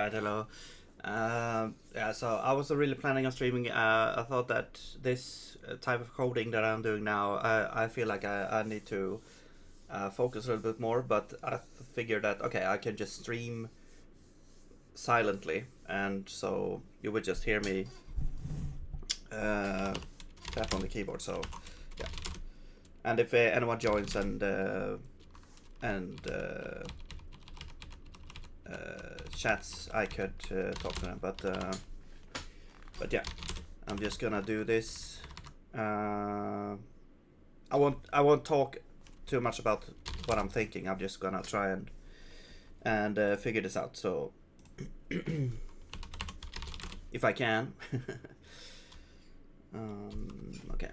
Alright, hello. Yeah, so I wasn't really planning on streaming. I thought that this type of coding that I'm doing now, I feel like I need to focus a little bit more, but I figured that, okay, I can just stream silently, and so you would just hear me tap on the keyboard, so yeah. And if anyone joins and chats, I could talk to them, but yeah, I'm just gonna do this. I won't talk too much about what I'm thinking. I'm just gonna try and figure this out. So if I can. Okay.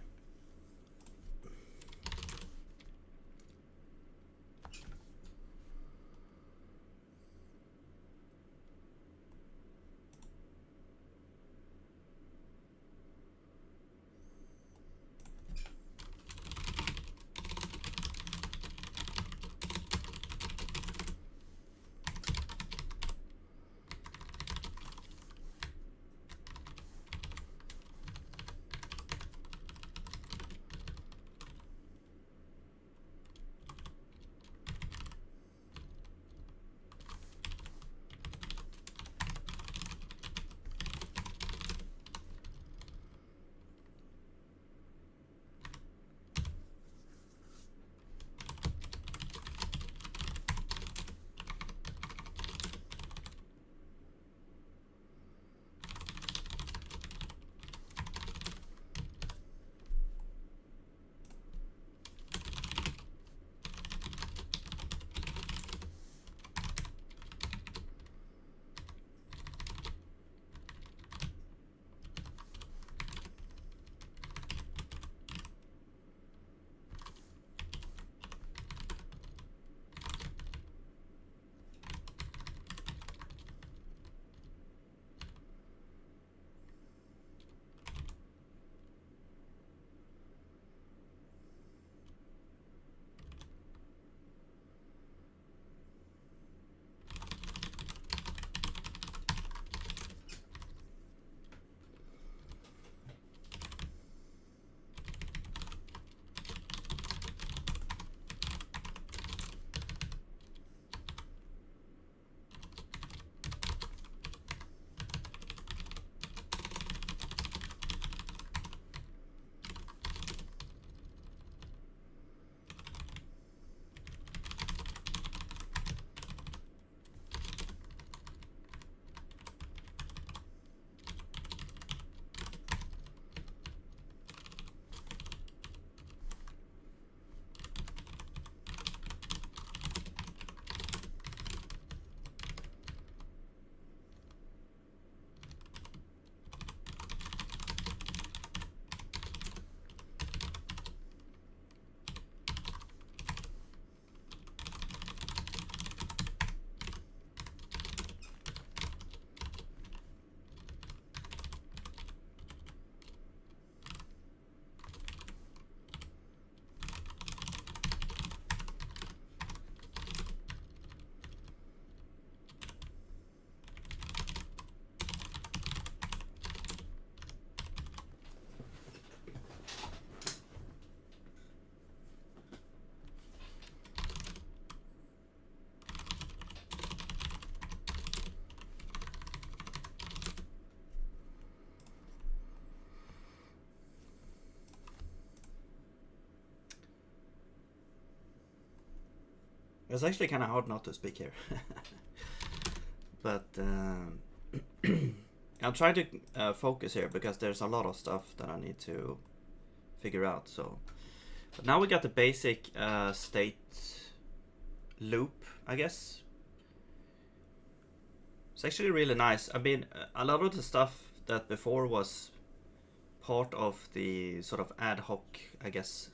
It's actually kind of hard not to speak here. But I'm trying to focus here because there's a lot of stuff that I need to figure out. So, but now we got the basic state loop, I guess. It's actually really nice. I mean, a lot of the stuff that before was part of the sort of ad hoc, I guess,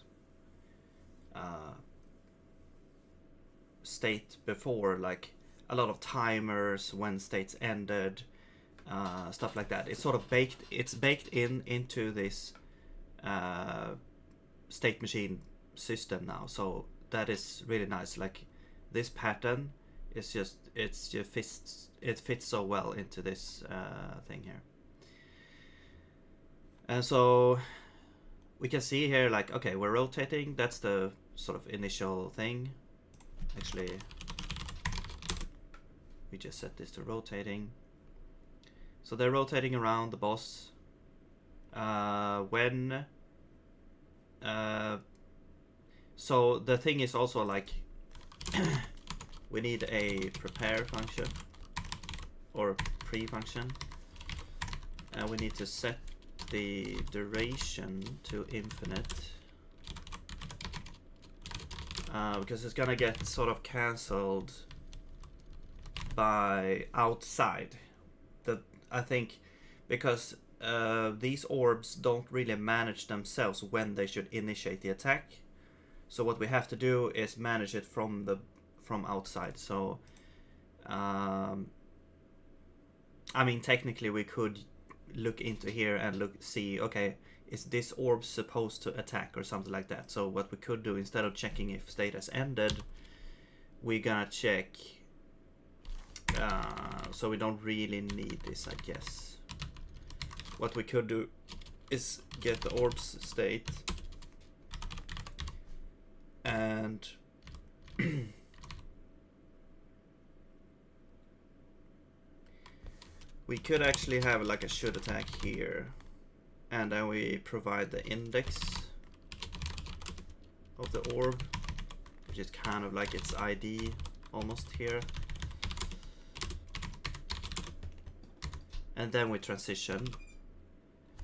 state before, like a lot of timers when states ended, stuff like that. It's sort of baked. It's baked into this state machine system now. So that is really nice. Like this pattern it fits so well into this thing here. And so we can see here, like, okay, we're rotating. That's the sort of initial thing. Actually, we just set this to rotating. So they're rotating around the boss. So the thing is also like we need a prepare function or pre-function, and we need to set the duration to infinite, because it's gonna get sort of cancelled by outside. I think because these orbs don't really manage themselves when they should initiate the attack. So what we have to do is manage it from outside. So I mean, technically we could look into here and see, okay, is this orb supposed to attack or something like that. So what we could do, instead of checking if state has ended, we're gonna check, so we don't really need this, I guess. What we could do is get the orb's state, and we could actually have like a should attack here, and then we provide the index of the orb, which is kind of like its ID almost here. And then we transition,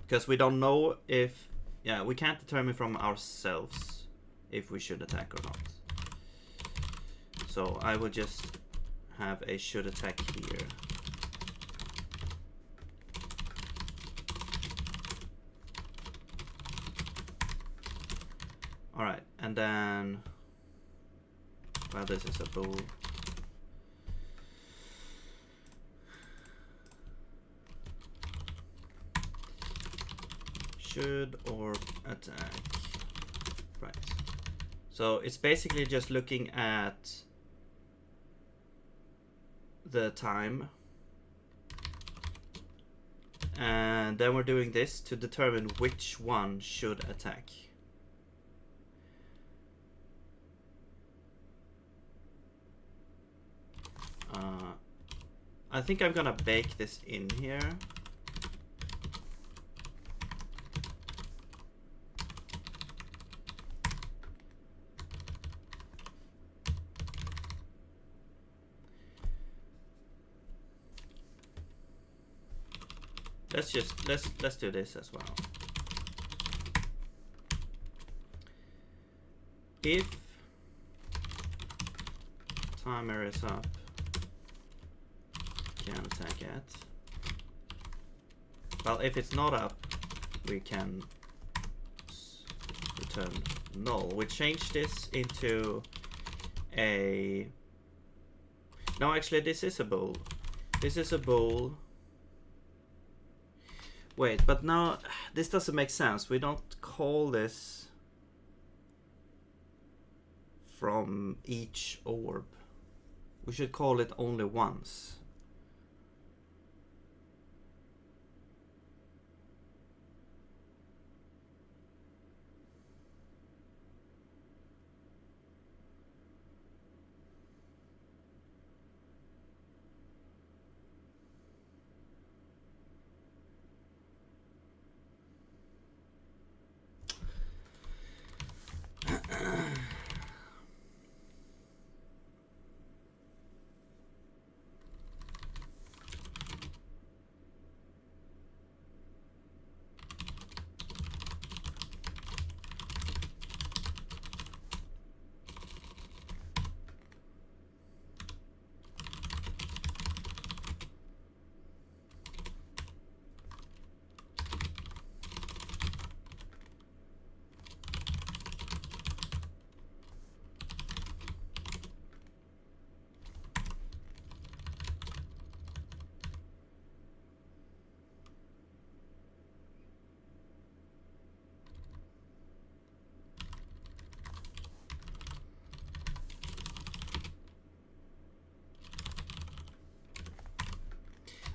because we don't know if, yeah, we can't determine from ourselves if we should attack or not. So I will just have a should attack here. Alright, and then, well, this is a bool. Should or attack. Right. So it's basically just looking at the time, and then we're doing this to determine which one should attack. I think I'm gonna bake this in here. Let's do this as well. If timer is up, can attack at. Well, if it's not up, we can return null. We change this into a. No, actually, this is a bool. This is a bool. Wait, but now this doesn't make sense. We don't call this from each orb. We should call it only once.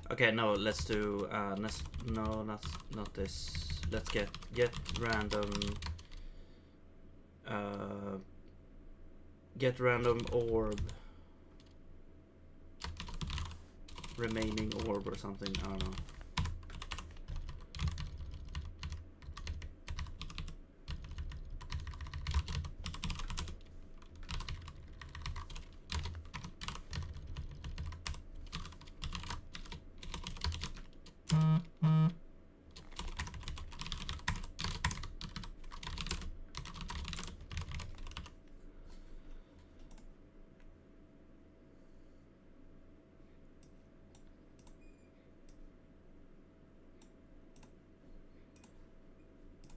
Okay, no, let's do no, not this. Let's get random get random orb, remaining orb or something. I don't know.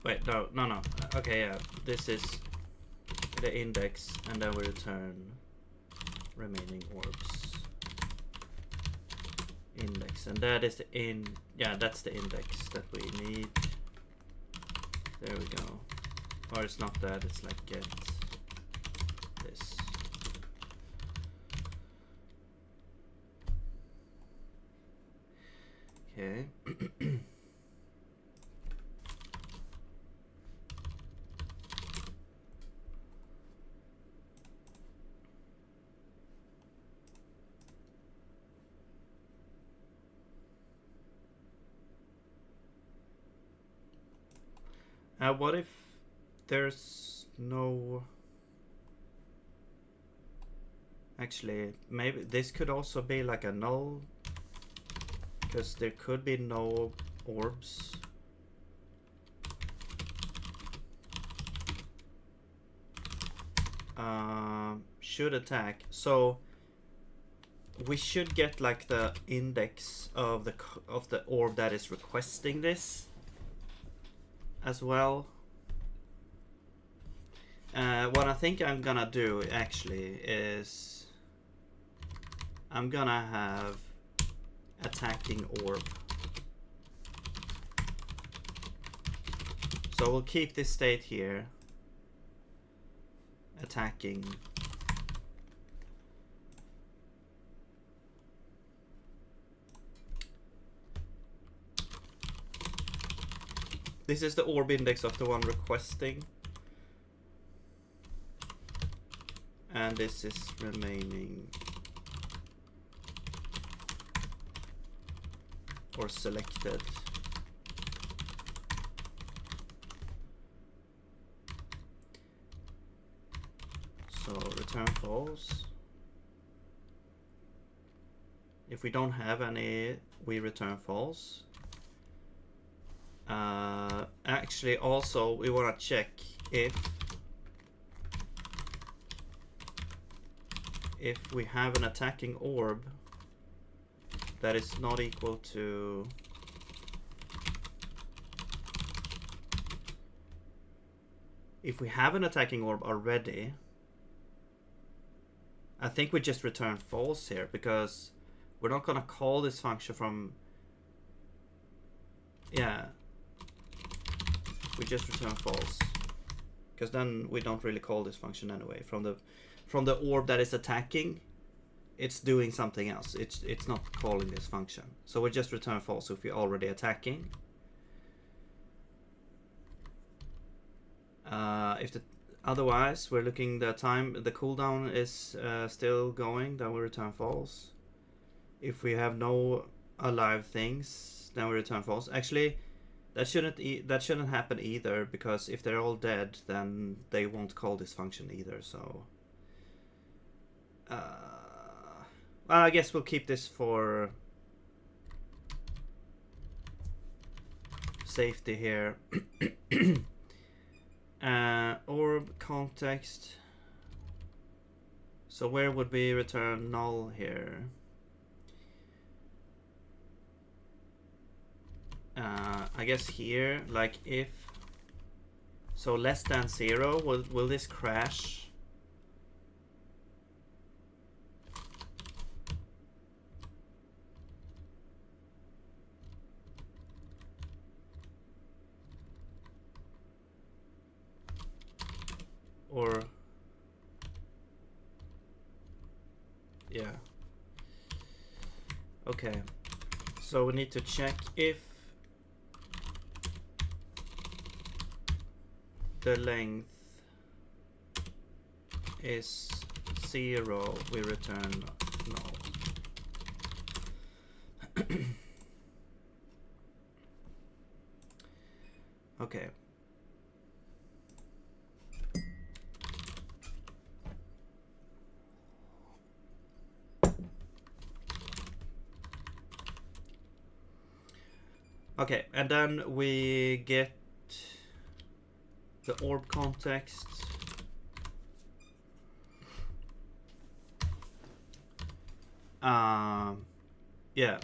Wait, no. Okay, yeah, this is the index, and then we return remaining orbs. Index, and that is the that's the index that we need. There we go. Or it's not that, it's like get this. Okay. What if there's no... Actually, maybe this could also be like a null, because there could be no orbs. Should attack. So we should get like the index of the orb that is requesting this as well. What I think I'm gonna do actually is I'm gonna have attacking orb. So we'll keep this state here, attacking. This is the orb index of the one requesting. And this is remaining or selected. So return false. If we don't have any, we return false. Actually, also we want to check if we have an attacking orb that is not equal to if we have an attacking orb already, I think we just return false here, because we're not gonna call this function from, yeah, we just return false, because then we don't really call this function anyway. From the orb that is attacking, it's doing something else. It's not calling this function. So we just return false if we're already attacking. Otherwise, we're looking the cooldown is still going, then we return false. If we have no alive things, then we return false. Actually, that shouldn't happen either, because if they're all dead, then they won't call this function either. So, well, I guess we'll keep this for safety here. Orb context. So where would we return null here? I guess here, like if so less than 0, will this crash? Or yeah, okay. So we need to check if the length is 0, we return null. Okay. Okay, and then we get the orb context. Yeah.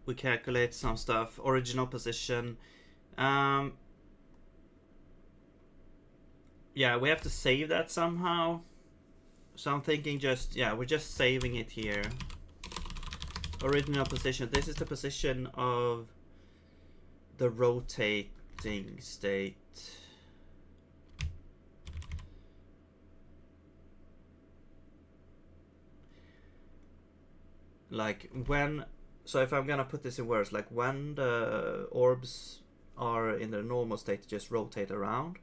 We calculate some stuff. Original position. Yeah, we have to save that somehow. So I'm thinking just, yeah, we're just saving it here. Original position. This is the position of the rotating state. Like when, so if I'm gonna put this in words, like when the orbs are in their normal state, just rotate around,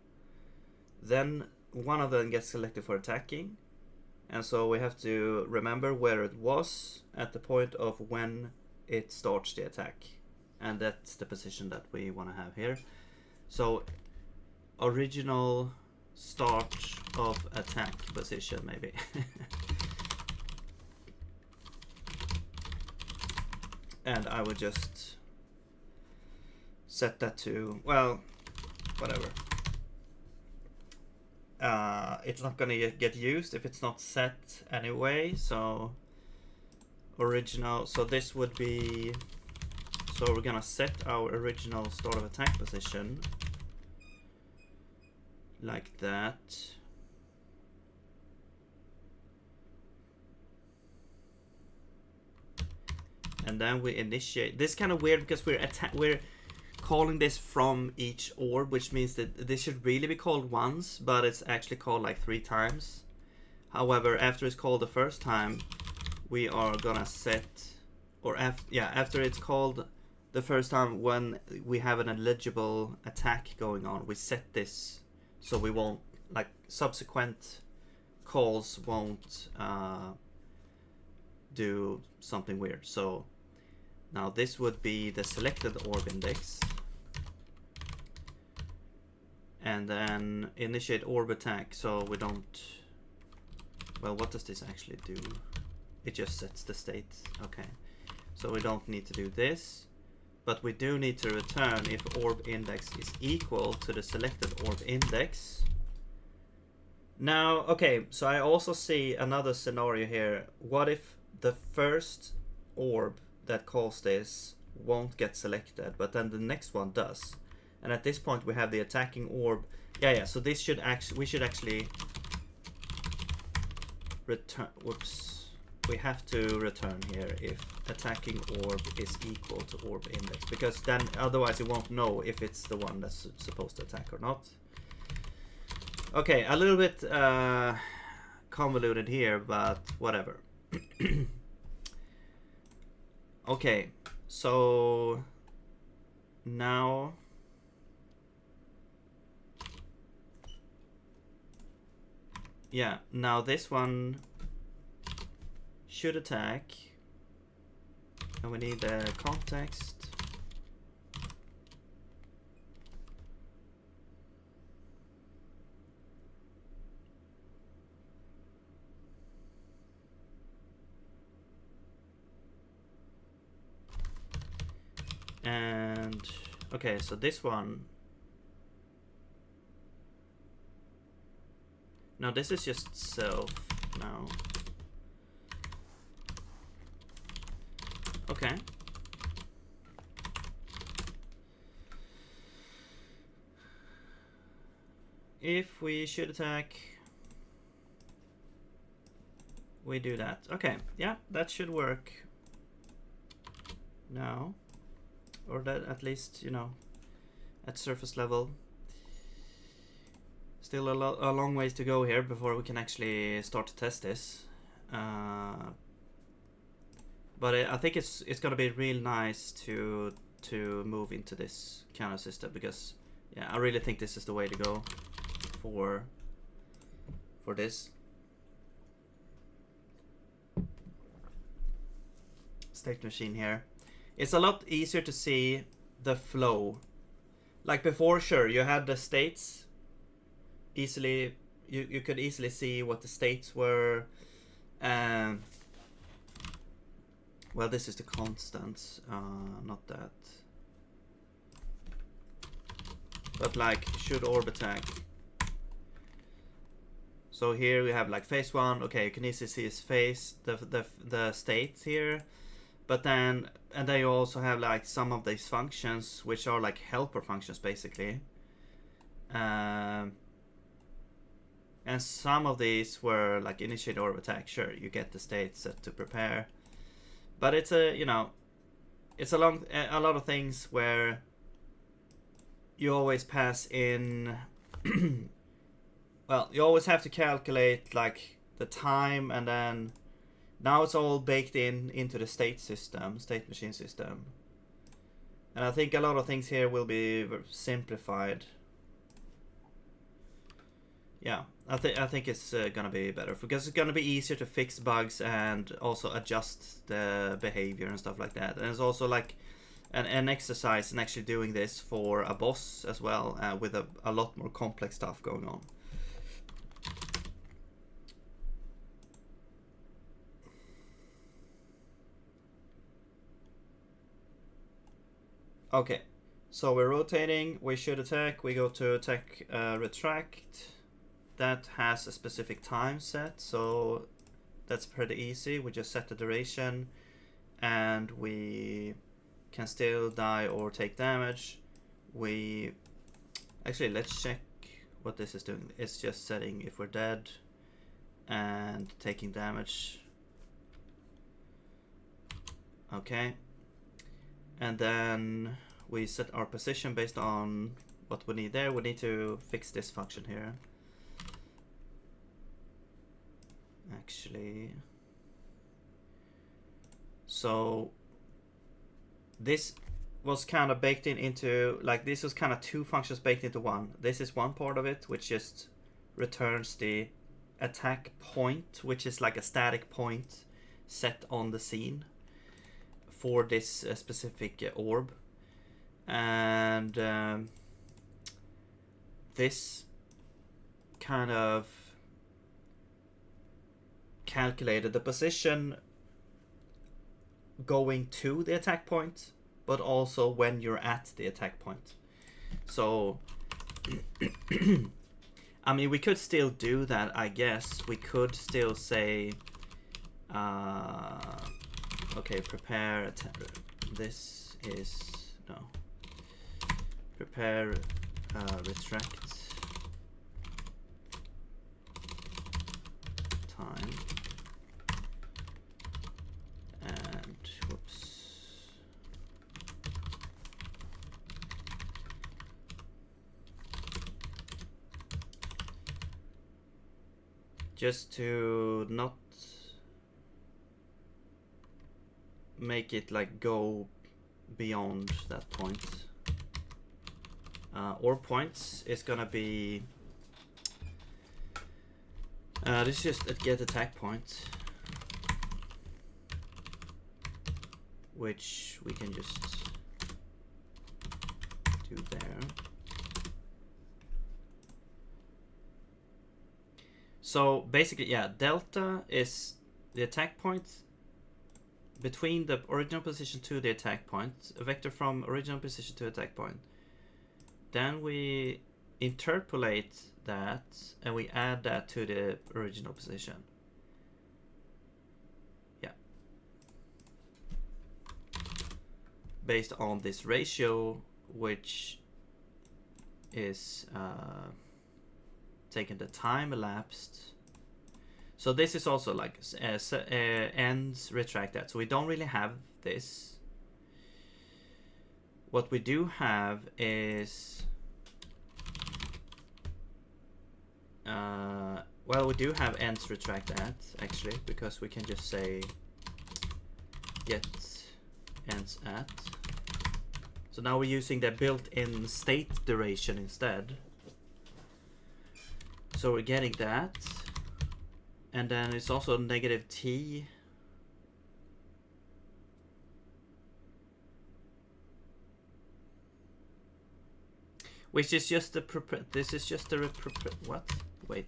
then one of them gets selected for attacking. And so we have to remember where it was at the point of when it starts the attack. And that's the position that we want to have here. So original start of attack position, maybe. And I would just set that to, well, whatever. It's not gonna get used if it's not set anyway, so original, so this would be, so we're gonna set our original start of attack position like that. And then we initiate. This is kind of weird because we're calling this from each orb, which means that this should really be called once, but it's actually called like 3 times. However, after it's called the first time, we are gonna set, or after it's called the first time when we have an eligible attack going on, we set this so we won't, like, subsequent calls won't do something weird. So now this would be the selected orb index. And then initiate orb attack, so we don't, well, what does this actually do? It just sets the state. Okay, so we don't need to do this, but we do need to return if orb index is equal to the selected orb index. Now, okay, so I also see another scenario here. What if the first orb that calls this won't get selected, but then the next one does? And at this point we have the attacking orb. Yeah, so this should actually, we should actually return, whoops, we have to return here if attacking orb is equal to orb index, because then otherwise it won't know if it's the one that's supposed to attack or not. Okay, a little bit convoluted here, but whatever. Okay, so now now this one should attack, and we need the context. And okay, so this one, now this is just self now. Okay. If we should attack, we do that. Okay, yeah, that should work now. Or that, at least, you know, at surface level. Still a long ways to go here before we can actually start to test this. But I think it's gonna be real nice to move into this kind of system, because yeah, I really think this is the way to go for this state machine here. It's a lot easier to see the flow. Like before, sure, you had the states easily. You could easily see what the states were. Well, this is the constants, not that. But like, should orb attack. So here we have like phase 1. Okay, you can easily see his phase, the state here. But then, and then you also have like some of these functions, which are like helper functions basically. And some of these were like initiate orb attack. Sure, you get the state set to prepare. But it's a, you know, it's a lot of things where you always pass in. Well, you always have to calculate like the time, and then now it's all baked into the state machine system. And I think a lot of things here will be simplified. Yeah, I think it's gonna be better, because it's gonna be easier to fix bugs and also adjust the behavior and stuff like that. And it's also like an exercise in actually doing this for a boss as well, with a lot more complex stuff going on. Okay, so we're rotating. We should attack. We go to attack, retract. That has a specific time set, so that's pretty easy. We just set the duration, and we can still die or take damage. We actually, let's check what this is doing. It's just setting if we're dead and taking damage. Okay, and then we set our position based on what we need there. We need to fix this function here. Actually, so this was kind of baked into, like, this was kind of two functions baked into one. This is one part of it, which just returns the attack point, which is like a static point set on the scene for this specific orb. And this kind of calculated the position going to the attack point, but also when you're at the attack point. So I mean, we could still do that, I guess. We could still say okay, prepare this is no, prepare retract time, and whoops, just to not make it like go beyond that point. Orb points is gonna be this is just a get attack point, which we can just do there. So basically, yeah, delta is the attack point between the original position to the attack point, a vector from original position to attack point. Then we interpolate that and we add that to the original position. Yeah. Based on this ratio, which is taking the time elapsed. So this is also like ends retract that. So we don't really have this. What we do have is well, we do have ends retract that actually, because we can just say get ends at. So now we're using the built-in state duration instead. So we're getting that. And then it's also negative t. Which is just the this is just the what? Wait.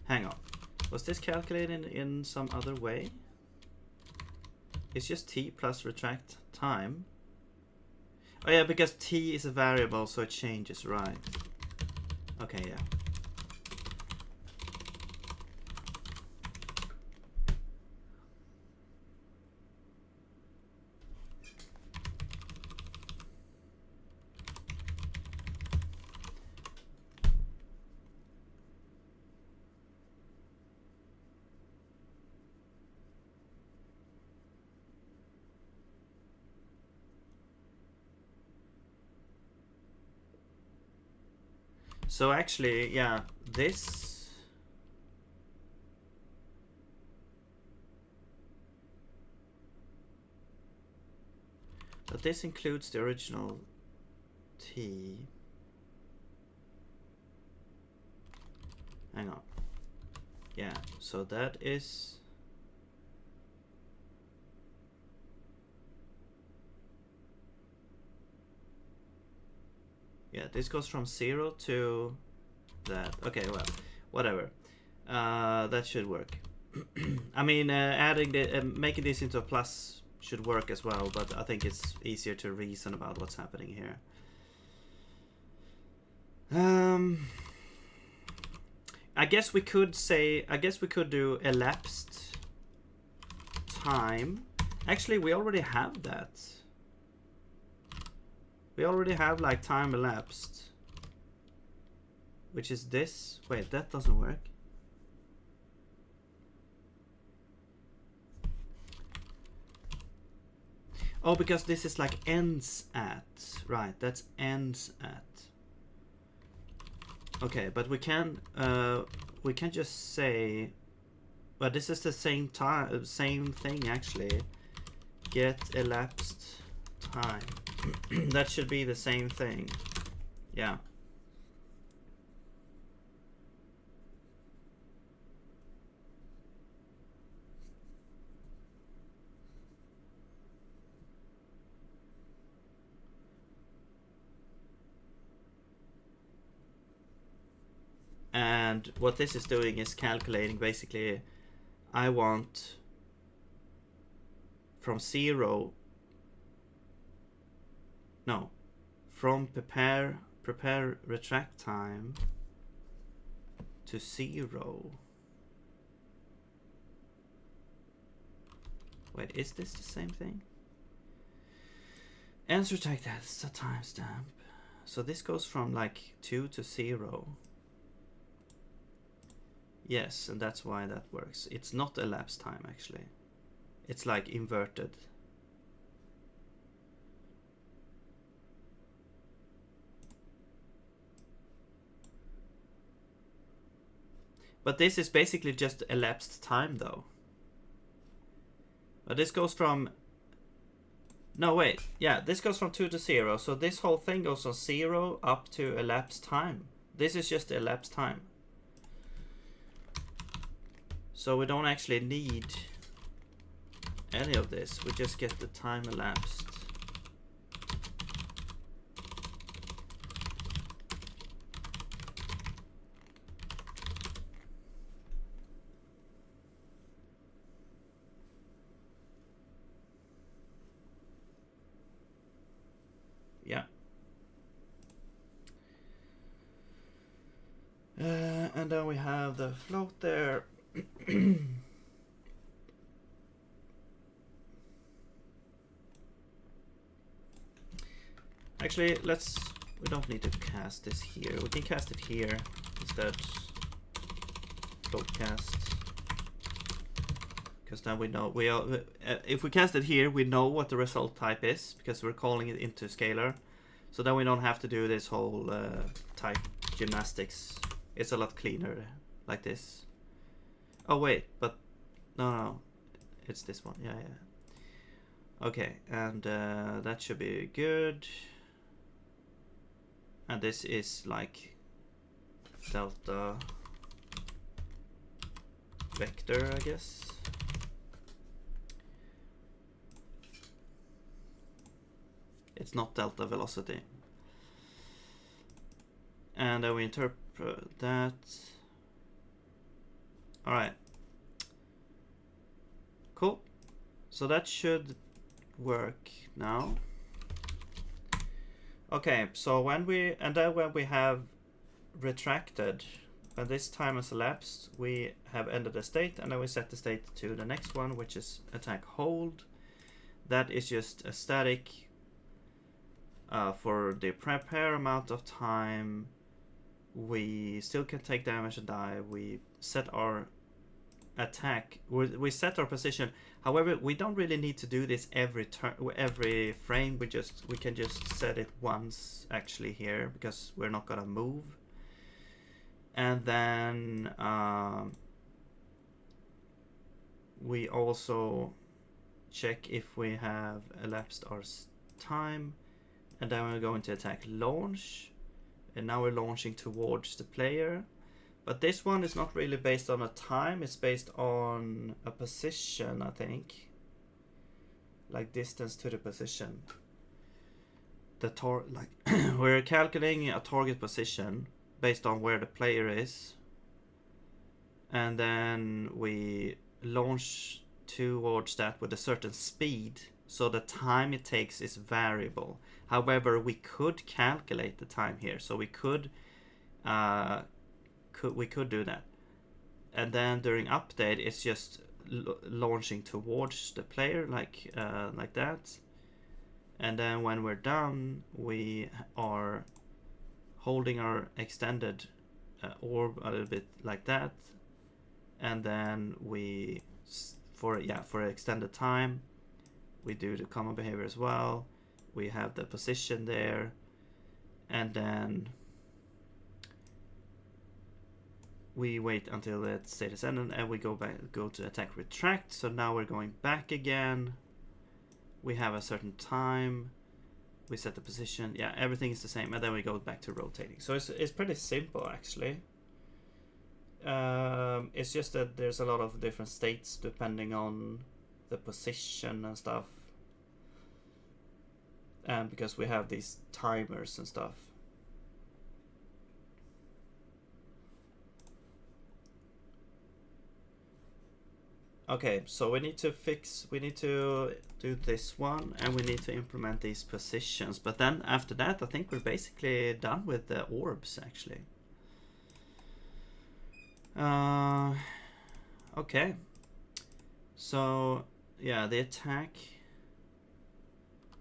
Hang on. Was this calculated in some other way? It's just t plus retract time. Oh yeah, because t is a variable, so it changes, right? Okay, yeah. So actually, yeah, this but this includes the original t. Hang on. Yeah, so that is yeah, this goes from 0 to that. Okay, well, whatever. That should work. I mean, adding the making this into a plus should work as well, but I think it's easier to reason about what's happening here. I guess we could do elapsed time. Actually, we already have that. We already have like time elapsed, which is this. Wait, that doesn't work. Oh, because this is like ends at. Right, that's ends at. Okay, but we can just say, but this is the same time, same thing actually. Get elapsed time. That should be the same thing. Yeah. And what this is doing is calculating basically, I want from 0, no, from prepare retract time to 0. Wait, is this the same thing? Ends retract, that's a timestamp. So this goes from like 2 to 0. Yes, and that's why that works. It's not elapsed time actually. It's like inverted. But this is basically just elapsed time though. But this goes from... No, wait. Yeah, this goes from 2 to 0. So this whole thing goes from 0 up to elapsed time. This is just elapsed time. So we don't actually need any of this. We just get the time elapsed. Yeah. And then we have the float there. Actually, we don't need to cast this here. We can cast it here instead. Float cast. Because now we know, if we cast it here, we know what the result type is because we're calling it into scalar. So then we don't have to do this whole type gymnastics. It's a lot cleaner like this. Oh wait, but no, it's this one. Yeah. Okay, and that should be good. And this is like delta vector, I guess. It's not delta velocity. And then we interpret that. All right. Cool. So that should work now. Okay, so when we have retracted, when this time has elapsed, we have ended the state, and then we set the state to the next one, which is attack hold. That is just a static for the prepare amount of time. We still can take damage and die. We set our attack. We set our position. However, we don't really need to do this every turn, every frame. We can just set it once actually here, because we're not gonna move. And then we also check if we have elapsed our time, and then we're going to attack launch, and now we're launching towards the player. But this one is not really based on a time, it's based on a position, I think. Like distance to the position. We're calculating a target position based on where the player is. And then we launch towards that with a certain speed, so the time it takes is variable. However, we could calculate the time here, so we could do that. And then during update, it's just launching towards the player, like that. And then when we're done, we are holding our extended orb a little bit like that. And then we, for extended time, we do the common behavior as well. We have the position there, and then we wait until the state is ended, and we go to attack retract. So now we're going back again. We have a certain time. We set the position. Yeah, everything is the same, and then we go back to rotating. So it's pretty simple actually. It's just that there's a lot of different states depending on the position and stuff, and because we have these timers and stuff. Okay, so we need to do this one, and we need to implement these positions. But then after that, I think we're basically done with the orbs actually. Okay, so yeah, the attack,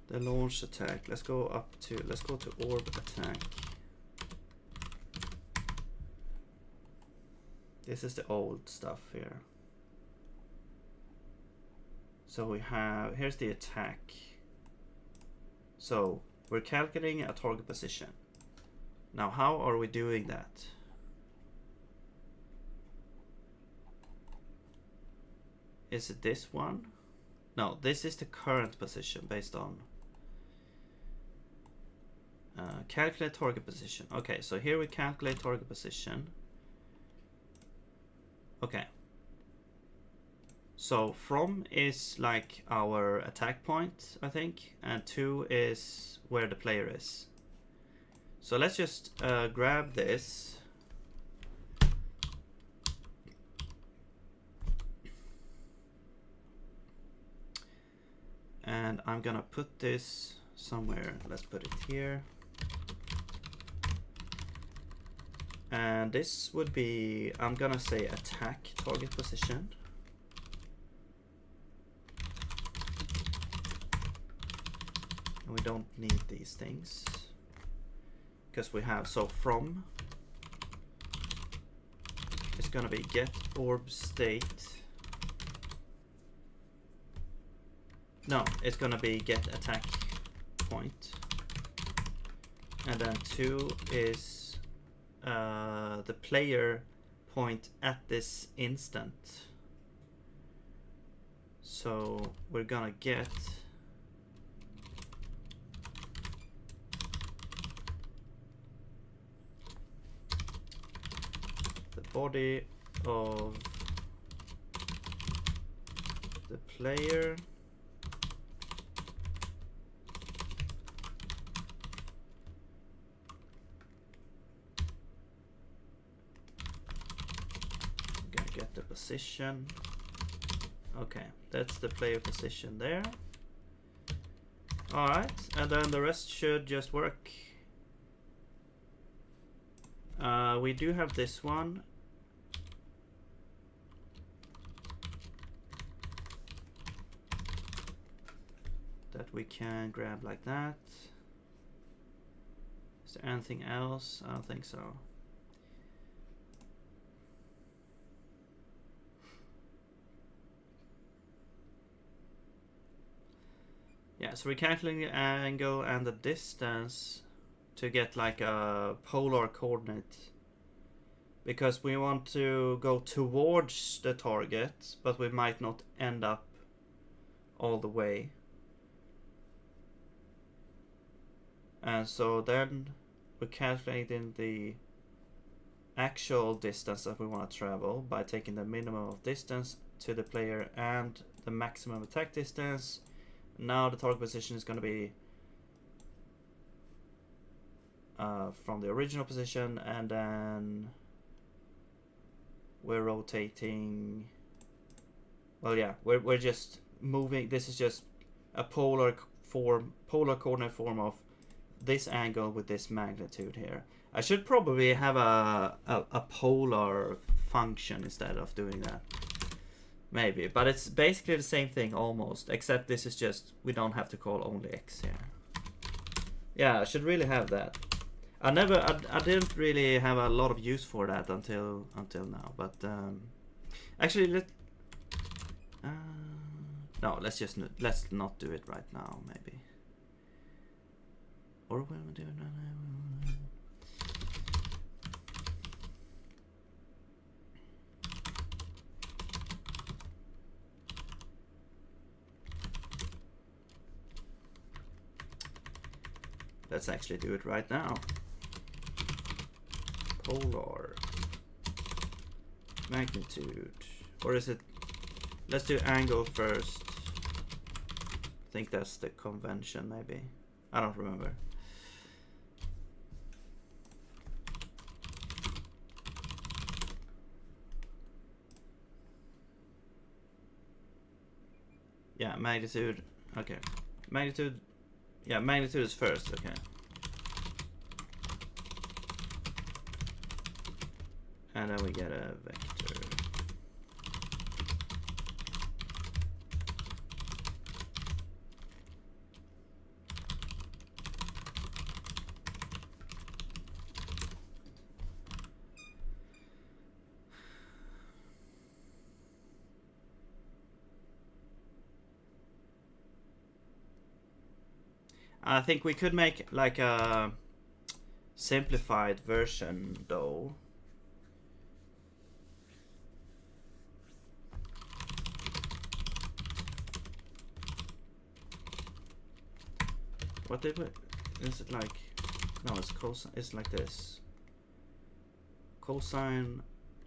the launch attack. Let's go to orb attack. This is the old stuff here. So we have, here's the attack. So we're calculating a target position. Now how are we doing that? Is it this one? No, this is the current position based on calculate target position. Okay, so here we calculate target position. Okay. So from is like our attack point, I think, and 2 is where the player is. So let's just grab this. And I'm gonna put this somewhere. Let's put it here. And this would be, I'm gonna say attack target position. And we don't need these things because we have, so from, it's gonna be get orb state. No, it's gonna be get attack point. and then 2 is the player point at this instant. So we're gonna get the body of the player get the position. Okay, that's the player position there. Alright, and then the rest should just work. We do have this one. That we can grab like that. Is there anything else? I don't think so. Yeah, so we're calculating the angle and the distance to get like a polar coordinate, because we want to go towards the target, but we might not end up all the way. And so then we're calculating the actual distance that we want to travel by taking the minimum of distance to the player and the maximum attack distance. Now the target position is going to be from the original position, and then we're rotating. Well, yeah, we're just moving. This is just a polar coordinate form of this angle with this magnitude here. I should probably have a polar function instead of doing that. Maybe, but it's basically the same thing almost, except this is just, we don't have to call only x here. Yeah, I should really have that. I didn't really have a lot of use for that until now, but actually no, let's not do it right now, maybe. Or will we do it right now? Let's actually do it right now. Polar magnitude, or is it? Let's do angle first. I think that's the convention, maybe. I don't remember. Yeah, magnitude. Okay, magnitude. Yeah, magnitude is first, okay. And then we get a vector. I think we could make like a simplified version though. What did we? Is it like? No, it's cosine. It's like this. Cosine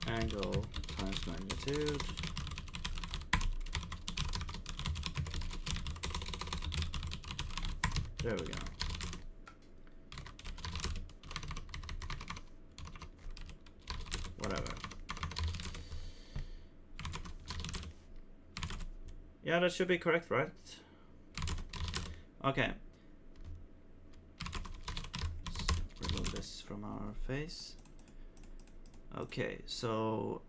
angle times magnitude. There we go. Whatever. Yeah, that should be correct, right? Okay. Let's remove this from our face. Okay, so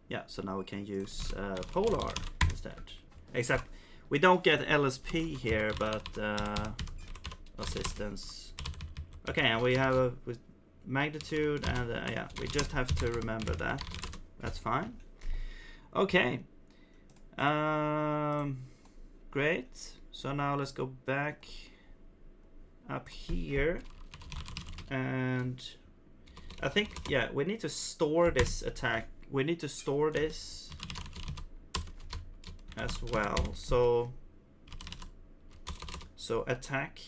yeah, so now we can use polar instead. Except we don't get LSP here, but assistance. Okay, and we have a with magnitude, and yeah, we just have to remember that. That's fine. Okay. Great. So now let's go back. up here, and I think, yeah, we need to store this attack. We need to store this as well. So attack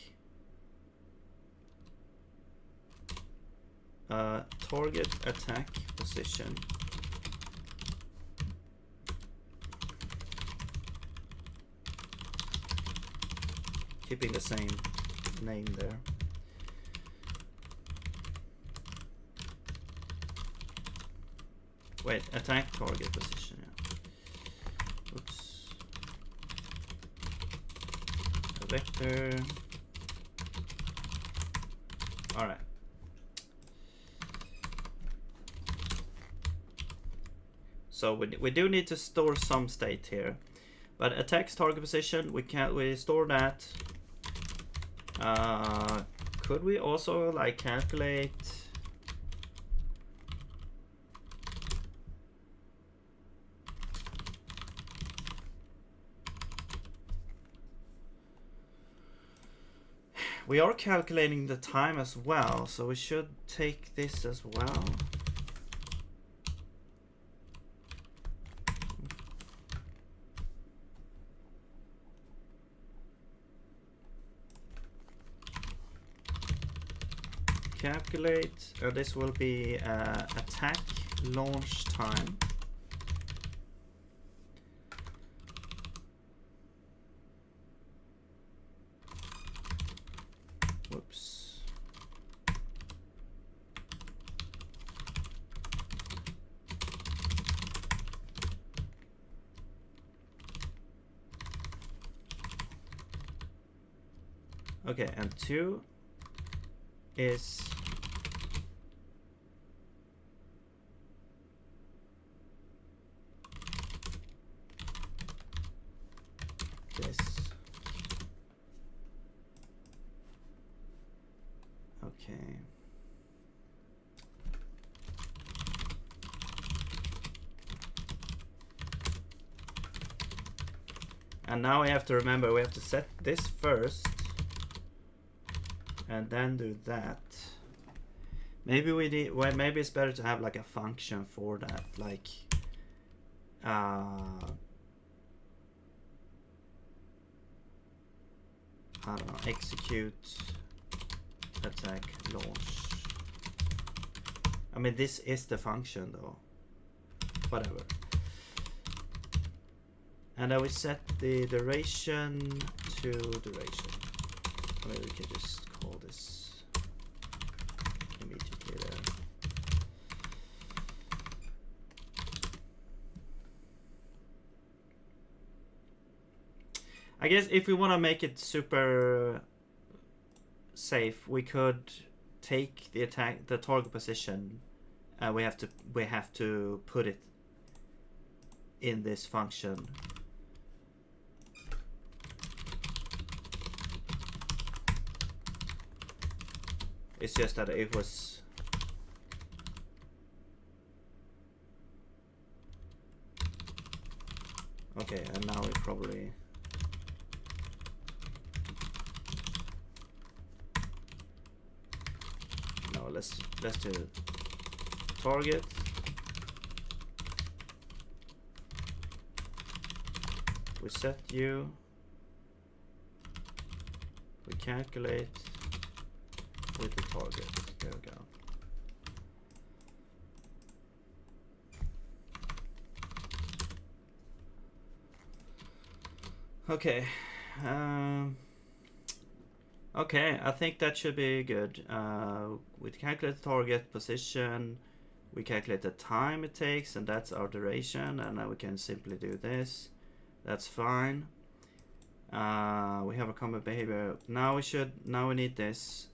target attack position. Keeping the same name there. Wait, attack target position, yeah. Oops. A vector. Alright. So we do need to store some state here. But attack target position, we store that. Could we also like calculate we are calculating the time as well, so we should take this as well. Calculate, this will be attack launch time. Whoops. Okay, and 2 is this. Okay. And now we have to remember we have to set this first and then do that. Maybe we need, well, maybe it's better to have like a function for that, like I don't know, execute attack launch. I mean, this is the function though, whatever. And then we set the duration to duration. Maybe we can just call this immediately there. I guess if we want to make it super safe, we could take the target position. We have to put it in this function. It's just that it was okay, and now we probably no. Let's do target. We set you. We calculate with the target. There we go. Okay. Okay, I think that should be good. We calculate the target position. We calculate the time it takes, and that's our duration. And now we can simply do this. That's fine. We have a combat behavior. Now we need this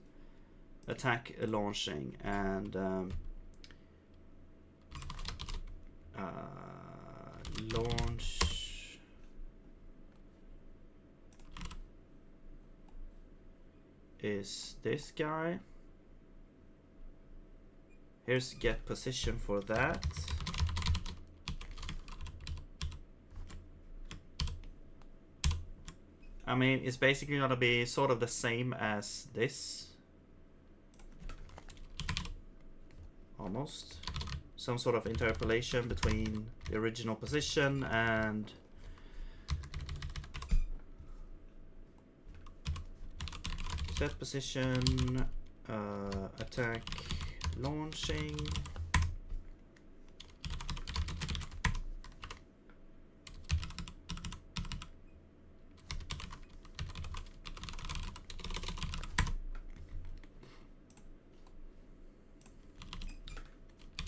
attack launching, and launch is this guy. Here's get position for that. I mean, it's basically gonna be sort of the same as this. Almost. Some sort of interpolation between the original position and set position, attack, launching.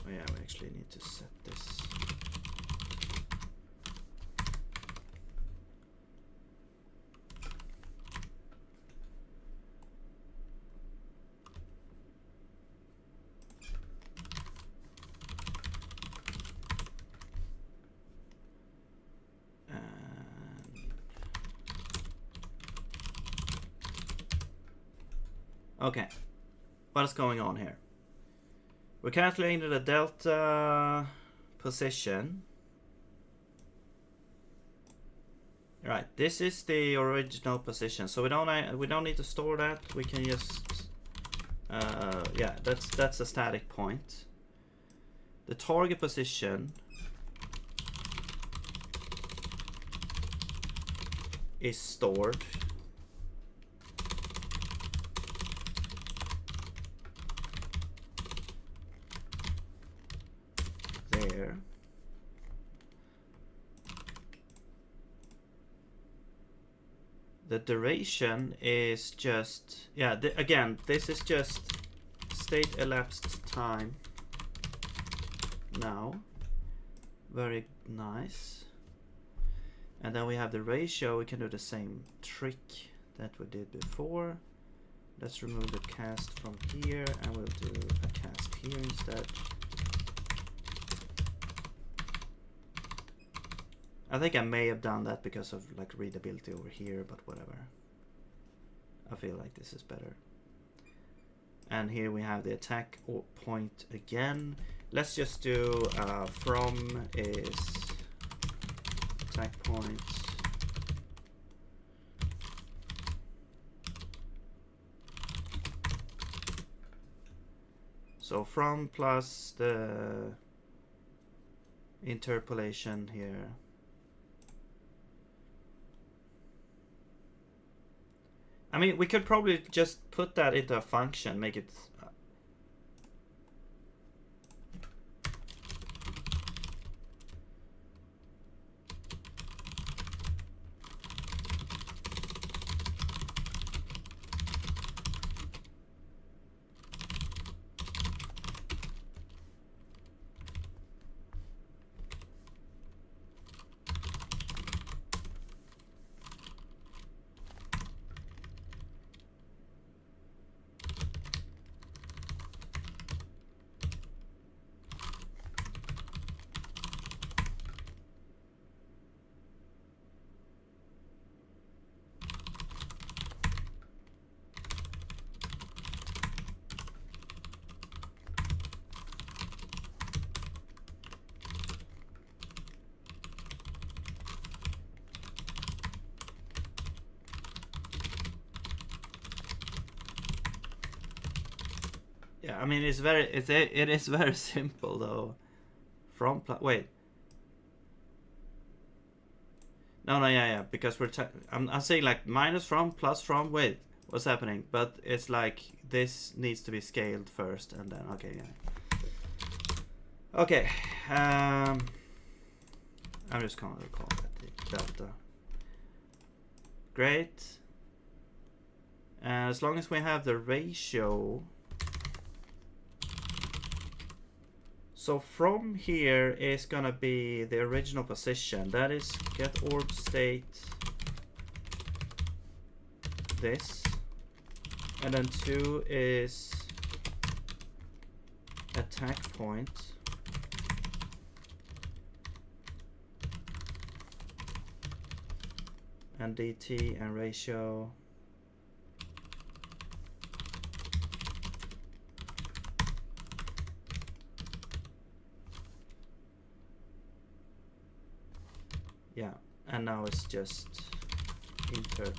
Oh yeah, we actually need to set this. Okay, what's going on here? We're calculating the delta position. Right, this is the original position, so we don't need to store that. We can just yeah, that's a static point. The target position is stored. There. The duration is just, yeah, again, this is just state elapsed time now. Very nice. And then we have the ratio. We can do the same trick that we did before. Let's remove the cast from here and we'll do a cast here instead. I think I may have done that because of like readability over here, but whatever. I feel like this is better. And here we have the attack point again. Let's just do from is attack point. So from plus the interpolation here. I mean, we could probably just put that into a function, make it... Yeah, I mean, it is very simple though. From wait. No, yeah, because I'm saying like minus from, plus from, wait, what's happening? But it's like this needs to be scaled first and then, okay, yeah. Okay, I'm just gonna call that the delta. Great. As long as we have the ratio. So from here is gonna be the original position. That is get orb state this. And then 2 is attack point. And DT and ratio. Yeah, and now it's just interp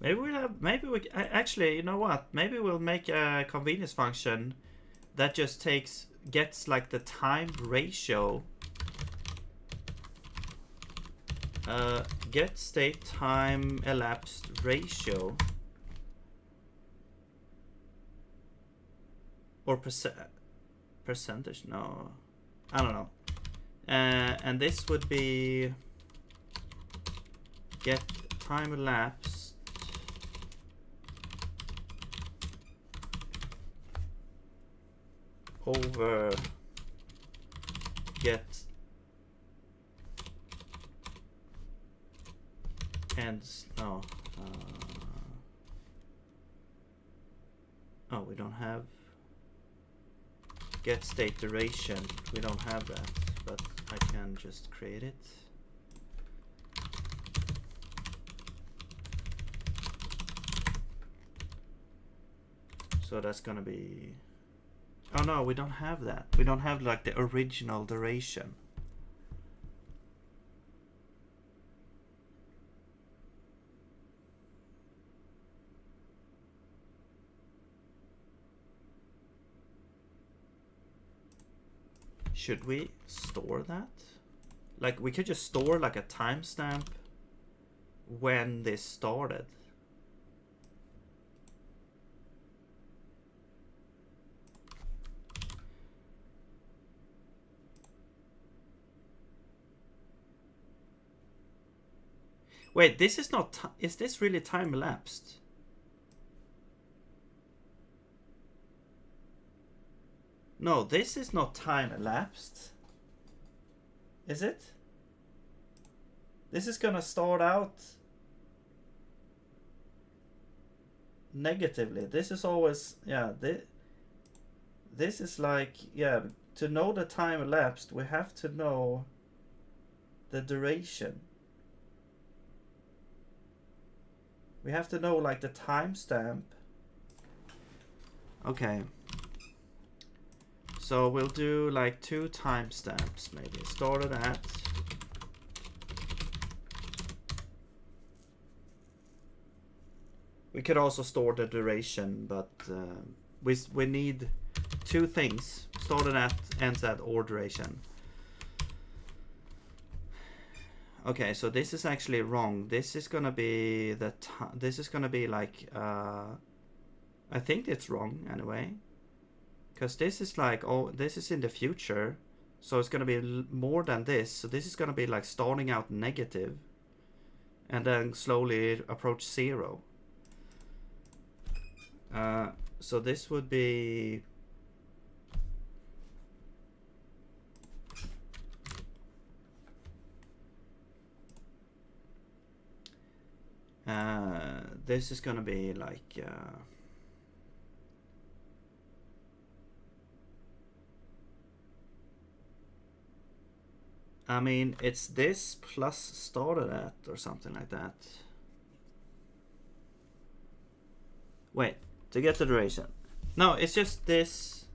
Maybe we'll have. Maybe we actually. You know what? Maybe we'll make a convenience function that just gets like the time ratio. Get state time elapsed ratio. Or percentage? No, I don't know. And this would be get time elapsed over get ends. No. Oh, we don't have get state duration. We don't have that, but I can just create it. So that's gonna be. Oh no, we don't have that. We don't have like the original duration. Should we store that? Like we could just store like a timestamp when this started. Wait, this is not. Is this really time elapsed? No, this is not time elapsed. Is it? This is gonna start out negatively. This is always, yeah, this is like, yeah, to know the time elapsed, we have to know the duration. We have to know like the timestamp. Okay. So we'll do like 2 timestamps maybe. Started at. We could also store the duration, but we need 2 things. Started at, ends at, or duration. Okay, so this is actually wrong. This is gonna be the this is gonna be like I think it's wrong anyway, because this is like, oh, this is in the future, so it's gonna be more than this. So this is gonna be like starting out negative, and then slowly approach 0. So this would be. This is gonna be like I mean, it's this plus started at or something like that. Wait, to get the duration. No, it's just this.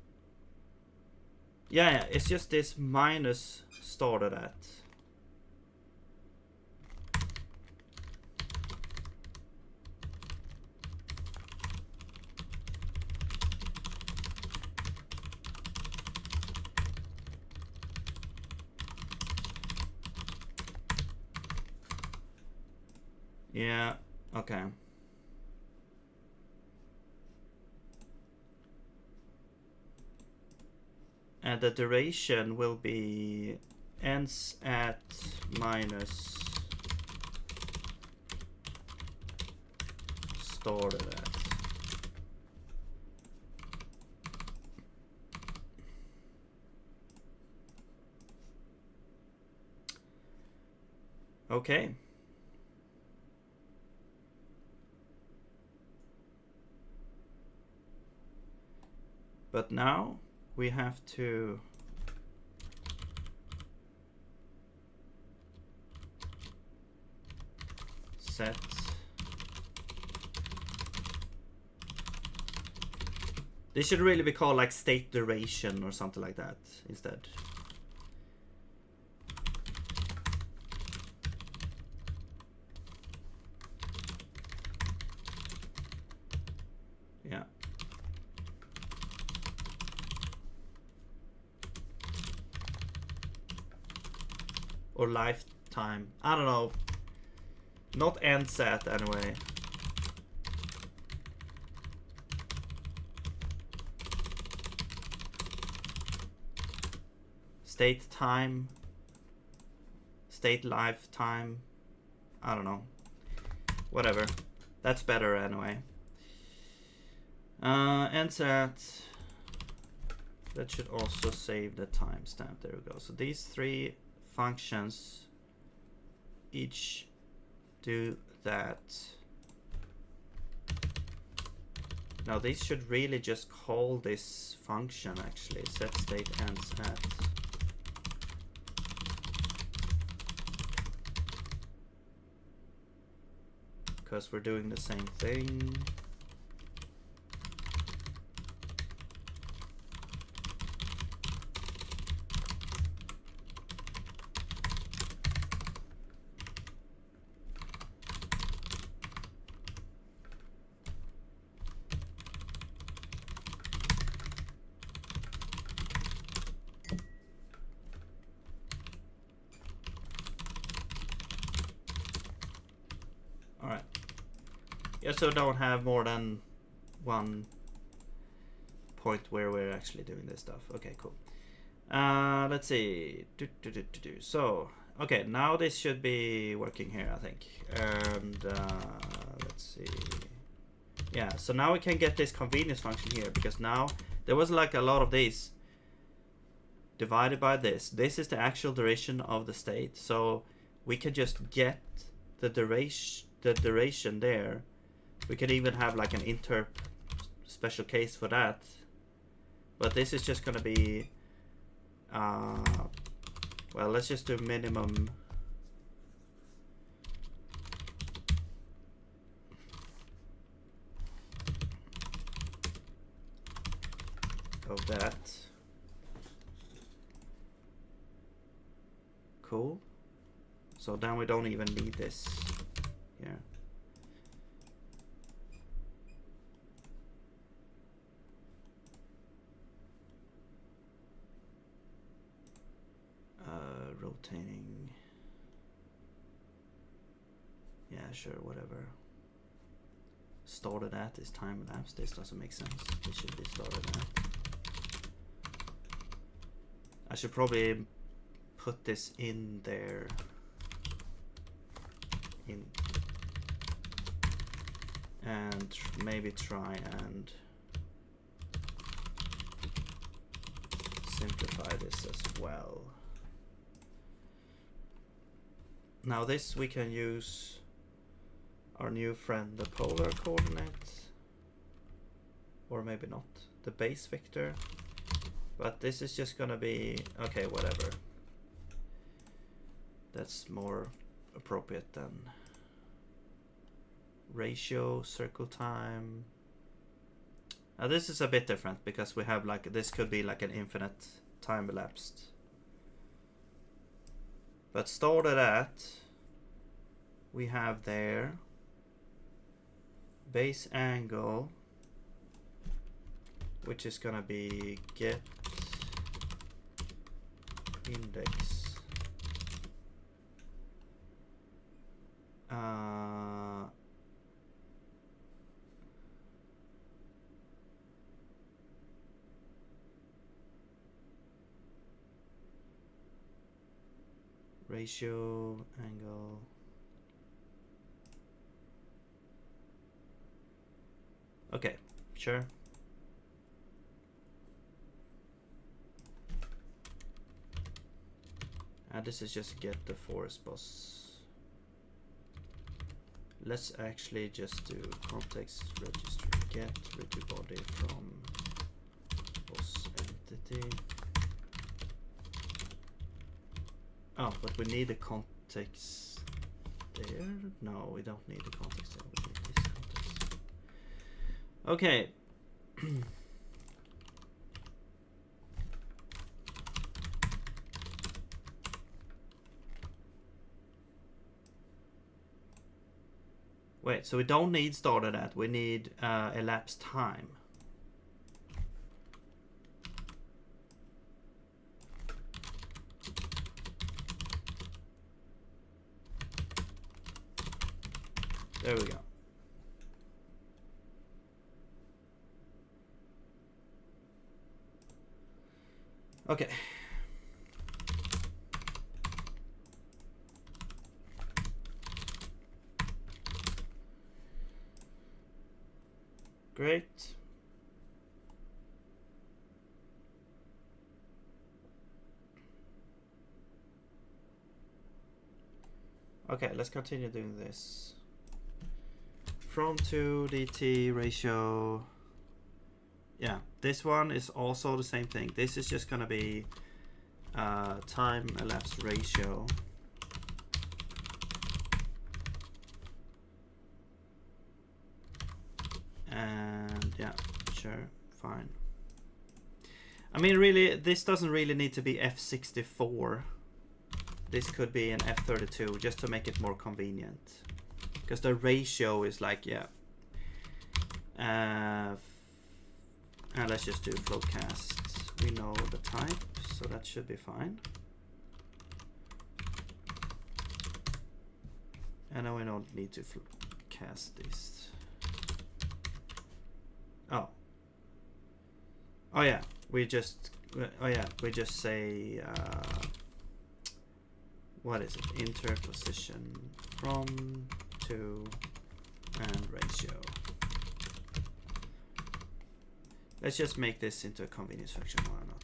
Yeah, it's just this minus started at. Yeah, okay. And the duration will be ends at minus started at. Okay. But now we have to set this should really be called like state duration or something like that instead. or lifetime. I don't know. Not end set anyway. State time. State lifetime. I don't know. Whatever. That's better anyway. End set. That should also save the timestamp. There we go. So these three functions each do that. Now these should really just call this function actually. Set state ends at. Because we're doing the same thing. So don't have more than one point where we're actually doing this stuff. Okay, cool. Let's see. So, okay, now this should be working here, I think. And let's see. Yeah, so now we can get this convenience function here, because now there was like a lot of these divided by this. This is the actual duration of the state. So we can just get the duration there. We can even have like an interp special case for that. But this is just gonna be, well, let's just do minimum. Of that. Cool. So then we don't even need this here. Rotating. Yeah, sure, whatever. Started at is time lapse. This doesn't make sense. This should be started at. I should probably put this in there. And maybe try and simplify this as well. Now this we can use our new friend, the polar coordinate, or maybe not, the base vector, but this is just gonna be, okay, whatever. That's more appropriate than ratio, circle time. Now this is a bit different because we have like, this could be like an infinite time elapsed. But started at, we have there base angle, which is gonna be get index ratio angle okay, sure. This is just get the forest boss. Let's actually just do context registry get rigid body from boss entity. Oh, but we need the context there. No, we don't need the context there. We need this context. Okay. Wait, so we don't need started at, we need elapsed time. There we go. Okay. Great. Okay, let's continue doing this. From to dt ratio. Yeah, this one is also the same thing. This is just gonna be time elapsed ratio. And yeah, sure, fine. I mean, really, this doesn't really need to be F64. This could be an F32 just to make it more convenient. Because the ratio is like, yeah. And let's just do flowcast. We know the type, so that should be fine. And now we don't need to flowcast this. Oh yeah, we just say what is it? Interposition from to and ratio. Let's just make this into a convenience function. Why not?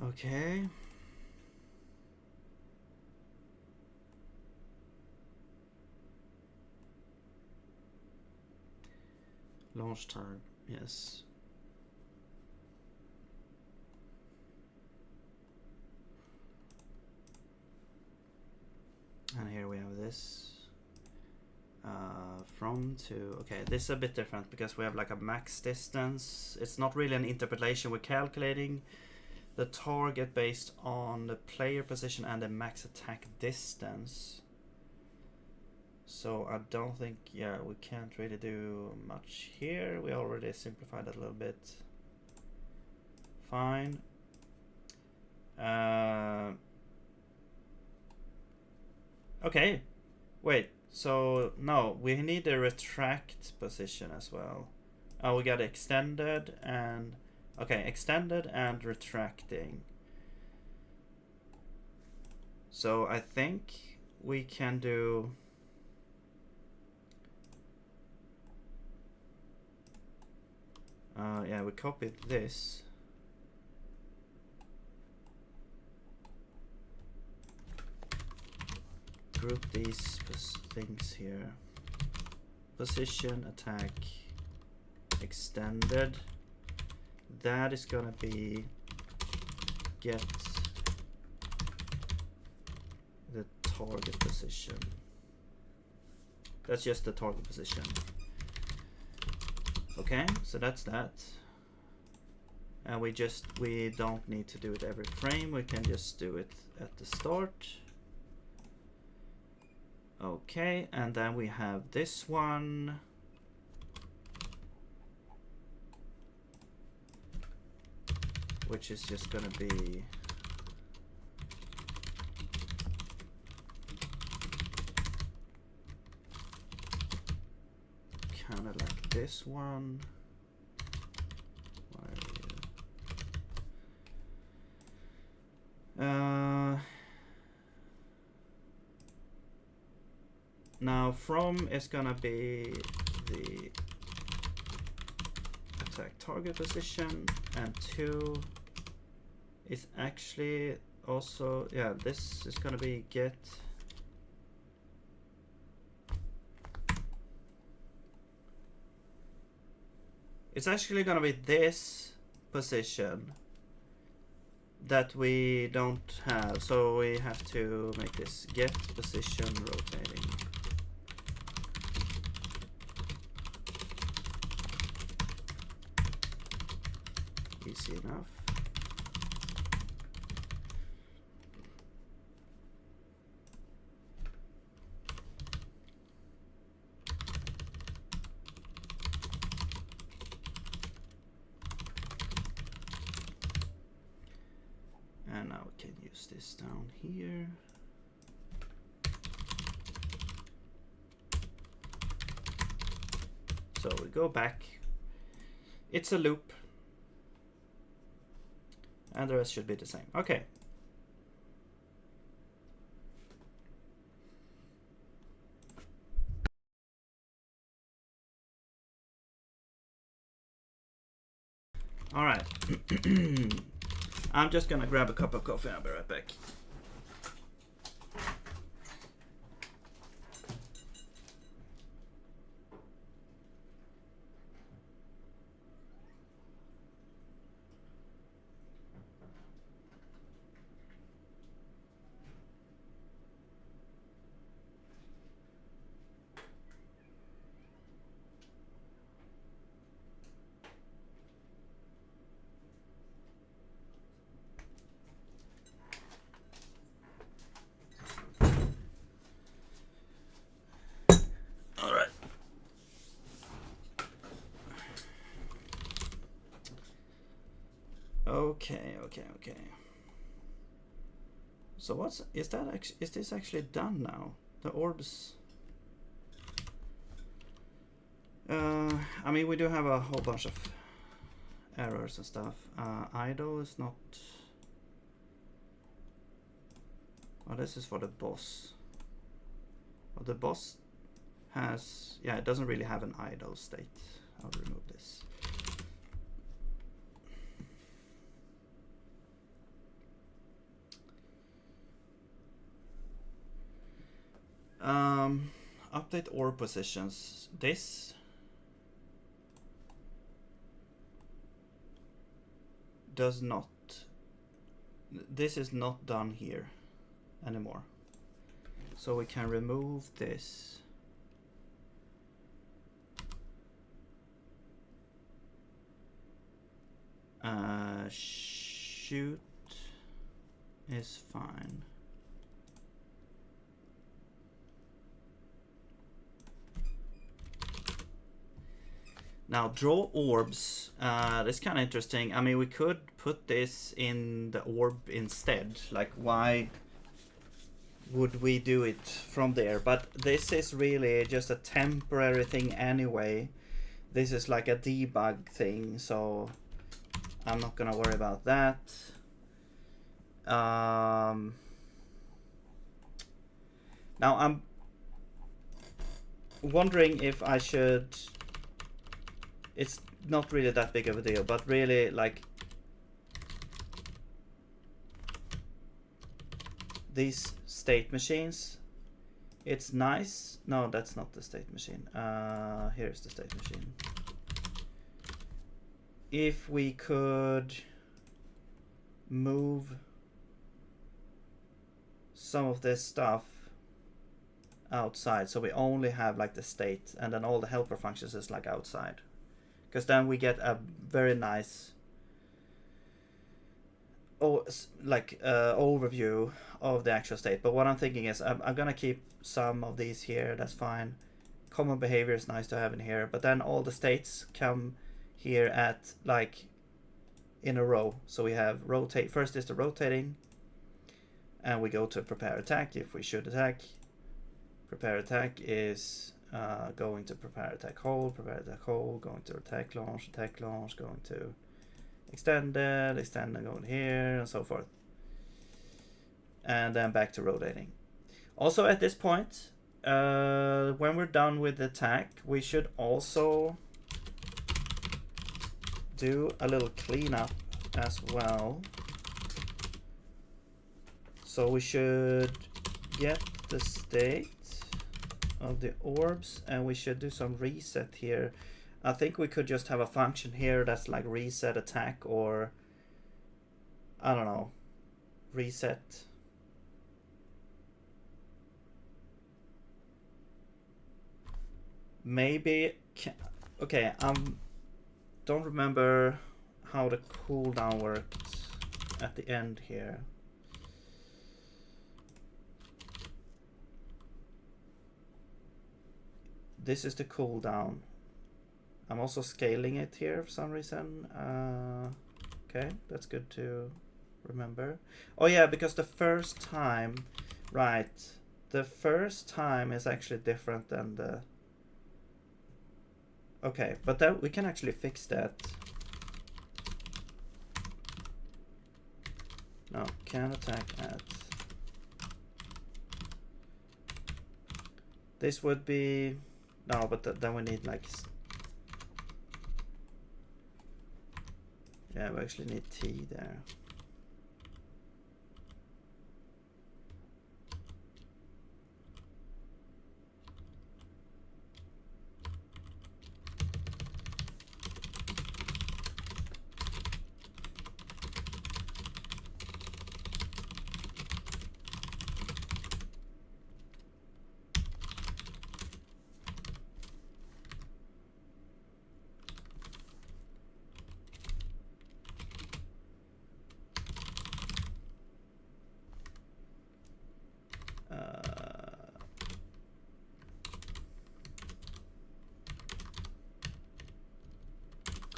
Okay. Launch time, yes. And here we have this. From to, okay, this is a bit different because we have like a max distance. It's not really an interpolation. We're calculating the target based on the player position and the max attack distance. So I don't think, yeah, we can't really do much here. We already simplified that a little bit. Fine. Okay, wait, so no, we need a retract position as well. Oh, we got extended and, okay, extended and retracting. So I think we can do, yeah, we copied this. Group these things here. Position, attack, extended. That is gonna be get the target position. That's just the target position. Okay, so that's that. And we don't need to do it every frame. We can just do it at the start. Okay, and then we have this one. Which is just gonna be kind of like this one. Now from is gonna be the attack target position, and to is actually also, yeah, this is gonna be get. It's actually gonna be this position that we don't have, so we have to make this get position rotating. Easy enough. And now we can use this down here. So we go back. It's a loop. And the rest should be the same. Okay. All right. I'm just gonna grab a cup of coffee and I'll be right back. Okay. So is this actually done now? The orbs. I mean, we do have a whole bunch of errors and stuff. Idle is not. Oh, this is for the boss. Oh, the boss has, yeah, it doesn't really have an idle state. I'll remove this. Update orb positions. This does not. This is not done here anymore. So we can remove this. Shoot is fine. Now draw orbs, that's kind of interesting. I mean, we could put this in the orb instead. Like, why would we do it from there? But this is really just a temporary thing anyway. This is like a debug thing, so I'm not gonna worry about that. Now I'm wondering if I should. It's not really that big of a deal, but really, like, these state machines, it's nice. No, that's not the state machine. Here's the state machine. If we could move some of this stuff outside, so we only have like the state, and then all the helper functions is like outside. Because then we get a very nice overview of the actual state. But what I'm thinking is I'm gonna keep some of these here. That's fine. Common behavior is nice to have in here, but then all the states come here at like in a row. So we have rotate. First is the rotating, and we go to prepare attack if we should attack. Prepare attack is going to prepare attack hold, going to attack launch, going to extended, going here, and so forth. And then back to rotating. Also at this point, when we're done with the attack, we should also do a little cleanup as well. So we should get the state of the orbs, and we should do some reset here. I think we could just have a function here that's like reset attack, or I don't know, reset. Maybe okay, don't remember how the cooldown worked at the end here. This is the cooldown. I'm also scaling it here for some reason. Okay, that's good to remember. Oh yeah, because the first time, right, the first time is actually different than the... Okay, but then we can actually fix that. No, can attack at. This would be... No, but then we need like... Yeah, we actually need T there.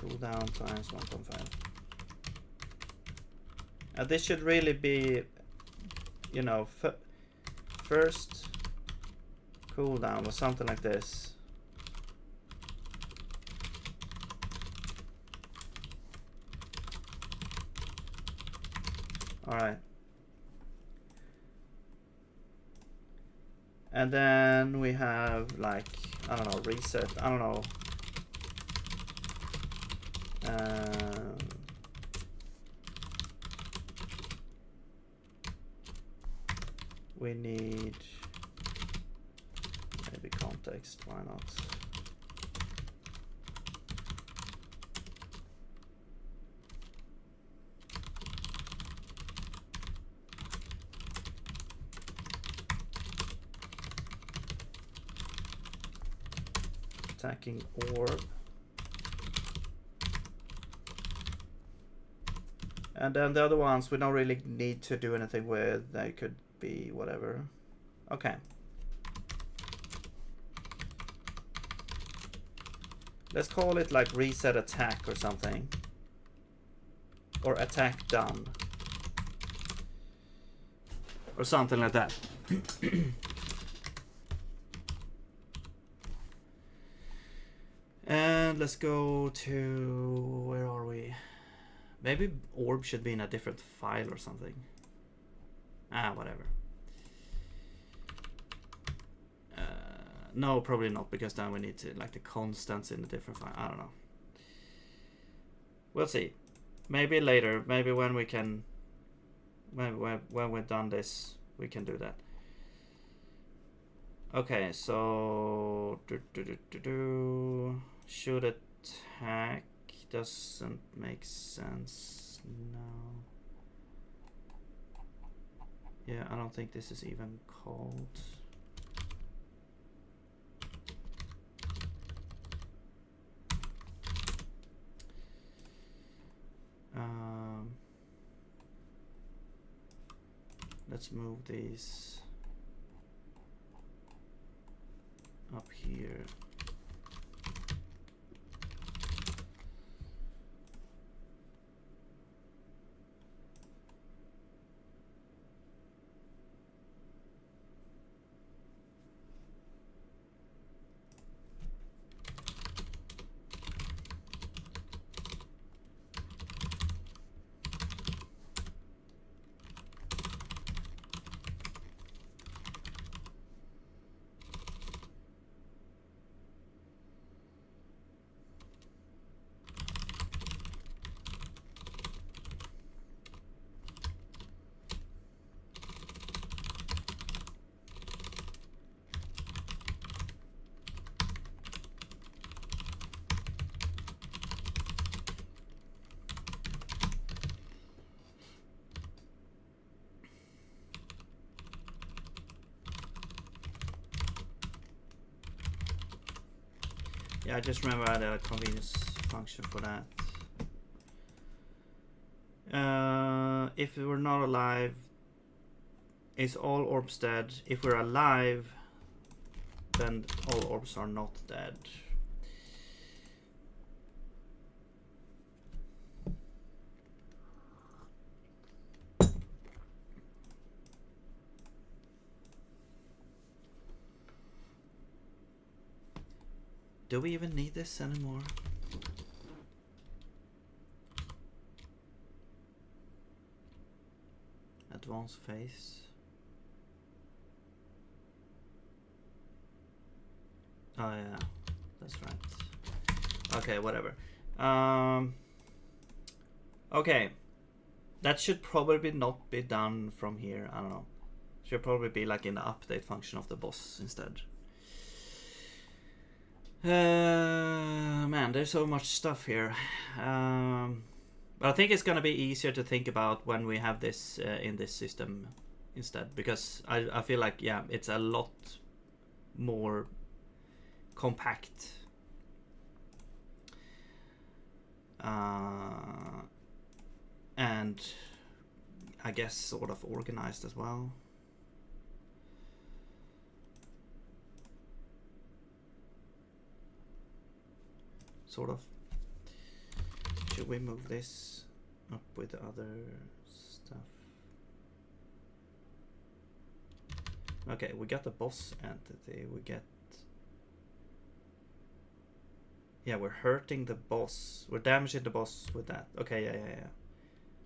Cooldown times 1.5. This should really be, you know, first cooldown or something like this. All right. And then we have like, I don't know, reset. I don't know. We need maybe context. Why not? Attacking orb. And then the other ones we don't really need to do anything with. They could be whatever. Okay. Let's call it like reset attack or something. Or attack done. Or something like that. And let's go to... Where are we? Maybe orb should be in a different file or something. Whatever. No, probably not, because then we need to like the constants in a different file. I don't know. We'll see. Maybe later. Maybe when we can. When we're done this, we can do that. Okay, so should attack doesn't make sense now. Yeah, I don't think this is even called. Let's move these up here. Yeah, I just remember I had a convenience function for that. If we're not alive, is all orbs dead? If we're alive, then all orbs are not dead. Do we even need this anymore? Advanced phase. Oh yeah, that's right. Okay, whatever. Okay, that should probably not be done from here. I don't know. Should probably be like in the update function of the boss instead. Man, there's so much stuff here. But I think it's gonna be easier to think about when we have this in this system instead, because I feel like, yeah, it's a lot more compact. And I guess sort of organized as well. Sort of. Should we move this up with the other stuff? Okay, we got the boss entity. We get... Yeah, we're hurting the boss. We're damaging the boss with that. Okay, yeah.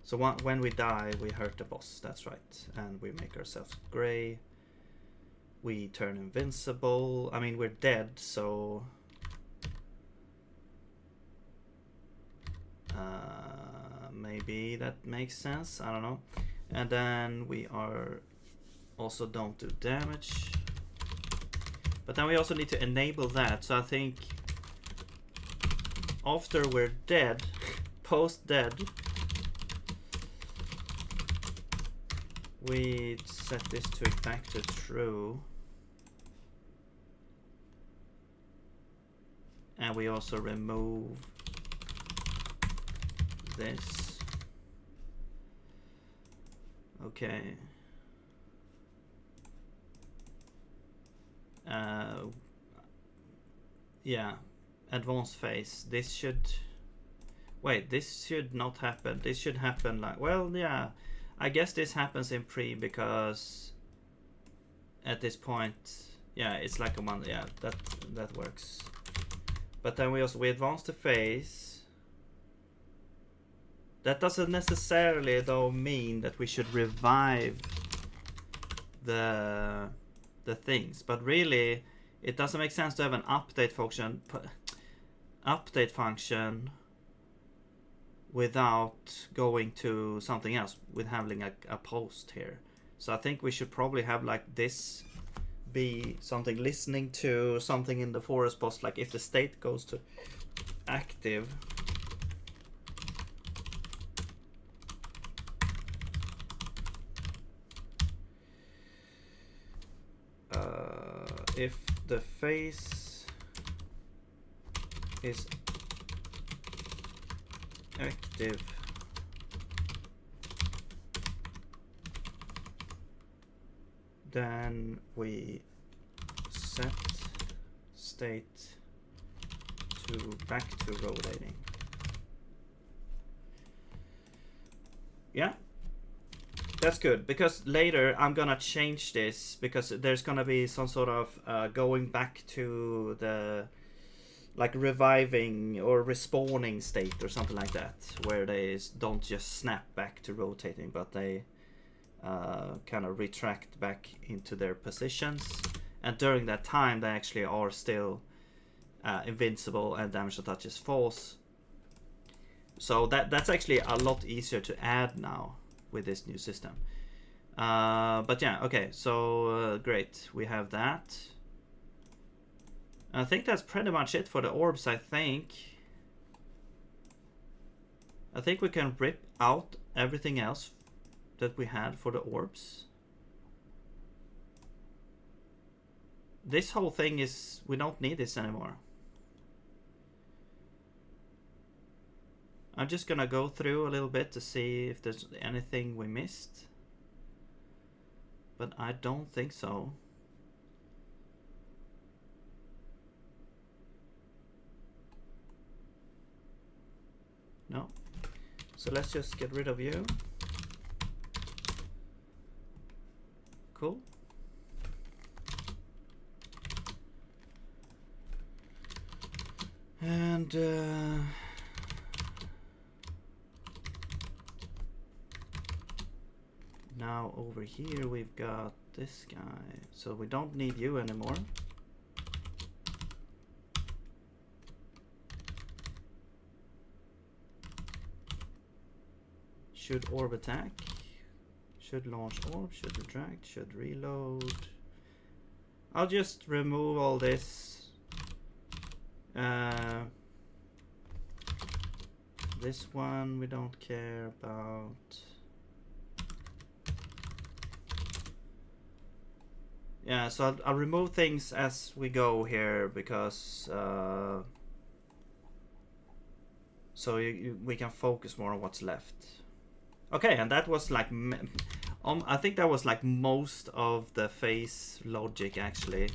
So when we die, we hurt the boss. That's right. And we make ourselves gray. We turn invincible. I mean, we're dead, so... maybe that makes sense. I don't know. And then we are also don't do damage. But then we also need to enable that. So I think after we're dead, post dead, we set this to back to true. And we also remove this. Okay. Yeah. Advanced phase. This should... Wait, this should not happen. This should happen like... Well, yeah. I guess this happens in pre because at this point... Yeah, it's like a one... Yeah, that works. But then we advance the phase. That doesn't necessarily, though, mean that we should revive the things. But really, it doesn't make sense to have an update function without going to something else, with handling a post here. So I think we should probably have like this be something listening to something in the forest post, like if the state goes to active. If the phase is active, then we set state to back to rotating. Yeah. That's good, because later I'm gonna change this, because there's gonna be some sort of going back to the like reviving or respawning state or something like that, where they don't just snap back to rotating, but they kind of retract back into their positions, and during that time they actually are still invincible and damage that touches falls. So that's actually a lot easier to add now with this new system. But yeah, okay, so great, we have that. I think that's pretty much it for the orbs. I think we can rip out everything else that we had for the orbs. This whole thing is, we don't need this anymore. I'm just gonna go through a little bit to see if there's anything we missed. But I don't think so. No. So let's just get rid of you. Cool. And now over here we've got this guy. So we don't need you anymore. Should orb attack. Should launch orb. Should retract. Should reload. I'll just remove all this. This one we don't care about. Yeah, so I'll remove things as we go here because so we can focus more on what's left. Okay, and that was like I think that was like most of the phase logic actually.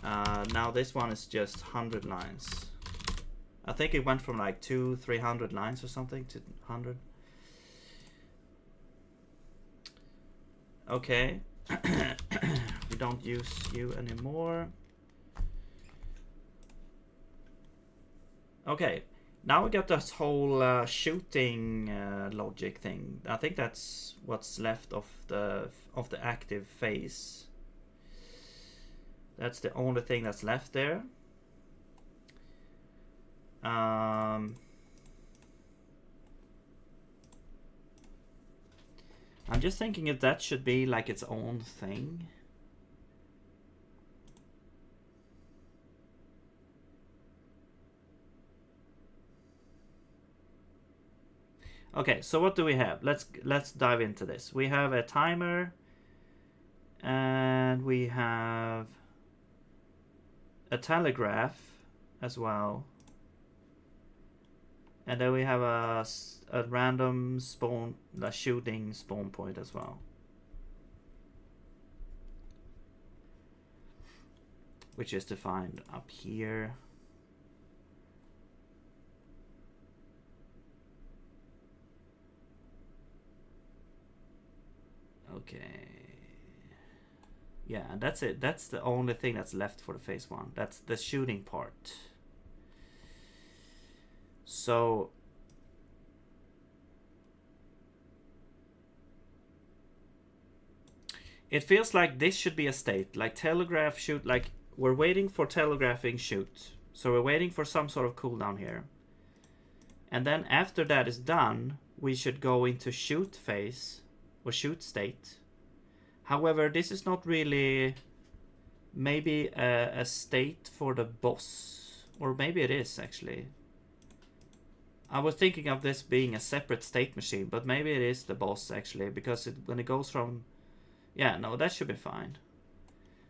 Now this one is just 100 lines. I think it went from like 200-300 lines or something to 100. Okay. We don't use you anymore. Okay, now we got this whole shooting logic thing. I think that's what's left of the active phase. That's the only thing that's left there. I'm just thinking if that should be like its own thing. Okay, so what do we have? Let's dive into this. We have a timer, and we have a telegraph as well, and then we have a random spawn, a shooting spawn point as well, which is defined up here. Okay. Yeah, and that's it. That's the only thing that's left for the phase one. That's the shooting part. So it feels like this should be a state, like telegraph, shoot, like we're waiting for telegraphing, shoot. So we're waiting for some sort of cooldown here. And then after that is done, we should go into shoot phase or shoot state. However, this is not really maybe a state for the boss, or maybe it is actually. I was thinking of this being a separate state machine, but maybe it is the boss actually, because when it goes from, yeah, no, that should be fine.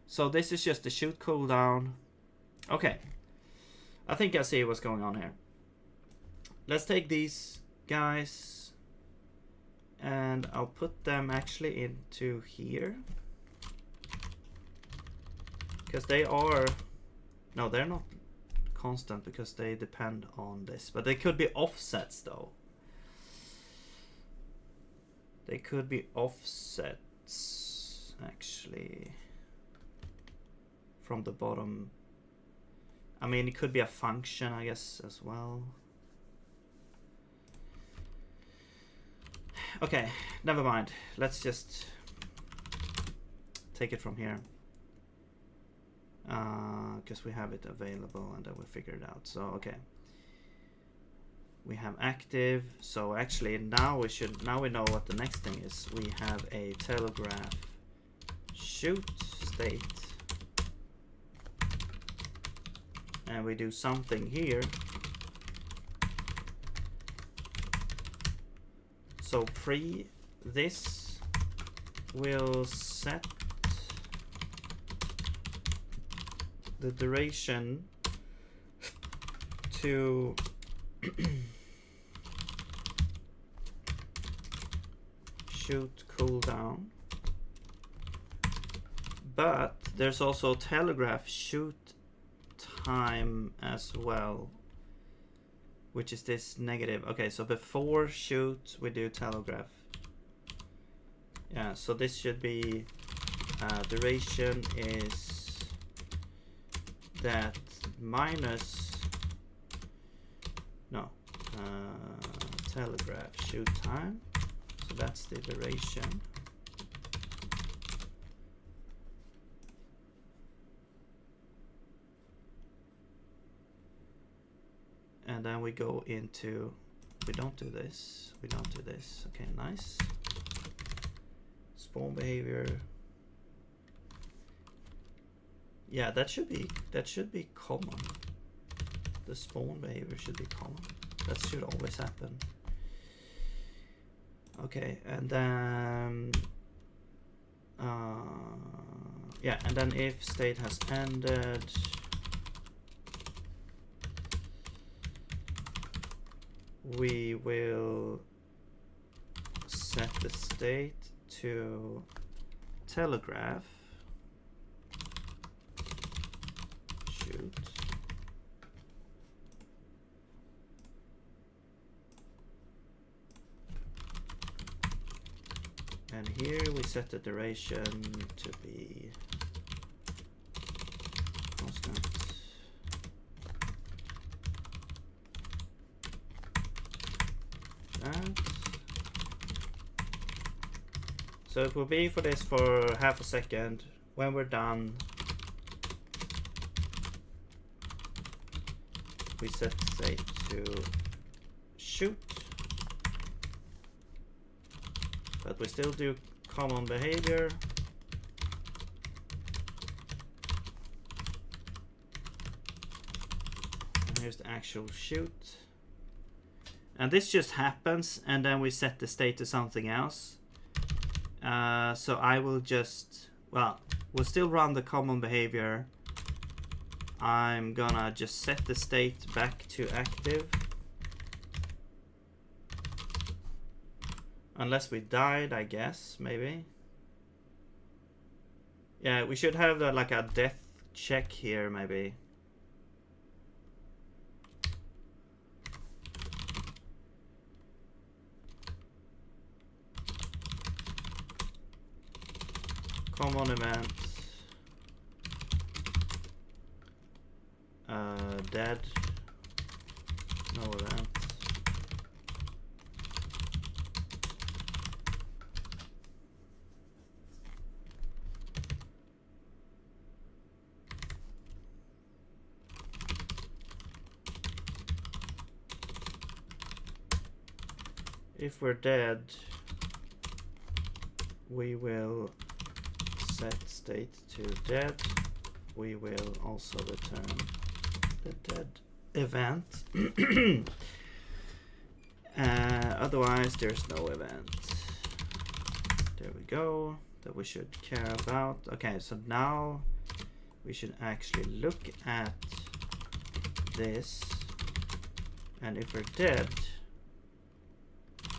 So this is just the shoot cooldown. Okay, I think I see what's going on here. Let's take these guys, and I'll put them actually into here, because they are, no, they're not constant because they depend on this, but they could be offsets though. They could be offsets actually from the bottom. I mean, it could be a function, I guess, as well. Okay, never mind. Let's just take it from here. Because we have it available and then we figure it out. So, okay. We have active. So actually now we know what the next thing is. We have a telegraph shoot state. And we do something here. So pre this will set the duration to shoot cooldown. But there's also telegraph shoot time as well, which is this negative. Okay, so before shoot we do telegraph. Yeah, so this should be duration is that minus telegraph shoot time. So that's the duration. And then we go into, we don't do this. Okay, nice. Spawn behavior. Yeah, that should be common. The spawn behavior should be common. That should always happen. Okay, and then yeah, and then if state has ended, we will set the state to telegraph shoot. And here we set the duration to be constant. That. So it will be for this for half a second. When we're done, we set state to shoot. But we still do common behavior. And here's the actual shoot. And this just happens, and then we set the state to something else. So I will just, well, we'll still run the common behavior. I'm gonna just set the state back to active. Unless we died, I guess, maybe. Yeah, we should have like a death check here, maybe. Common event. Dead. No event. If we're dead, we will set state to dead. We will also return the dead event. Otherwise, there's no event. There we go. That we should care about. Okay, so now we should actually look at this, and if we're dead,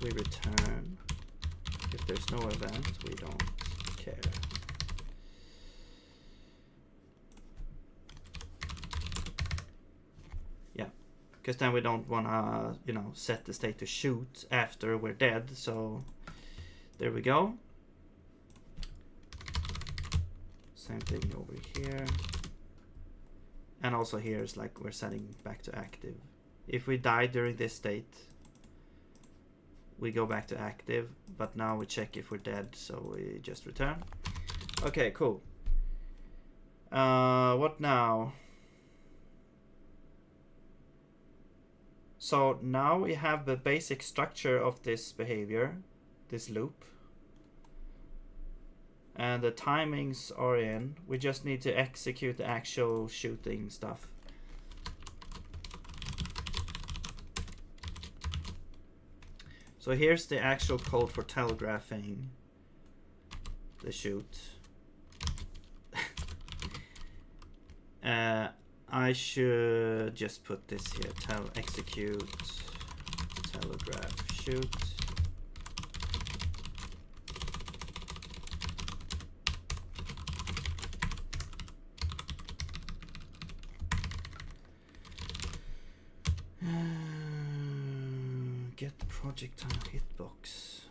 we return. If there's no event, we don't care. Yeah, because then we don't wanna, you know, set the state to shoot after we're dead. So there we go. Same thing over here. And also here is like we're setting back to active. If we die during this state, we go back to active, but now we check if we're dead, so we just return. Okay, cool. What now? So now we have the basic structure of this behavior, this loop. And the timings are in. We just need to execute the actual shooting stuff. So here's the actual code for telegraphing the shoot. I should just put this here, execute telegraph shoot. Get projectile hitbox.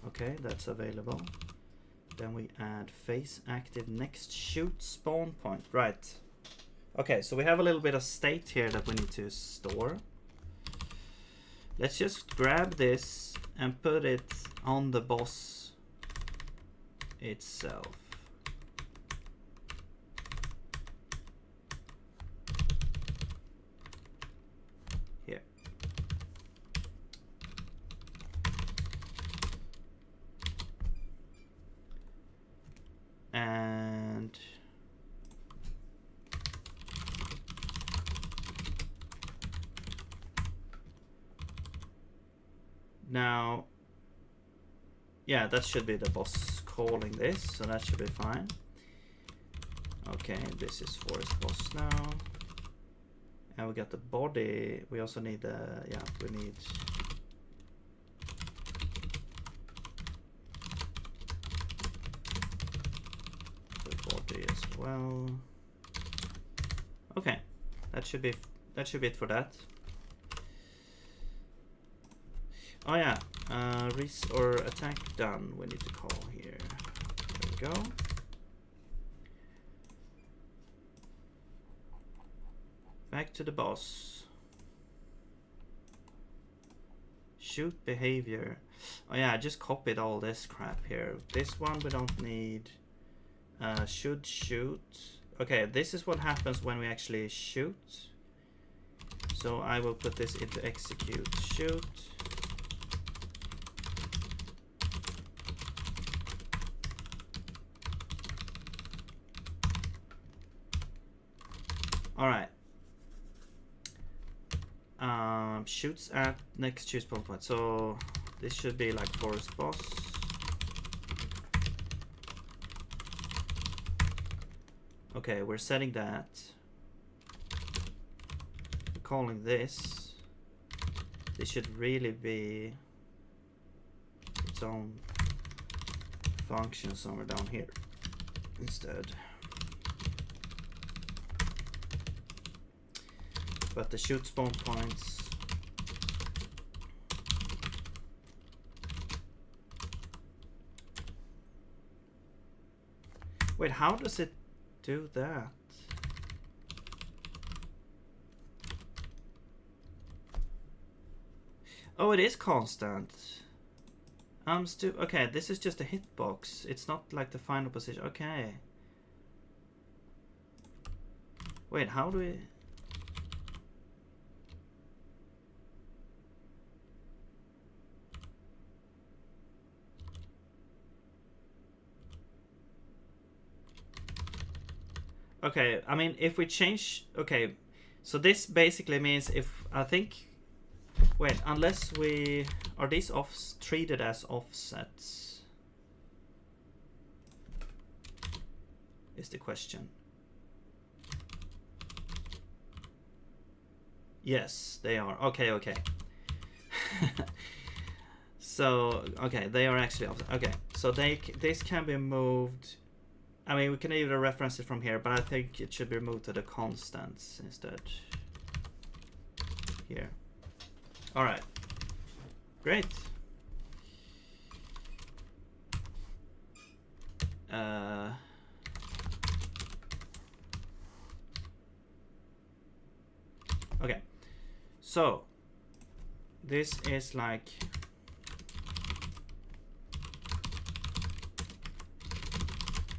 Okay, that's available. Then we add face active next shoot spawn point. Right. Okay, so we have a little bit of state here that we need to store. Let's just grab this and put it on the boss itself. Here. And now, yeah, that should be the boss calling this, so that should be fine. Okay, this is forest boss now. And we got the body. We also need the, yeah, we need the body as well. Okay, that should be it for that. Oh yeah, or attack done. We need to call here. There we go. Back to the boss. Shoot behavior. Oh yeah, I just copied all this crap here. This one we don't need. Should shoot. Okay, this is what happens when we actually shoot. So I will put this into execute shoot. All right. Shoots at next choose spawn point. So this should be like forest boss. Okay, we're setting that. We're calling this. This should really be its own function somewhere down here instead. But the shoot spawn points. Wait, how does it do that? Oh, it is constant. I'm still okay. This is just a hitbox. It's not like the final position. Okay. Wait, how do we? Okay, I mean, if we change... Okay, so this basically means if... I think... Wait, unless we... Are these offs treated as offsets? Is the question. Yes, they are. Okay, okay. So, okay, they are actually offset. Okay, so this can be moved... I mean, we can either reference it from here, but I think it should be moved to the constants instead. Here. All right. Great. Okay. So this is like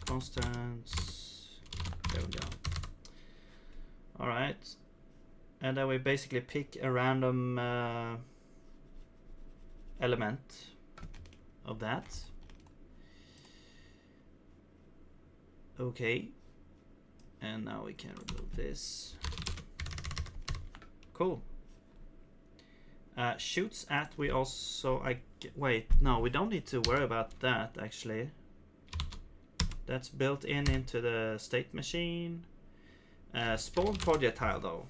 constants. There we go. All right, and then we basically pick a random element of that. Okay, and now we can remove this. Cool. Shoots at, we also wait, no, we don't need to worry about that actually. That's built into the state machine. Spawn projectile though.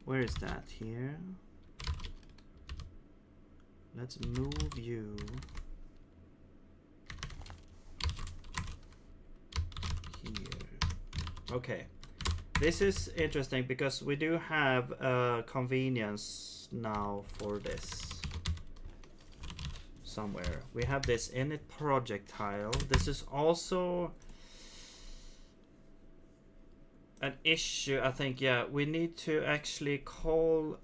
Where is that? Here. Let's move you here. Okay. This is interesting because we do have convenience now for this somewhere. We have this init projectile. This is also an issue, I think. Yeah, we need to actually call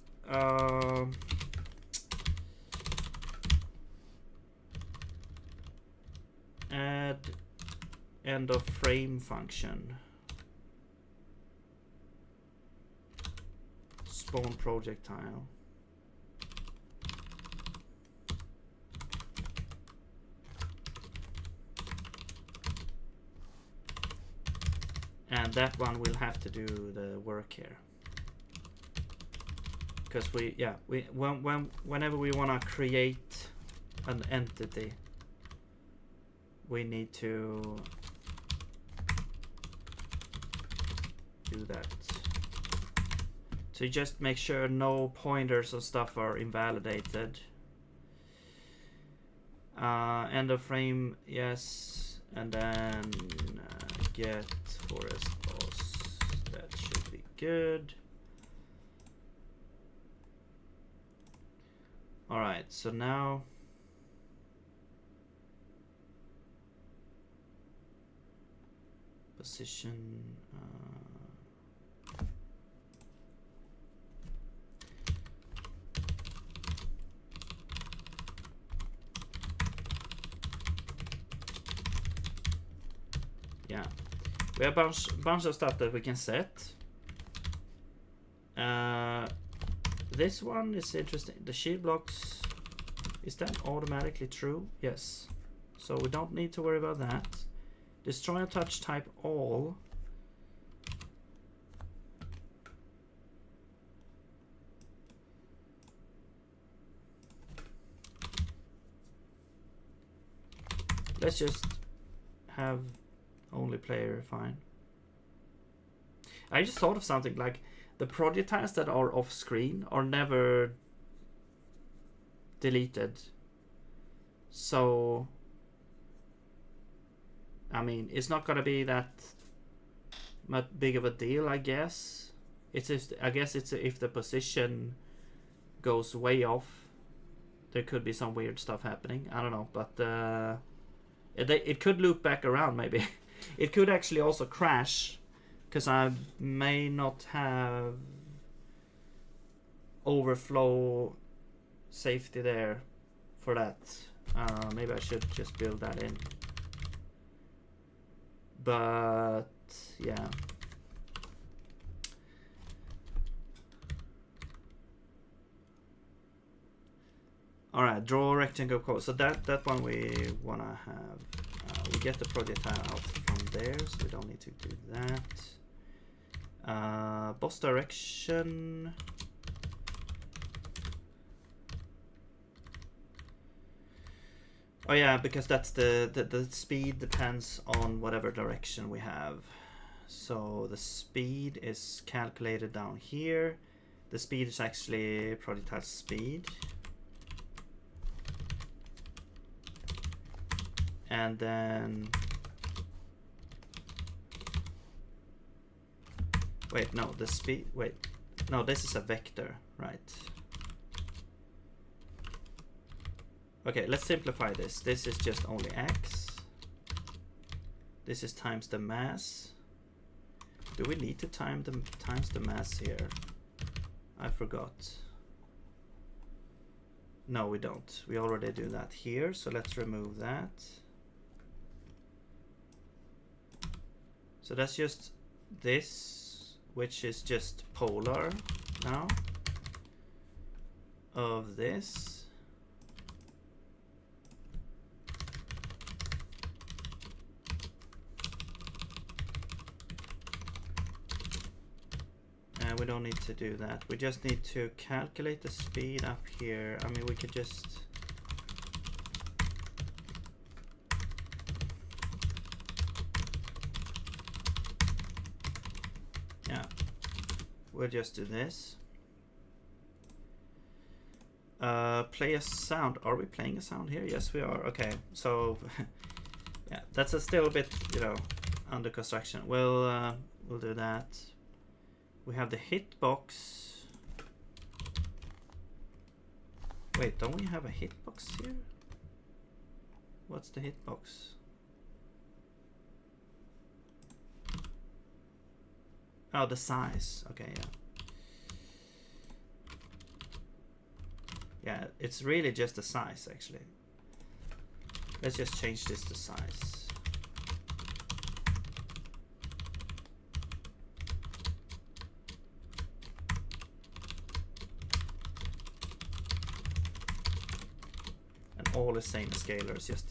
add end of frame function. Spawn projectile. And that one will have to do the work here. Because whenever we want to create an entity, we need to do that. So you just make sure no pointers or stuff are invalidated. End of frame, yes, and then get forest boss. That should be good. All right, so now position. Yeah, we have a bunch of stuff that we can set. This one is interesting. The shield blocks, is that automatically true? Yes. So we don't need to worry about that. Destroy a touch type all. Let's just have only player, fine. I just thought of something, like the projectiles that are off screen are never deleted. So I mean, it's not gonna be that much big of a deal, I guess. It's if if the position goes way off, there could be some weird stuff happening. I don't know, but it could loop back around maybe. It could actually also crash, because I may not have overflow safety there for that. Maybe I should just build that in. But yeah. All right, draw rectangle code. So that one we wanna have. We get the projectile out from there, so we don't need to do that. Boss direction. Oh yeah, because that's the speed depends on whatever direction we have. So the speed is calculated down here. The speed is actually projectile speed. And then wait, no, the speed, wait, no, this is a vector, right? Okay, let's simplify this. This is just only x. This is times the mass. Do we need to times the mass here? I forgot. No, we don't. We already do that here, so let's remove that. So that's just this, which is just polar now of this. And we don't need to do that. We just need to calculate the speed up here. I mean, we could just we'll just do this. Play a sound. Are we playing a sound here? Yes, we are. Okay, so yeah, that's still a bit, you know, under construction. We'll do that. We have the hitbox. Wait, don't we have a hitbox here? What's the hitbox? Oh, the size. Okay, yeah. Yeah, it's really just the size, actually. Let's just change this to size. And all the same scalars, just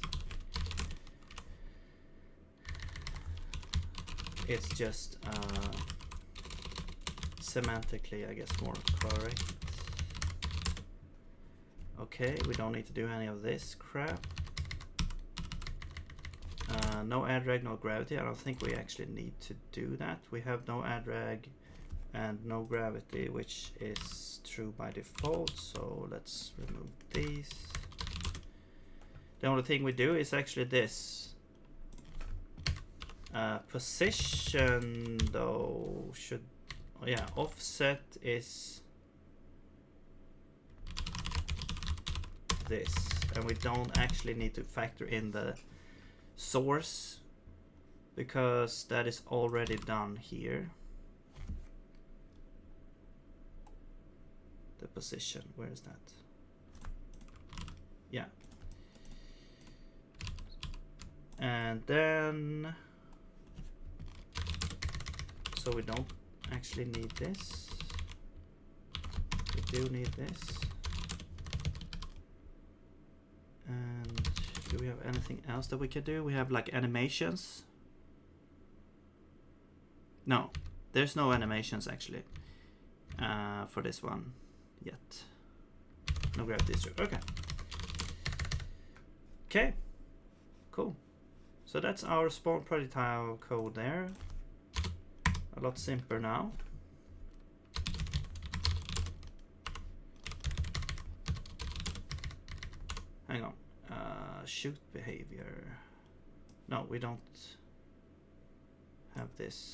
it's just semantically, I guess, more correct. Okay, we don't need to do any of this crap. No add drag, no gravity. I don't think we actually need to do that. We have no add drag and no gravity, which is true by default. So let's remove these. The only thing we do is actually this. Position though should, oh yeah, offset is this, and we don't actually need to factor in the source because that is already done here. The position, where is that? Yeah. And then, so we don't actually need this. We do need this. And do we have anything else that we can do? We have like animations. No, there's no animations actually for this one yet. No gravity strip. Okay. Okay. Cool. So that's our spawn projectile code there. A lot simpler now. Hang on. Shoot behavior. No, we don't have this.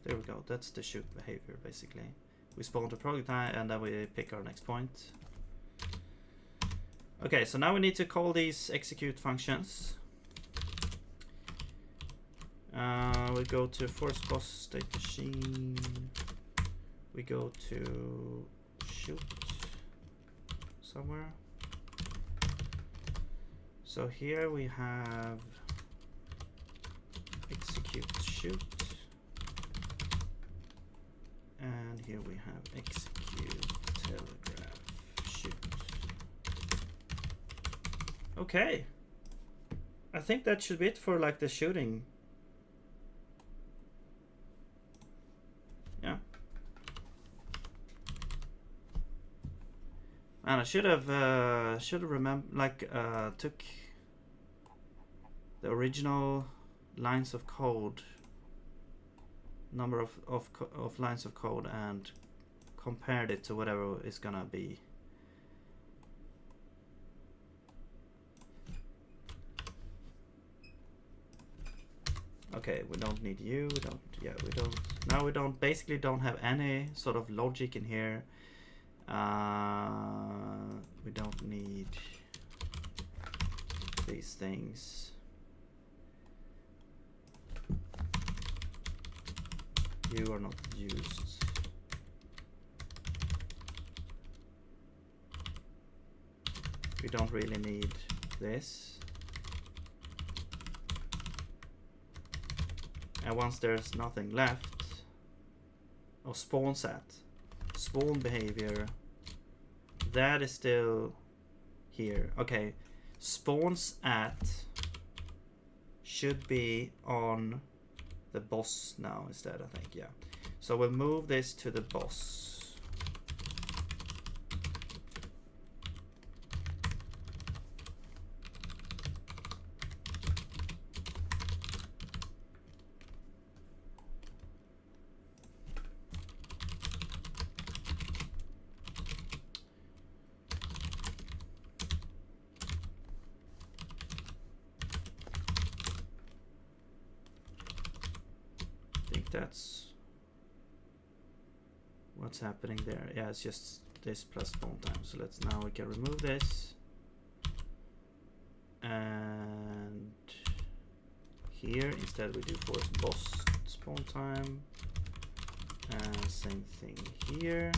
There we go. That's the shoot behavior basically. We spawn the projectile and then we pick our next point. Okay, so now we need to call these execute functions. We go to force boss state machine. We go to shoot somewhere. So here we have execute shoot. And here we have execute telegraph shoot. Okay. I think that should be it for like the shooting. Yeah. And I should have remembered, like took the original lines of code, number of lines of code, and compared it to whatever it's gonna be. Okay, we don't need you. We don't. Yeah, we don't. Now we don't. Basically, don't have any sort of logic in here. We don't need these things. You are not used. We don't really need this. And once there's nothing left, oh, spawn set, spawn behavior, that is still here. Okay, spawns at should be on the boss now instead, I think, yeah. So we'll move this to the boss. that's what's happening there. Yeah, it's just this plus spawn time. So now we can remove this. And here instead we do force boss spawn time. And same thing here.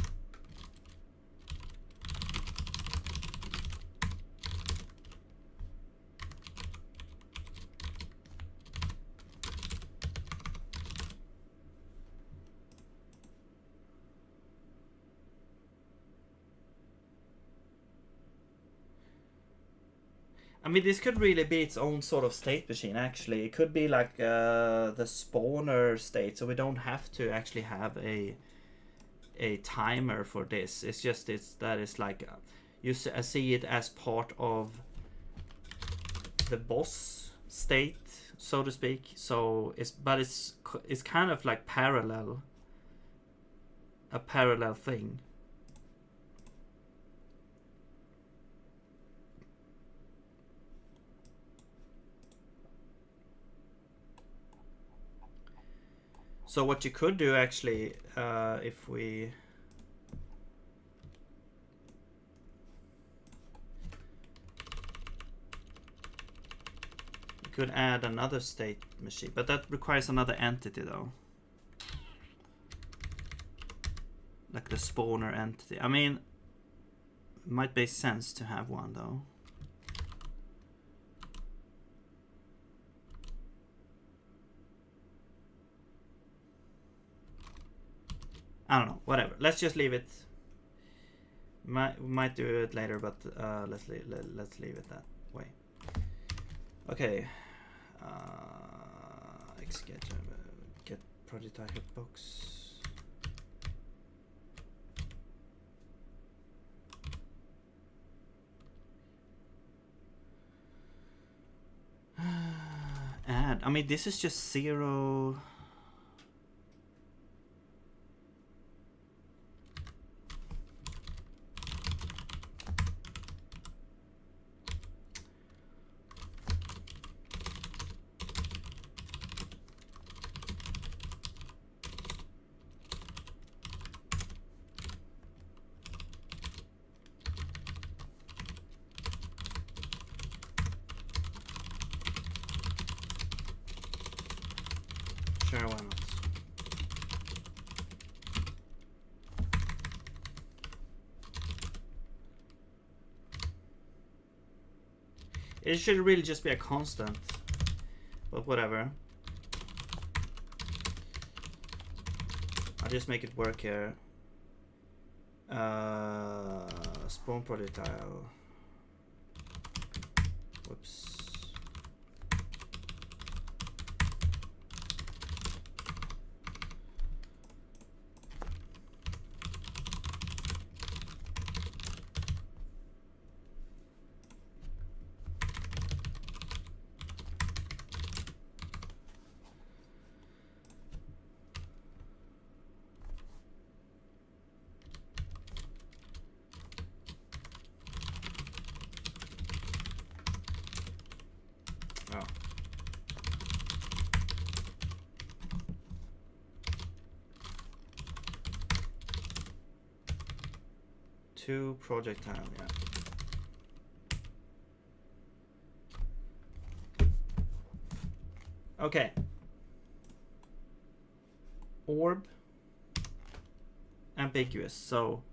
I mean, this could really be its own sort of state machine, actually. It could be like the spawner state, so we don't have to actually have a timer for this. It's just that it's like I see it as part of the boss state, so to speak. So it's kind of like a parallel thing. So what you could do actually, if we could add another state machine, but that requires another entity though, like the spawner entity. I mean, it might make sense to have one though. I don't know, whatever. Let's just leave it. Might do it later, but let's leave it that way. Okay. Get prototype hitbox. Add. I mean, this is just 0. Sure, why not? It should really just be a constant, but whatever. I'll just make it work here. Spawn projectile. Whoops. Two projectile, yeah. Okay. Orb. Ambiguous. So,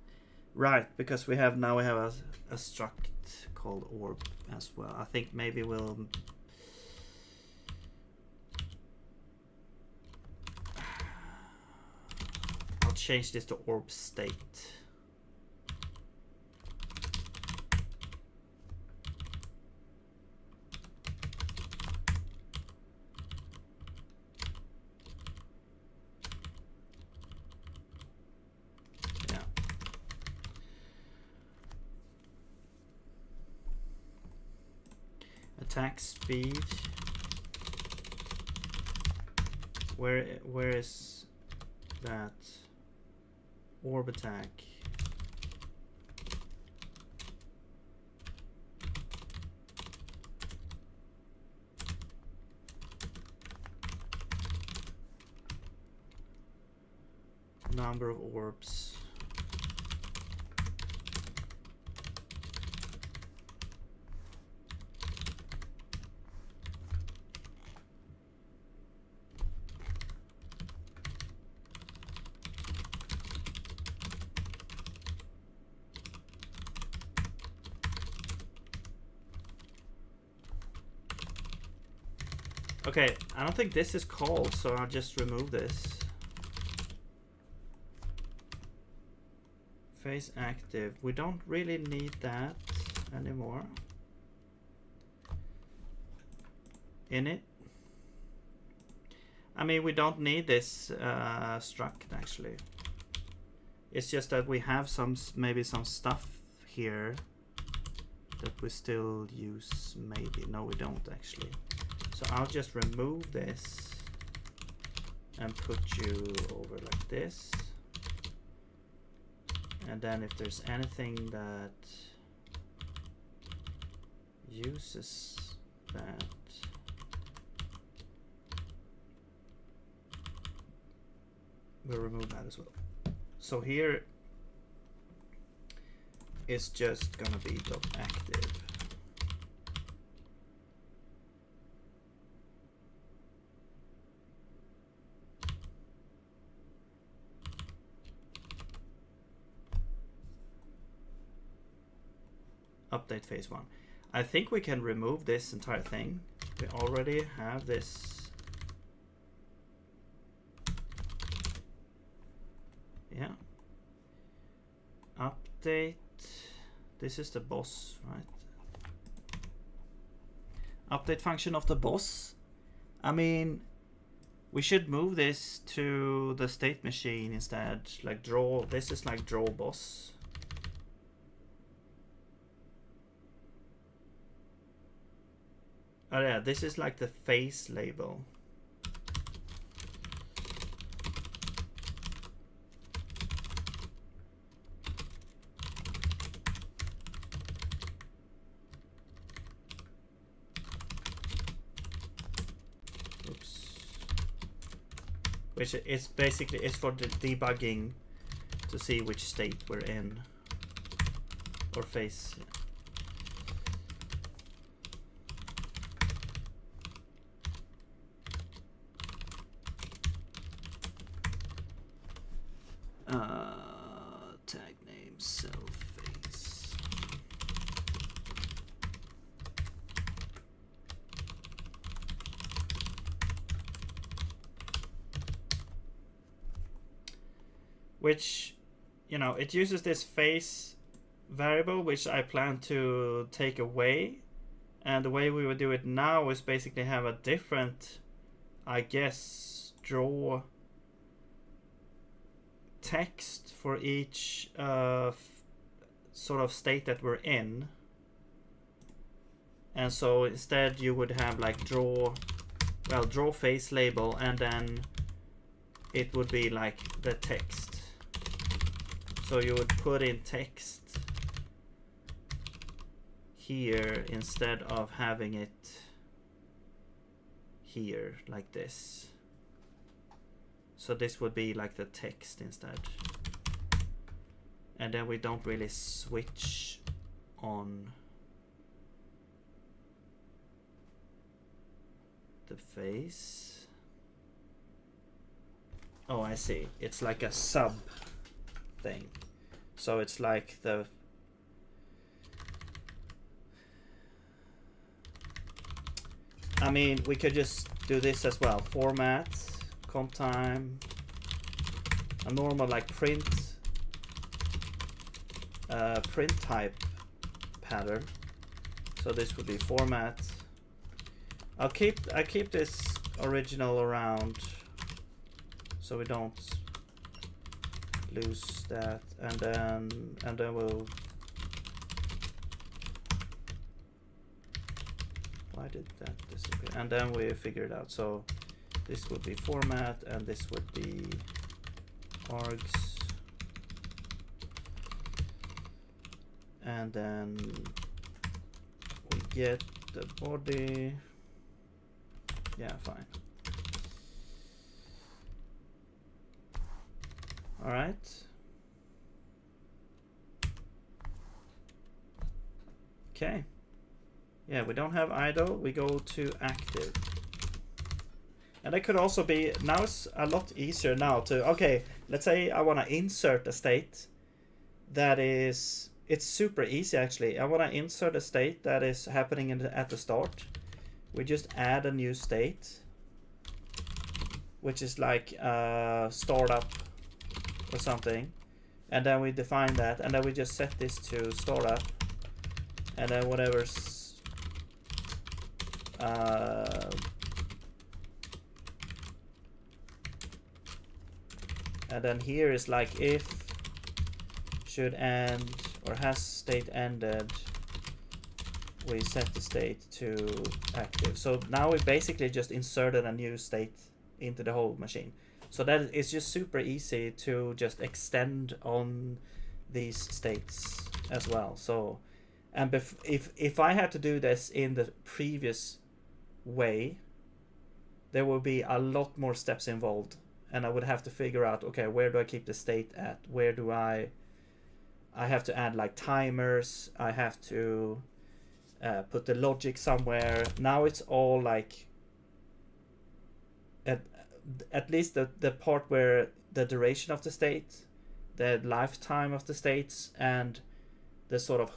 right, because we have a struct called orb as well. I think maybe we'll I'll change this to orb state. Attack speed. Where is that? Orb attack. number of orbs. Okay, I don't think this is called, so I'll just remove this. Face active. We don't really need that anymore. Init. I mean, we don't need this struct actually. It's just that we have some, maybe some stuff here that we still use. Maybe. No, we don't actually. So I'll just remove this and put you over like this. And then if there's anything that uses that, we'll remove that as well. So here it's just gonna be .active. Update phase 1. I think we can remove this entire thing. We already have this. Yeah. Update. This is the boss, right? Update function of the boss. I mean, we should move this to the state machine instead. Like draw. This is like draw boss. Oh yeah, this is like the face label. Oops. Which is basically, it's for the debugging to see which state we're in. Or face. Tag name self face. Which, you know, it uses this face variable, which I plan to take away. And the way we would do it now is basically have a different, I guess, draw text for each sort of state that we're in. And so instead you would have like draw face label, and then it would be like the text. So you would put in text here instead of having it here like this. So this would be like the text instead. And then we don't really switch on the face. Oh, I see. It's like a sub thing. So it's like the I mean, we could just do this as well. Format, comp time, a normal like print type pattern. So this would be format. I keep this original around so we don't lose that, and then we'll. Why did that disappear? And then we figure it out. So this would be format, and this would be args, and then we get the body. Yeah, fine. All right. Okay. Yeah, we don't have idle. We go to active. And that could also be, now it's a lot easier now to, okay, let's say I want to insert a state that is, it's super easy actually. I want to insert a state that is happening at the start. We just add a new state, which is like startup or something. And then we define that, and then we just set this to startup. And then whatever's and then here is like if should end or has state ended, we set the state to active. So now we basically just inserted a new state into the whole machine. So that is just super easy to just extend on these states as well. So, and if I had to do this in the previous way, there will be a lot more steps involved, and I would have to figure out, okay, where do I keep the state at? Where do I have to add like timers. I have to put the logic somewhere. Now it's all like at least the part where the duration of the state, the lifetime of the states, and the sort of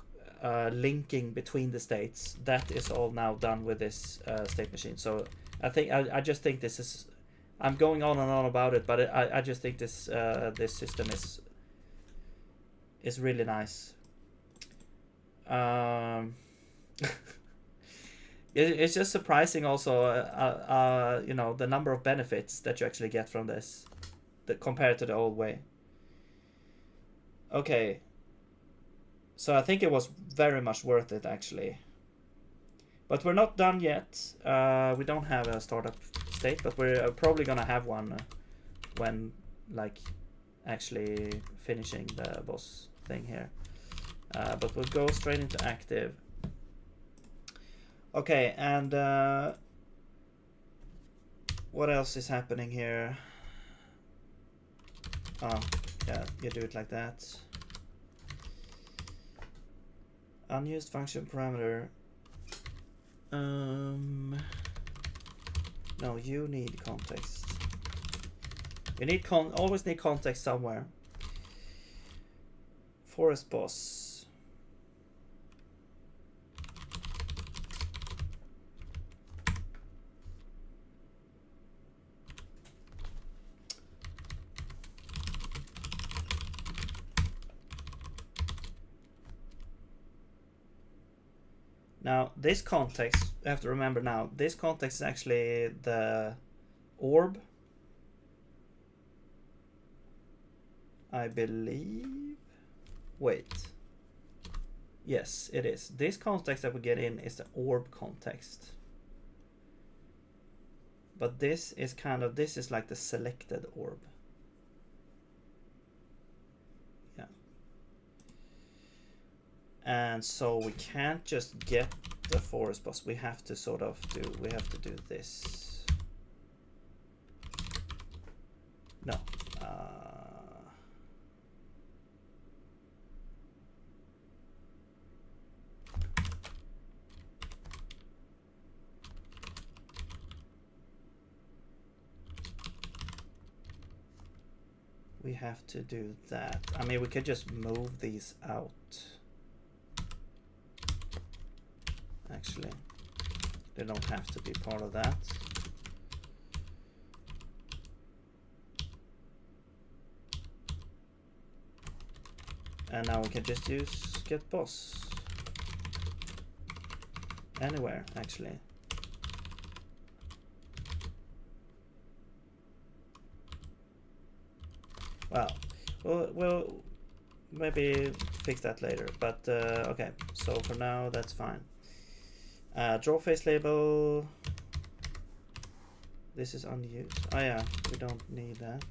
linking between the states, that is all now done with this state machine. So I just think this is, I'm going on and on about it, but I just think this this system is really nice. It's just surprising also, you know, the number of benefits that you actually get from this compared to the old way. Okay, so I think it was very much worth it actually. But we're not done yet. We don't have a startup state, but we're probably gonna have one when like actually finishing the boss thing here. But we'll go straight into active. Okay, and what else is happening here? Oh, yeah, you do it like that. Unused function parameter. No, you need context. You need always need context somewhere. Forest boss. Now, this context, you have to remember now, this context is actually the orb, I believe. Wait. Yes, it is. This context that we get in is the orb context. But this is kind of, this is like the selected orb. Yeah. And so we can't just get the forest boss. We have to sort of do, we have to do this. No. We have to do that. I mean, we could just move these out. Actually, they don't have to be part of that. And now we can just use get boss anywhere, actually. Well, we'll maybe fix that later, but okay, so for now that's fine. Draw face label. This is unused. Oh yeah, we don't need that.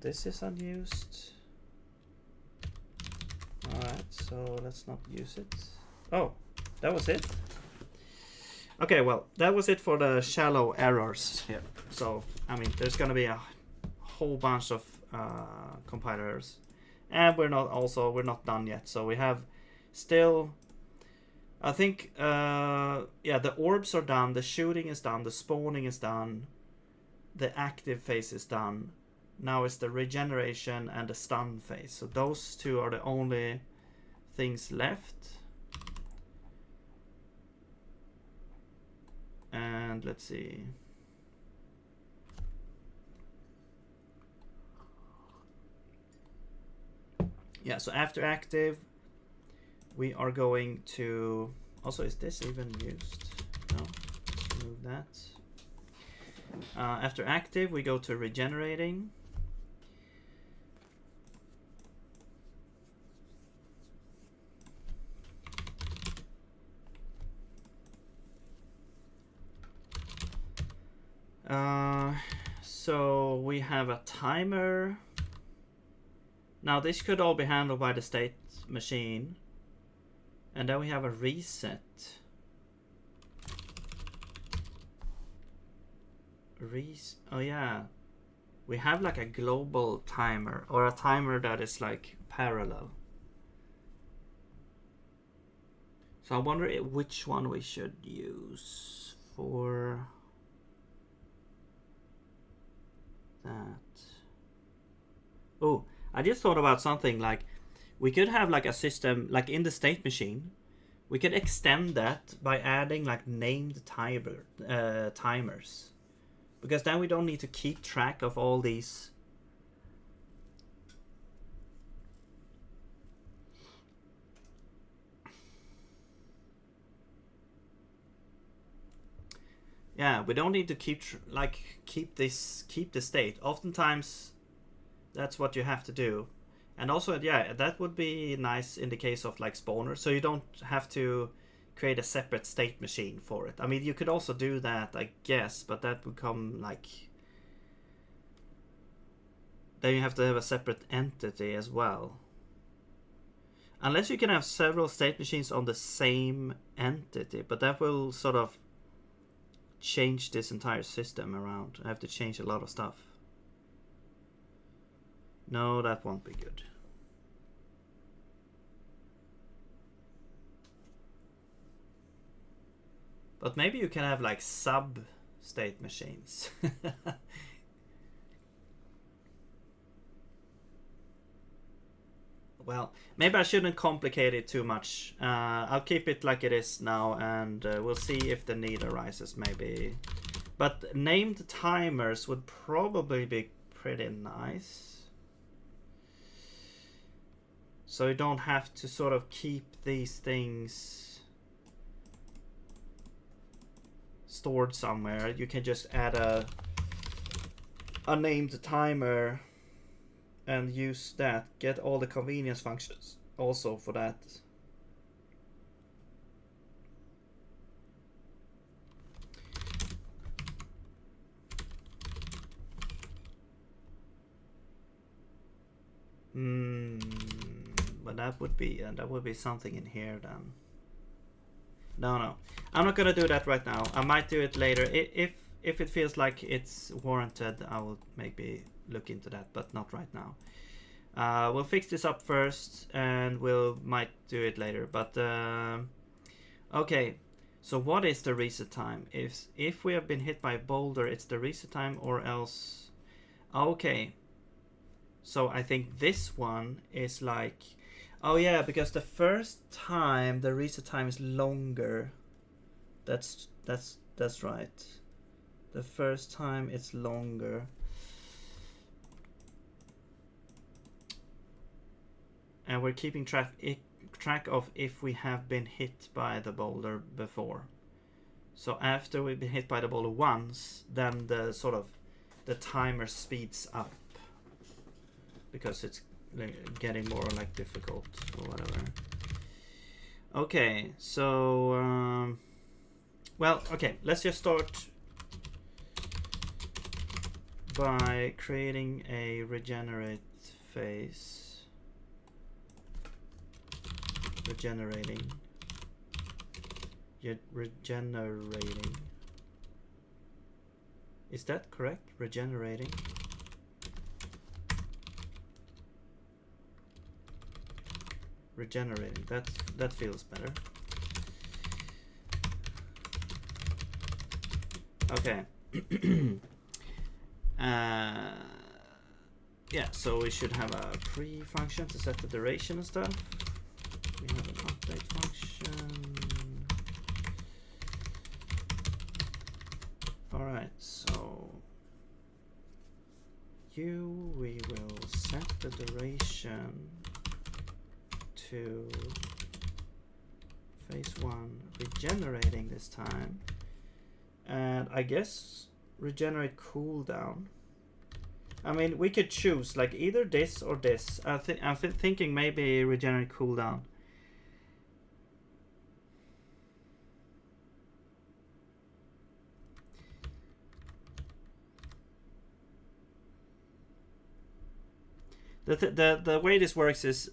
This is unused. Alright, so let's not use it. Oh, that was it? Okay, well, that was it for the shallow errors here. So, I mean, there's gonna be a whole bunch of compilers, and we're not done yet. So we have still, I think, yeah, the orbs are done, the shooting is done, the spawning is done, the active phase is done. Now it's the regeneration and the stun phase. So those two are the only things left. And let's see. Yeah, so after active, we are going to... Also, is this even used? No, let's remove that. After active, we go to regenerating. So we have a timer. Now this could all be handled by the state machine. And then we have a reset. Oh yeah. We have like a global timer, or a timer that is like parallel. So I wonder which one we should use for that. Oh, I just thought about something. Like, we could have like a system, like in the state machine, we could extend that by adding like named timers, because then we don't need to keep track of all these. Yeah, we don't need to keep the state. Oftentimes, that's what you have to do. And also, yeah, that would be nice in the case of like spawners, so you don't have to create a separate state machine for it. I mean, you could also do that, I guess, but that would come like... Then you have to have a separate entity as well. Unless you can have several state machines on the same entity, but that will sort of change this entire system around. I have to change a lot of stuff. No, that won't be good. But maybe you can have like sub-state machines. Well, maybe I shouldn't complicate it too much. I'll keep it like it is now, and we'll see if the need arises, maybe. But named timers would probably be pretty nice. So you don't have to sort of keep these things stored somewhere. You can just add a named timer and use that. Get all the convenience functions also for that. But that would be something in here then. No, I'm not gonna do that right now. I might do it later. If it feels like it's warranted, I will maybe look into that, but not right now. We'll fix this up first, and might do it later. But okay, so what is the reset time? If we have been hit by a boulder, it's the reset time, or else. Okay, so I think this one is like, oh yeah, because the first time the reset time is longer. That's right. The first time it's longer. And we're keeping track of if we have been hit by the boulder before. So after we've been hit by the boulder once, then the timer speeds up, because it's getting more like difficult or whatever. Okay, so well, okay, let's just start by creating a regenerate phase. Regenerating. Is that correct? Regenerating. regenerating. That feels better. Okay. Yeah, so we should have a pre-function to set the duration and stuff. We have an update function. Alright, so we will set the duration to phase 1 regenerating this time, and I guess regenerate cooldown. I mean, we could choose like either this or this. I'm thinking maybe regenerate cooldown. The way this works is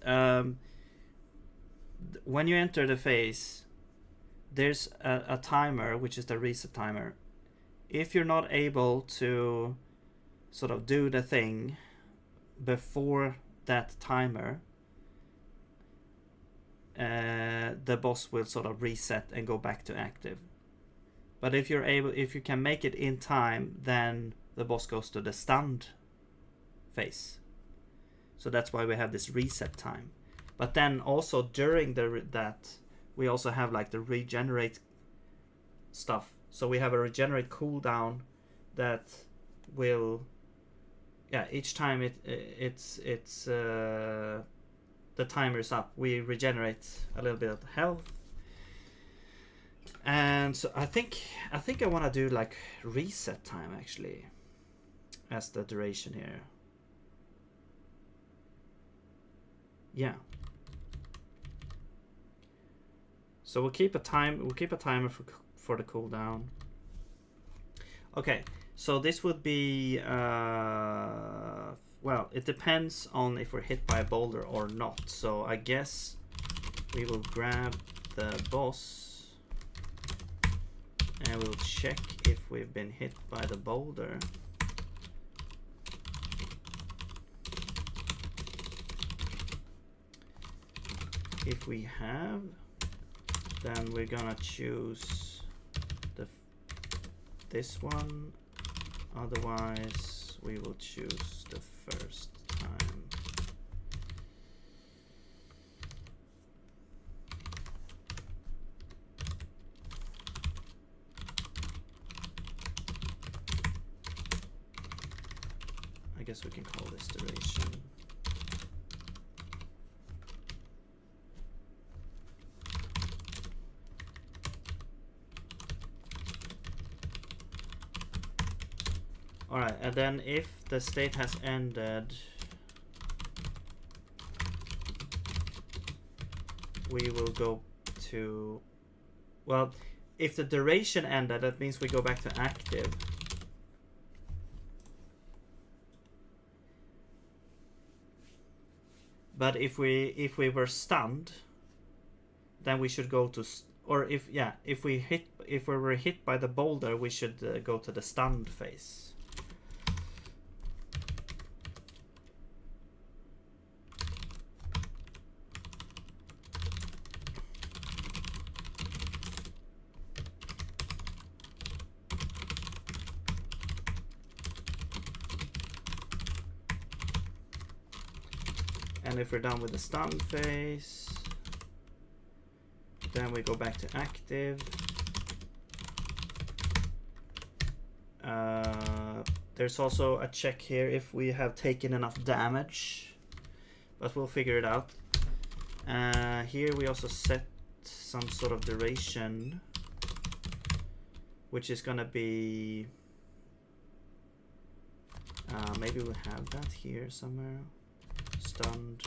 when you enter the phase, there's a timer, which is the reset timer. If you're not able to sort of do the thing before that timer, the boss will sort of reset and go back to active. But if you can make it in time, then the boss goes to the stunned phase. So that's why we have this reset time. But then also during that, we also have like the regenerate stuff. So we have a regenerate cooldown that will, yeah, each time it's the timer is up, we regenerate a little bit of health. And so I think I want to do like reset time actually as the duration here. Yeah. So we'll keep a timer for the cooldown. Okay, so this would be well, it depends on if we're hit by a boulder or not. So I guess we will grab the boss and we'll check if we've been hit by the boulder. If we have, then we're gonna choose this one. Otherwise, we will choose the first time. I guess we can call this duration. Alright, and then if the state has ended, we will go to, well, if the duration ended, that means we go back to active. But if we were stunned, then we should go to, or if we were hit by the boulder, we should go to the stunned phase. And if we're done with the stun phase, then we go back to active. There's also a check here if we have taken enough damage, but we'll figure it out. Here we also set some sort of duration, which is gonna be, maybe we have that here somewhere. Stunned.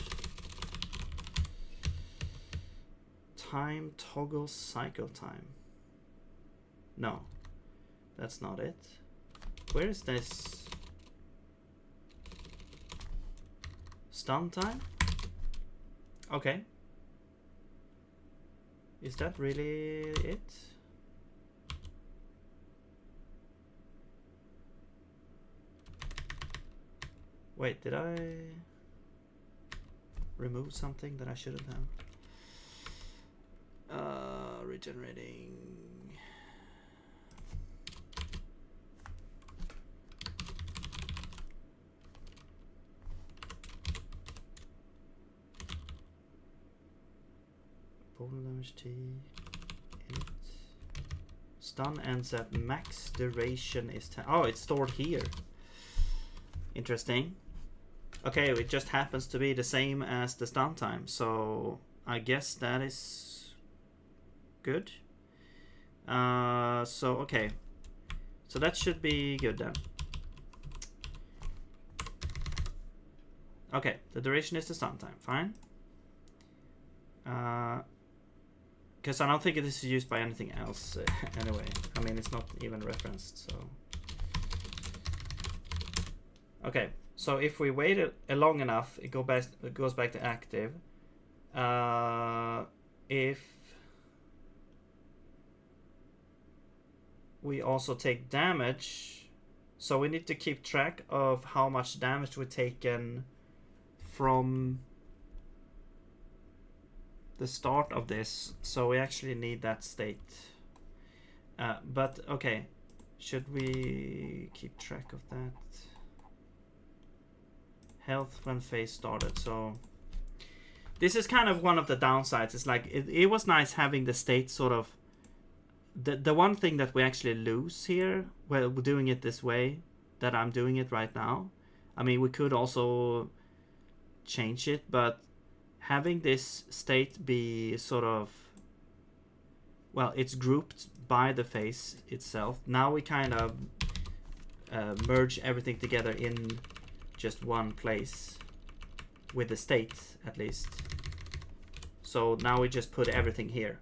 Time toggle cycle time. No, that's not it. Where is this? Stun time? Okay. Is that really it? Wait, did I remove something that I shouldn't have? Regenerating. Bone damage T. It. Stun ends at max duration is 10. Oh, it's stored here. Interesting. Okay, it just happens to be the same as the stun time, so I guess that is good. So okay, so that should be good then. Okay, the duration is the stun time, fine. Because I don't think this is used by anything else anyway. I mean, it's not even referenced, so. Okay, so if we wait long enough, it goes back to active. If we also take damage, so we need to keep track of how much damage we've taken from the start of this, so we actually need that state. But okay, should we keep track of that? Health when phase started. So this is kind of one of the downsides. It's like it was nice having the state sort of the one thing that we actually lose here while we're doing it this way, that I'm doing it right now. I mean, we could also change it, but having this state be sort of, well, it's grouped by the phase itself. Now we kind of merge everything together in just one place with the state, at least. So now we just put everything here.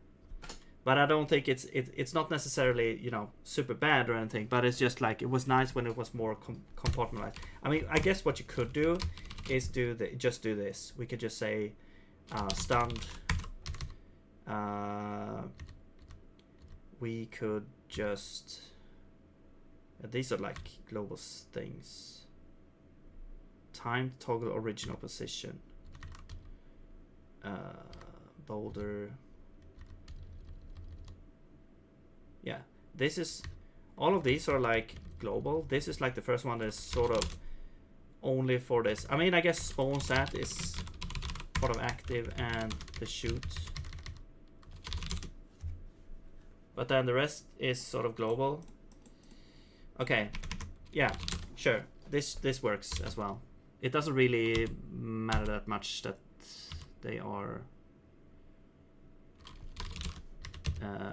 But I don't think it's not necessarily, you know, super bad or anything, but it's just like, it was nice when it was more compartmentalized. I mean, I guess what you could do is just do this. We could just say stunned. We could just, these are like global things. Time to toggle original position. Boulder. Yeah, this is, all of these are like global. This is like the first one that's sort of only for this. I mean, I guess spawn sat is part of active and the shoot. But then the rest is sort of global. Okay, yeah, sure. This works as well. It doesn't really matter that much that they are.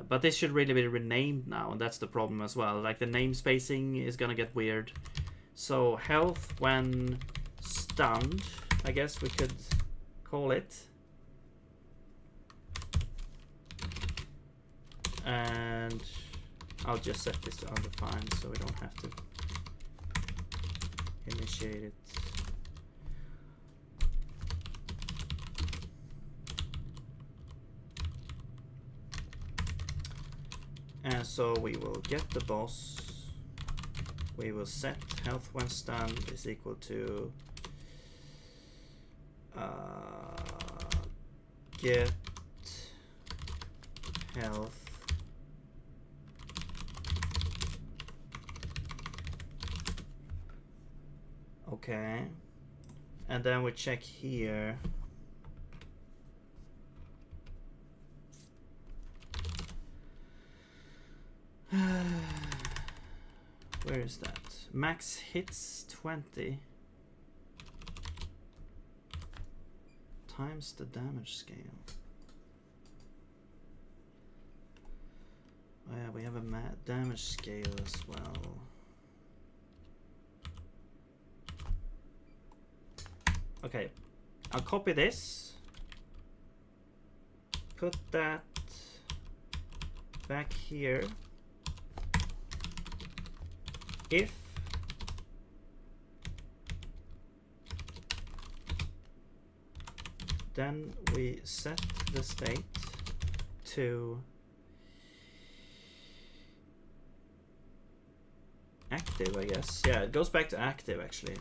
But this should really be renamed now, and that's the problem as well. Like the name spacing is gonna get weird. So health when stunned, I guess we could call it. And I'll just set this to undefined so we don't have to initiate it. And so we will get the boss. We will set health when stunned is equal to get health okay, and then we check here. Where is that? Max hits 20 times the damage scale. Oh yeah, we have a damage scale as well. Okay, I'll copy this, put that back here. If then we set the state to active, I guess. Yeah, it goes back to active actually.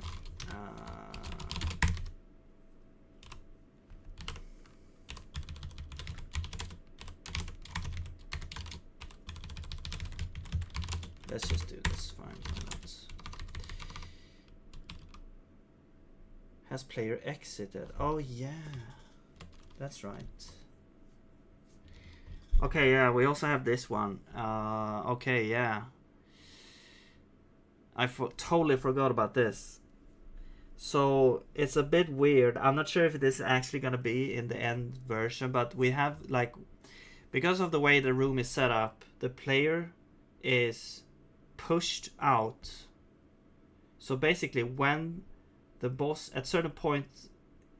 let's just do this. Fine. Why not? Has player exited? Oh yeah, that's right. Okay, yeah, we also have this one. Okay, yeah. I totally forgot about this. So it's a bit weird. I'm not sure if this is actually gonna be in the end version, but we have like, because of the way the room is set up, the player is pushed out. So basically, when the boss, at certain point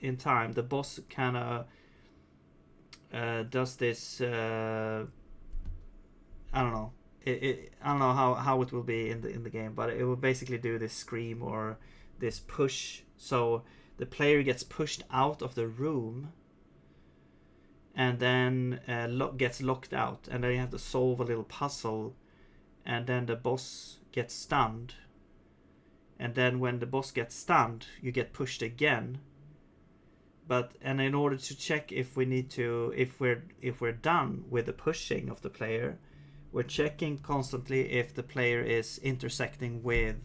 in time, the boss kind of does this. I don't know. I don't know how it will be in the game, but it will basically do this scream or this push. So the player gets pushed out of the room, and then gets locked out, and then you have to solve a little puzzle, and then the boss gets stunned, and then when the boss gets stunned, you get pushed again. And in order to check if we're done with the pushing of the player, we're checking constantly if the player is intersecting with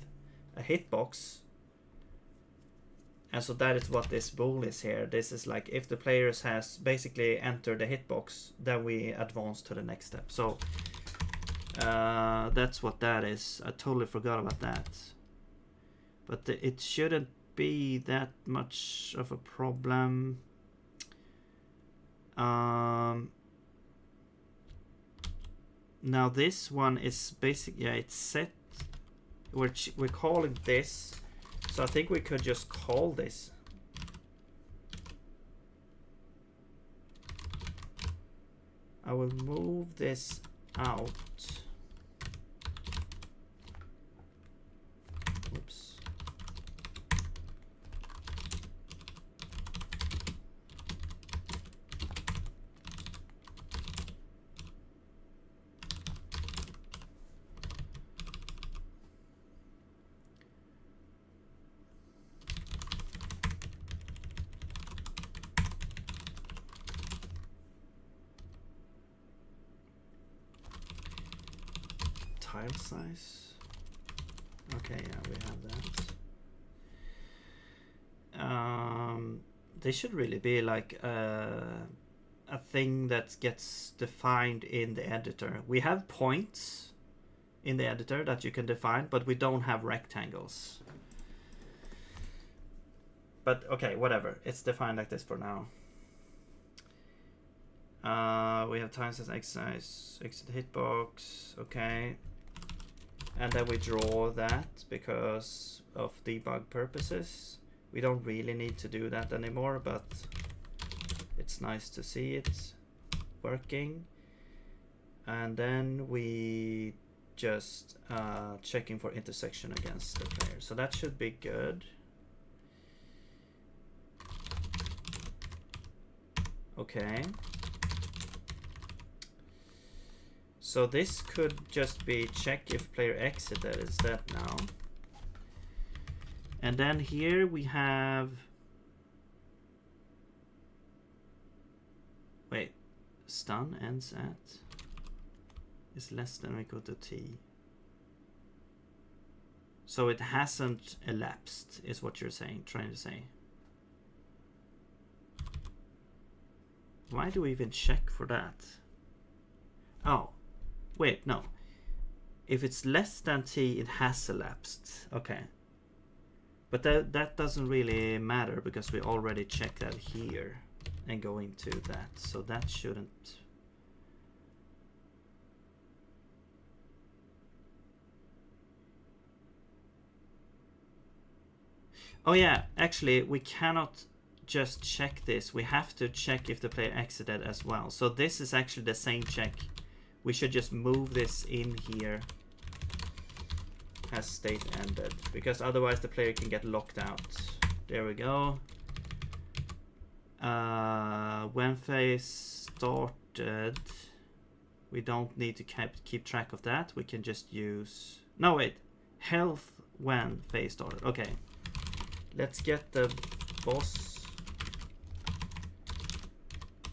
a hitbox. And so that is what this bool is here. This is like, if the player has basically entered the hitbox, then we advance to the next step. So that's what that is. I totally forgot about that. But it shouldn't be that much of a problem. Now this one is basically, yeah, it's set. We're calling this, so I think we could just call this. I will move this out. Oops. Tile size. Okay, yeah, we have that. They should really be like a thing that gets defined in the editor. We have points in the editor that you can define, but we don't have rectangles. But okay, whatever. It's defined like this for now. We have time size, X size, exit hitbox. Okay. And then we draw that because of debug purposes. We don't really need to do that anymore, but it's nice to see it working. And then we just checking for intersection against the player. So that should be good. Okay. So this could just be check if player exited, is that now? And then here we have, wait, stun ends at is less than or equal to T. So it hasn't elapsed, is what you're saying, trying to say. Why do we even check for that? Oh, wait, no. If it's less than T, it has elapsed. Okay. But that doesn't really matter because we already checked that here and go into that. So that shouldn't. Oh yeah, actually we cannot just check this. We have to check if the player exited as well. So this is actually the same check. We should just move this in here. Has state ended, because otherwise the player can get locked out. There we go. When phase started, we don't need to keep track of that. We can just use, no wait, health when phase started. Okay, let's get the boss,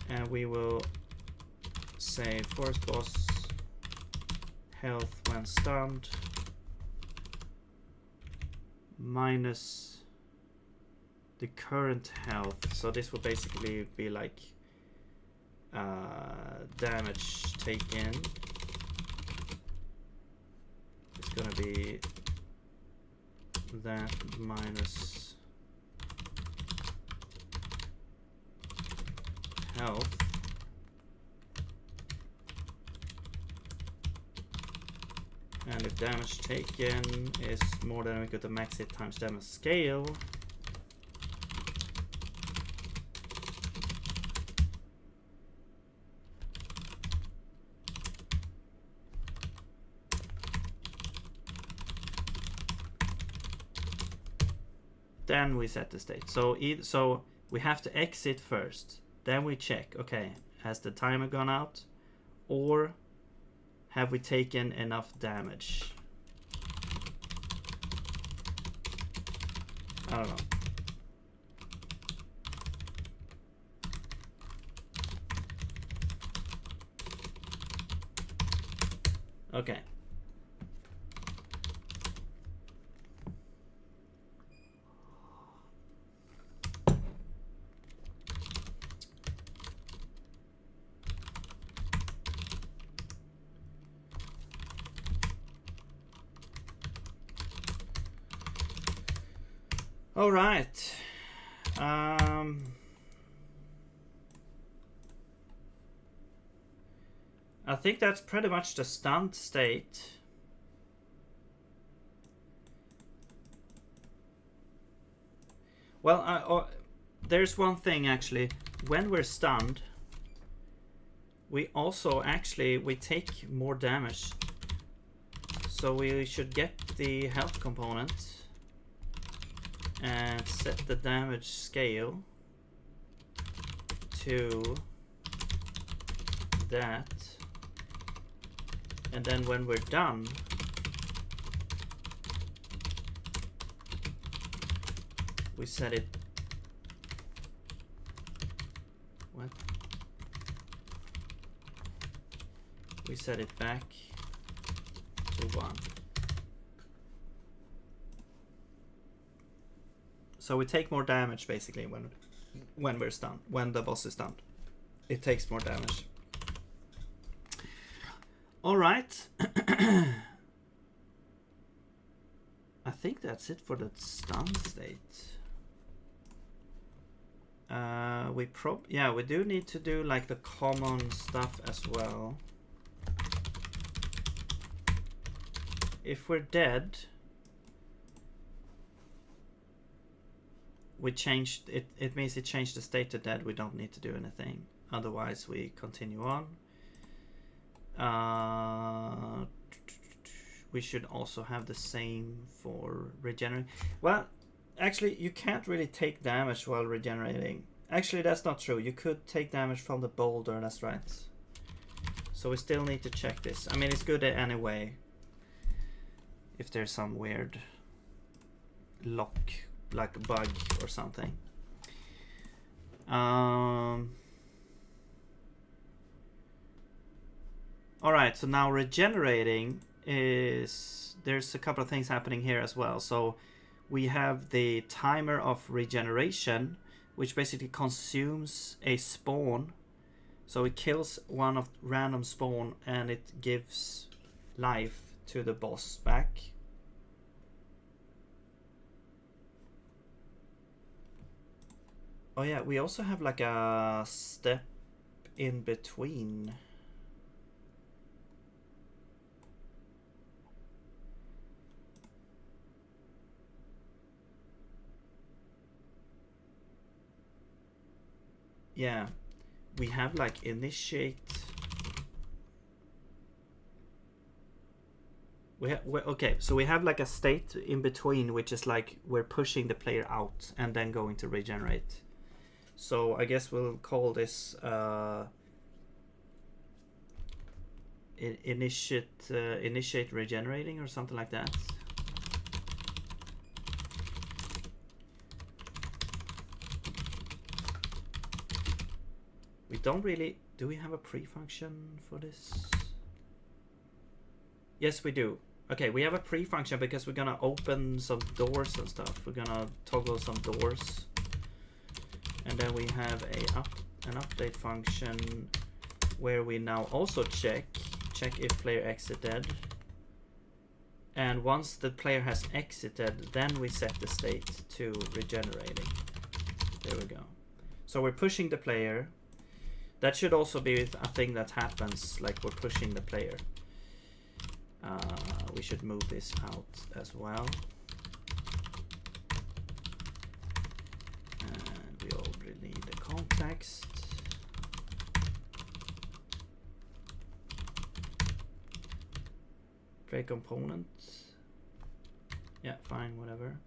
and we will say first boss health when stunned. minus the current health. So this will basically be like damage taken. It's gonna be that minus health. And if damage taken is more than equal to max hit times damage scale, then we set the state. So we have to exit first. Then we check, okay, has the timer gone out? Or have we taken enough damage? I don't know. Okay. All right. I think that's pretty much the stunned state. Well, there's one thing actually. When we're stunned, we also we take more damage. So we should get the health component and set the damage scale to that, and then when we're done, we set it we set it back to 1. So we take more damage basically when we're stunned, when the boss is stunned. It takes more damage. All right. I think that's it for the stun state. We do need to do like the common stuff as well. If we're dead, we changed it. It means it changed the state to dead. We don't need to do anything. Otherwise, we continue on. We should also have the same for regenerating. Well, actually, you can't really take damage while regenerating. Actually, that's not true. You could take damage from the boulder. That's right. So we still need to check this. I mean, it's good anyway. If there's some weird lock, like a bug or something. Alright, so now regenerating is... There's a couple of things happening here as well. So we have the timer of regeneration, which basically consumes a spawn. So it kills one of random spawn and it gives life to the boss back. Oh yeah, we also have like a step in between. Yeah, we have like initiate. Okay, so we have like a state in between, which is like we're pushing the player out and then going to regenerate. So I guess we'll call this initiate regenerating or something like that. We don't really... Do we have a pre-function for this? Yes, we do. Okay, we have a pre-function because we're gonna open some doors and stuff. We're gonna toggle some doors. And then we have an update function where we now also check if player exited. And once the player has exited, then we set the state to regenerating. There we go. So we're pushing the player. That should also be a thing that happens, like we're pushing the player. We should move this out as well. And we already need the context. Play component. Yeah, fine, whatever.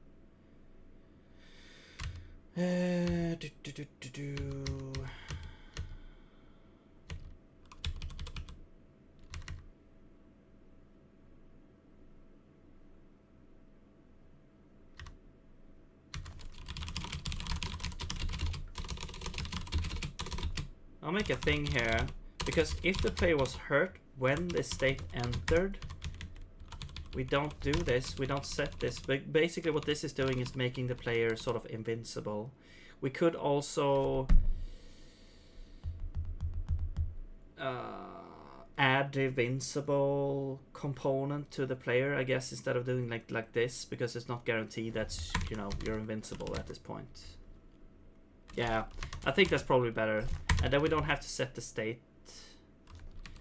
I'll make a thing here, because if the player was hurt when the state entered, we don't do this, we don't set this. But basically what this is doing is making the player sort of invincible. We could also add the invincible component to the player, I guess, instead of doing like this, because it's not guaranteed that, you know, you're invincible at this point. Yeah, I think that's probably better. And then we don't have to set the state.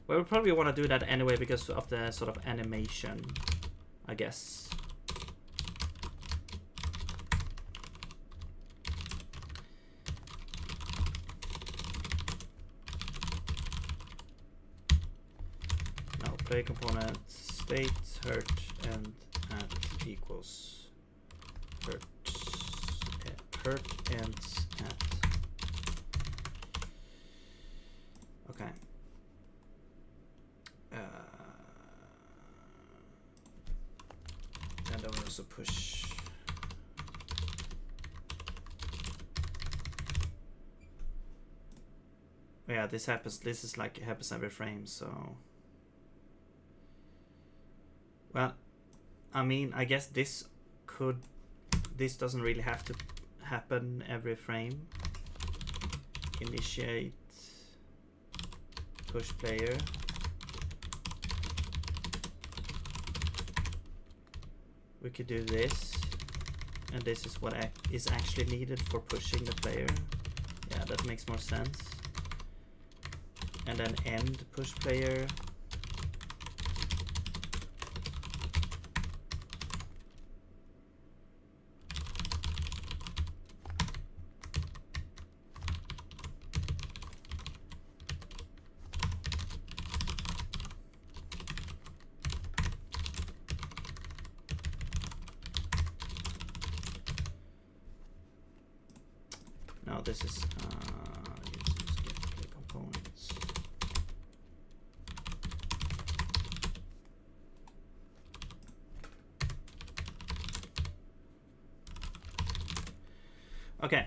Well, we probably want to do that anyway because of the sort of animation, I guess. Now, play component state hurt and at equals hurt ends at. Okay. And then we also push. Yeah, this happens. This is like it happens every frame. So, well, I mean, I guess this doesn't really have to happen every frame. Initiate. Push player. We could do this, and this is what is actually needed for pushing the player. Yeah, that makes more sense. And then end push player. This is get components. Okay.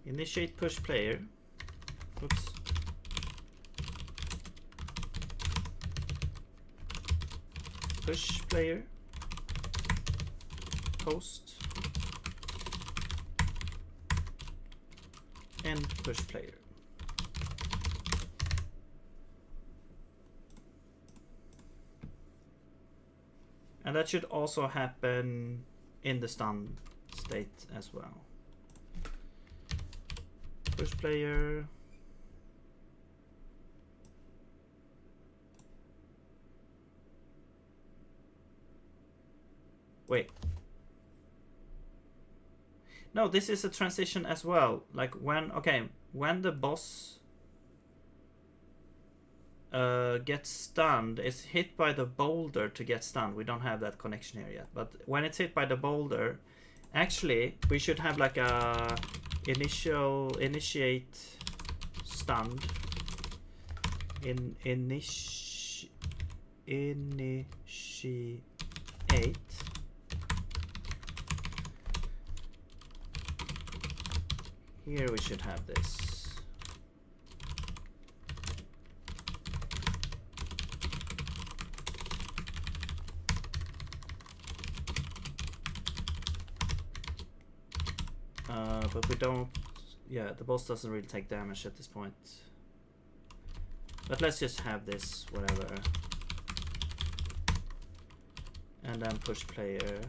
Initiate push player. Oops. Push player. Post. And push player. And that should also happen in the stun state as well. Push player. Wait. No, this is a transition as well. Like when the boss gets stunned, it's hit by the boulder to get stunned. We don't have that connection here yet. But when it's hit by the boulder, actually we should have like a initiate stunned initiate here we should have this. But we don't, yeah, the boss doesn't really take damage at this point. But let's just have this, whatever. And then push player.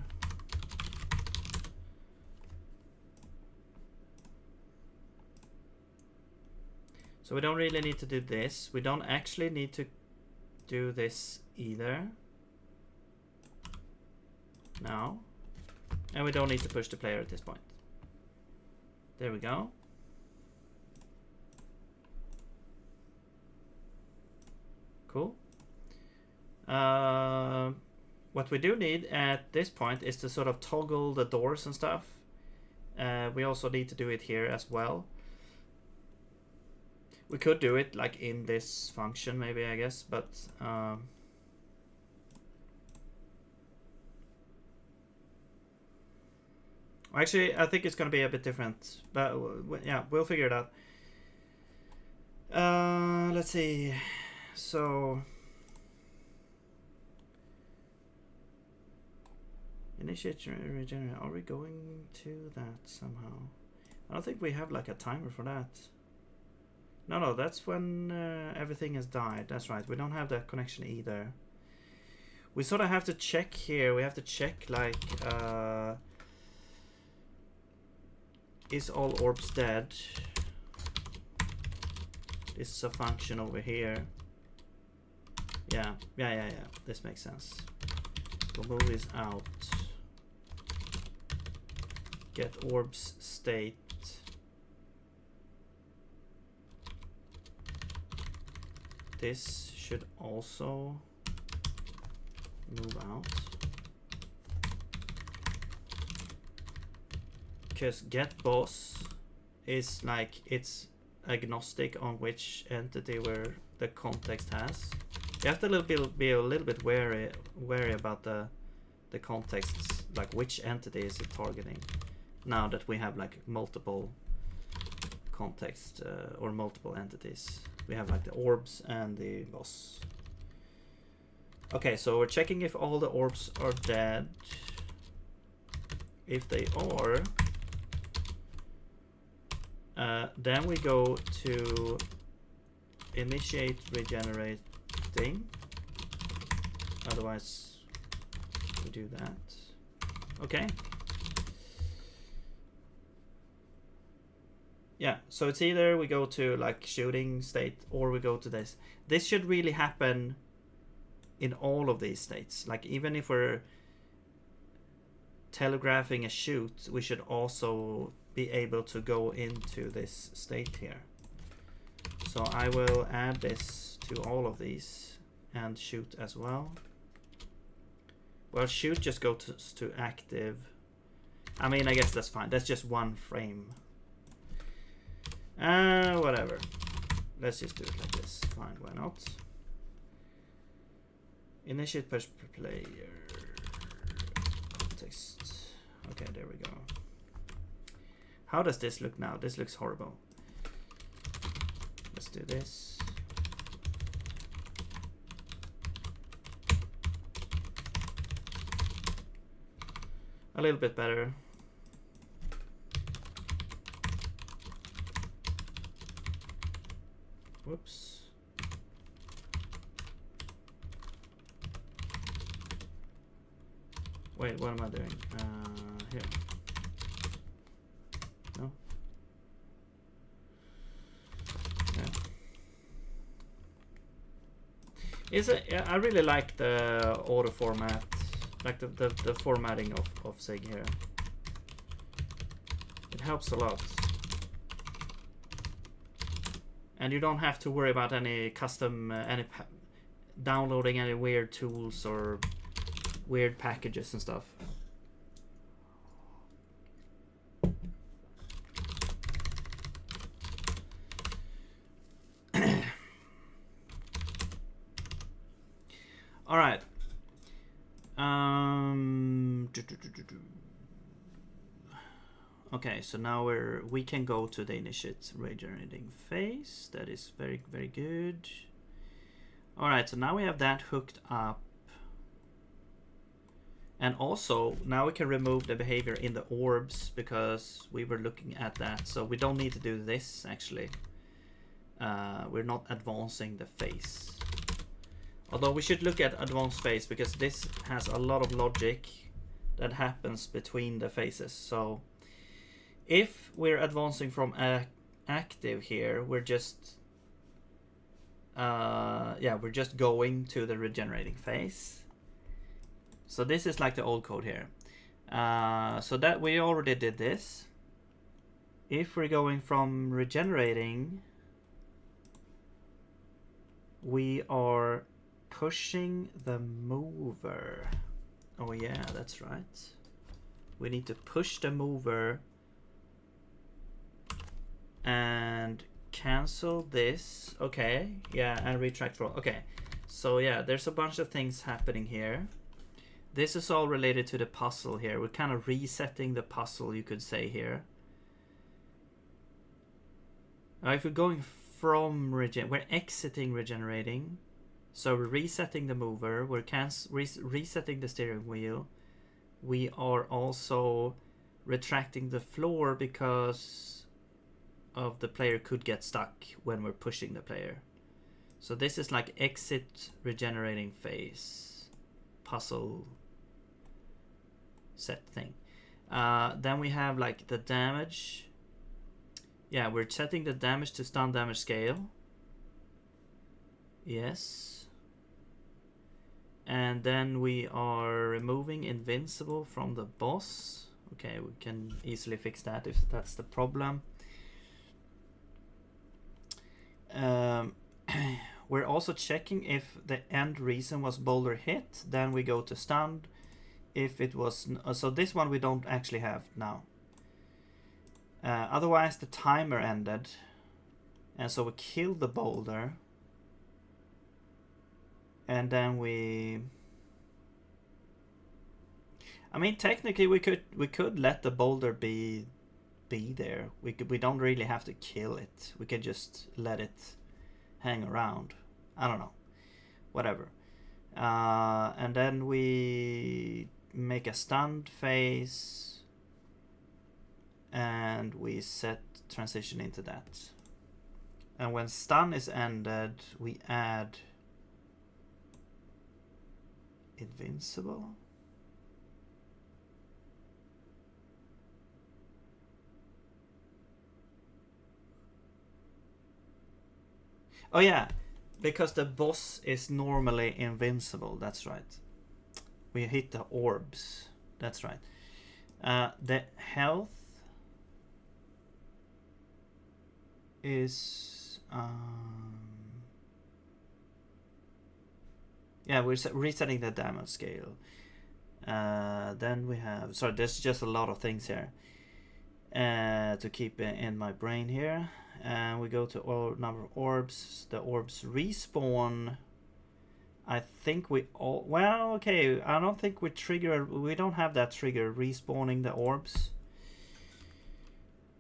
So we don't really need to do this. We don't actually need to do this either. No. And we don't need to push the player at this point. There we go. Cool. What we do need at this point is to sort of toggle the doors and stuff. We also need to do it here as well. We could do it like in this function maybe, I guess, but actually, I think it's going to be a bit different, but yeah, we'll figure it out. Let's see. So, initiate regenerate. Are we going to that somehow? I don't think we have like a timer for that. No, that's when everything has died. That's right. We don't have that connection either. We sort of have to check here. We have to check like. Is all orbs dead? This is a function over here. Yeah. This makes sense. We'll move this out. Get orbs state. This should also move out. Because get boss is like it's agnostic on which entity where the context has. You have to be a little bit wary about the contexts, like which entity is it targeting. Now that we have like multiple contexts or multiple entities, we have like the orbs and the boss. Okay, so we're checking if all the orbs are dead. If they are. Then we go to initiate regenerating. Otherwise, we do that. Okay. Yeah, so it's either we go to like shooting state or we go to this. This should really happen in all of these states. Like even if we're telegraphing a shoot, we should also be able to go into this state here. So I will add this to all of these and shoot as well. Well, shoot just goes to active. I mean, I guess that's fine. That's just one frame. Whatever. Let's just do it like this. Fine, why not? Initiate push player. Context. Okay, there we go. How does this look now? This looks horrible. Let's do this. A little bit better. Whoops. Wait, what am I doing? Here. No? Yeah. Is it? Yeah, I really like the auto format, like the formatting of Sig here. It helps a lot. And you don't have to worry about any custom, downloading any weird tools or weird packages and stuff. All right. Okay, so now we can go to the initiate regenerating phase. That is very, very good. All right, so now we have that hooked up. And also, now we can remove the behavior in the orbs because we were looking at that. So we don't need to do this, actually. We're not advancing the phase. Although we should look at advanced phase because this has a lot of logic that happens between the phases. So if we're advancing from active here, we're just we're just going to the regenerating phase. So this is like the old code here. So that we already did this. If we're going from regenerating, we are pushing the mover. Oh yeah, that's right. We need to push the mover and cancel this. Okay, yeah, and retract roll. Okay, so yeah, there's a bunch of things happening here. This is all related to the puzzle here. We're kind of resetting the puzzle, you could say here. If we're going from we're exiting regenerating. So we're resetting the mover. We're resetting the steering wheel. We are also retracting the floor because of the player could get stuck when we're pushing the player. So this is like exit regenerating phase puzzle set thing. Then we have like the damage. Yeah, we're setting the damage to stun damage scale. Yes. And then we are removing invincible from the boss. Okay, we can easily fix that if that's the problem. We're also checking if the end reason was boulder hit. Then we go to stunned. If it was so this one we don't actually have now. Otherwise the timer ended, and so we killed the boulder, and then I mean technically we could let the boulder be there. We don't really have to kill it. We could just let it hang around. I don't know, whatever. And then we make a stunned phase and we set transition into that. And when stun is ended, we add invincible. Oh yeah, because the boss is normally invincible. That's right. We hit the orbs. That's right. The health is yeah, we're resetting the damage scale. Then we have, sorry, there's just a lot of things here to keep in my brain here. And we go to number of orbs. The orbs respawn. I think we all, well, okay, I don't think we don't have that trigger respawning the orbs.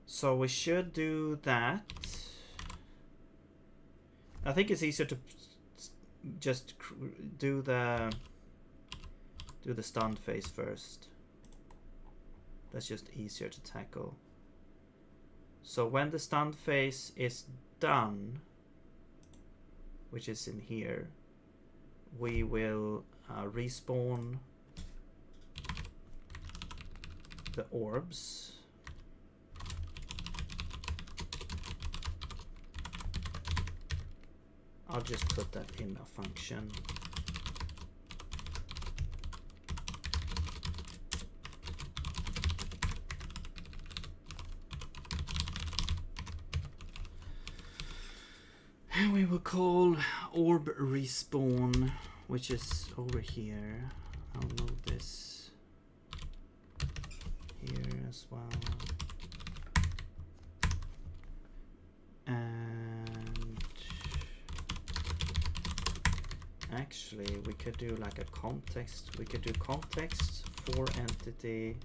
So we should do that. I think it's easier to just do the stunned phase first. That's just easier to tackle. So when the stunned phase is done, which is in here, we will respawn the orbs. I'll just put that in a function. And we will call orb respawn, which is over here. I'll move this here as well. And actually we could do like a context. We could do context for entity,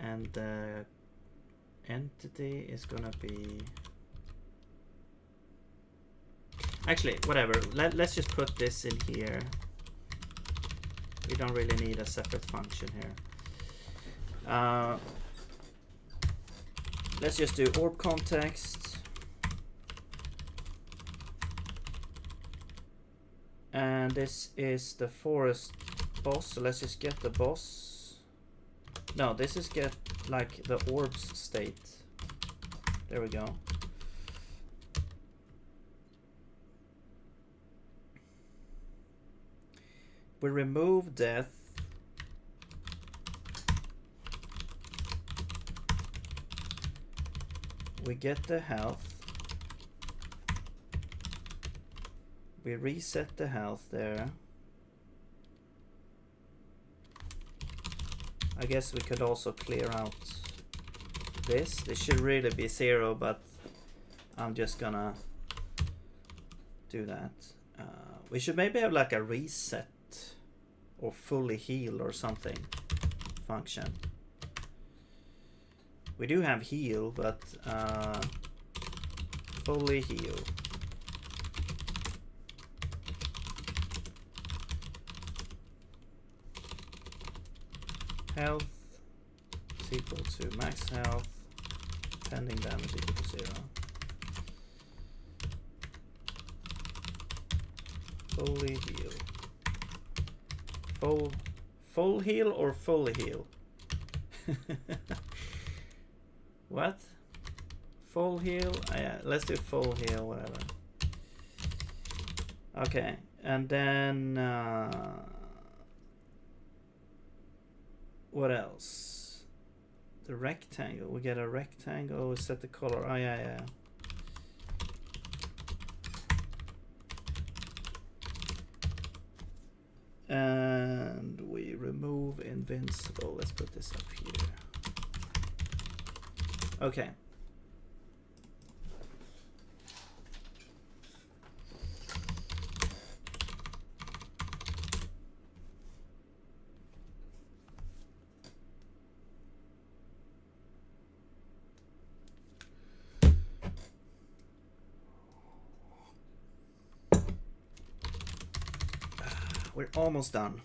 and the entity is gonna be, actually whatever, let's just put this in here. We don't really need a separate function here. Let's just do orb context, and this is the forest boss, so let's just get the boss. No, this is get like the orbs state. There we go. We remove death. We get the health. We reset the health there. I guess we could also clear out this. This should really be 0, but I'm just gonna do that. We should maybe have like a reset or fully heal or something function. We do have heal, but fully heal. Health is equal to max health, pending damage equal to 0. Fully heal. Full heal or fully heal? What? Full heal? Yeah, let's do full heal, whatever. Okay, and then what else? The rectangle. We get a rectangle. We set the color. Oh yeah. And we remove invincible. Let's put this up here. Okay. We're almost done.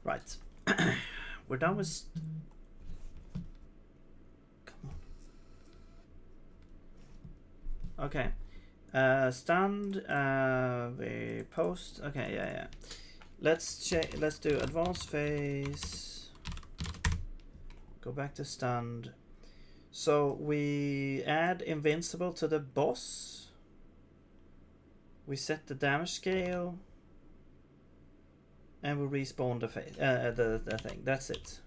Right. We're done with... Come on. Okay. Stunned. We post. Okay, yeah. Let's do advanced phase. Go back to stunned. So we add invincible to the boss. We set the damage scale. And we respawn the thing. That's it.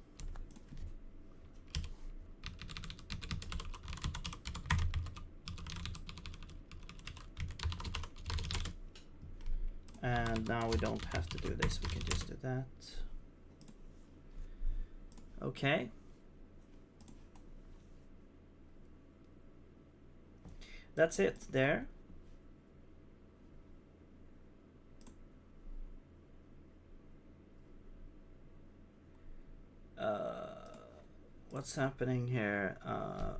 And now we don't have to do this. We can just do that. Okay. That's it there. What's happening here?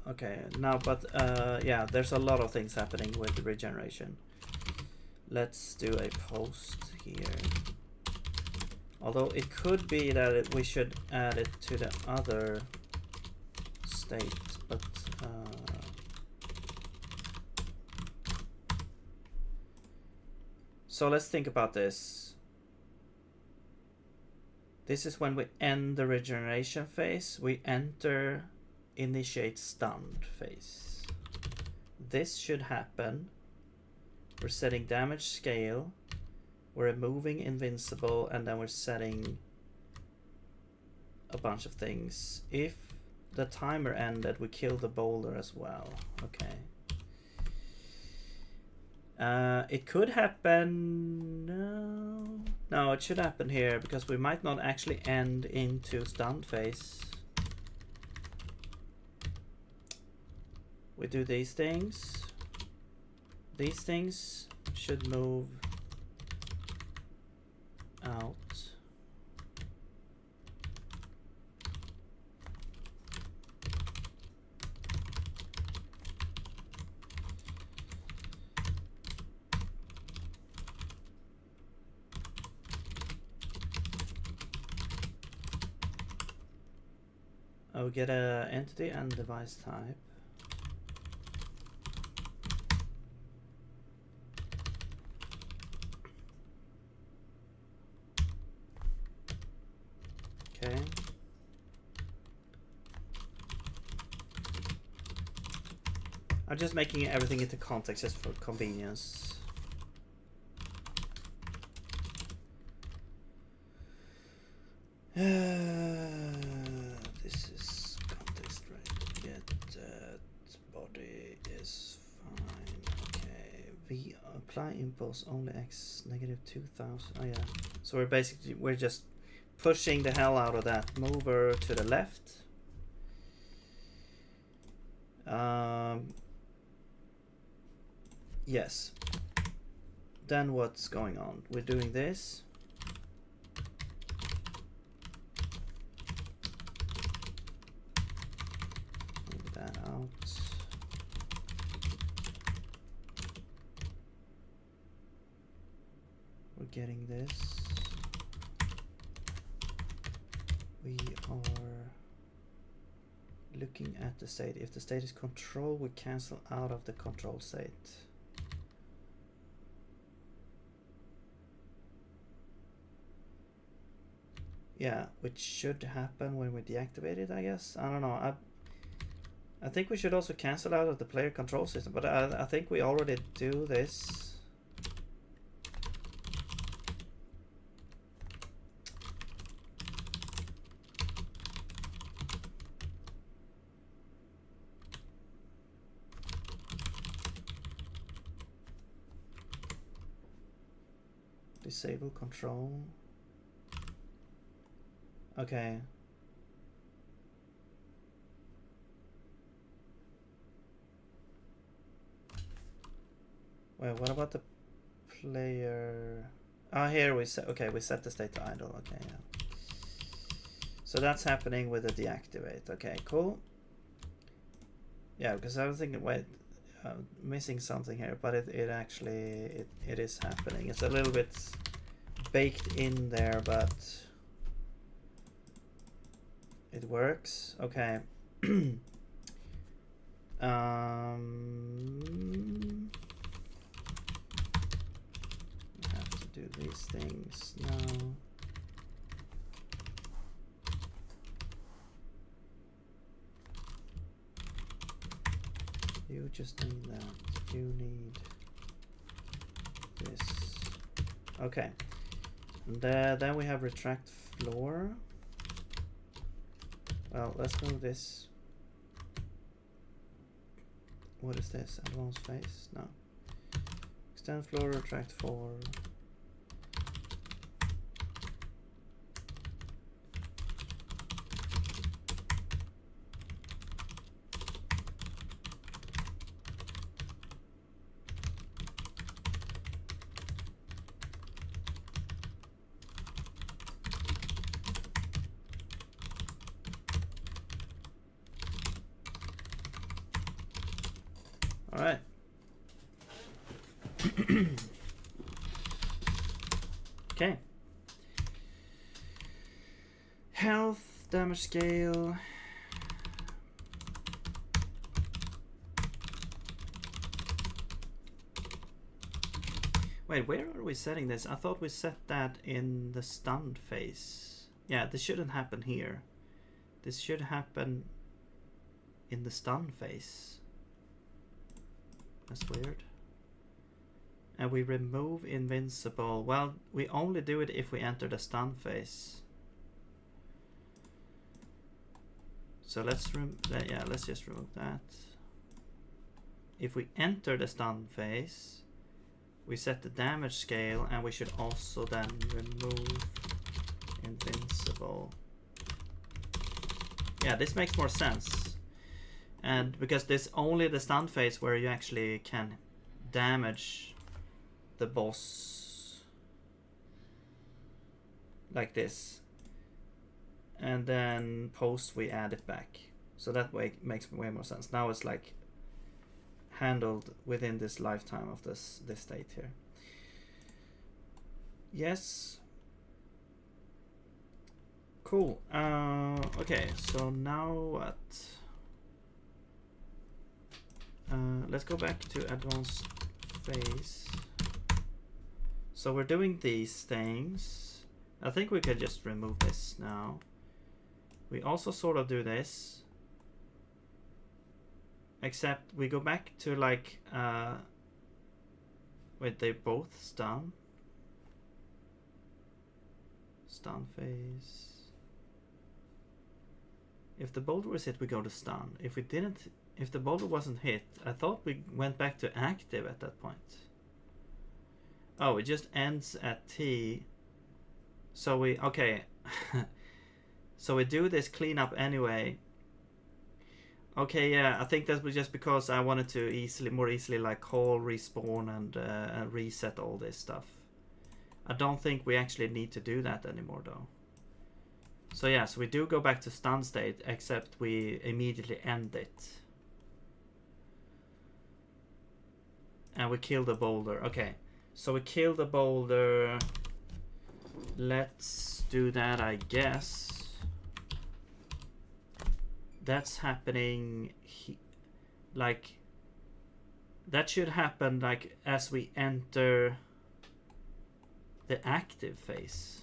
Okay, now, but yeah, there's a lot of things happening with the regeneration. Let's do a post here. Although it could be that we should add it to the other state, but so let's think about this. This is when we end the regeneration phase. We enter initiate stunned phase. This should happen. We're setting damage scale. We're removing invincible, and then we're setting a bunch of things. If the timer ended, we kill the boulder as well. Okay. It could happen. No, it should happen here because we might not actually end into stunned phase. We do these things. these things should move out. I'll get a entity and device type. Okay. I'm just making everything into context just for convenience. This is context, right? Get that body is fine. Okay. We apply impulse only x negative 2000. Oh yeah. So we're just pushing the hell out of that mover to the left. Yes. Then what's going on? We're doing this. Move that out. We're getting this. We are looking at the state. If the state is control, we cancel out of the control state. Yeah, which should happen when we deactivate it, I guess. I don't know. I think we should also cancel out of the player control system, but I think we already do this. Disable control. Okay. Well, what about the player? Ah, here we set. Okay, we set the state to idle. Okay, yeah. So that's happening with the deactivate. Okay, cool. Yeah, because I was thinking, wait, missing something here, but it actually it is happening. It's a little bit baked in there, but it works. Okay. I have to do these things now. You just need that. You need this. Okay. And then we have retract floor. Well, let's move this. What is this? Advanced face? No. Extend floor, retract 4. Alright. Okay. Health, damage scale. Wait, where are we setting this? I thought we set that in the stunned phase. Yeah, this shouldn't happen here. This should happen in the stun phase. That's weird. And we remove invincible. Well, we only do it if we enter the stun phase. So let's just remove that. If we enter the stun phase, we set the damage scale, and we should also then remove invincible. Yeah, this makes more sense. And because this only the stun phase where you actually can damage the boss like this, and then post we add it back. So that way it makes way more sense. Now it's like handled within this lifetime of this state here. Yes. Cool. Okay, so now what? Let's go back to advanced phase. So we're doing these things. I think we could just remove this now. We also sort of do this, except we go back to like wait, they both stun phase. If the boulder was hit, we go to stun. If we didn't, if the boulder wasn't hit, I thought we went back to active at that point. Oh, it just ends at T. So we, okay. So we do this cleanup anyway. Okay, yeah, I think that was just because I wanted to more easily like call, respawn, and reset all this stuff. I don't think we actually need to do that anymore though. So yeah, so we do go back to stun state, except we immediately end it. And we kill the boulder. Okay, so we kill the boulder. Let's do that, I guess. That's happening, like, that should happen like as we enter the active phase.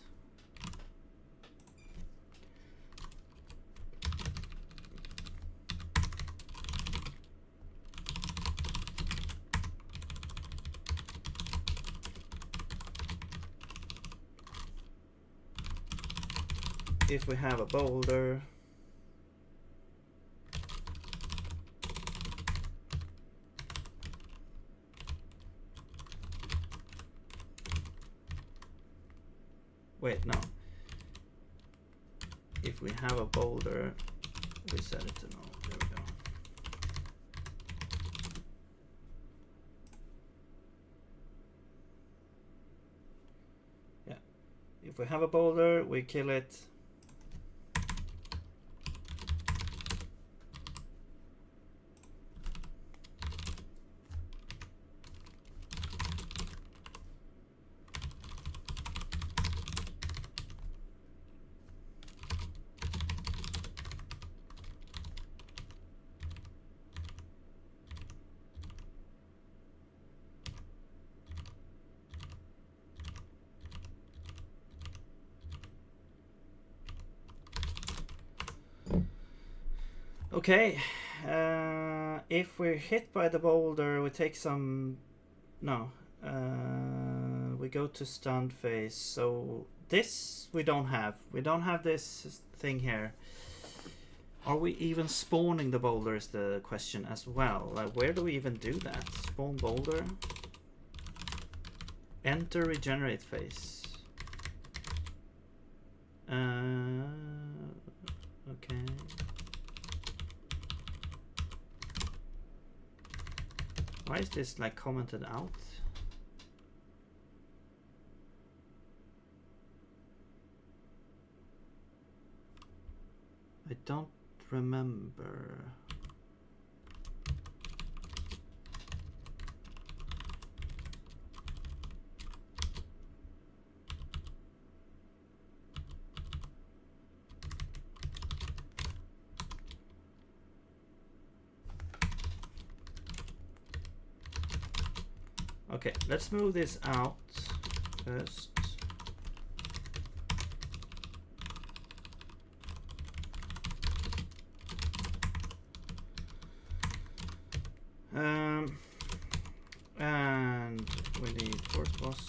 If we have a boulder, wait, no. If we have a boulder, we set it to no. There we go. Yeah. If we have a boulder, we kill it. Okay, if we're hit by the boulder, we take some. No, we go to stunned phase. So this we don't have. We don't have this thing here. Are we even spawning the boulder is the question as well. Like, where do we even do that? Spawn boulder. Enter regenerate phase. Okay. Why is this like commented out? I don't remember. Okay, let's move this out first. And we need force boss.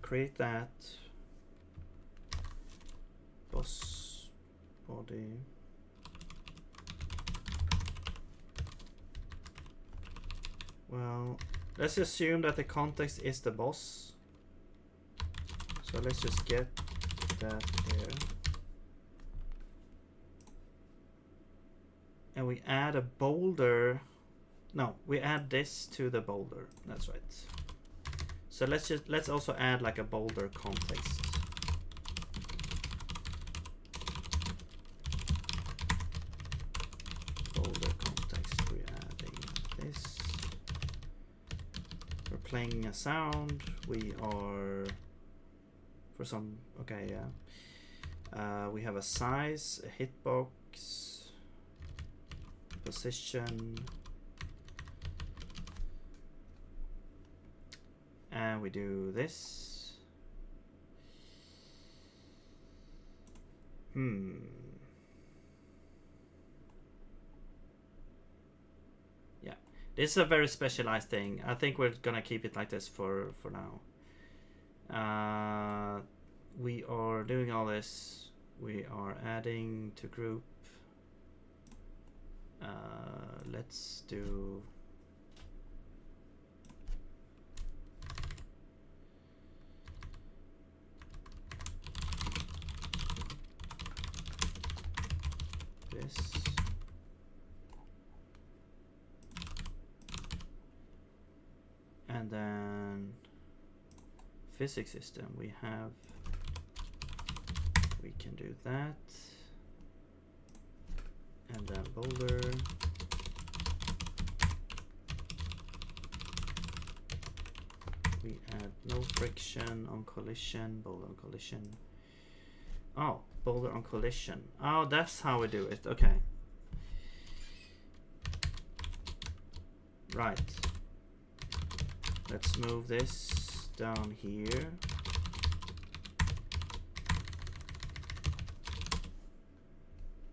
Create that boss body. Well, let's assume that the context is the boss. So let's just get that here. And we add a boulder. No, we add this to the boulder. That's right. So let's also add like a boulder context. Boulder context. We're adding this. We're playing a sound. We are for some. Okay, yeah. We have a size, a hitbox, position. And we do this. Yeah, this is a very specialized thing. I think we're gonna keep it like this for now. We are doing all this. We are adding to group. Let's do. This. And then physics system, we can do that. And then boulder. We add no friction on collision, boulder on collision. Oh, boulder on collision. Oh, that's how we do it. Okay. Right. Let's move this down here.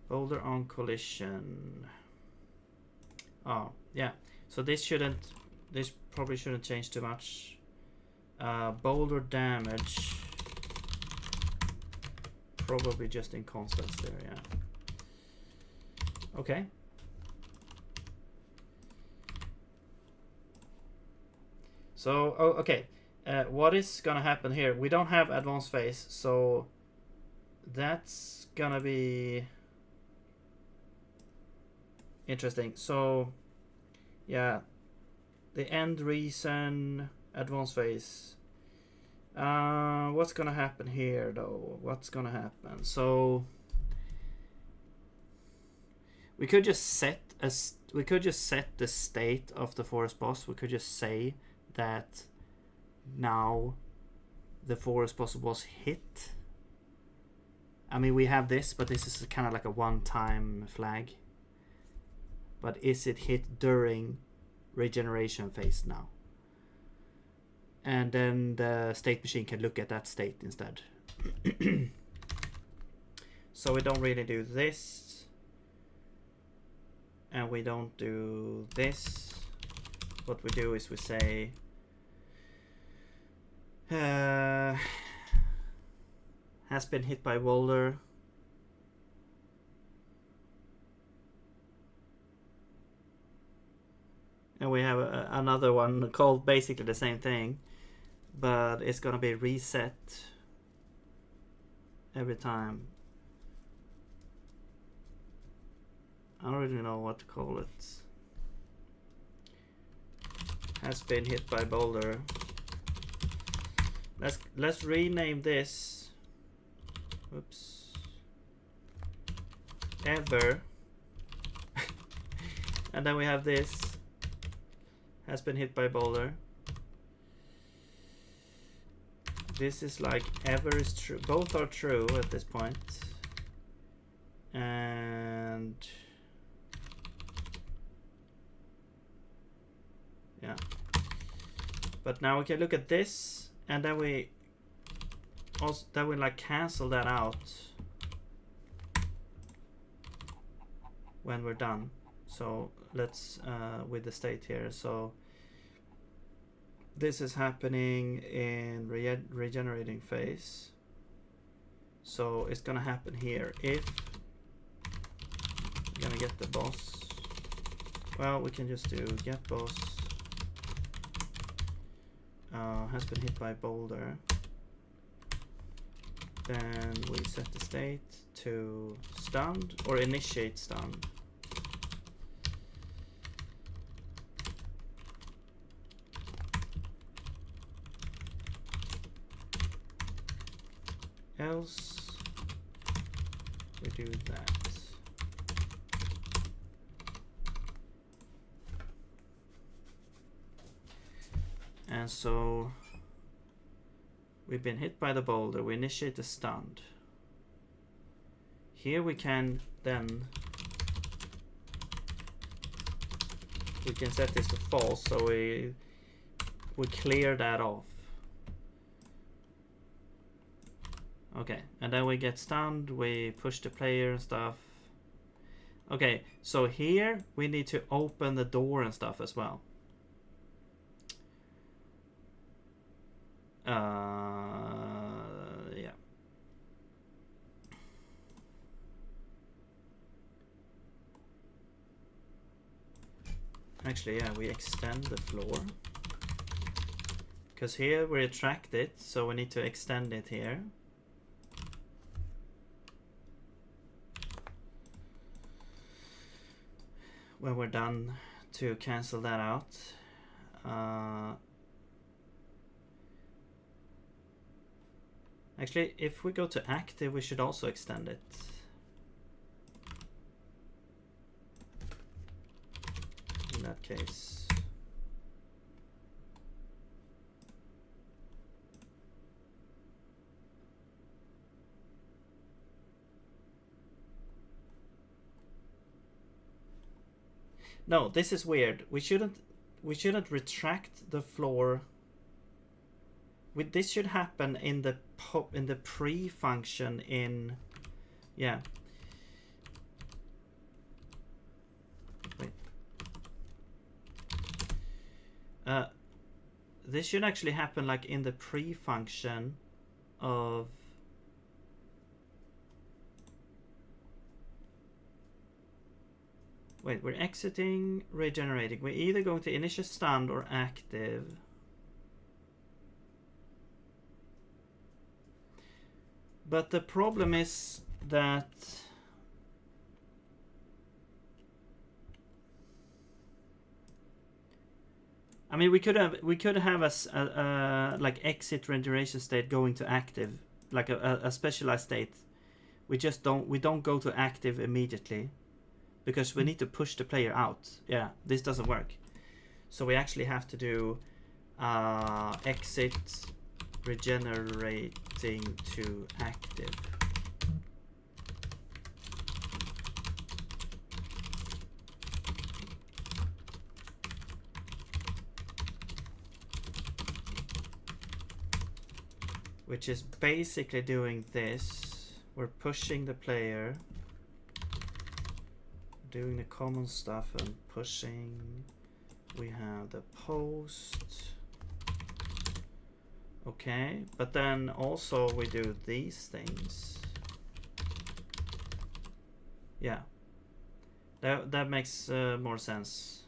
Boulder on collision. Oh, yeah. So this probably shouldn't change too much. Boulder damage. Probably just in constants there, yeah. Okay. So, oh, okay. What is gonna happen here? We don't have advanced phase, so that's gonna be interesting. So, yeah, the end reason, advanced phase. What's gonna happen here, though? What's gonna happen? So, we could just set the state of the forest boss. We could just say that now the forest boss was hit. I mean, we have this, but this is kind of like a one-time flag. But is it hit during regeneration phase now? And then the state machine can look at that state instead. So we don't really do this. And we don't do this. What we do is we say has been hit by boulder. And we have another one called basically the same thing, but it's gonna be reset every time. I don't really know what to call it. Has been hit by boulder. Let's rename this. Oops. Ever. And then we have this. Has been hit by boulder. This is like ever is true. Both are true at this point. And yeah. But now we can look at this. And then we like cancel that out when we're done. So let's with the state here. So this is happening in regenerating phase. So it's gonna happen here if we're gonna get the boss. Well, we can just do get boss has been hit by boulder. Then we set the state to stunned or initiate stun. Else we do that. And so we've been hit by the boulder, we initiate the stunned. Here we can then set this to false, so we clear that off. Okay, and then we get stunned, we push the player and stuff. Okay, so here we need to open the door and stuff as well. Yeah. Actually, yeah, we extend the floor. Because here we retract it, so we need to extend it here. When we're done to cancel that out. Actually, if we go to active, we should also extend it. In that case. No, this is weird. We shouldn't retract the floor. This should happen in the pre function in, yeah. Wait. This should actually happen like in the pre function of. Wait, we're exiting, regenerating. We're either going to initial stun or active. But the problem is that I mean we could have a like exit regeneration state going to active, like a specialized state. We don't go to active immediately because we need to push the player out. Yeah, this doesn't work. So we actually have to do exit regenerating to active. Which is basically doing this. We're pushing the player, doing the common stuff and pushing. We have the post. Okay, but then also we do these things. Yeah, that makes more sense,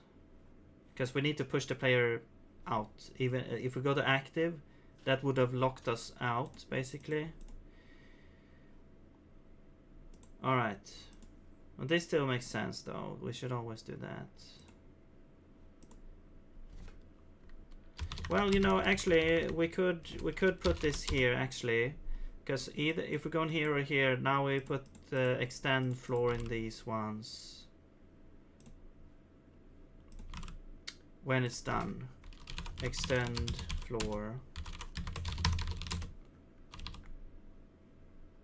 because we need to push the player out. Even if we go to active, that would have locked us out basically. All right, well, this still makes sense though. We should always do that. Well, you know, actually, we could put this here actually, because either if we go in here or here, now we put the extend floor in these ones. When it's done, extend floor,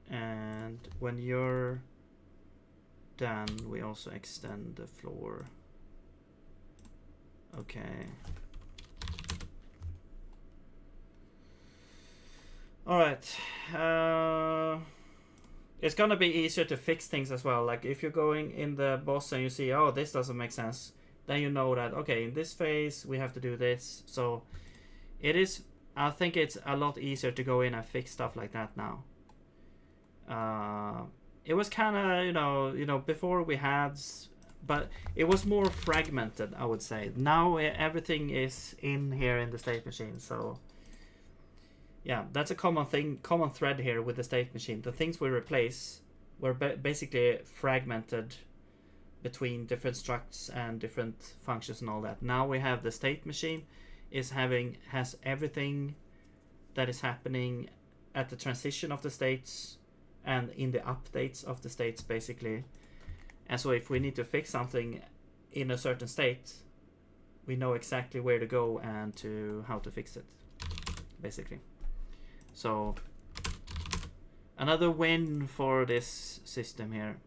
and when you're done, we also extend the floor. Okay. All right, it's gonna be easier to fix things as well. Like if you're going in the boss and you see, oh, this doesn't make sense, then you know that, okay, in this phase we have to do this. So it is, I think it's a lot easier to go in and fix stuff like that now. It was kind of, you know, before we had, but it was more fragmented, I would say. Now everything is in here in the state machine, so Yeah, that's a common thing, common thread here with the state machine. The things we replace were basically fragmented between different structs and different functions and all that. Now we have the state machine has everything that is happening at the transition of the states and in the updates of the states basically. And so if we need to fix something in a certain state, we know exactly where to go and how to fix it basically. So another win for this system here.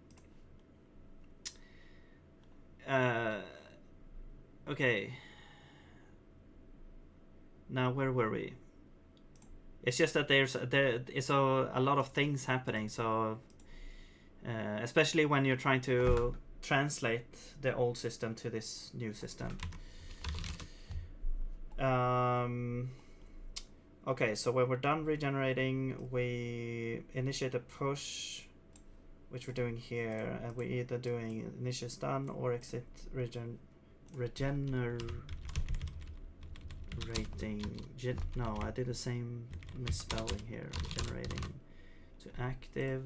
Okay. Now where were we? It's just that there is a lot of things happening. So especially when you're trying to translate the old system to this new system. Okay, so when we're done regenerating, we initiate a push, which we're doing here, and we're either doing initiate stun or exit regenerating. No, I did the same misspelling here. Regenerating to active,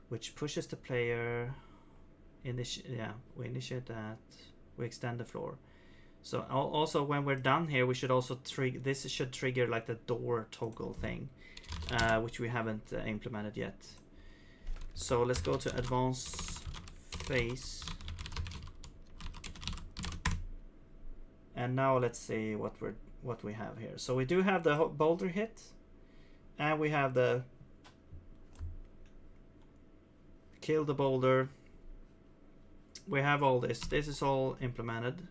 which pushes the player. We initiate that. We extend the floor. So also when we're done here, we should also trigger. This should trigger like the door toggle thing, which we haven't implemented yet. So let's go to advanced phase, and now let's see what we have here. So we do have the boulder hit, and we have the kill the boulder. We have all this. This is all implemented.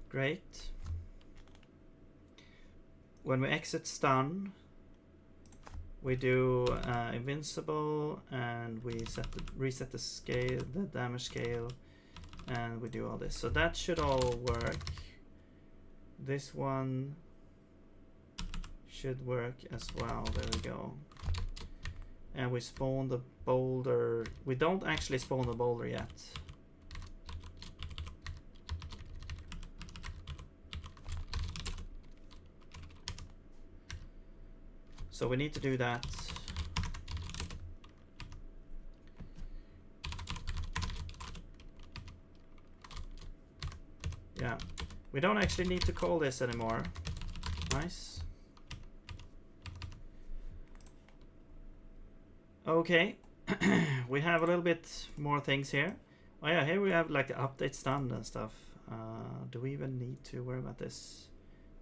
Great. When we exit stun, we do invincible, and we reset the scale, the damage scale, and we do all this. So that should all work. This one should work as well. There we go. And we spawn the boulder. We don't actually spawn the boulder yet. So we need to do that. Yeah, we don't actually need to call this anymore. Nice. Okay, we have a little bit more things here. Oh yeah, here we have like the update stun and stuff. Do we even need to worry about this?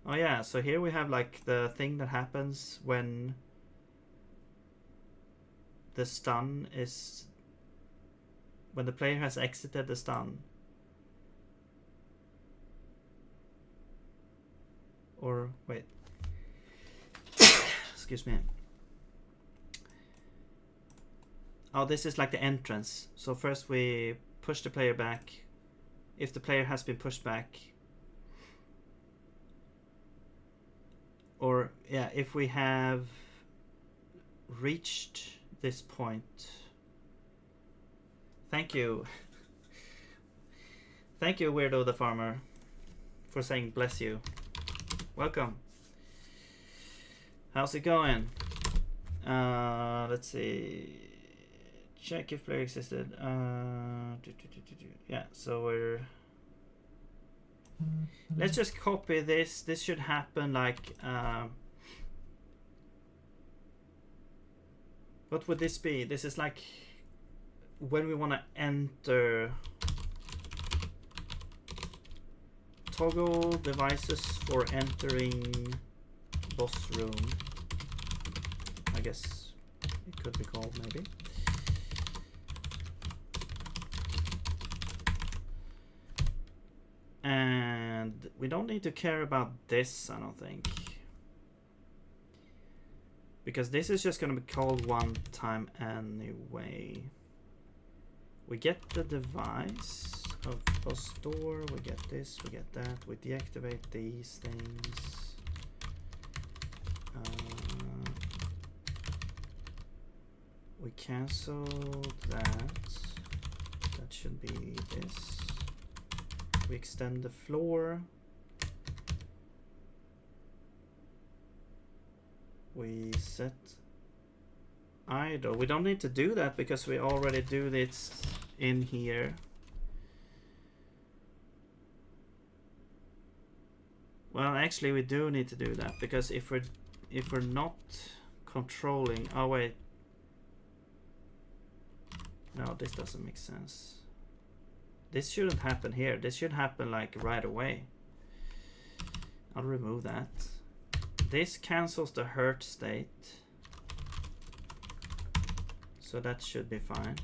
Oh yeah, so here we have like the thing that happens when the stun is, when the player has exited the stun. Or wait, excuse me. Oh, this is like the entrance. So first we push the player back. If the player has been pushed back, or yeah, if we have reached this point. Thank you. Thank you, Weirdo the Farmer, for saying bless you. Welcome. How's it going? Let's see. Check if player existed. Yeah, so we're... Let's just copy this. This should happen like... what would this be? This is like when we want to enter... Toggle devices for entering boss room. I guess it could be called maybe. And we don't need to care about this, I don't think. Because this is just going to be called one time anyway. We get the device of boss door, we get this, we get that, we deactivate these things. We cancel that. That should be this. We extend the floor. we set idle. We don't need to do that because we already do this in here. Well, actually we do need to do that because if we're not controlling, oh wait, no, this doesn't make sense. This shouldn't happen here. This should happen like right away. I'll remove that. This cancels the hurt state, so that should be fine.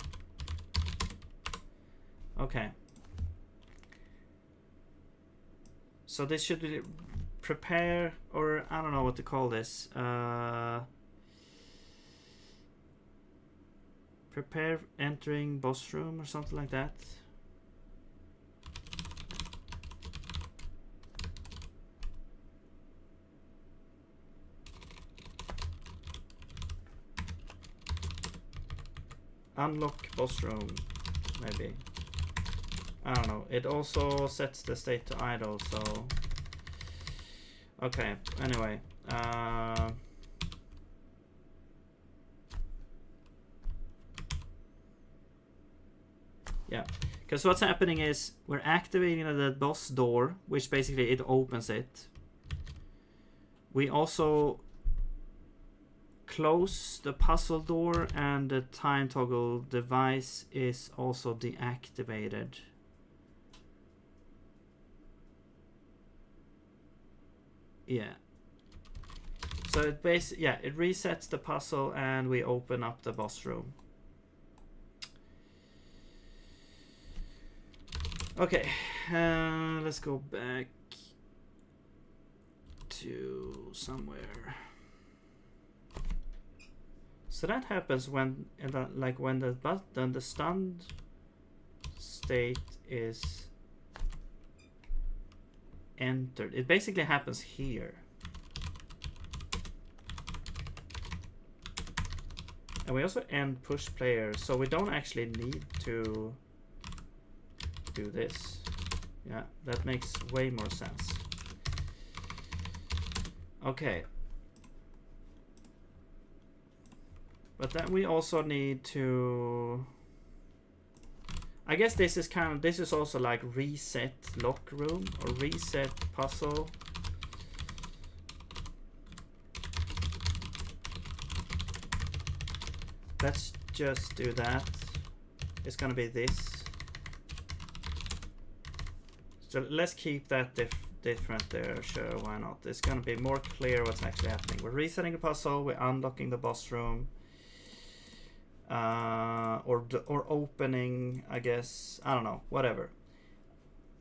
Okay. So this should be prepare, or I don't know what to call this. Prepare entering boss room or something like that. Unlock boss room, maybe. I don't know. It also sets the state to idle, so... Okay, anyway. Yeah, because what's happening is we're activating the boss door, which basically it opens it. We also close the puzzle door, and the time toggle device is also deactivated. Yeah. So it it resets the puzzle and we open up the boss room. Okay, let's go back to somewhere. So that happens when, when the button, the stunned state is entered. It basically happens here. And we also end push player, so we don't actually need to do this. Yeah, that makes way more sense. Okay. But then we also need to... I guess this is this is also like reset lock room or reset puzzle. Let's just do that. It's gonna be this. So let's keep that different there. Sure, why not? It's gonna be more clear what's actually happening. We're resetting the puzzle. We're unlocking the boss room. Or opening, I guess. I don't know. Whatever.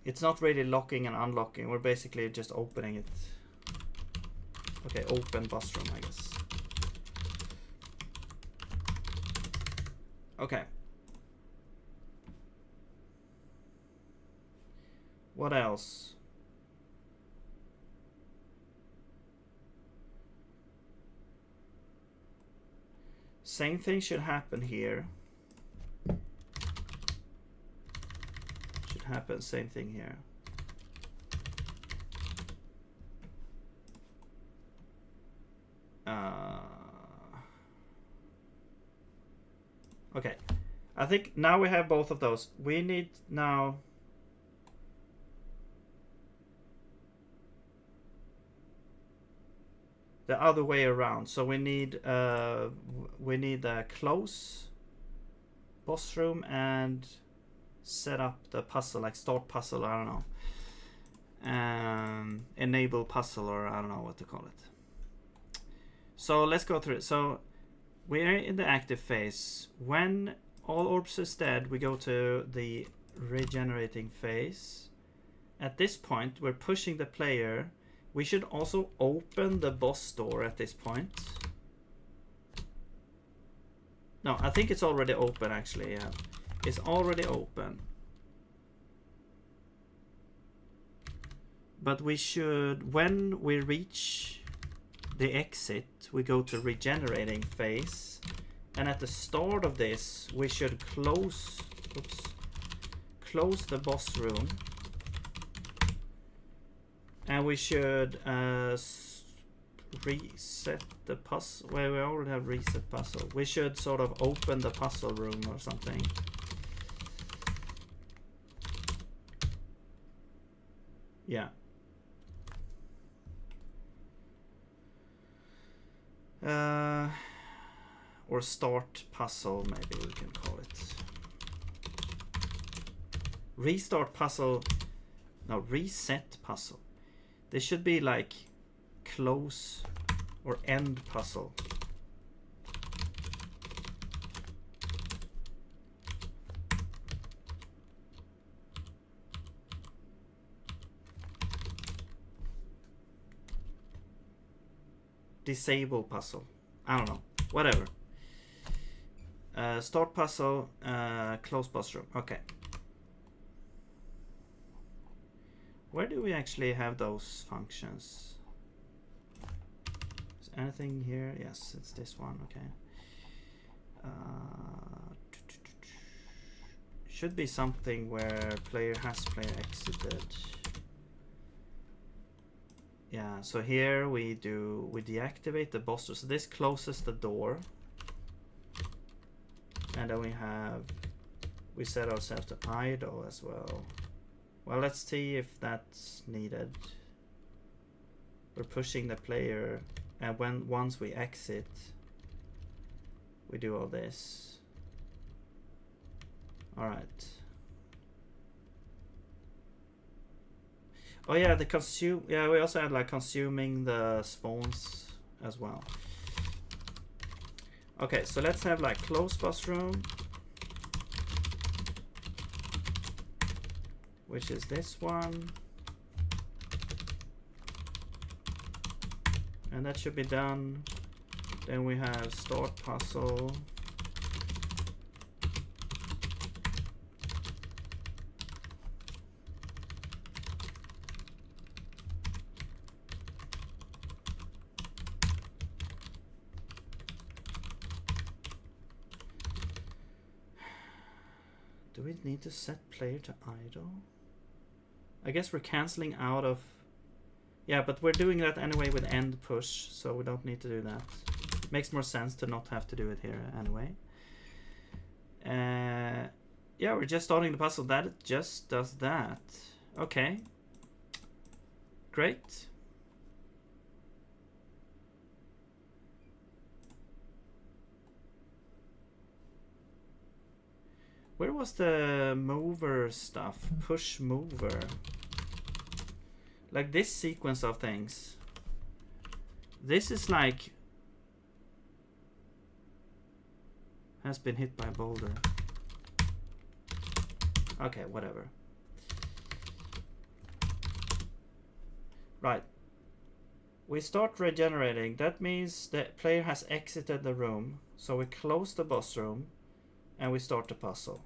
It's not really locking and unlocking. We're basically just opening it. Okay, open boss room, I guess. Okay. What else? Same thing should happen here. Should happen, same thing here. Okay, I think now we have both of those. We need now the other way around. So we need a close boss room and set up the puzzle, like start puzzle, I don't know. Enable puzzle, or I don't know what to call it. So let's go through it. So we're in the active phase. When all orbs is dead, we go to the regenerating phase. At this point, we're pushing the player. We should also open the boss door at this point. No, I think it's already open, actually. Yeah, it's already open. But we should, when we reach the exit, we go to regenerating phase. And at the start of this, we should close the boss room. And we should reset the puzzle. Well, we already have reset puzzle. We should sort of open the puzzle room or something. Yeah. Or start puzzle, maybe we can call it. Restart puzzle. No, reset puzzle. They should be like close or end puzzle. Disable puzzle. I don't know. Whatever. Start puzzle. Close boss room. Okay. Where do we actually have those functions? Is anything here? Yes, it's this one. Okay. Should be something where player exited. Yeah, so here we deactivate the boss door. So this closes the door. And then we set ourselves to idle as well. Well, let's see if that's needed. We're pushing the player, and once we exit, we do all this. All right. Oh yeah, the consume. Yeah, we also had like consuming the spawns as well. Okay, so let's have like close boss room, which is this one, and that should be done. Then we have start puzzle. Do we need to set player to idle? I guess we're canceling out of... Yeah, but we're doing that anyway with end push, so we don't need to do that. Makes more sense to not have to do it here anyway. Yeah, we're just starting the puzzle. That just does that. Okay. Great. Where was the mover stuff? Push mover. Like this sequence of things. This is like... Has been hit by a boulder. Okay, whatever. Right. We start regenerating. That means the player has exited the room. So we close the boss room and we start the puzzle.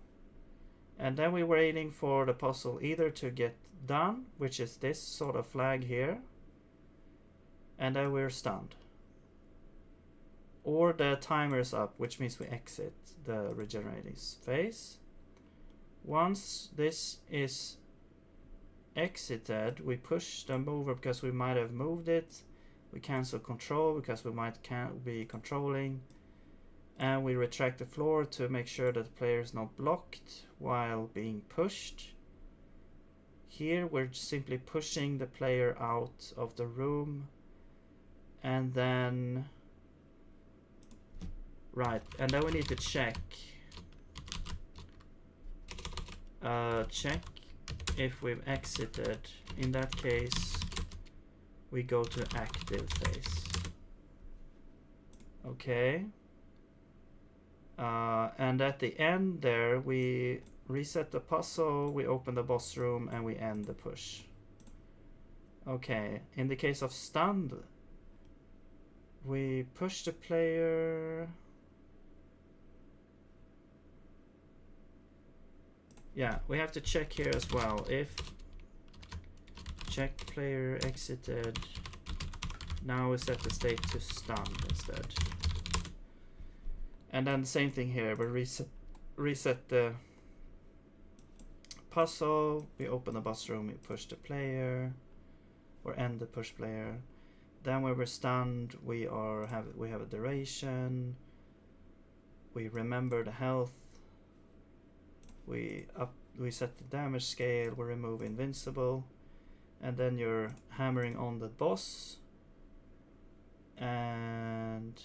And then we're waiting for the puzzle either to get done, which is this sort of flag here, and then we're stunned. Or the timer is up, which means we exit the regenerating phase. Once this is exited, we push the mover because we might have moved it. We cancel control because we might be controlling. And we retract the floor to make sure that the player is not blocked while being pushed. Here we're simply pushing the player out of the room. And then... Right, and then we need to check. Check if we've exited. In that case, we go to active phase. Okay. And at the end there, we reset the puzzle, we open the boss room, and we end the push. Okay, in the case of stunned, we push the player. Yeah, we have to check here as well. If check player exited, now we set the state to stunned instead. And then the same thing here, we reset the puzzle, we open the boss room, we push the player, or end the push player. Then when we're stunned, we have a duration. We remember the health. We set the damage scale. We remove invincible, and then you're hammering on the boss. And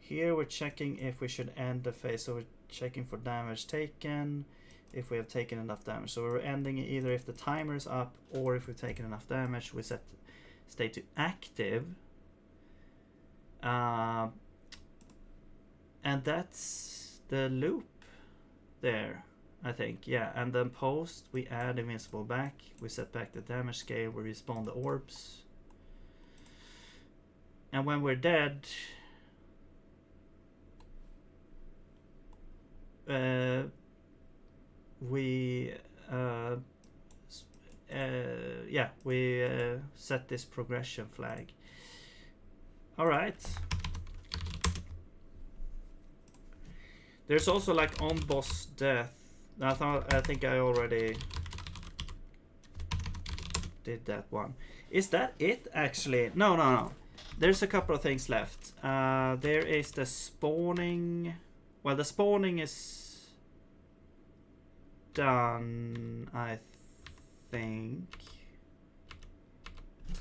here we're checking if we should end the phase. So we're checking for damage taken, if we have taken enough damage. So we're ending either if the timer is up or if we've taken enough damage. We set state to active. And that's the loop there, I think. Yeah, and then post, we add invincible back. We set back the damage scale. We respawn the orbs. And when we're dead, we set this progression flag. All right. There's also like on boss death. I think I already did that one. Is that it actually? No. There's a couple of things left. There is the spawning. Well, the spawning is done, I think.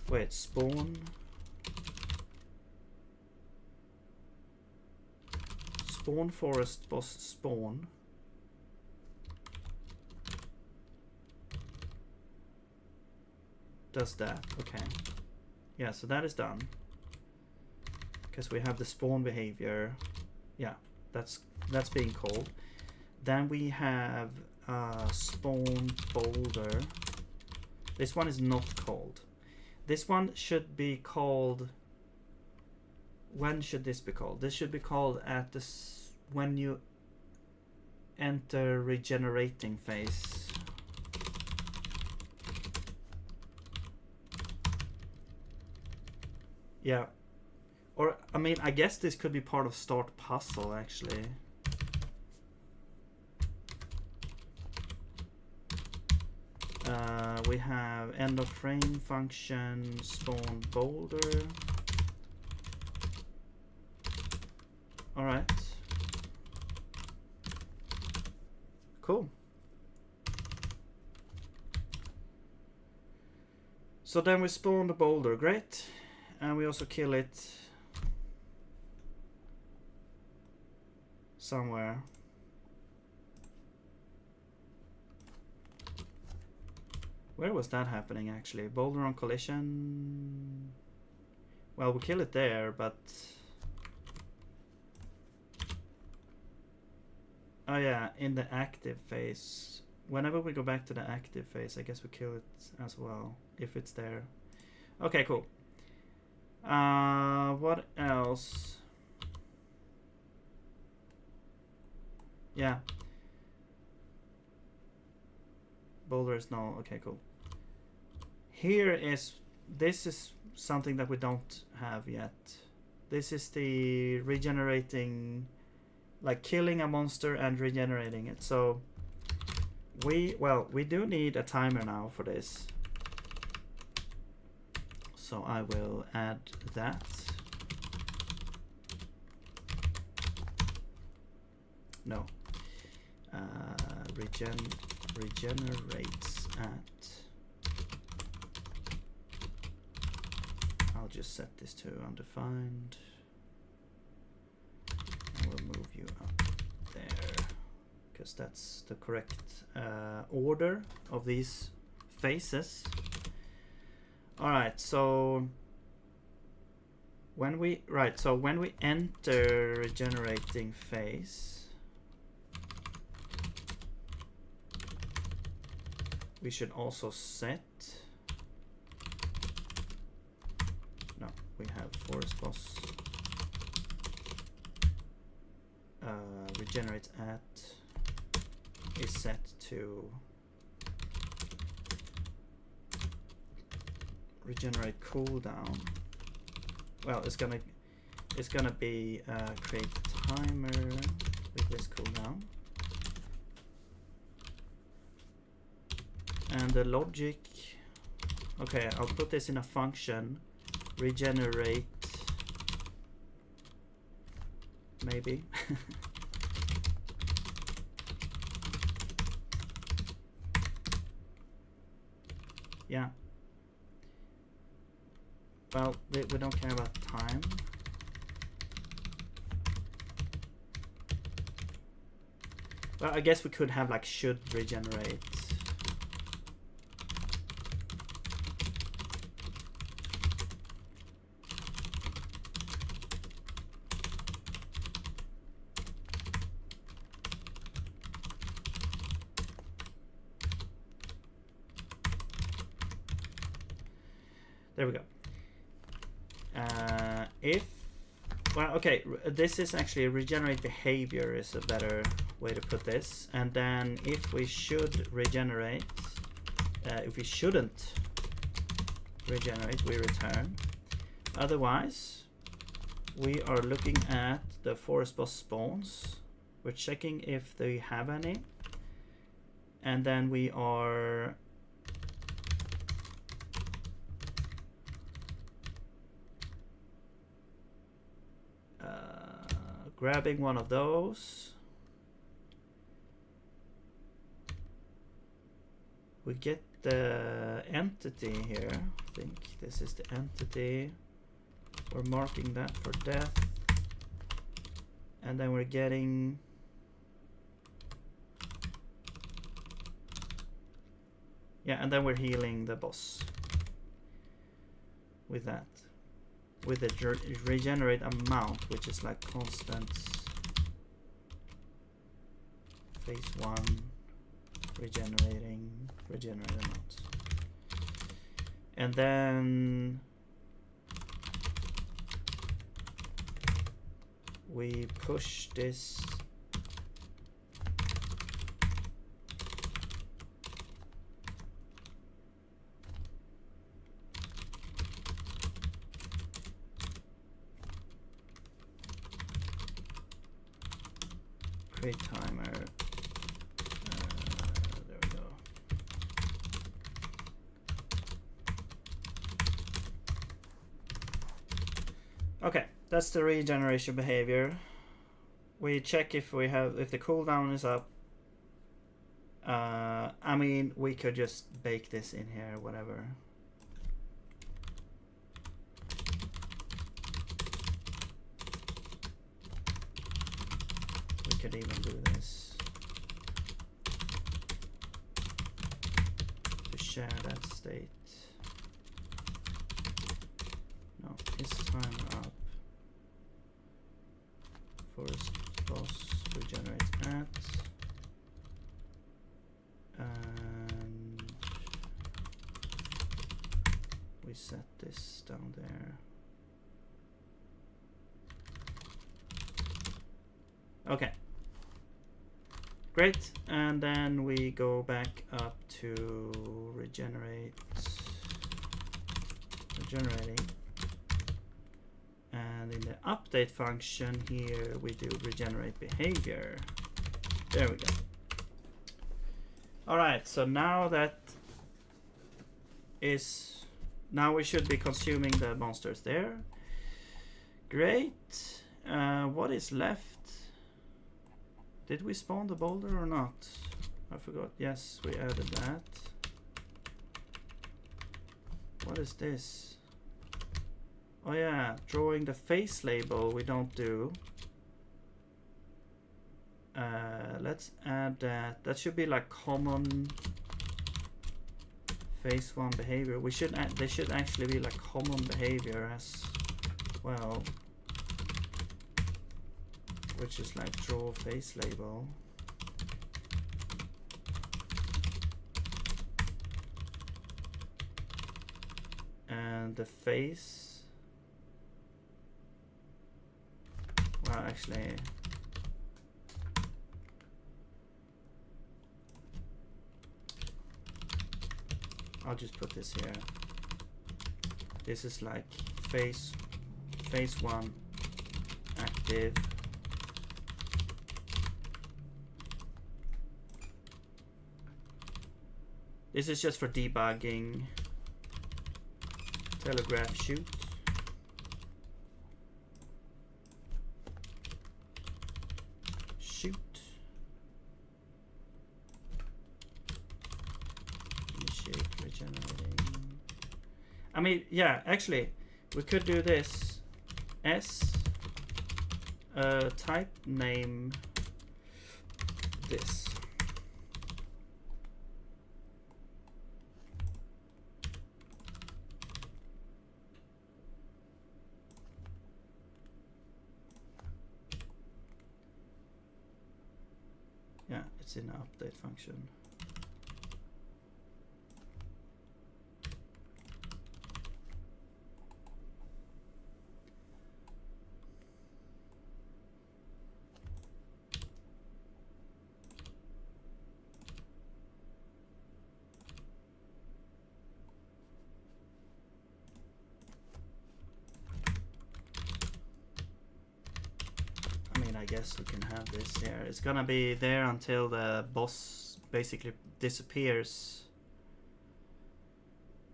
Wait, spawn. Spawn forest boss spawn. Does that? Okay. Yeah, so that is done. Because we have the spawn behavior. Yeah, that's being called. Then we have spawn boulder. This one is not called. This one should be called. When should this be called? This should be called at this when you enter regenerating phase. Yeah. Or, I mean, I guess this could be part of start puzzle, actually. We have end of frame function, spawn boulder. Alright. Cool. So then we spawn the boulder, great. And we also kill it somewhere. Where was that happening actually? Boulder on collision. Well, we kill it there, but oh yeah, in the active phase. Whenever we go back to the active phase, I guess we kill it as well if it's there. Okay, cool. What else? Yeah. Boulder is no. Okay, cool. This is something that we don't have yet. This is the regenerating, like killing a monster and regenerating it. So we do need a timer now for this. So I will add that. No. Regenerates at. I'll just set this to undefined. I will move you up there because that's the correct order of these phases. All right, so when we enter regenerating phase, we should also set. No, we have forest boss. Regenerates at is set to regenerate cooldown. Well, it's gonna be create timer with this cooldown. And the logic Okay, I'll put this in a function. Regenerate. Maybe. Yeah. Well, we don't care about time. Well, I guess we could have like should regenerate. There we go. If, well, okay, this is actually regenerate behavior is a better way to put this. And then if we should regenerate, if we shouldn't regenerate, we return. Otherwise, we are looking at the forest boss spawns. We're checking if they have any. And then we are grabbing one of those. We get the entity here. I think this is the entity. We're marking that for death. And then we're getting and then we're healing the boss with that. With the regenerate amount, which is like constant phase 1 regenerate amount. And then we push this create timer. There we go. Okay, that's the regeneration behavior. We check if we have, if the cooldown is up. I mean, we could just bake this in here, whatever. We could even do this to share that state. No, is timer up. Forest boss regenerates at. And we set this down there. Okay. Great. And then we go back up to regenerating. And in the update function here, we do regenerate behavior. There we go. All right, so now now we should be consuming the monsters there. Great. What is left? Did we spawn the boulder or not? I forgot. Yes, we added that. What is this? Oh yeah, drawing the face label we don't do. Let's add that. That should be like common phase 1 behavior. We should they should actually be like common behavior as well, which is like draw face label. And the face, well, actually I'll just put this here. This is like phase 1 active. This is just for debugging. telegraph shoot. Shoot. Initiate regenerating. I mean, yeah, actually, we could do this. S type name this. Yeah, it's in the update function. I guess we can have this here. It's gonna be there until the boss basically disappears.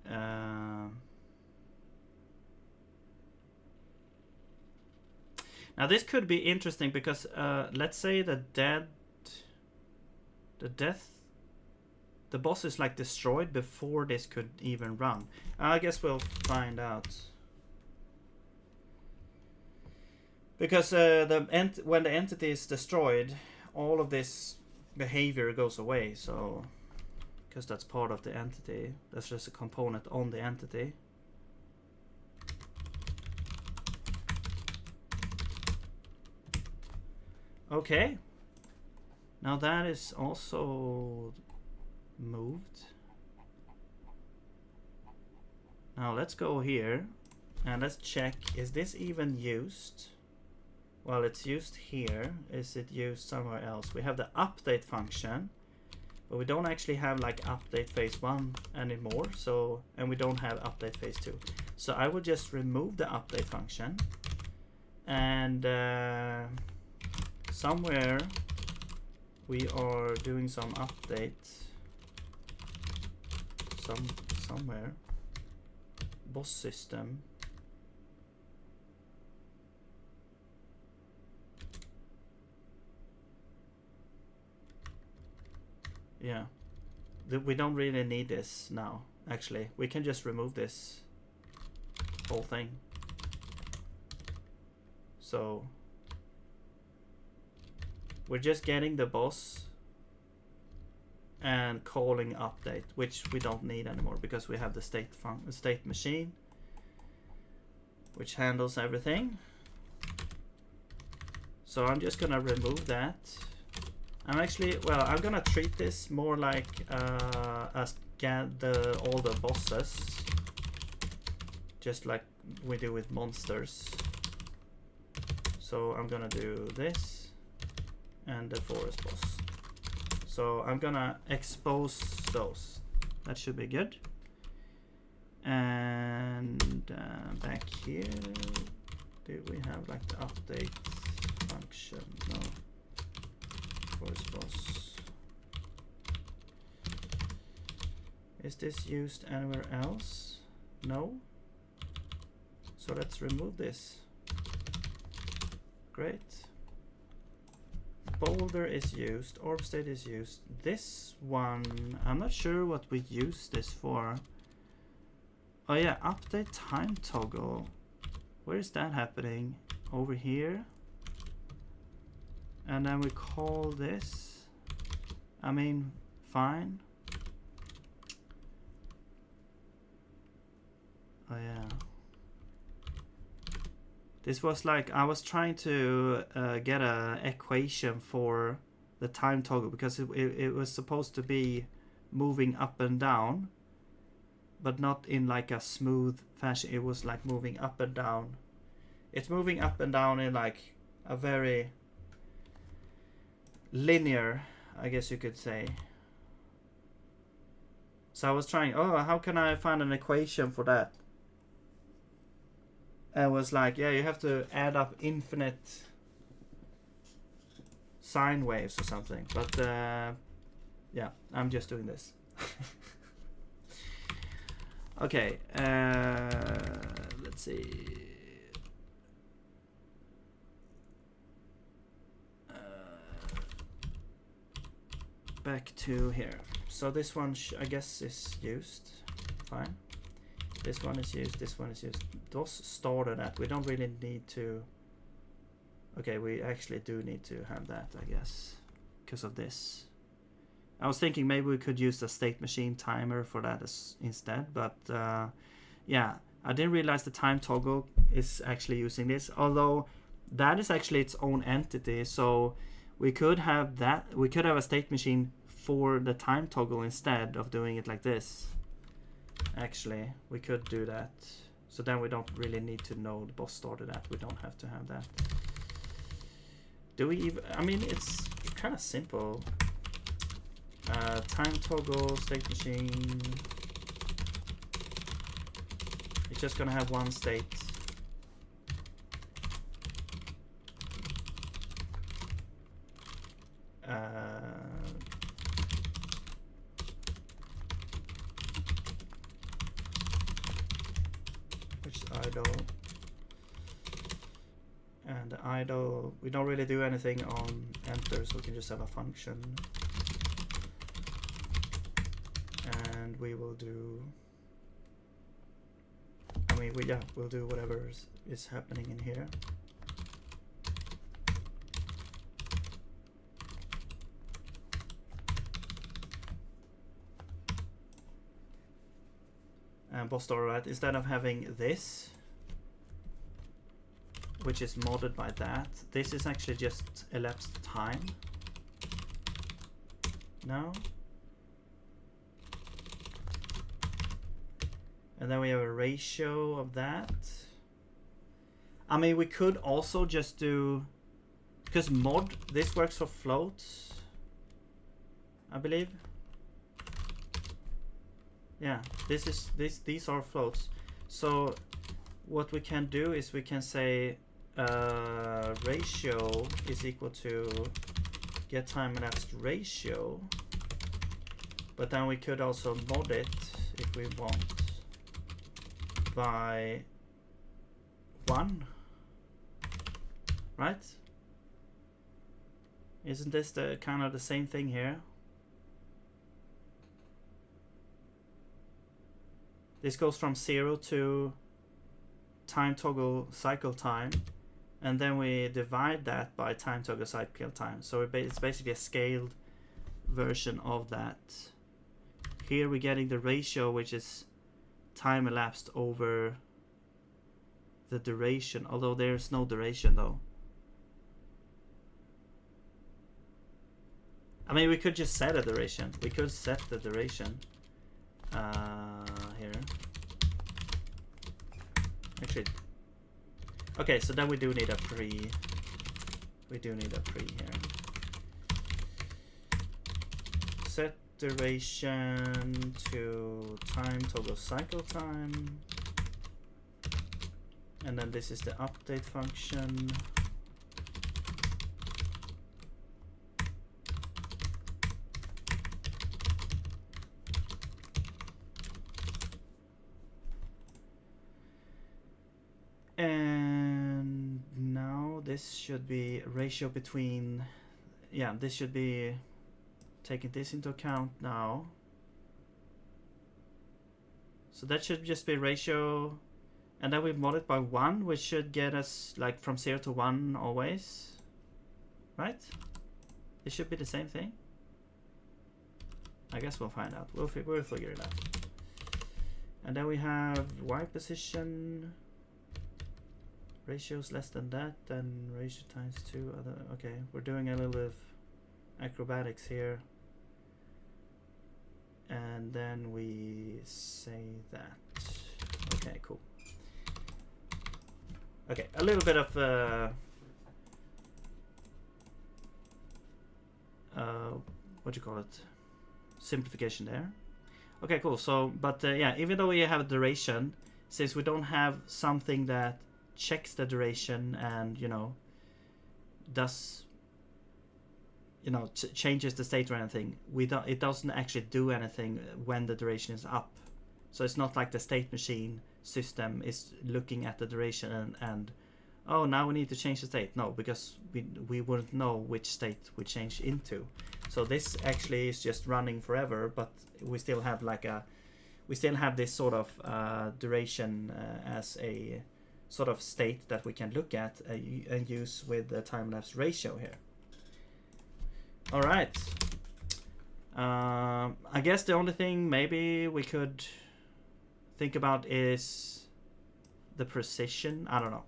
Now this could be interesting because let's say the boss is like destroyed before this could even run. I guess we'll find out. Because when the entity is destroyed, all of this behavior goes away. So, because that's part of the entity, that's just a component on the entity. Okay. Now that is also moved. Now let's go here and let's check, is this even used? Well, it's used here. Is it used somewhere else? We have the update function, but we don't actually have like update phase 1 anymore. So, and we don't have update phase 2. So I will just remove the update function, and somewhere we are doing some update. Somewhere boss system. Yeah, we don't really need this now. Actually, we can just remove this whole thing. So we're just getting the boss and calling update, which we don't need anymore because we have the state machine, which handles everything. So I'm just gonna remove that. I'm gonna treat this more like as all the bosses, just like we do with monsters. So I'm gonna do this and the forest boss. So I'm gonna expose those. That should be good. And back here, do we have like the update function? No. Forest boss. Is this used anywhere else? No. So let's remove this. Great. Boulder is used. Orb state is used. This one, I'm not sure what we use this for. Oh yeah, update time toggle. Where is that happening? Over here. And then we call this. I mean, fine. Oh yeah. This was like, I was trying to get a equation for the time toggle because it was supposed to be moving up and down, but not in like a smooth fashion. It was like moving up and down. It's moving up and down in like a very linear, I guess you could say. So I was trying, how can I find an equation for that? And it was like, yeah, you have to add up infinite sine waves or something. But yeah, I'm just doing this. Okay, let's see. Back to here. So this one, I guess, is used. Fine. This one is used. This one is used. Those started at. We don't really need to. Okay, we actually do need to have that, I guess, because of this. I was thinking maybe we could use the state machine timer for that instead, but yeah, I didn't realize the time toggle is actually using this, although that is actually its own entity, so we could have that. We could have a state machine for the time toggle instead of doing it like this. Actually, we could do that. So then we don't really need to know the boss started at. We don't have to have that. Do we even... I mean, it's kind of simple. Time toggle, state machine. It's just gonna have one state. Which is idle. And the idle, we don't really do anything on enter, so we can just have a function. And we will do, I mean, we'll do whatever is happening in here. And boss started at, instead of having this, which is modded by that, this is actually just elapsed time. No? And then we have a ratio of that. I mean, we could also just do, because mod, this works for floats, I believe. Yeah, these are floats. So what we can do is we can say ratio is equal to get time elapsed ratio, but then we could also mod it if we want by 1, right? Isn't this the kind of the same thing here? This goes from 0 to time toggle cycle time, and then we divide that by time toggle cycle time. So it's basically a scaled version of that. Here we're getting the ratio, which is time elapsed over the duration, although there's no duration though. I mean, we could just set a duration. We could set the duration here. Actually, okay, so then we do need a pre. We do need a pre here. Set duration to time toggle cycle time, and then this is the update function. And now this should be a ratio between, yeah, this should be taking this into account now. So that should just be ratio, and then we mod it by 1, which should get us like from 0 to 1 always, right? It should be the same thing. I guess we'll find out. We'll figure it out. And then we have Y position. Ratios less than that, then ratio times 2 other. Okay, we're doing a little bit of acrobatics here. And then we say that. Okay, cool. Okay, a little bit of what do you call it? Simplification there. Okay, cool. So, but yeah, even though we have a duration, since we don't have something that checks the duration and, you know, does, you know, changes the state or anything, it doesn't actually do anything when the duration is up. So it's not like the state machine system is looking at the duration and oh, now we need to change the state. No, because we wouldn't know which state we change into. So this actually is just running forever, but we still have this sort of duration as a sort of state that we can look at and use with the time-lapse ratio here. All right. I guess the only thing maybe we could think about is the precision. I don't know.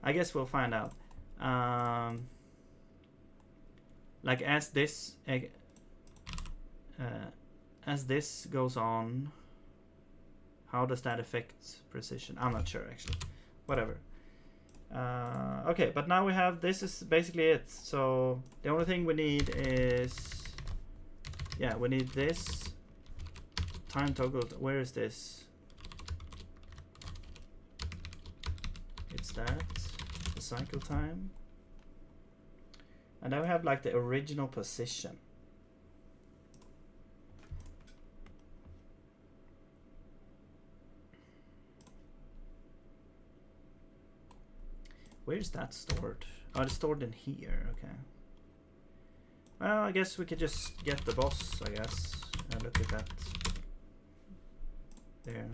I guess we'll find out. Like as this goes on, how does that affect precision? I'm not sure actually. Whatever. Okay, but now we have, this is basically it. So the only thing we need is, yeah, we need this time toggle. Where is this? It's that, the cycle time. And now we have like the original position. Where's that stored? Oh, it's stored in here, okay. Well, I guess we could just get the boss, I guess, and look at that. There.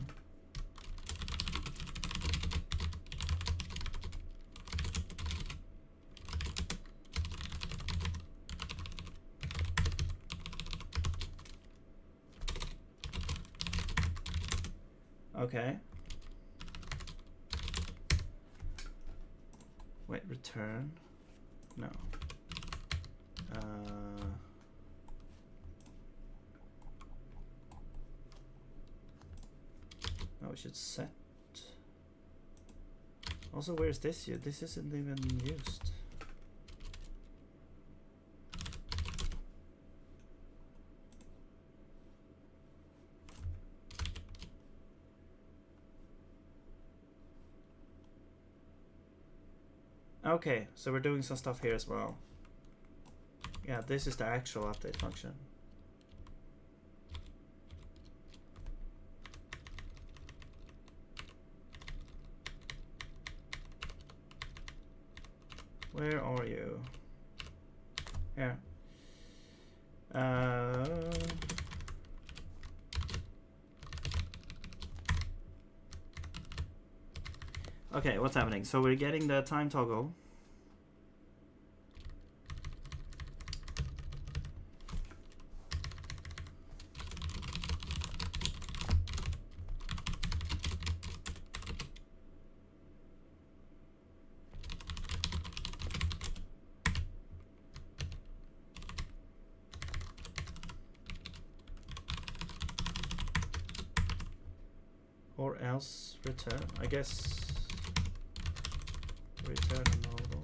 Okay. Wait, return? No. No, we should set. Also, where's this here? This isn't even used. Okay, so we're doing some stuff here as well. Yeah, this is the actual update function. Where are you? Here. Okay, what's happening? So we're getting the time toggle. Or else return, I guess. Return a model.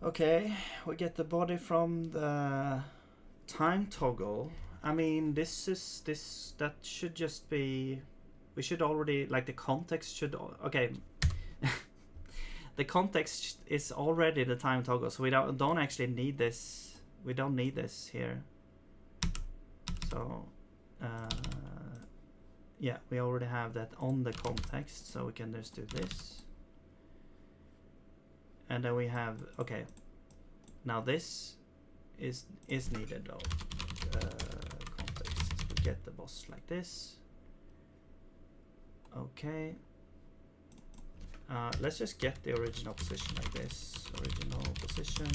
Okay, we get the body from the time toggle. I mean, that should just be, we should already, like the context should, okay. The context is already the time toggle, so we don't actually need this. We don't need this here. So, yeah, we already have that on the context, so we can just do this. And then we have, okay. Now this is needed though. Context. We get the boss like this. Okay. Let's just get the original position like this. Original position.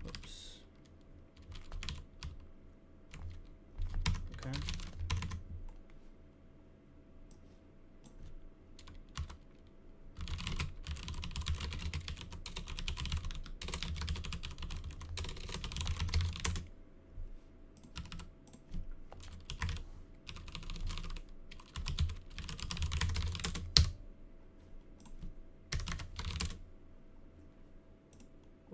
Oops. Okay.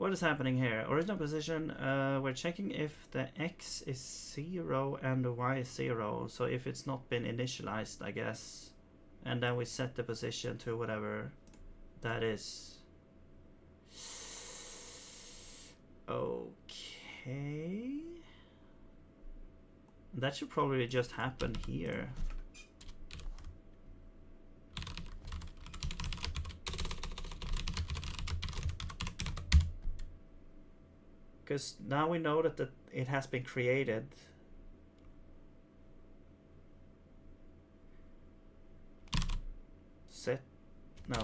what is happening here? Original position, we're checking if the X is 0 and the Y is 0. So if it's not been initialized, I guess. And then we set the position to whatever that is. Okay. That should probably just happen here. Because now we know that it has been created. Set. No,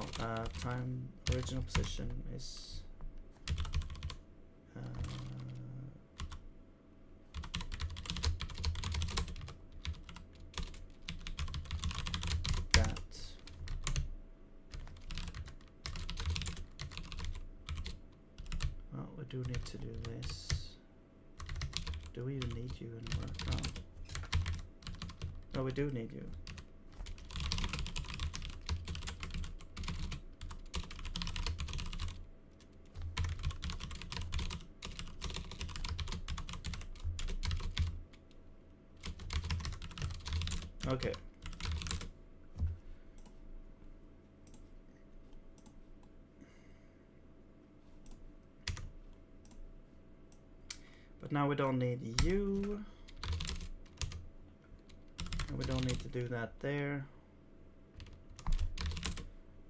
time original position is. That. Well, we do need to do this. Do we even need you anymore? No. No, we do need you. Okay. But now we don't need you. And we don't need to do that there.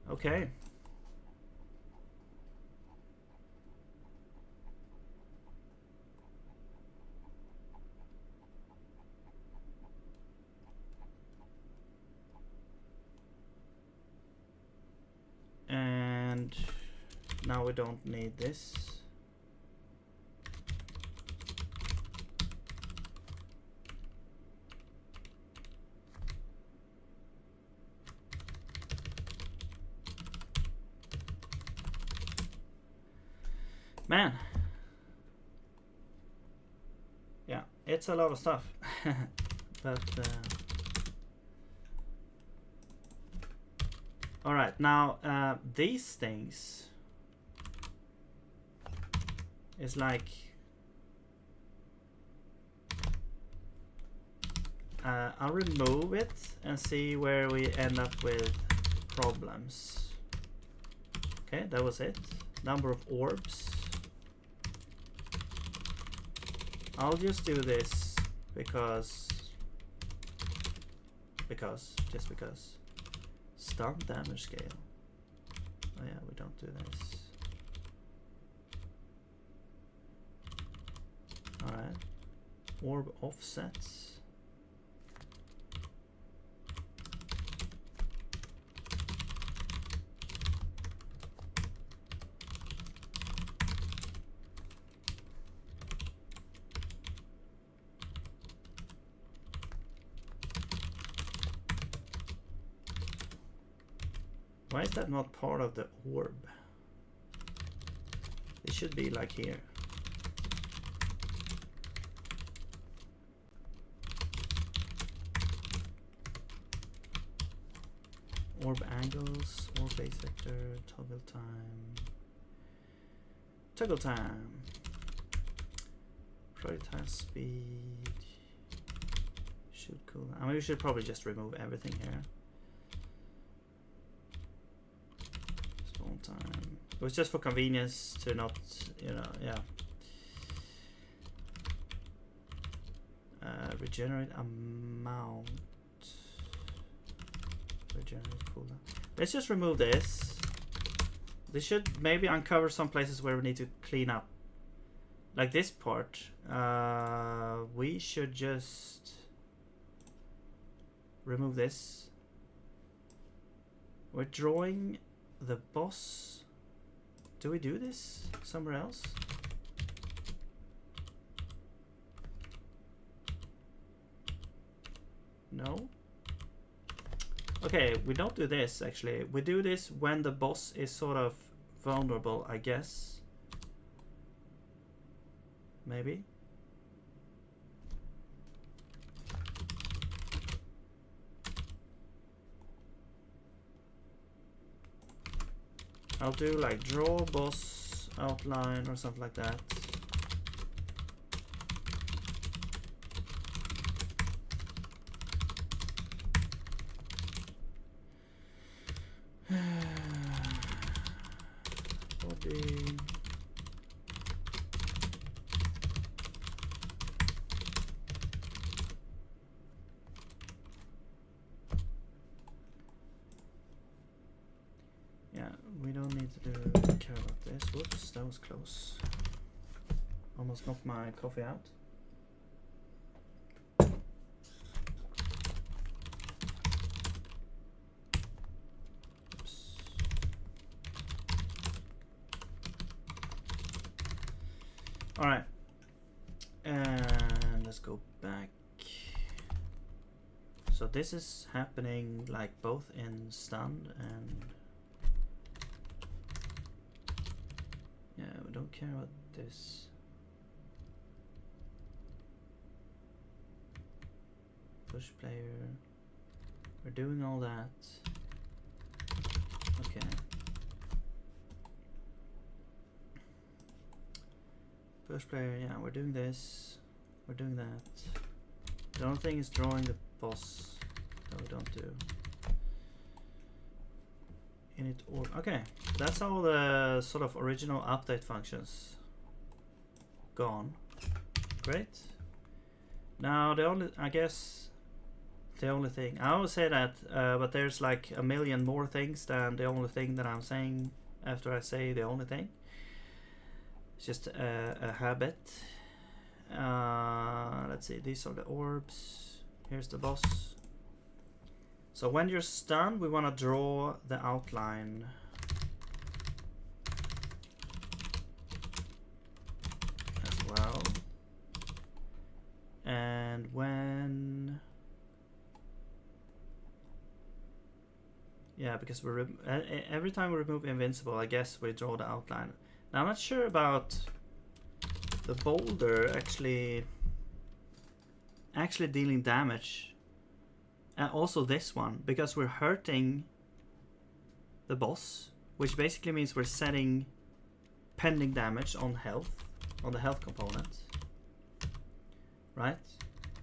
Okay. And now we don't need this. Man. Yeah, it's a lot of stuff. But all right, now these things is like I'll remove it and see where we end up with problems. Okay, that was it. Number of orbs. I'll just do this because just because. Stun damage scale. Oh yeah, we don't do this. Alright. Orb offsets. Why is that not part of the orb? It should be like here. Orb angles, orb base vector, toggle time. Toggle time. Prioritize speed. Should cool down. I mean, we should probably just remove everything here. Spawn time. It was just for convenience to not, you know, yeah. Regenerate amount. Regenerate cooldown. Let's just remove this. This should maybe uncover some places where we need to clean up. Like this part. We should just remove this. We're drawing the boss. Do we do this somewhere else? No. Okay, we don't do this actually. We do this when the boss is sort of vulnerable, I guess. Maybe. I'll do like draw boss outline or something like that. Body. Yeah, we don't need to care about this. Whoops, that was close. Almost knocked my coffee out. Oops. All right, and let's go back. So this is happening like both in stunned and yeah, we don't care about this. Push player. We're doing all that. Okay. Push player, yeah, we're doing this. We're doing that. The only thing is drawing the boss that we don't do. Init or okay, that's all the sort of original update functions gone. Great. Now the only, I guess, the only thing I always say that, but there's like a million more things than the only thing that I'm saying after I say the only thing. It's just a habit. Let's see, these are the orbs. Here's the boss. So when you're stunned, we want to draw the outline. As well. And when... yeah, because we every time we remove invincible, I guess we draw the outline. Now I'm not sure about the boulder actually dealing damage, and also this one, because we're hurting the boss, which basically means we're setting pending damage on health, on the health component, right?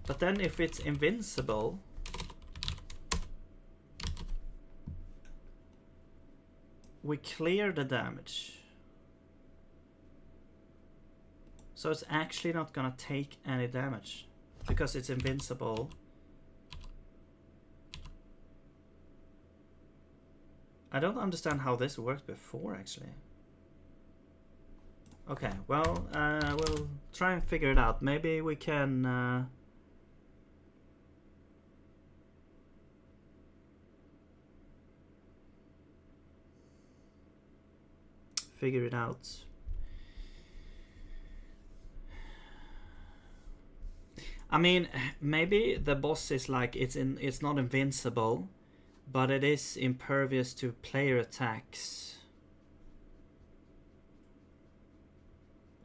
But then if it's invincible, we clear the damage. So it's actually not gonna take any damage because it's invincible. I don't understand how this worked before, actually. Okay, well, we'll try and figure it out. Maybe we can... figure it out. I mean, maybe the boss is like, it's not invincible, but it is impervious to player attacks.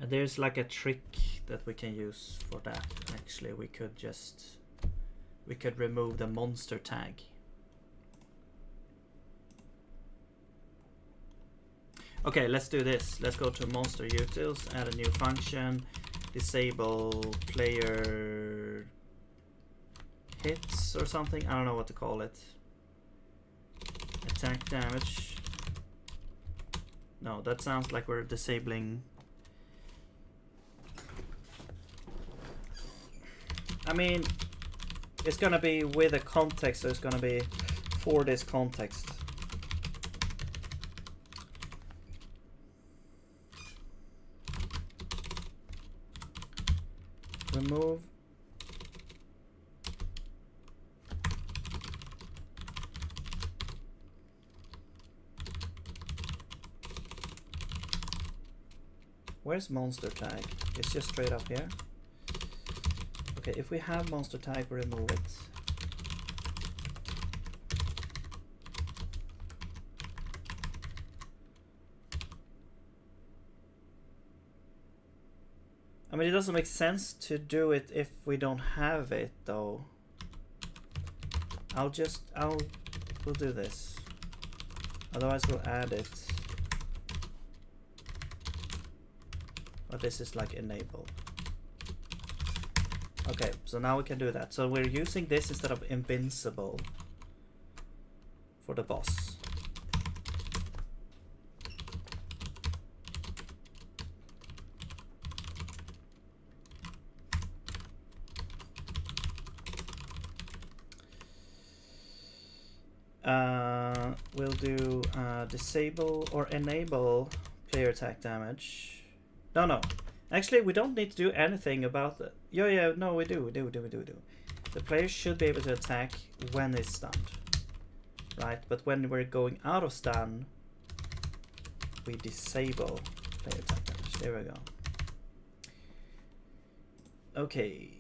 And there's like a trick that we can use for that. Actually, we could remove the monster tag. Okay, let's do this. Let's go to monster utils, add a new function, disable player hits or something. I don't know what to call it. Attack damage. No, that sounds like we're disabling. I mean, it's gonna be with a context, so it's gonna be for this context. Remove. Where's monster tag? It's just straight up here. Okay, if we have monster tag, we remove it. I mean, it doesn't make sense to do it if we don't have it, though. We'll do this. Otherwise, we'll add it. But this is like enable. Okay, so now we can do that. So we're using this instead of invincible for the boss. We'll do disable or enable player attack damage. No. Actually, we don't need to do anything about it. Yeah, no, we do. The player should be able to attack when it's stunned. Right, but when we're going out of stun, we disable player attack damage. There we go. Okay.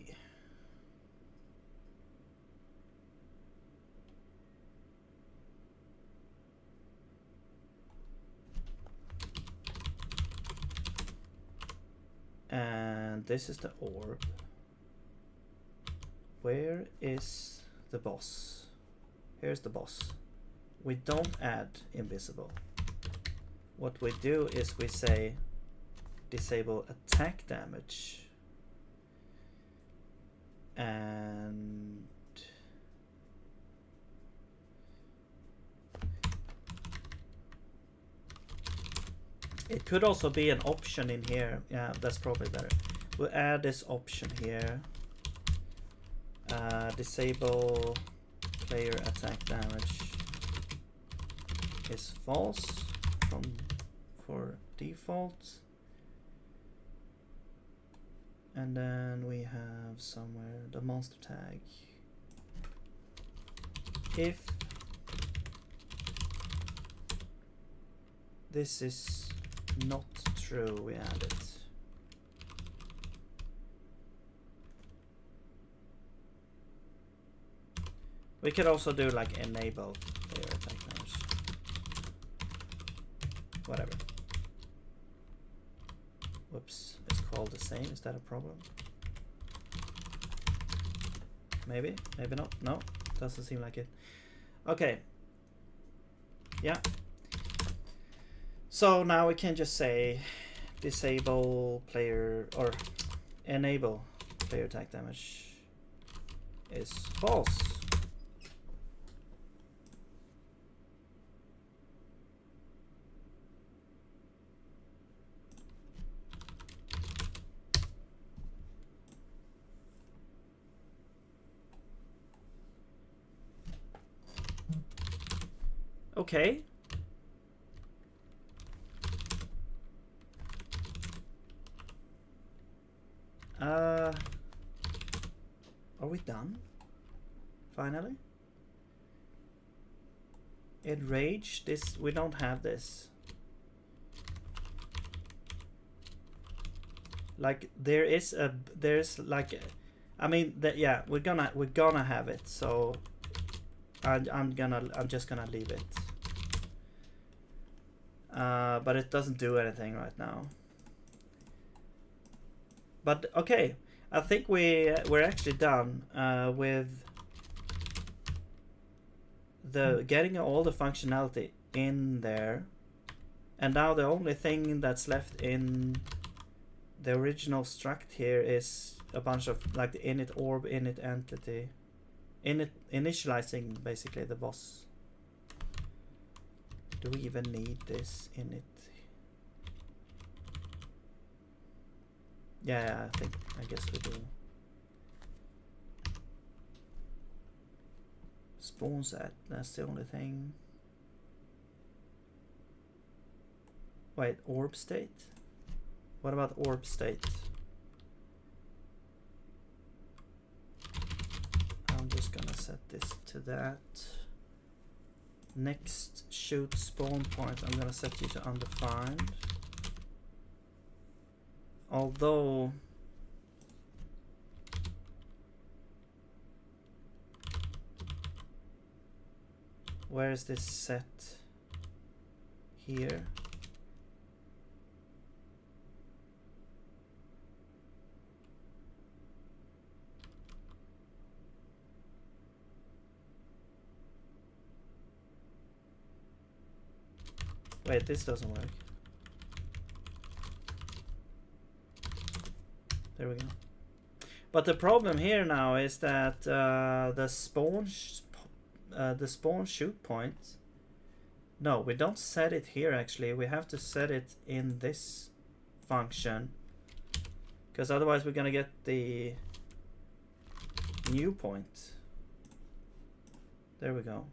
And this is the orb. Where is the boss? Here's the boss. We don't add invisible. What we do is we say disable attack damage. And it could also be an option in here. Yeah, that's probably better. We'll add this option here. Disable player attack damage is false for default. And then we have somewhere the monster tag. If this is not true, we add it. We could also do like enable player attack damage. Whatever. Whoops, it's called the same. Is that a problem? Maybe, maybe not. No, doesn't seem like it. Okay. Yeah. So now we can just say disable player or enable player attack damage is false. Okay. Are we done? Finally? Enrage? This, we don't have this. Like there's like, I mean that, yeah, we're gonna have it. So I'm just gonna leave it. But it doesn't do anything right now. But okay, I think we're actually done with the getting all the functionality in there. And now the only thing that's left in the original struct here is a bunch of like the init orb, init entity, initializing basically the boss. Do we even need this init? Yeah, I guess we do. Spawn set, that's the only thing. Wait, orb state? What about orb state? I'm just gonna set this to that. Next shoot spawn point, I'm gonna set you to undefined. Although where is this set? Here. Wait, this doesn't work. There we go. But the problem here now is that the spawn shoot point. No, we don't set it here actually. We have to set it in this function, because otherwise we're gonna get the new point. There we go.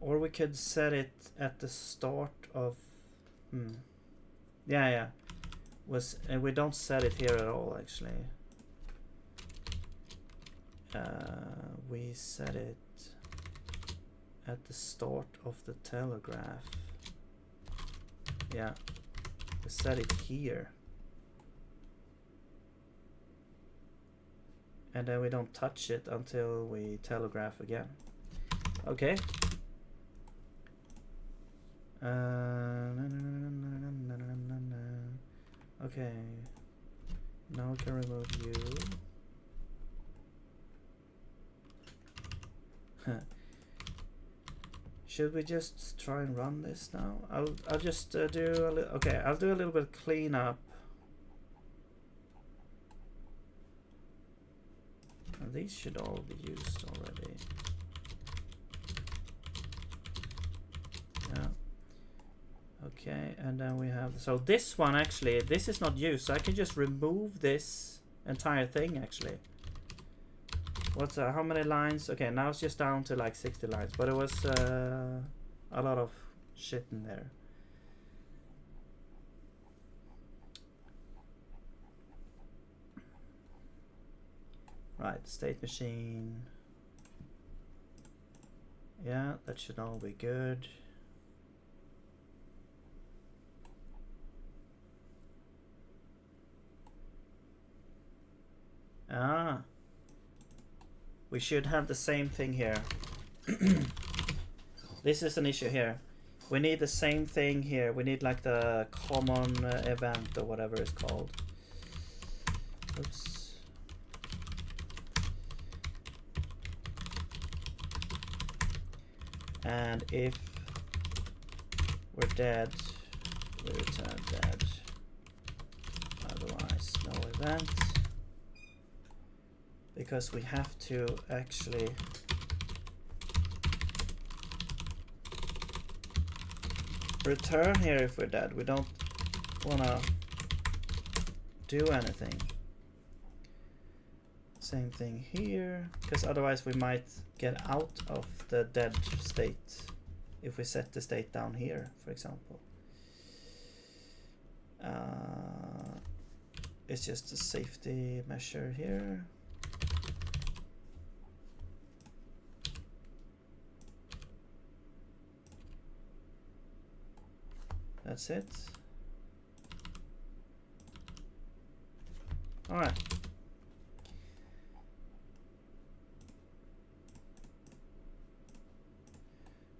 Or we could set it at the start of. Yeah. We don't set it here at all actually. We set it at the start of the telegraph. Yeah, we set it here. And then we don't touch it until we telegraph again. Okay. Okay. Now we can remove you. Should we just try and run this now? I'll just do a little. Okay, I'll do a little bit of cleanup. And these should all be used already. Yeah. Okay, and then we have. So this one actually, this is not used. So I can just remove this entire thing actually. What's how many lines? Okay, now it's just down to like 60 lines, but it was a lot of shit in there. Right, state machine. Yeah, that should all be good. Ah. We should have the same thing here. This is an issue here. We need the same thing here. We need like the common event or whatever it's called. Oops. And if we're dead, we return dead. Otherwise, no event. Because we have to actually return here if we're dead. We don't want to do anything. Same thing here, because otherwise we might get out of the dead state if we set the state down here, for example. It's just a safety measure here. That's it. All right.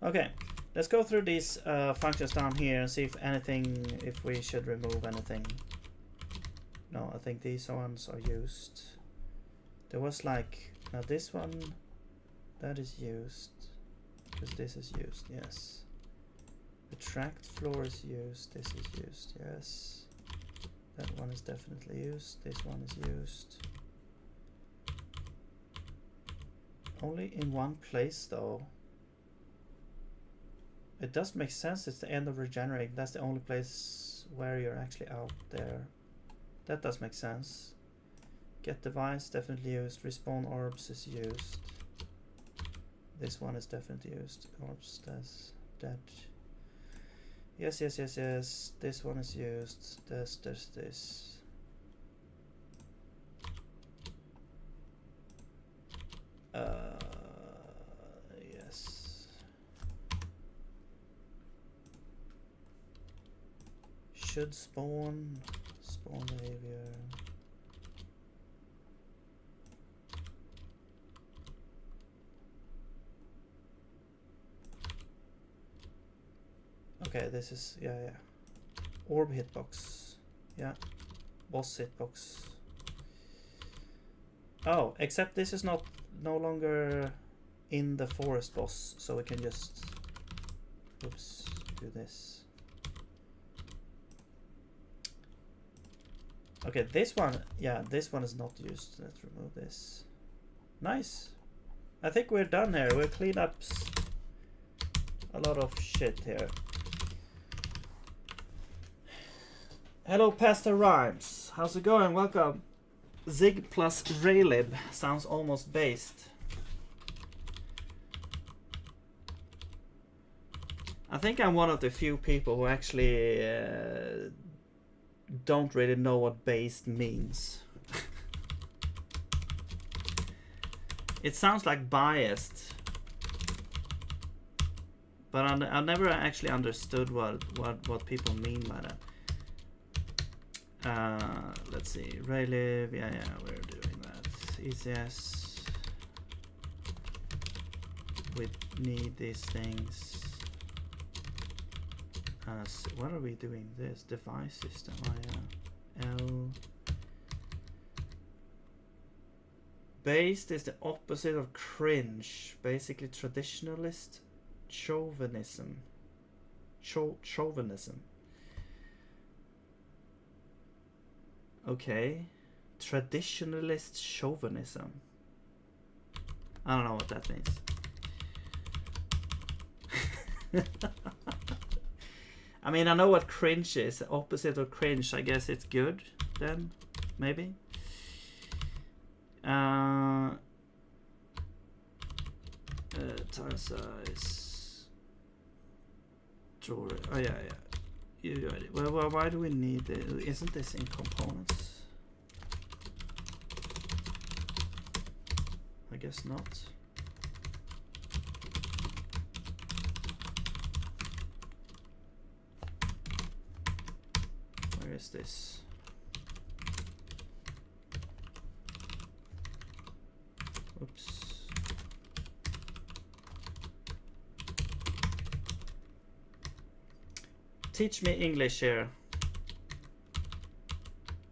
Okay, let's go through these functions down here and see if anything, if we should remove anything. No, I think these ones are used. There was like, now this one, that is used, because this is used, yes. Retract floor is used, this is used, yes. That one is definitely used, this one is used. Only in one place though. It does make sense, it's the end of regenerate, that's the only place where you're actually out there. That does make sense. Get device, definitely used, respawn orbs is used. This one is definitely used, orbs, that's dead. Yes, yes, yes, yes. This one is used. There's this. Yes. Should spawn. Spawn behavior. Okay, this is, yeah. Orb hitbox. Yeah. Boss hitbox. Oh, except this is no longer in the forest boss, so we can just, oops, do this. Okay, this one, yeah, this one is not used. Let's remove this. Nice. I think we're done here. We'll clean up a lot of shit here. Hello, Pastor Rhymes. How's it going? Welcome. Zig plus Raylib sounds almost based. I think I'm one of the few people who actually don't really know what based means. It sounds like biased, but I never actually understood what people mean by that. Let's see, Raylib, yeah, we're doing that. ECS, we need these things. So what are we doing? This device system, L. Based is the opposite of cringe, basically traditionalist chauvinism. Chauvinism. Okay, traditionalist chauvinism. I don't know what that means. I mean, I know what cringe is. The opposite of cringe. I guess it's good then, maybe. Time size. Drawer. Oh yeah. You got it. Well, why do we need it? Isn't this in components? I guess not. Where is this? Oops. Teach me English here.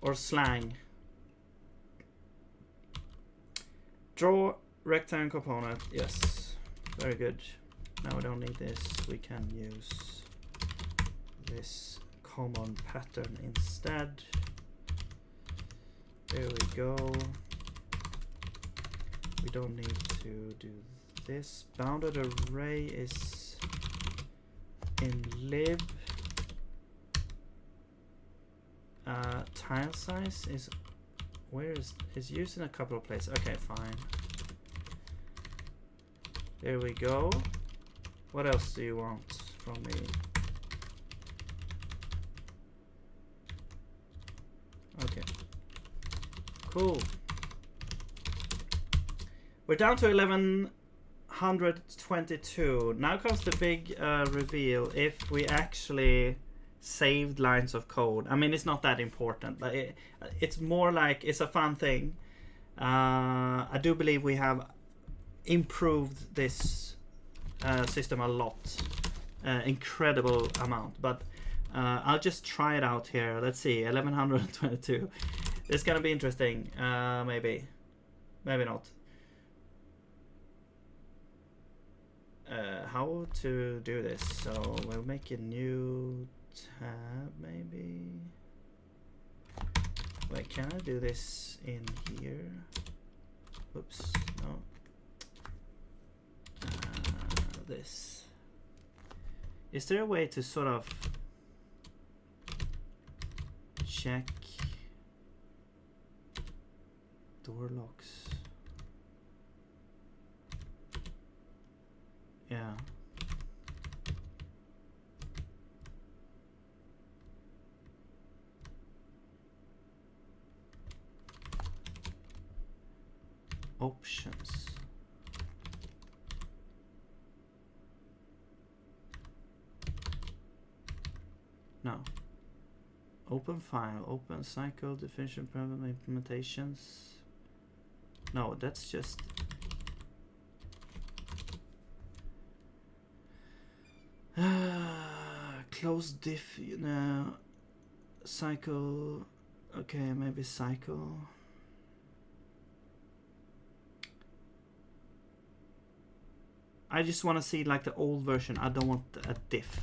Or slang. Draw rectangle component. Yes. Very good. Now we don't need this. We can use this common pattern instead. There we go. We don't need to do this. Bounded array is in lib. Tile size is is used in a couple of places. Okay, fine. There we go. What else do you want from me? Okay. Cool. We're down to 1122. Now comes the big reveal if we actually saved lines of code. I mean, it's not that important, but it's more like it's a fun thing. I do believe we have improved this system a lot, incredible amount, but I'll just try it out here. Let's see, 1122. It's gonna be interesting. Maybe not. How to do this? So we'll make a new tab, maybe. Wait, can I do this in here? Oops, no. This. Is there a way to sort of check door locks? Yeah. Options. No. Open file, open cycle, definition problem, implementations. No, that's just close diff, you know, cycle. Okay, maybe cycle. I just want to see like the old version. I don't want a diff.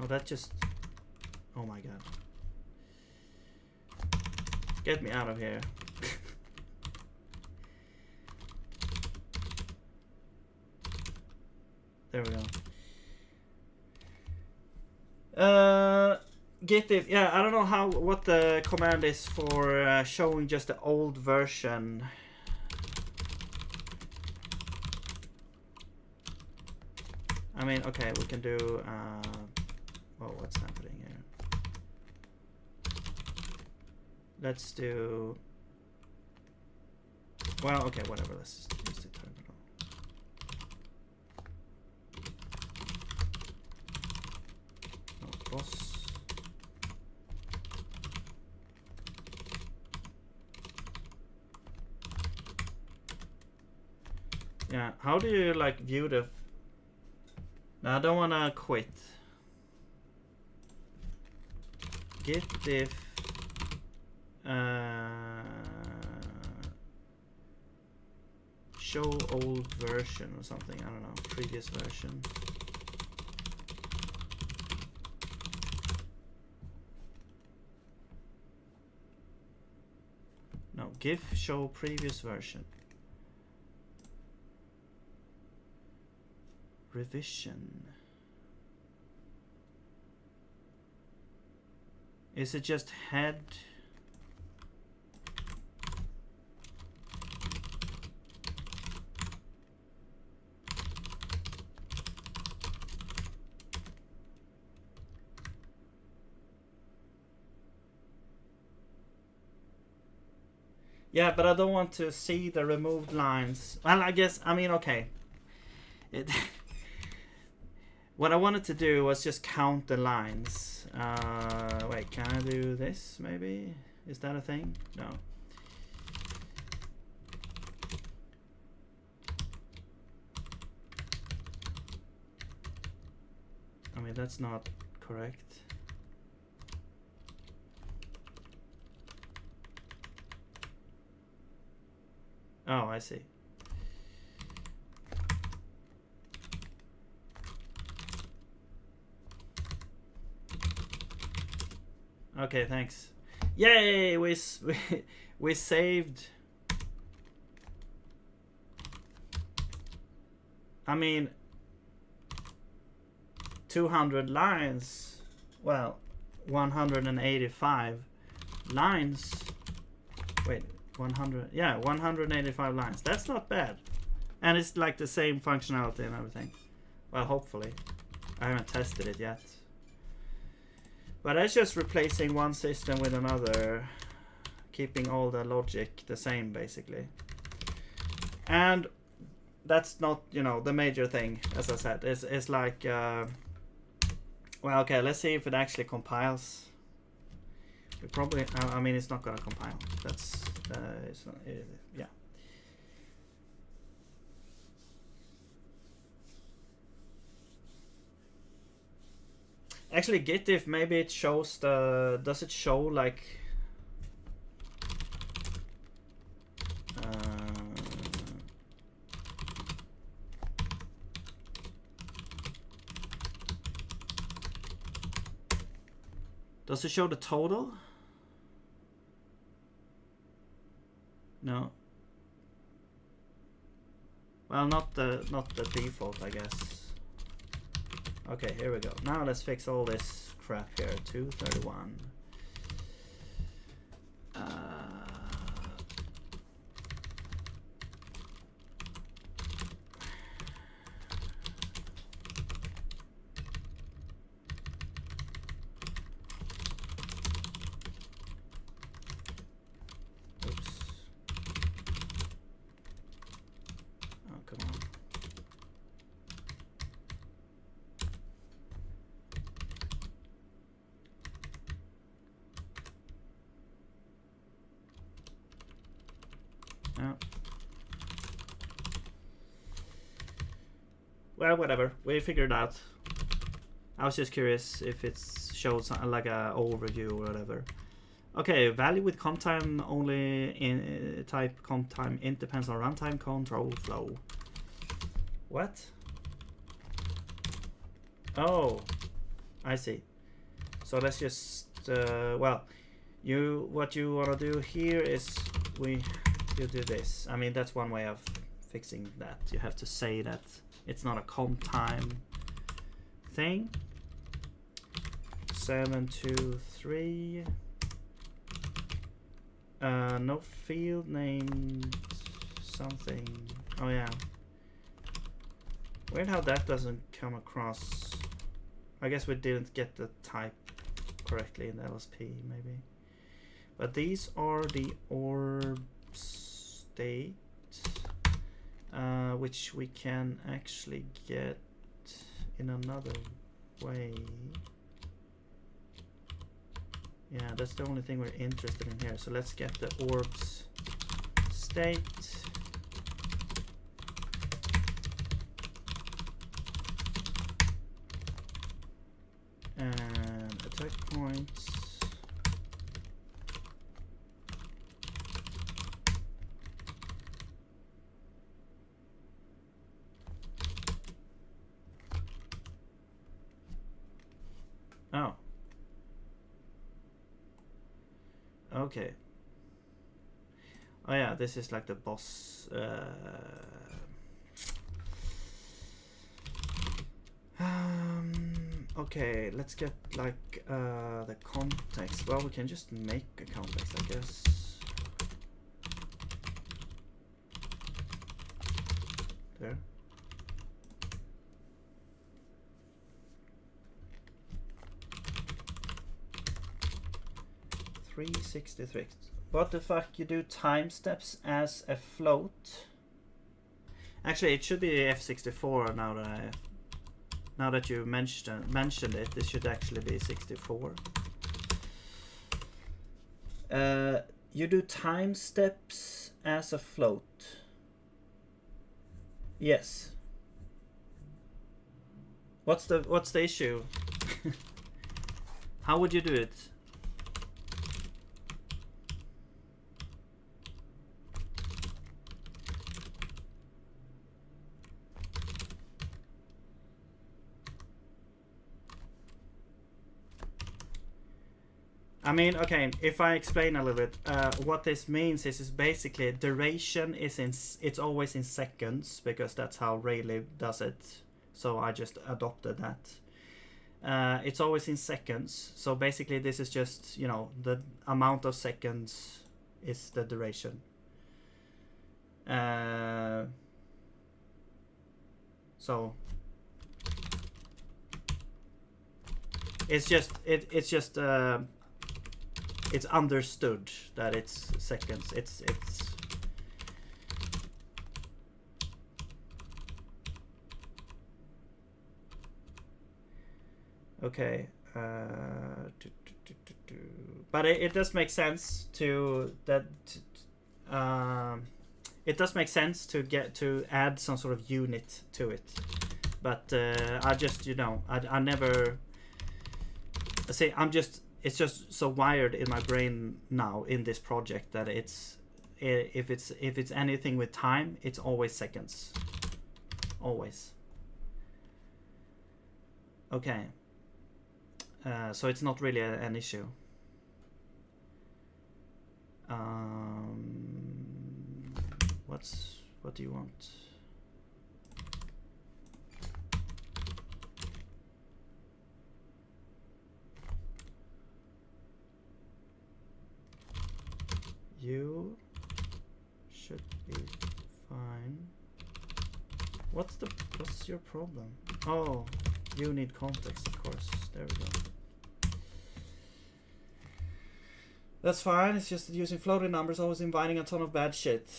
Oh, that just... Oh my god. Get me out of here. There we go. Git if... Yeah, I don't know what the command is for showing just the old version. I mean, okay, we can do... well, what's happening here? Let's do... Well, okay, whatever. Let's just use the terminal. No, boss. Yeah, how do you, like, view the... No, I don't want to quit. Git diff show old version or something. I don't know. Previous version. No, gif show previous version. Revision. Is it just head? Yeah, but I don't want to see the removed lines. Well, I guess, I mean, okay. What I wanted to do was just count the lines. Wait, can I do this maybe? Is that a thing? No. I mean, that's not correct. Oh, I see. Okay, thanks. Yay! We saved. I mean, 200 lines. Well, 185 lines. Wait, 100. Yeah, 185 lines. That's not bad. And it's like the same functionality and everything. Well, hopefully. I haven't tested it yet. But that's just replacing one system with another, keeping all the logic the same, basically. And that's not, you know, the major thing, as I said. It's like, well, okay, let's see if it actually compiles. We probably, I mean, it's not gonna compile. That's, it's not, yeah. Actually, git if maybe it shows the... Does it show like... does it show the total? No. Well, not the default, I guess. Okay, here we go. Now let's fix all this crap here. 231. Oops. Oh, come on. No. Well, whatever. We figured it out. I was just curious if it shows like a overview or whatever. Okay, value with comp time only in type comp time int depends on runtime control flow. What? Oh. I see. So let's just well, what you want to do here is you do this. I mean, that's one way of fixing that. You have to say that it's not a comp time thing. 723. No field named something. Oh yeah. Weird how that doesn't come across. I guess we didn't get the type correctly in the LSP maybe. But these are the orb state, which we can actually get in another way. Yeah, that's the only thing we're interested in here. So let's get the orbs state. And attack points. Oh. Okay. Oh yeah, this is like the boss. Okay, let's get like the context. Well, we can just make a context, I guess. There. $363. What the fuck? You do time steps as a float? Actually, it should be F64 now that you mentioned it. This should actually be 64. You do time steps as a float. Yes. What's the issue? How would you do it? I mean, okay, if I explain a little bit, what this means is basically duration it's always in seconds, because that's how Rayleigh does it. So I just adopted that. It's always in seconds. So basically this is just, you know, the amount of seconds is the duration. So it's just it's understood that it's seconds. It's okay. But it does make sense to that. It does make sense to get to add some sort of unit to it. But I just, you know, I never say it's just so wired in my brain now in this project that if it's anything with time, it's always seconds, always. Okay, so it's not really an issue. What do you want? You should be fine. What's your problem? Oh, you need context, of course. There we go. That's fine. It's just using floating numbers, always inviting a ton of bad shit.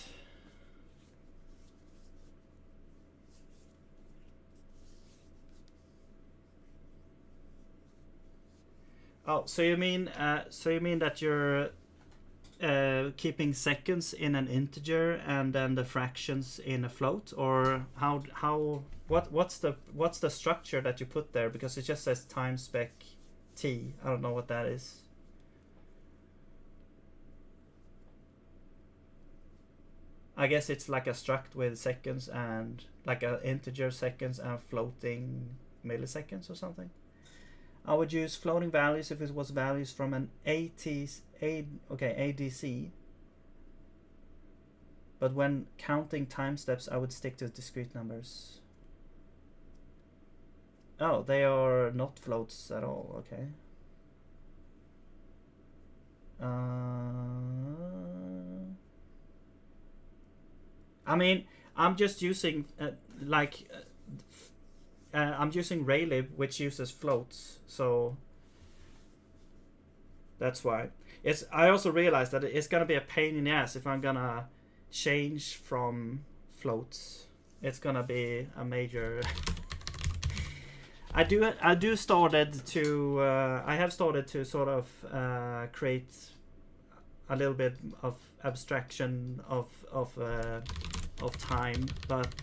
Oh, so you mean that you're keeping seconds in an integer and then the fractions in a float, or what's the structure that you put there? Because it just says time spec t. I don't know what that is. I guess it's like a struct with seconds and like an integer seconds and floating milliseconds or something. I would use floating values if it was values from an ADC. But when counting time steps, I would stick to discrete numbers. Oh, they are not floats at all. Okay. I mean, I'm just using I'm using Raylib, which uses floats, so that's why. I also realized that it's gonna be a pain in the ass if I'm gonna change from floats. It's gonna be a major. I have started to sort of create a little bit of abstraction of time, but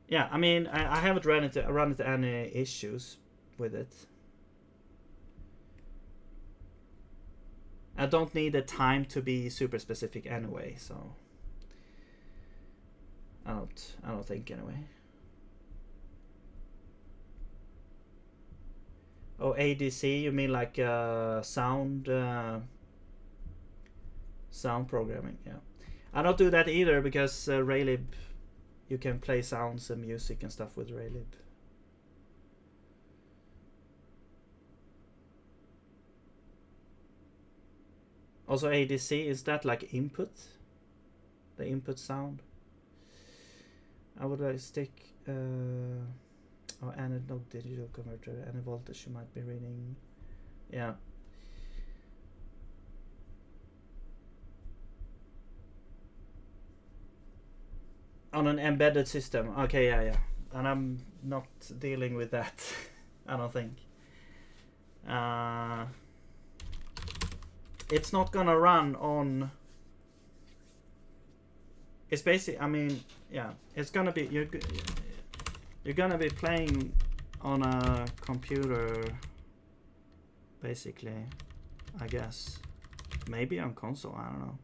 yeah, I mean, I haven't run into any issues with it. I don't need the time to be super specific anyway, so I don't think anyway. Oh, ADC, you mean like sound programming? Yeah, I don't do that either because Raylib, you can play sounds and music and stuff with Raylib. Also, ADC, is that like input? The input sound? I would stick. Analog digital converter, any voltage you might be reading. Yeah. On an embedded system. Okay, yeah. And I'm not dealing with that. I don't think. It's not gonna run on. It's basically. I mean, yeah. It's gonna be. You're gonna be playing on a computer, basically, I guess. Maybe on console, I don't know.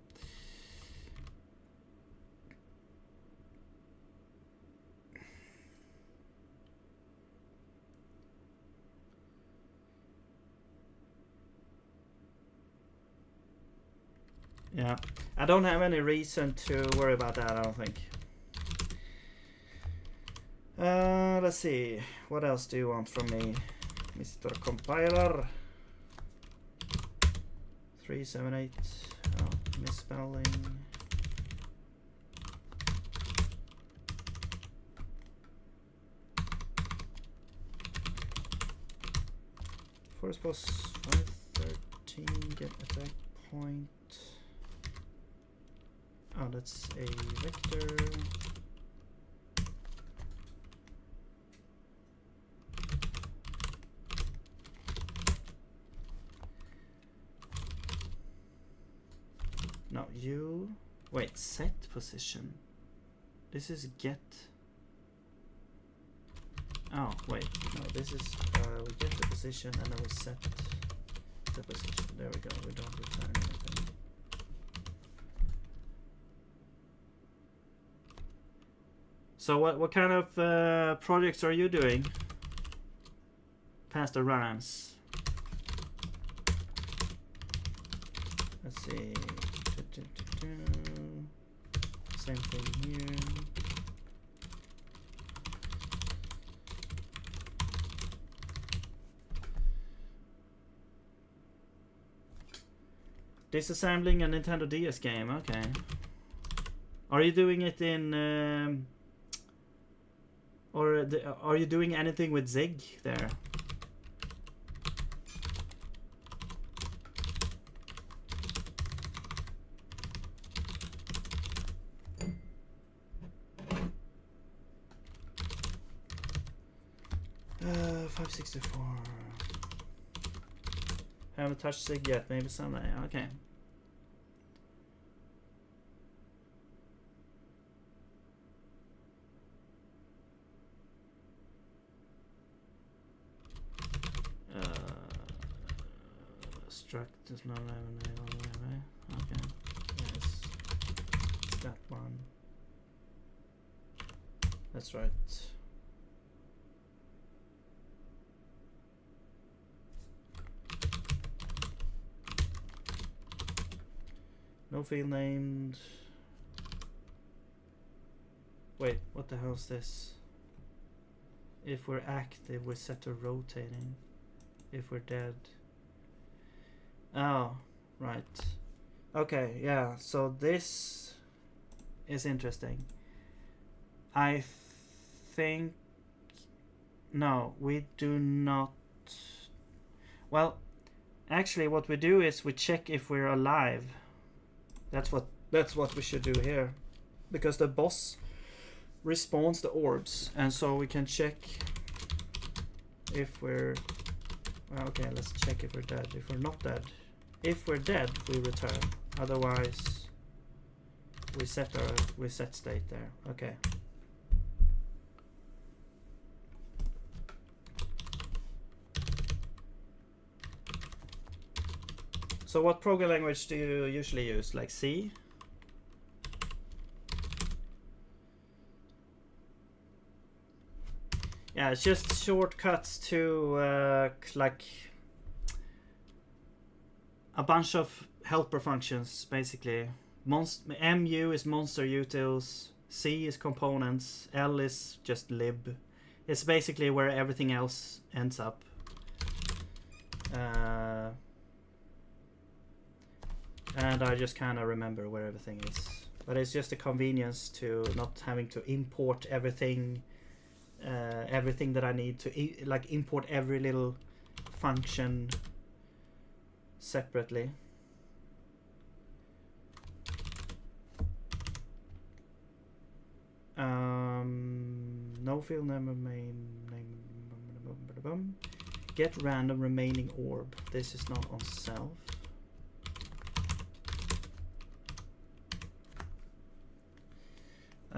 Yeah, I don't have any reason to worry about that, I don't think. Let's see. What else do you want from me, Mr. Compiler? 378. Oh, misspelling. Force plus 513. Get attack point. Oh, that's a vector. No, you... Wait, set position. This is get... Oh, wait. No, this is... we get the position and then we set the position. There we go. We don't return anything. So what kind of projects are you doing? Past the runs. Let's see. Same thing here. Disassembling a Nintendo DS game. Okay. Are you doing it in... are you doing anything with Zig there? $564. Haven't touched Zig yet. Maybe someday. Okay. Struct is not okay. Yes. That one. That's right. No field named. Wait, what the hell is this? If we're active, we're set to rotating. If we're dead. Oh, right. Okay, yeah, so this is interesting. I think... No, we do not... Well, actually what we do is we check if we're alive. That's what we should do here. Because the boss respawns the orbs, and so we can check if we're... Well, okay, let's check if we're dead. If we're not dead. If we're dead, we return. Otherwise, we set state there. Okay. So what program language do you usually use? Like C? Yeah, it's just shortcuts to like a bunch of helper functions, basically. MU is monster utils, C is components, L is just lib. It's basically where everything else ends up. And I just kind of remember where everything is. But it's just a convenience to not having to import everything that I need to like import every little function separately. No field name main name. Get random remaining orb. This is not on self.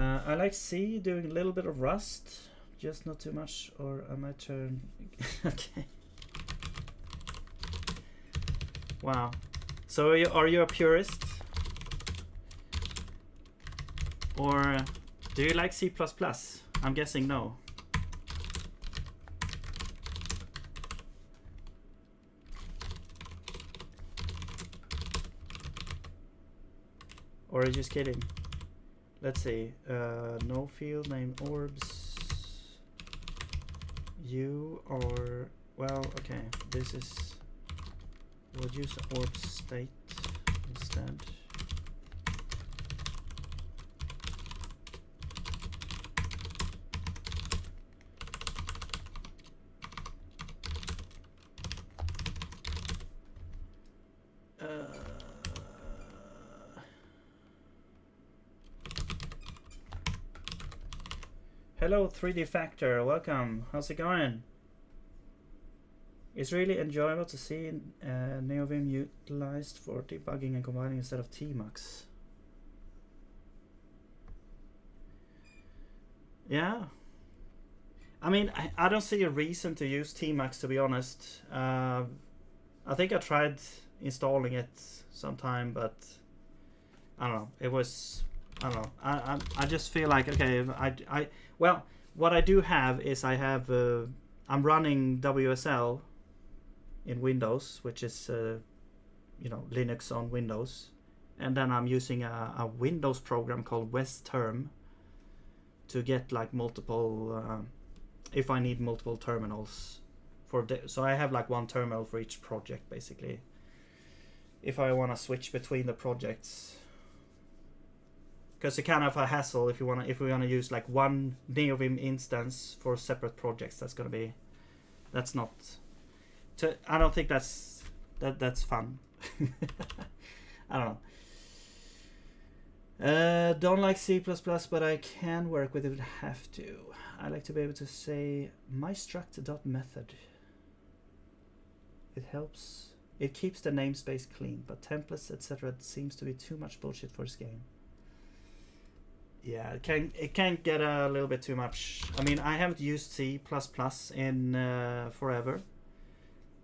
I like C, doing a little bit of Rust, just not too much, or I might turn... Okay. Wow. So are you a purist? Or do you like C++? I'm guessing no. Or are you just kidding? Let's see. No field name orbs. You are... Well, okay. This is... We'll use orb state instead. Hello 3D Factor, welcome. How's it going? It's really enjoyable to see NeoVim utilized for debugging and combining instead of Tmux. Yeah. I mean, I don't see a reason to use Tmux, to be honest. I think I tried installing it sometime, but I don't know. It was... I don't know. I just feel like, okay, well, what I do have is I have I'm running WSL in Windows, which is you know, Linux on Windows, and then I'm using a Windows program called WestTerm to get like multiple if I need multiple terminals for so I have like one terminal for each project basically if I want to switch between the projects. Because it's kind of a hassle if we want to use like one NeoVim instance for separate projects. That's not. I don't think that's fun. I don't know. Don't like C++, but I can work with it if I have to. I like to be able to say my struct.method. It helps. It keeps the namespace clean, but templates etc. seems to be too much bullshit for this game. Yeah, it can get a little bit too much. I mean, I haven't used C++ in forever,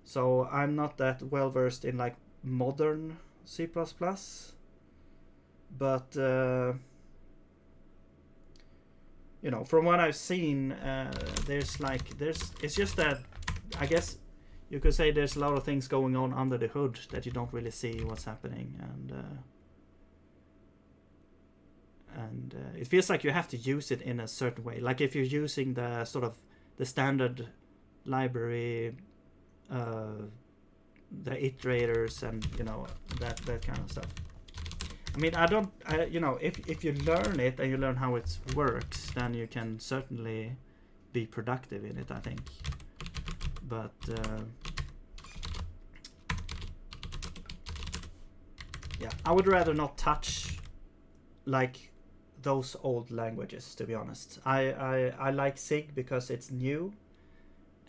so I'm not that well versed in like modern C++. But you know, from what I've seen, it's just that I guess you could say there's a lot of things going on under the hood that you don't really see what's happening, and and it feels like you have to use it in a certain way. Like if you're using the sort of the standard library, the iterators, and that kind of stuff. I mean, if you learn it and you learn how it works, then you can certainly be productive in it, I think. But yeah, I would rather not touch like those old languages, to be honest. I like SIG because it's new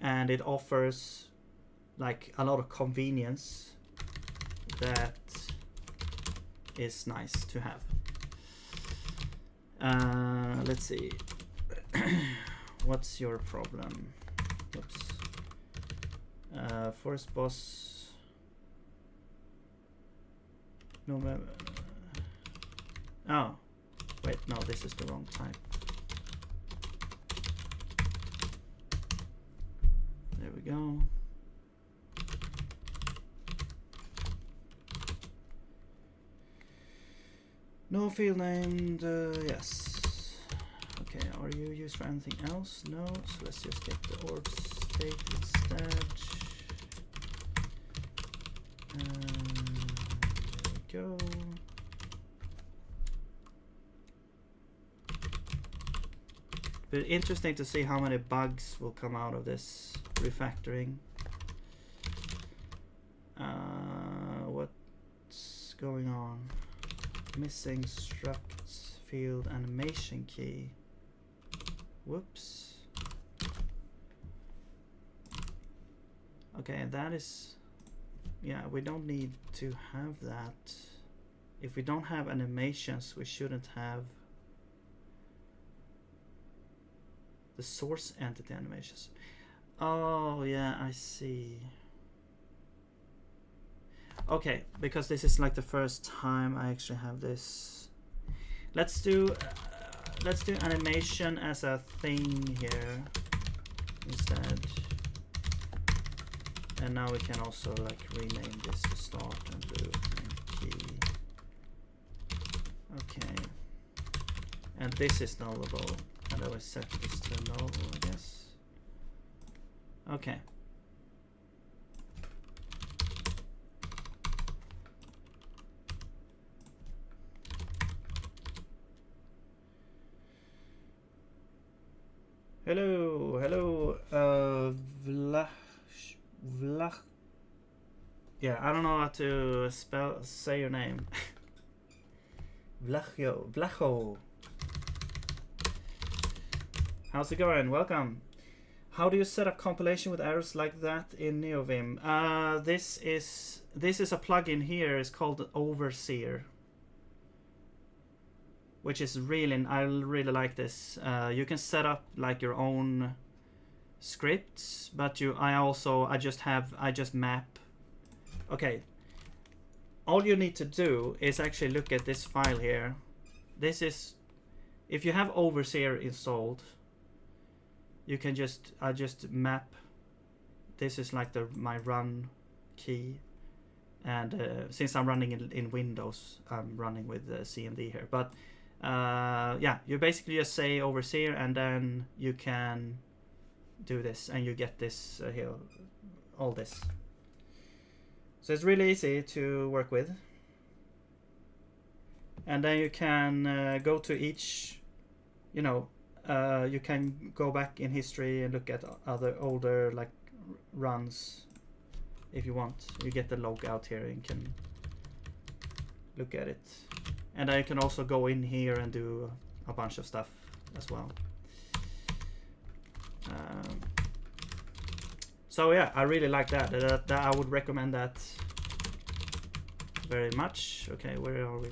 and it offers like a lot of convenience that is nice to have. Let's see. What's your problem? Oops. Forest boss. No. Oh, wait. No, this is the wrong type. There we go. No field named. Yes. Okay. Are you used for anything else? No. So let's just get the orb state instead. There we go. But interesting to see how many bugs will come out of this refactoring. What's going on? Missing struct field animation key. Whoops. Okay, that is... Yeah, we don't need to have that. If we don't have animations, we shouldn't have the source entity animations. Oh, yeah, I see. Okay, because this is like the first time I actually have this. Let's do animation as a thing here instead. And now we can also like rename this to start and do key. Okay. And this is nullable. And I will set this to null, I guess. Okay. Hello, Vlach. Yeah, I don't know how to say your name. Vlacho. How's it going? Welcome. How do you set up compilation with errors like that in NeoVim? This is a plugin here. It's called Overseer, which is I really like this. You can set up like your own scripts, but I just map. Okay. All you need to do is actually look at this file here. This is, if you have Overseer installed, you can just map. This is like my run key, and since I'm running in Windows, I'm running with CMD here. But yeah, you basically just say Overseer, and then you can do this, and you get this here, all this. So it's really easy to work with, and then you can go to each, you can go back in history and look at other older like runs if you want. You get the log out here and can look at it, and then you can also go in here and do a bunch of stuff as well. So yeah, I really like that. I would recommend that very much. Okay, where are we?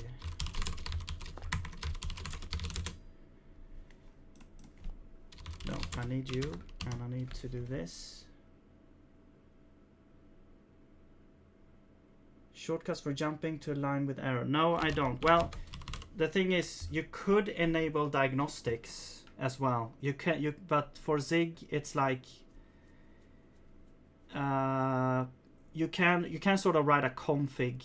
No, I need you, and I need to do this. Shortcuts for jumping to align with error. No, I don't. Well, the thing is, you could enable diagnostics as well. But for Zig, it's like you can sort of write a config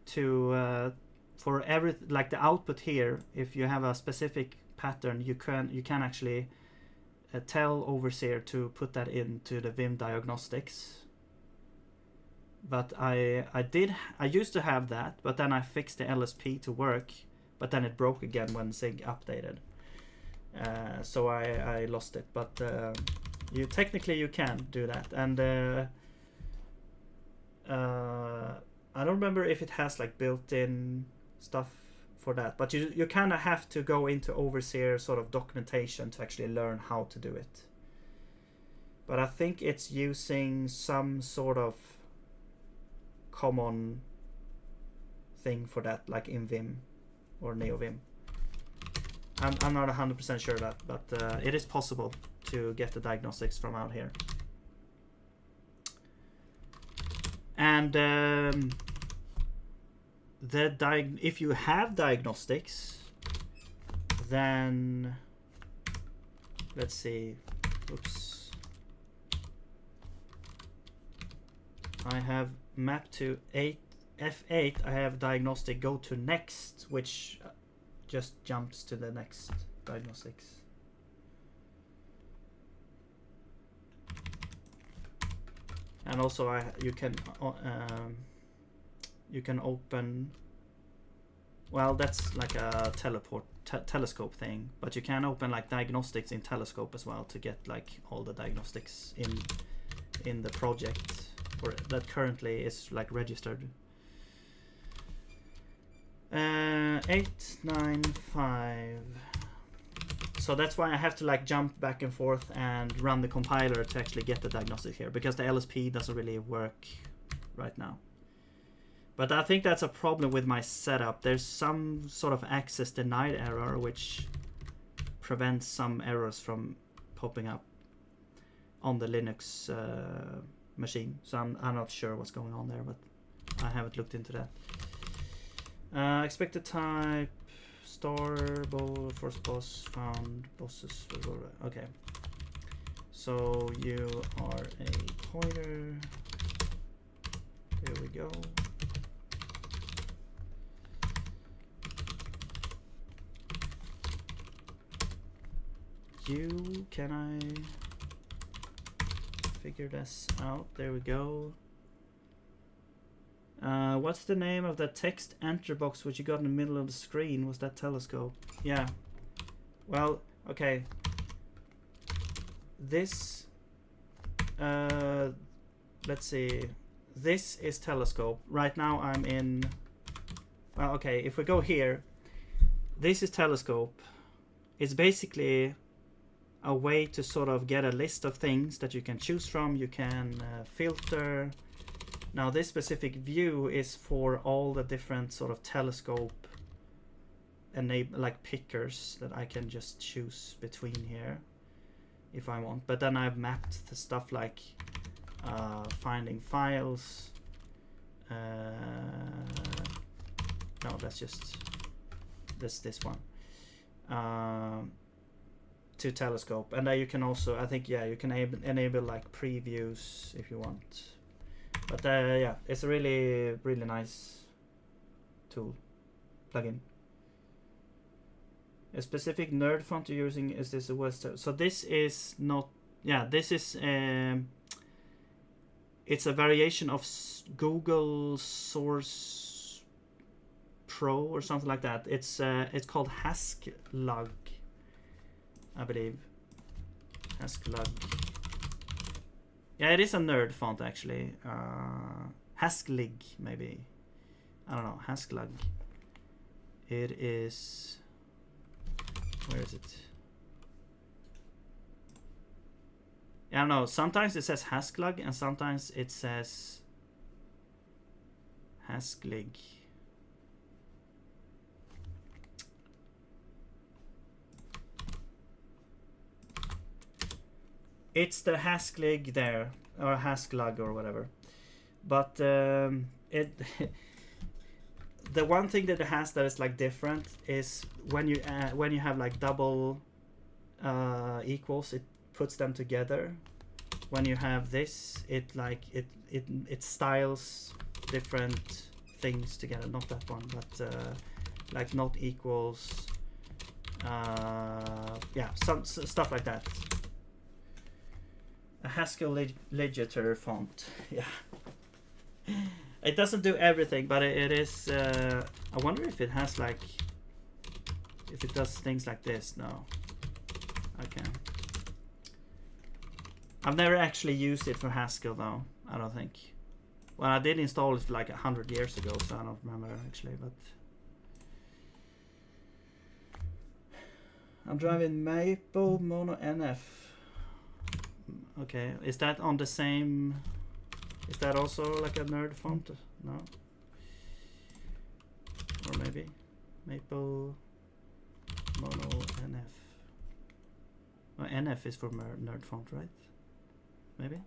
to for every, like the output here, if you have a specific pattern, you can actually tell Overseer to put that into the Vim diagnostics. But I used to have that, but then I fixed the LSP to work, but then it broke again when Zig updated. So I lost it. But you technically you can do that, and I don't remember if it has like built-in stuff for that, but you kind of have to go into Overseer sort of documentation to actually learn how to do it. But I think it's using some sort of common thing for that, like in Vim or NeoVim. I'm not 100% sure of that, but it is possible to get the diagnostics from out here. And if you have diagnostics, then let's see. Oops. I have mapped to F8. I have diagnostic go to next, which just jumps to the next diagnostics. And also you can open, well, that's like a telescope thing, but you can open like diagnostics in telescope as well to get like all the diagnostics in the project that currently is like registered. 895. So that's why I have to like jump back and forth and run the compiler to actually get the diagnostic here, because the LSP doesn't really work right now. But I think that's a problem with my setup. There's some sort of access denied error which prevents some errors from popping up on the Linux machine. So I'm not sure what's going on there, but I haven't looked into that. Expected type, star, bowl, first boss, found, bosses, okay. So you are a pointer. There we go. Can I figure this out? There we go. What's the name of that text enter box which you got in the middle of the screen? Was that telescope? Yeah. Well, okay. This, let's see. This is telescope. Right now I'm in, well, okay, if we go here, this is telescope. It's basically a way to sort of get a list of things that you can choose from. You can filter. Now this specific view is for all the different sort of telescope like pickers that I can just choose between here if I want. But then I've mapped the stuff like finding files. No, that's just this one. To telescope, and you can also, I think, yeah, you can enable like previews if you want. But yeah, it's a really nice tool plugin. A specific nerd font you're using, is this a Western? So this is not, yeah, this is it's a variation of Google Source Pro or something like that. It's called Haskellug, I believe. Haskellug. Yeah, it is a nerd font actually. Haskellug, maybe. I don't know. Haskellug. It is. Where is it? I don't know. Sometimes it says Haskellug and sometimes it says Haskellug. It's the Haskellug there, or Haskellug or whatever. But it the one thing that it has that is like different is when you have like double equals, it puts them together. When you have this, it styles different things together. Not that one, but like not equals. Yeah, some stuff like that. A Haskell legitor font. Yeah. It doesn't do everything, but it is. I wonder if it has like. If it does things like this. No. Okay. I've never actually used it for Haskell though. I don't think. Well, I did install it like 100 years ago, so I don't remember actually. But I'm driving Maple Mono NF. Okay, is that on the same? Is that also like a nerd font? No. Or maybe Maple Mono NF. Well, NF is for nerd font, right? Maybe.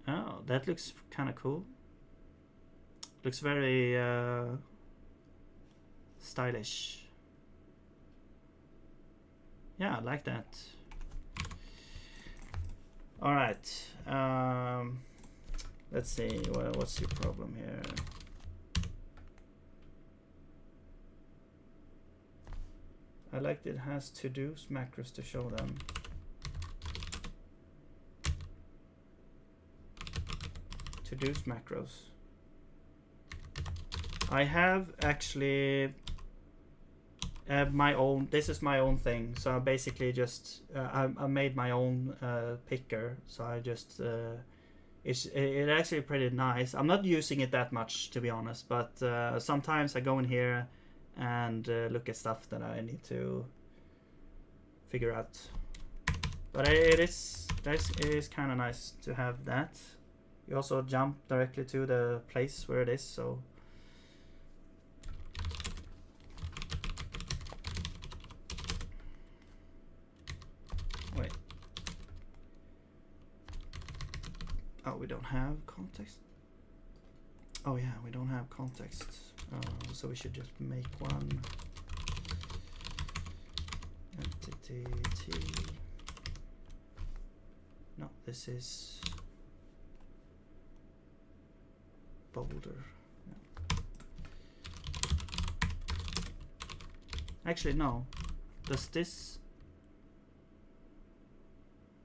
Oh, that looks kind of cool. Looks very stylish. Yeah, I like that. All right. Let's see. What's your problem here? I like that it has to-dos macros to show them. To-dos macros. I have actually my own. This is my own thing. So I basically just I made my own picker. So I just it's actually pretty nice. I'm not using it that much to be honest, but sometimes I go in here and look at stuff that I need to figure out. But it is kind of nice to have that. You also jump directly to the place where it is, so wait. Oh, we don't have context. Oh yeah, we don't have context. So we should just make one entity T. No, this is boulder. No. Actually, no. Does this?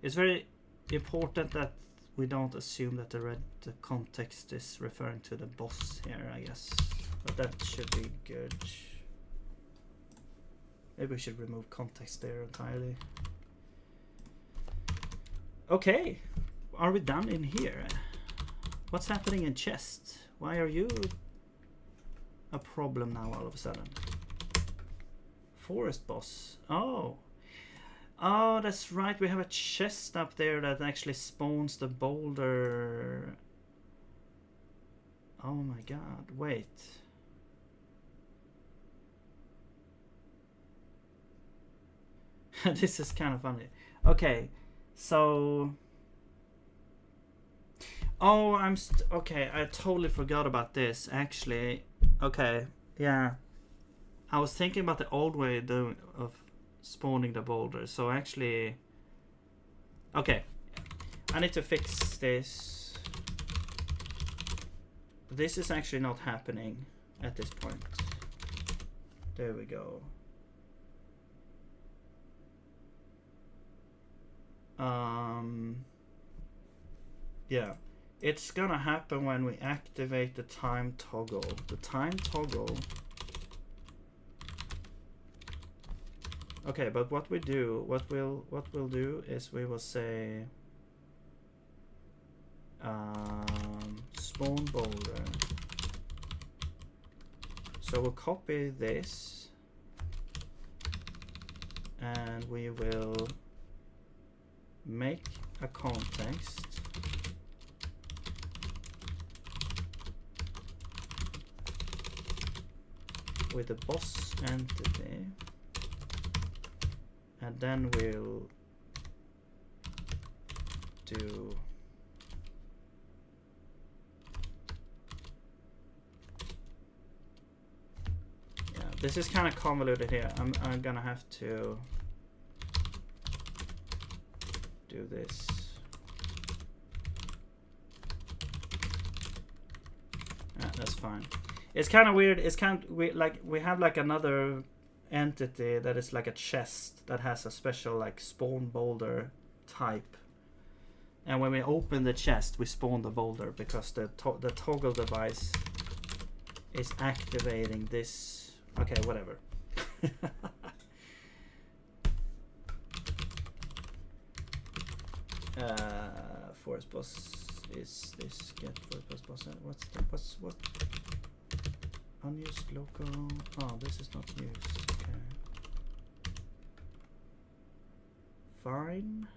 It's very important that we don't assume that the context is referring to the boss here, I guess. But that should be good. Maybe we should remove context there entirely. Okay, are we done in here? What's happening in chest? Why are you a problem now all of a sudden? Forest boss. Oh, that's right. We have a chest up there that actually spawns the boulder. Oh my god, wait. This is kind of funny. Okay, so... Oh, okay, I totally forgot about this, actually. Okay, yeah. I was thinking about the old way of spawning the boulder, so actually... Okay, I need to fix this. This is actually not happening at this point. There we go. Yeah, it's gonna happen when we activate the time toggle. The time toggle. Okay, but what we'll do is we will say spawn boulder. So we'll copy this and we will make a context with the boss entity, and then we'll do this is kind of convoluted here. I'm gonna have to do this. Yeah, that's fine. It's kind of weird. It's kind of we have like another entity that is like a chest that has a special like spawn boulder type. And when we open the chest, we spawn the boulder because the toggle device is activating this. Okay, whatever. Forest boss is this get forest boss? What? Unused local. Oh, this is not used. Okay. Fine.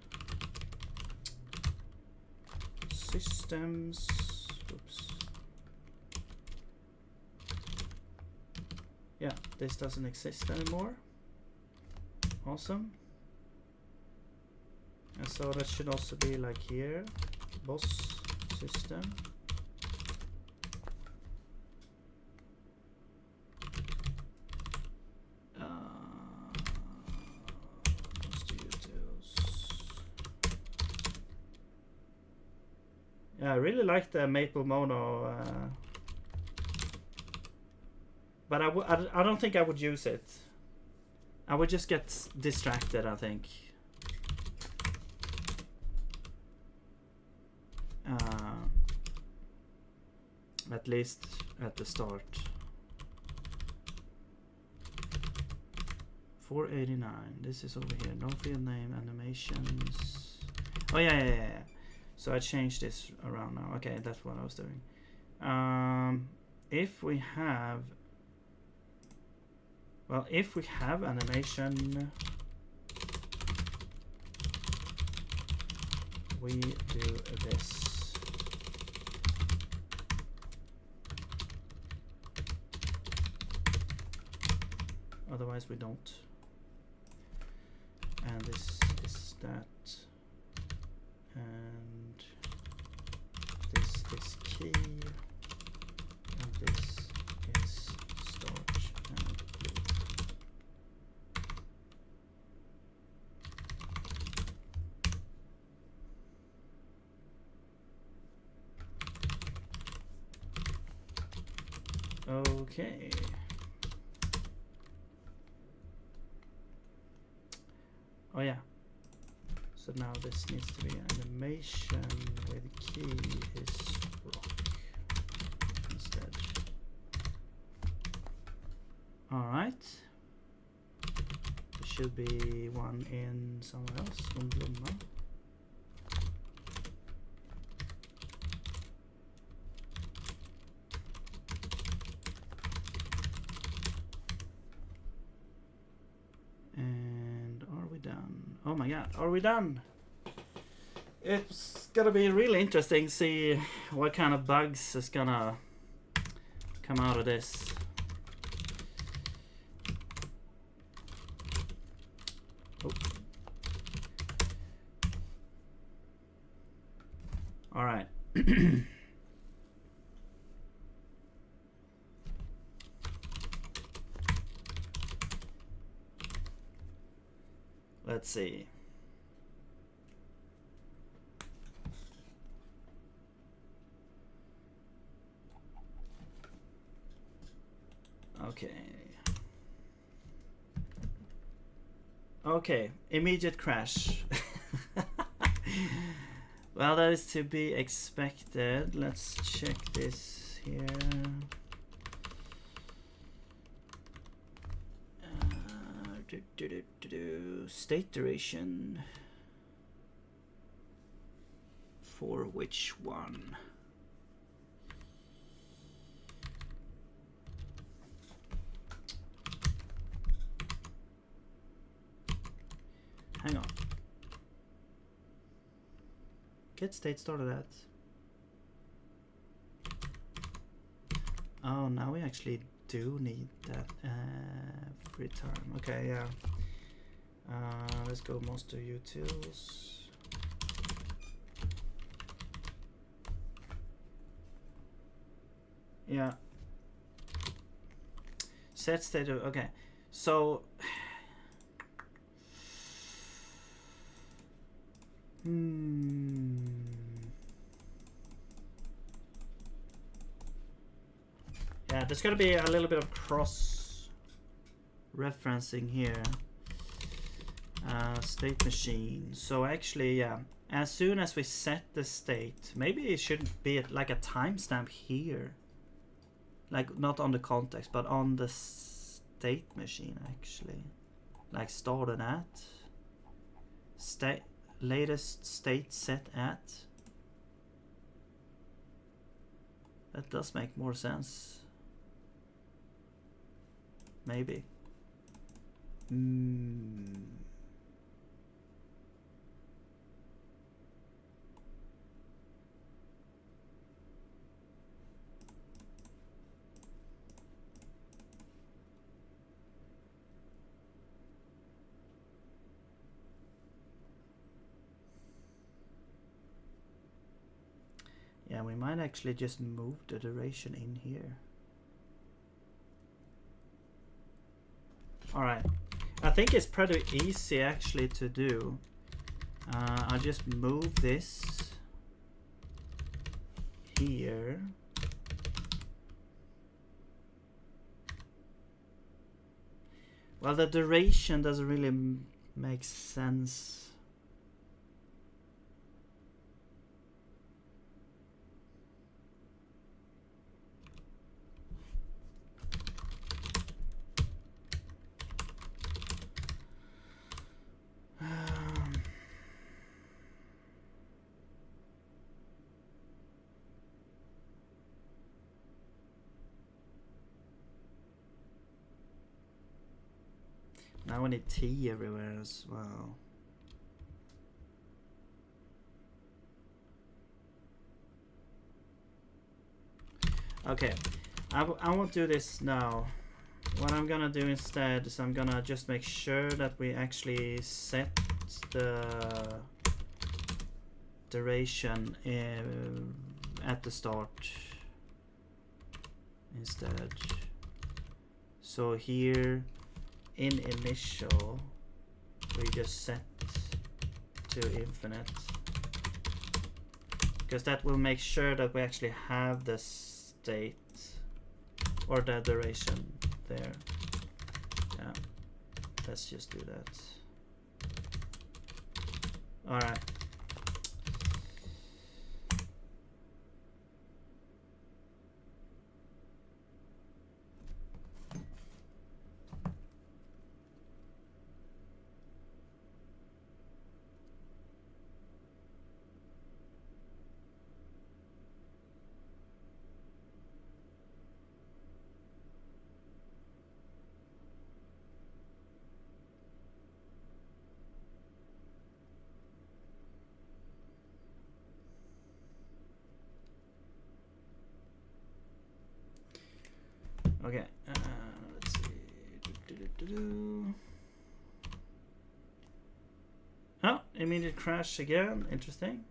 Systems. Oops. Yeah, this doesn't exist anymore. Awesome. And so that should also be like here. Boss system. Yeah, I really like the Maple Mono, but I don't think I would use it. I would just get distracted, I think. At least at the start. 489. This is over here. No field name, animations. Oh yeah. So I changed this around now. Okay, that's what I was doing. If we have animation, we do this. Otherwise we don't. And this is that. And this is key. And this is start and loop. Okay. Oh yeah. So now this needs to be animation where the key is rock instead. Alright. There should be one in somewhere else. Blomma. Oh my god, are we done? It's gonna be really interesting to see what kind of bugs is gonna come out of this. Oh. Alright. Let's see. Okay. Okay, immediate crash. Well, that is to be expected. Let's check this here. State duration for which one? Hang on. Get state started at. Oh, now we actually do need that every time. Okay, yeah. Let's go master utils. Yeah. Set state. Okay. So. there's gonna be a little bit of cross referencing here. State machine. So actually, yeah, as soon as we set the state, maybe it shouldn't be like a timestamp here, like not on the context, but on the state machine actually, like started at state, latest state set at. That does make more sense. Maybe. Yeah, we might actually just move the duration in here. Alright, I think it's pretty easy actually to do. I'll just move this here. Well, the duration doesn't really make sense. Now we need T everywhere as well. Okay, I won't do this now. What I'm gonna do instead is I'm gonna just make sure that we actually set the duration at the start instead. So here in initial we just set to infinite, because that will make sure that we actually have the state or the duration there. Yeah, let's just do that. All right. Okay, let's see. Oh, immediate crash again. Interesting.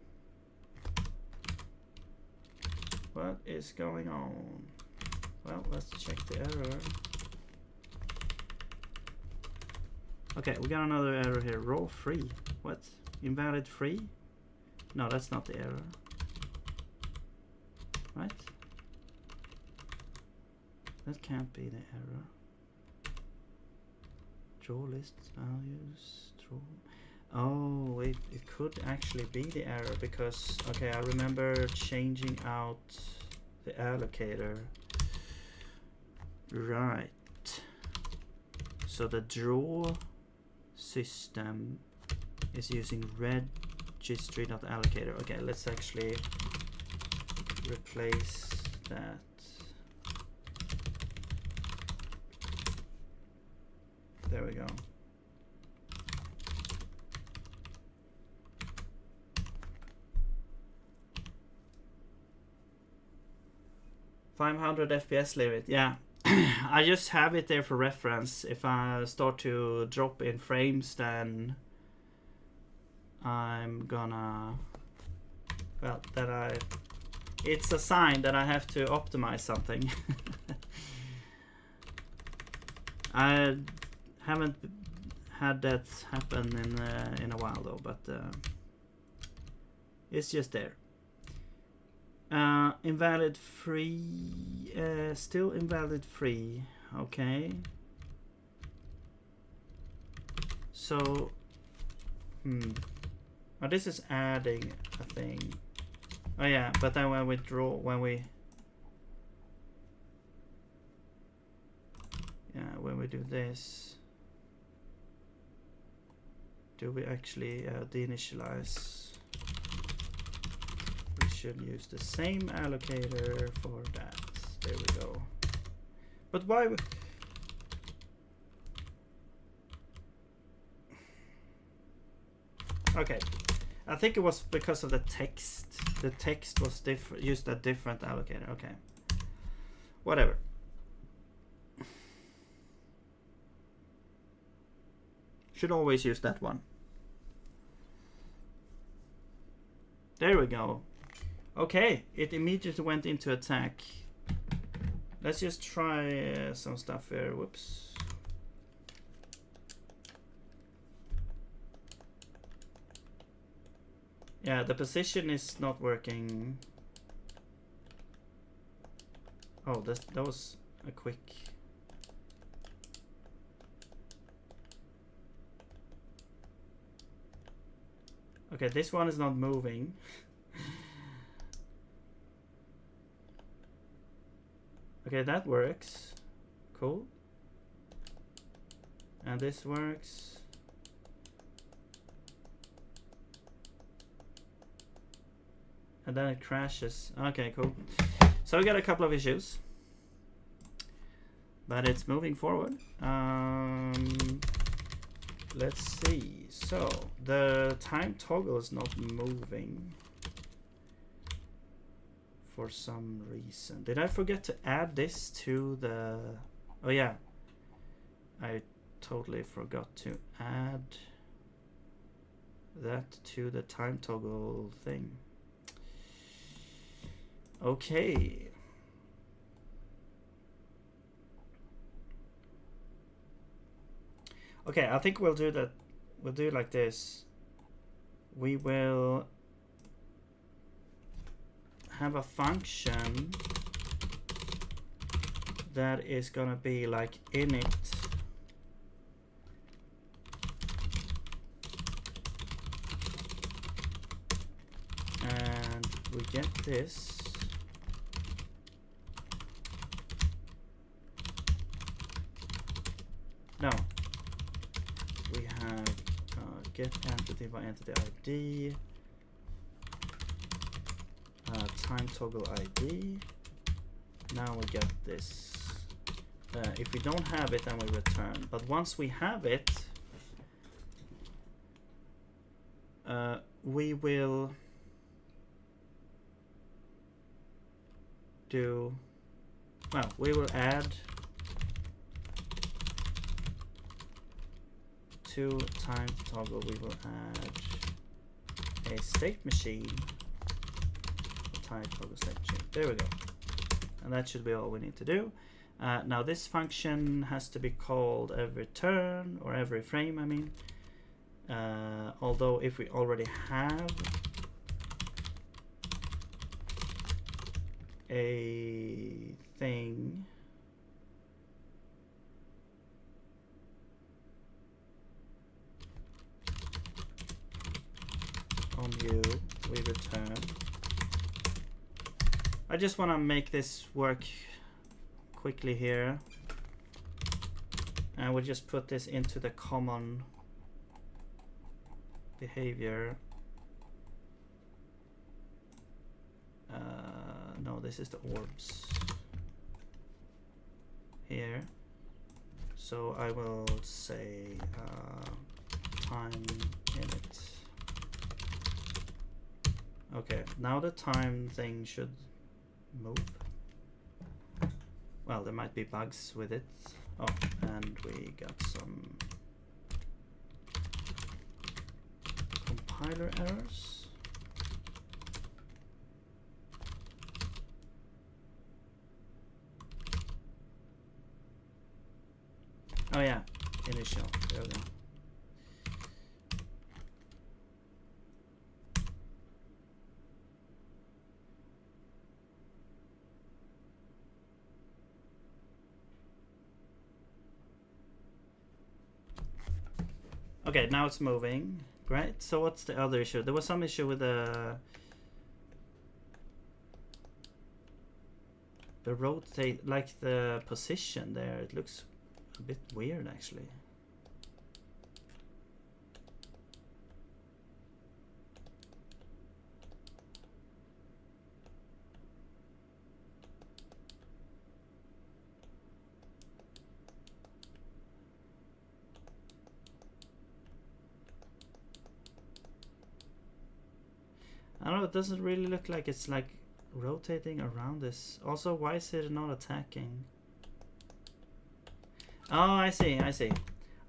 What is going on? Well, let's check the error. Okay, we got another error here. Row free. What? Invalid free? No, that's not the error. Right? That can't be the error. Draw list values. Draw. Oh, it could actually be the error because, okay, I remember changing out the allocator. Right. So the draw system is using registry.allocator. Okay, let's actually replace that. There we go. $500 FPS limit. Yeah, I just have it there for reference. If I start to drop in frames, then I'm gonna, well, it's a sign that I have to optimize something. I haven't had that happen in a while though, but it's just there. Invalid free. Still invalid free. Okay. So, oh, this is adding a thing. Oh yeah, but then when we when we do this, do we actually deinitialize? We should use the same allocator for that. There we go. But why? Okay, I think it was because of the text. The text was different, used a different allocator. Okay, whatever. Should always use that one. There we go. Okay, it immediately went into attack. Let's just try some stuff here. Whoops. Yeah, the position is not working. Oh, that was a quick. Okay, this one is not moving. Okay, that works. Cool. And this works. And then it crashes. Okay, cool. So we got a couple of issues. But it's moving forward. Let's see. So the time toggle is not moving for some reason. Did I forget to add this to the... Oh yeah, I totally forgot to add that to the time toggle thing. Okay. Okay, I think we'll do that. We'll do it like this. We will have a function that is gonna be like init and we get this. No, we have get entity by entity ID, time toggle ID. Now we get this. If we don't have it, then we return. But once we have it, we will do. Well, we will add to time toggle. We will add a state machine. Time toggle state machine. There we go. And that should be all we need to do. Now this function has to be called every turn or every frame, I mean. Although if we already have a thing on you, we return. I just want to make this work quickly here, and we'll just put this into the common behavior. No, this is the orbs here. So I will say time init. Okay, now the time thing should move. Well, there might be bugs with it. Oh, and we got some compiler errors. Oh yeah, initial. There we go. Okay, now it's moving. Great. So what's the other issue? There was some issue with the rotate, like the position there. It looks a bit weird actually. I don't know, it doesn't really look like it's like rotating around this. Also, why is it not attacking? Oh, I see.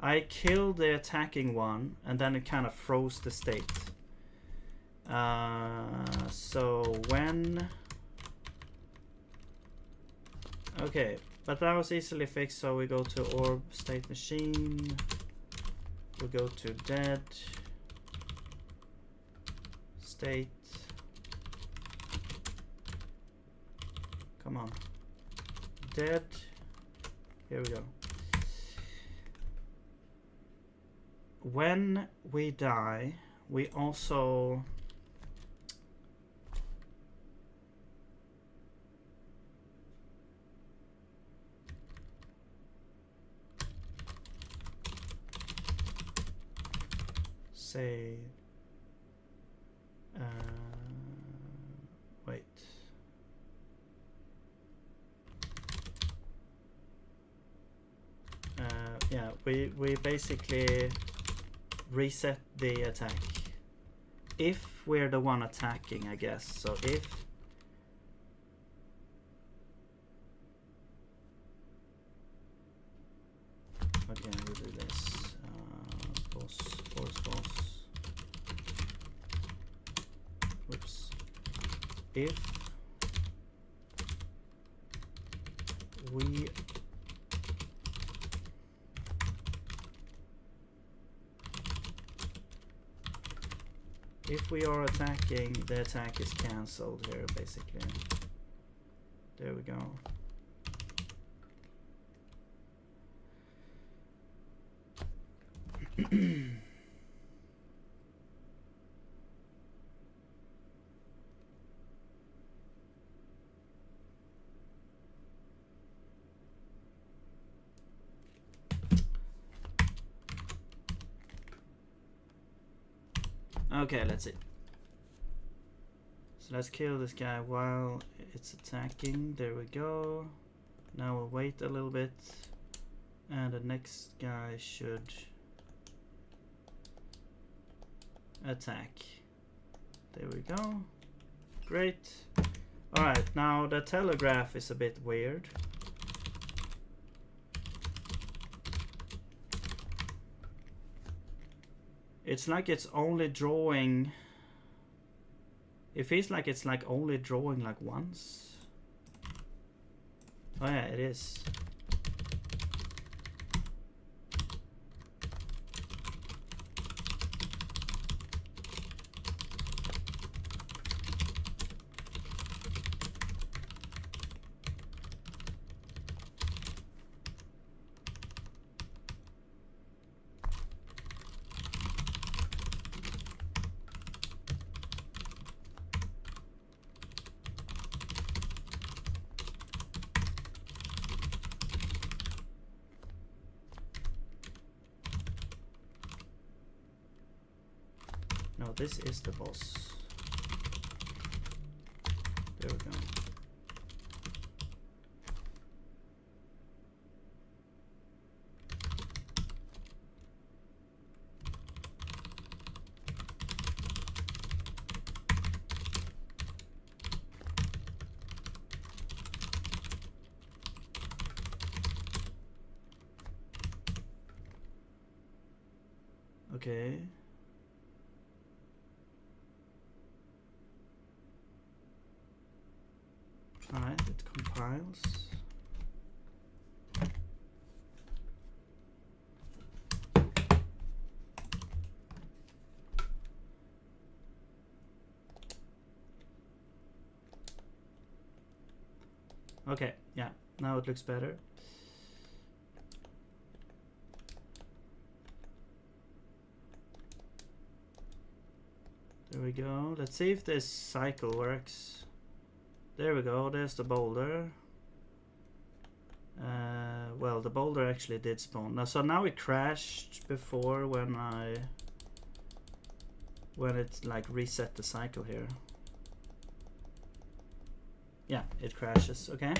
I killed the attacking one and then it kind of froze the state. So when... Okay, but that was easily fixed, so we go to orb state machine. We go to dead state. Come on. Dead. Here we go. When we die, we also say wait. Yeah, we basically reset the attack if we're the one attacking, I guess. So if okay, we do this boss, boss. Whoops. If we are attacking, the attack is cancelled here, basically. There we go. Okay, let's see. So let's kill this guy while it's attacking. There we go. Now we'll wait a little bit. And the next guy should attack. There we go. Great. Alright, now the telegraph is a bit weird. It's like it's only drawing. It feels like it's like only drawing like once. Oh yeah, it is. No, this is the boss. There we go. Okay. Alright, it compiles. Okay, yeah, now it looks better. There we go. Let's see if this cycle works. There we go. There's the boulder. Well, the boulder actually did spawn. Now, so now it crashed before when it like reset the cycle here. Yeah, it crashes. Okay.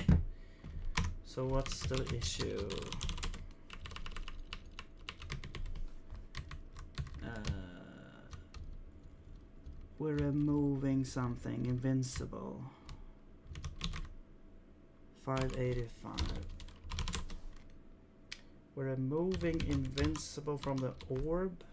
So what's the issue? We're removing something invincible. 585. We're removing invincible from the orb.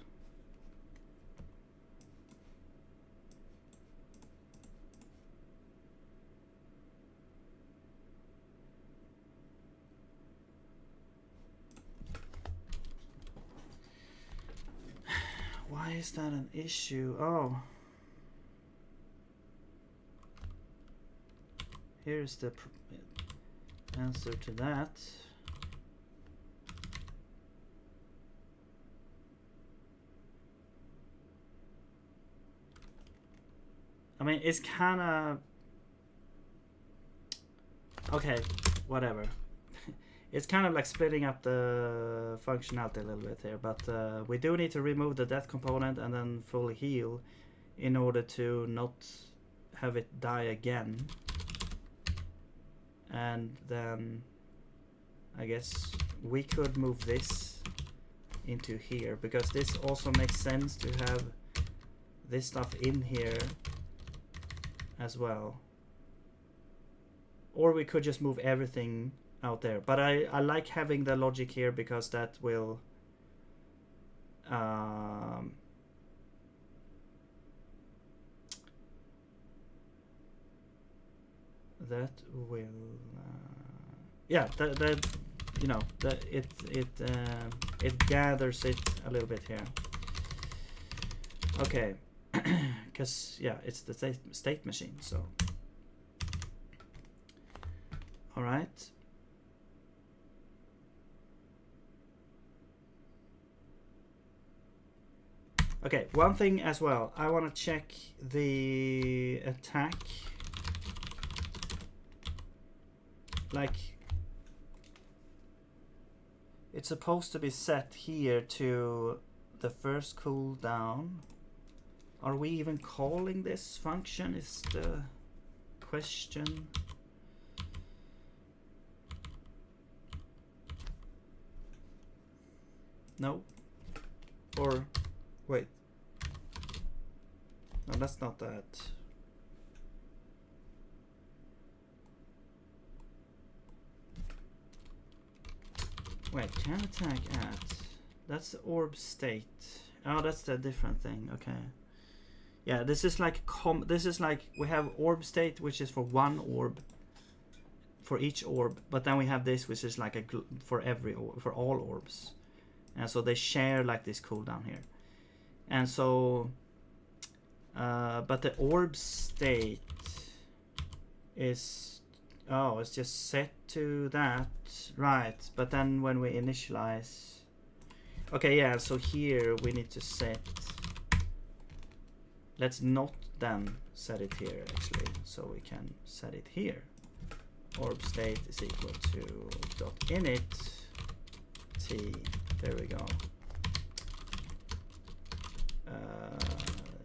Why is that an issue? Oh. Here's the answer to that. I mean, it's kind of... Okay, whatever. It's kind of like splitting up the functionality a little bit here, but we do need to remove the death component and then fully heal in order to not have it die again. And then I guess we could move this into here, because this also makes sense to have this stuff in here as well. Or we could just move everything out there, but I like having the logic here because that will yeah, that you know, that it gathers it a little bit here. Okay. Because yeah, it's the state machine. So all right. Okay, one thing as well, I want to check the attack. Like, it's supposed to be set here to the first cooldown. Are we even calling this function is the question. No. Or wait. No, that's not that. Wait, can attack at. That's the orb state. Oh, that's the different thing. Okay. Yeah, this is like this is like we have orb state, which is for one orb, for each orb, but then we have this, which is like a for every for all orbs, and so they share like this cooldown here, and so, but the orb state is it's just set to that, right? But then when we initialize, okay, yeah, so here we need to set. Let's not then set it here actually, so we can set it here. Orb state is equal to dot init t. There we go.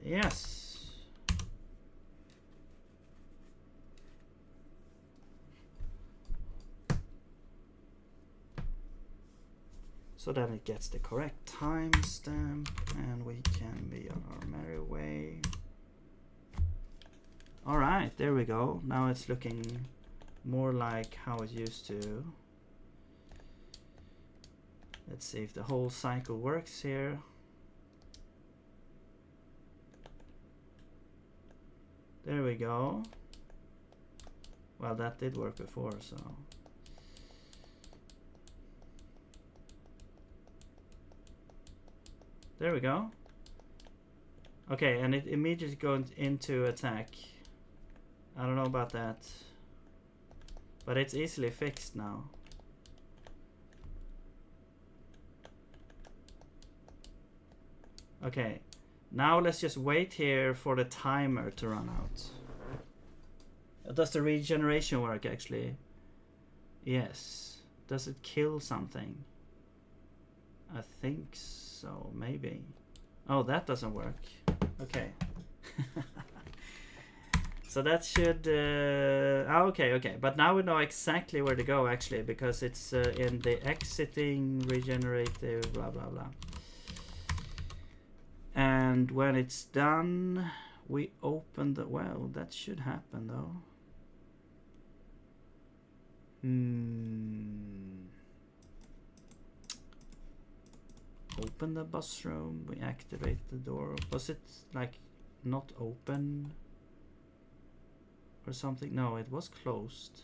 Yes. So then it gets the correct timestamp and we can be on our merry way. All right, there we go. Now it's looking more like how it used to. Let's see if the whole cycle works here. There we go. Well, that did work before, so. There we go. Okay, and it immediately goes into attack. I don't know about that. But it's easily fixed now. Okay. Now let's just wait here for the timer to run out. Does the regeneration work actually? Yes. Does it kill something? I think so, maybe. Oh, that doesn't work. Okay. So that should... okay. But now we know exactly where to go, actually, because it's in the exiting, regenerative, blah, blah, blah. And when it's done, we open the... Well, that should happen, though. Open the bus room. We activate the door. Was it, like, not open? Or something? No, it was closed.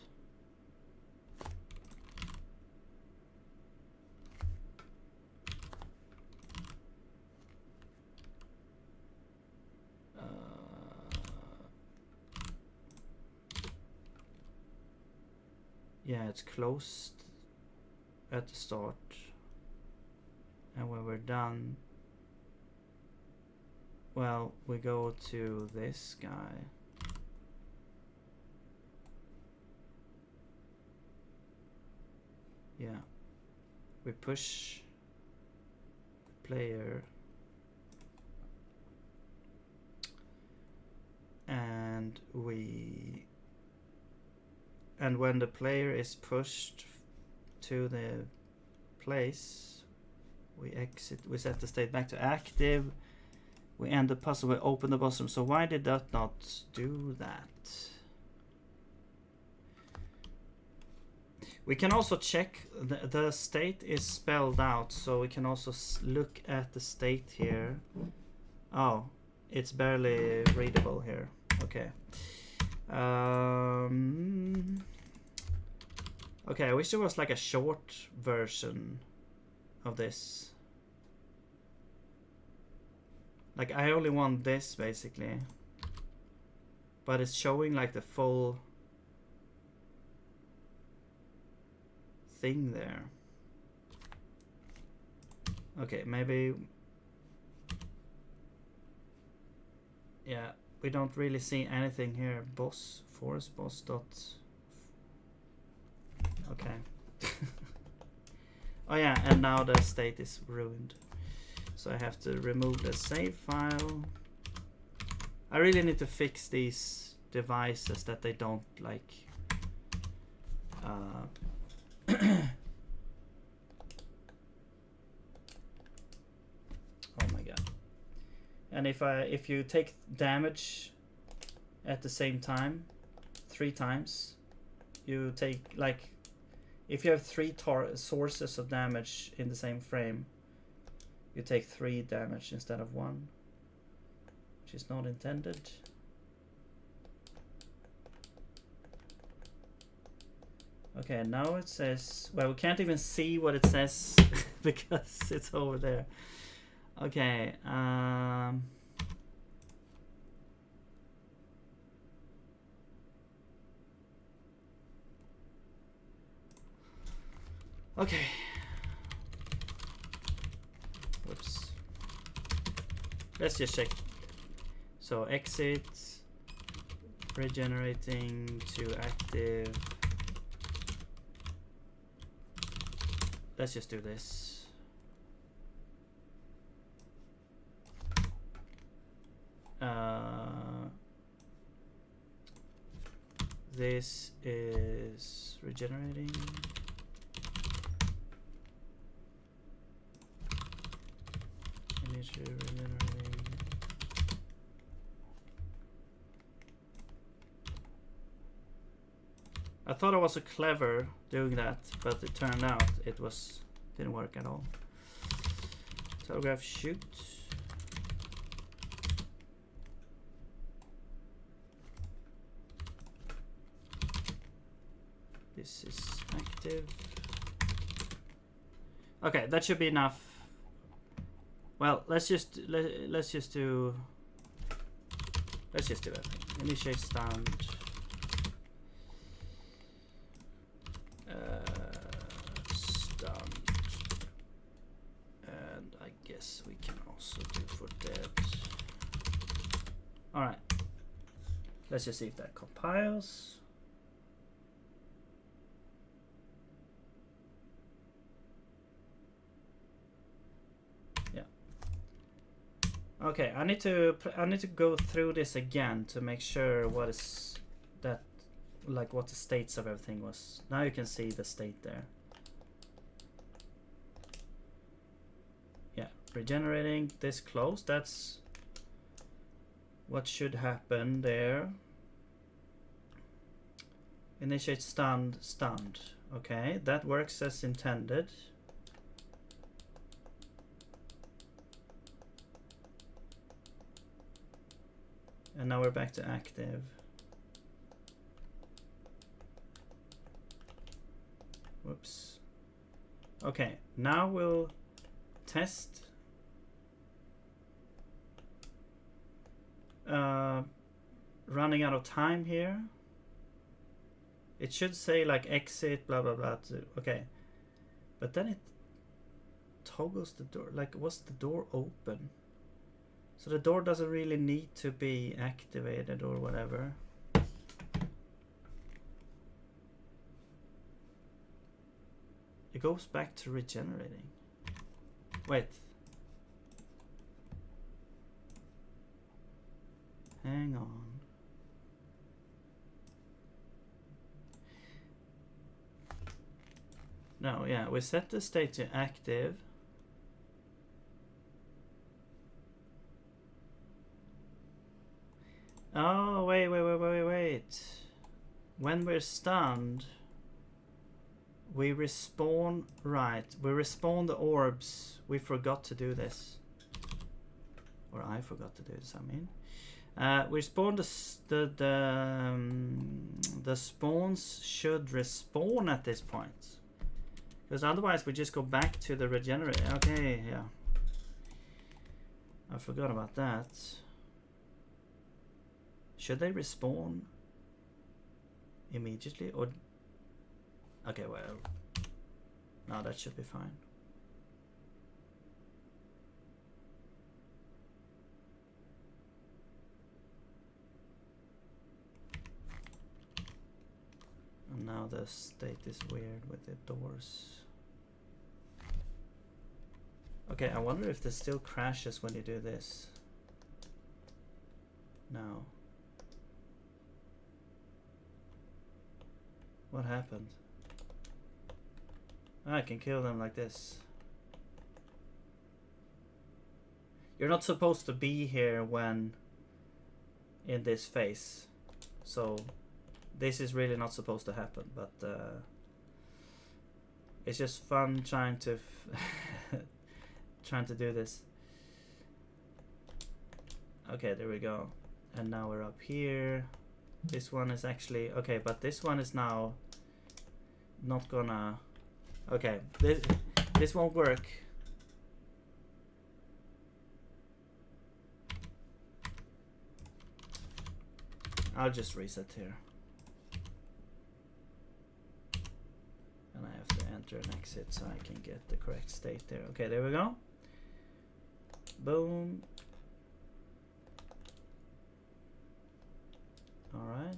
Yeah, it's closed at the start. And when we're done, well, we go to this guy. Yeah. We push the player. And when the player is pushed to the place, we exit. We set the state back to active. We end the puzzle. We open the bus room. So why did that not do that? We can also check the state is spelled out, so we can also look at the state here. Oh, it's barely readable here. Okay. Okay, I wish there was like a short version of this. Like, I only want this basically, but it's showing like the full thing there. Okay, maybe. Yeah, we don't really see anything here. Boss, forest boss dot. Okay. Oh yeah, and now the state is ruined. So I have to remove the save file. I really need to fix these devices that they don't like. Oh my god. And if you take damage at the same time 3 times, you take, like, if you have 3 sources of damage in the same frame, you take 3 damage instead of 1, which is not intended. Okay, now it says, well, we can't even see what it says because it's over there. Okay, okay. Whoops. Let's just check. So exit, regenerating to active. Let's just do this. This is regenerating. Initially regenerating. I thought I was so clever doing that, but it turned out it didn't work at all. Telegraph shoot. This is active. Okay, that should be enough. Well, let's just do it. Initiate stand. Stand. And I guess we can also do for dead. All right. Let's just see if that compiles. Yeah. Okay, I need to go through this again to make sure what is that, like what the states of everything was. Now you can see the state there. Yeah, regenerating this close. That's what should happen there. Initiate stunned. Okay, that works as intended. And now we're back to active. Whoops. Okay, now we'll test running out of time here. It should say like exit blah blah blah. Okay, but then it toggles the door. Like, was the door open? So the door doesn't really need to be activated or whatever. It goes back to regenerating. Wait. Hang on. No, yeah, we set the state to active. Oh, wait. When we're stunned, we respawn, right. We respawn the orbs. We forgot to do this. Or I forgot to do this, I mean. We spawn the spawns should respawn at this point. Because otherwise we just go back to the regenerate. Okay, yeah. I forgot about that. Should they respawn immediately or? Okay, well, no, that should be fine. And now the state is weird with the doors. Okay, I wonder if this still crashes when you do this. No. What happened? I can kill them like this. You're not supposed to be here when in this phase. So this is really not supposed to happen, but it's just fun trying to trying to do this. Okay, there we go. And now we're up here. This one is actually okay, but this one is now not gonna. Okay, this won't work. I'll just reset here. And I have to enter and exit so I can get the correct state there. Okay, there we go. Boom. All right.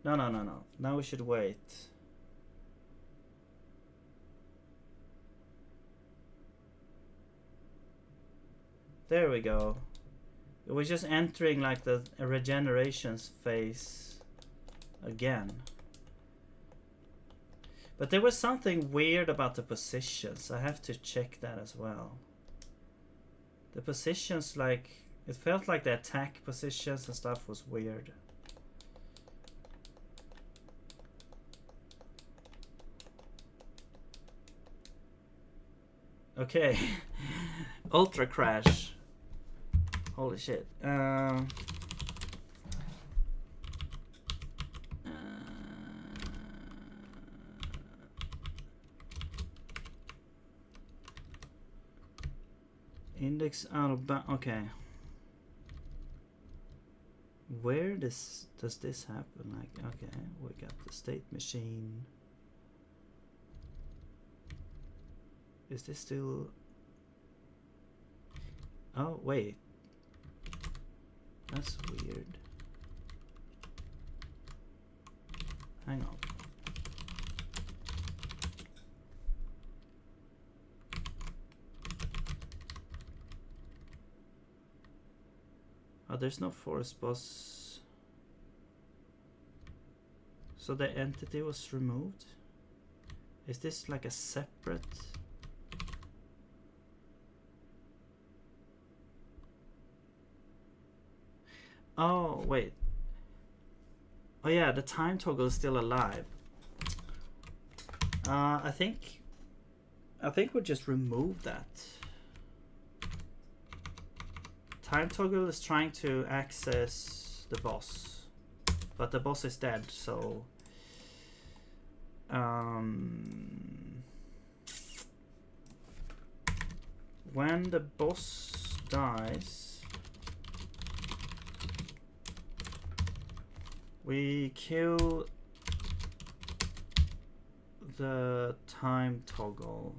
No. Now we should wait. There we go. It was just entering like the regenerations phase again. But there was something weird about the positions. I have to check that as well. The positions, like, it felt like the attack positions and stuff was weird. Okay. Ultra crash. Holy shit. Index out of bound. Okay. Where does this happen? Like, okay, we got the state machine. Is this still? Oh wait, that's weird. Hang on. Oh, there's no forest boss. So the entity was removed? Is this like a separate? Oh, wait. Oh yeah, the time toggle is still alive. I think we'll just remove that. Time toggle is trying to access the boss, but the boss is dead, so when the boss dies, we kill the time toggle.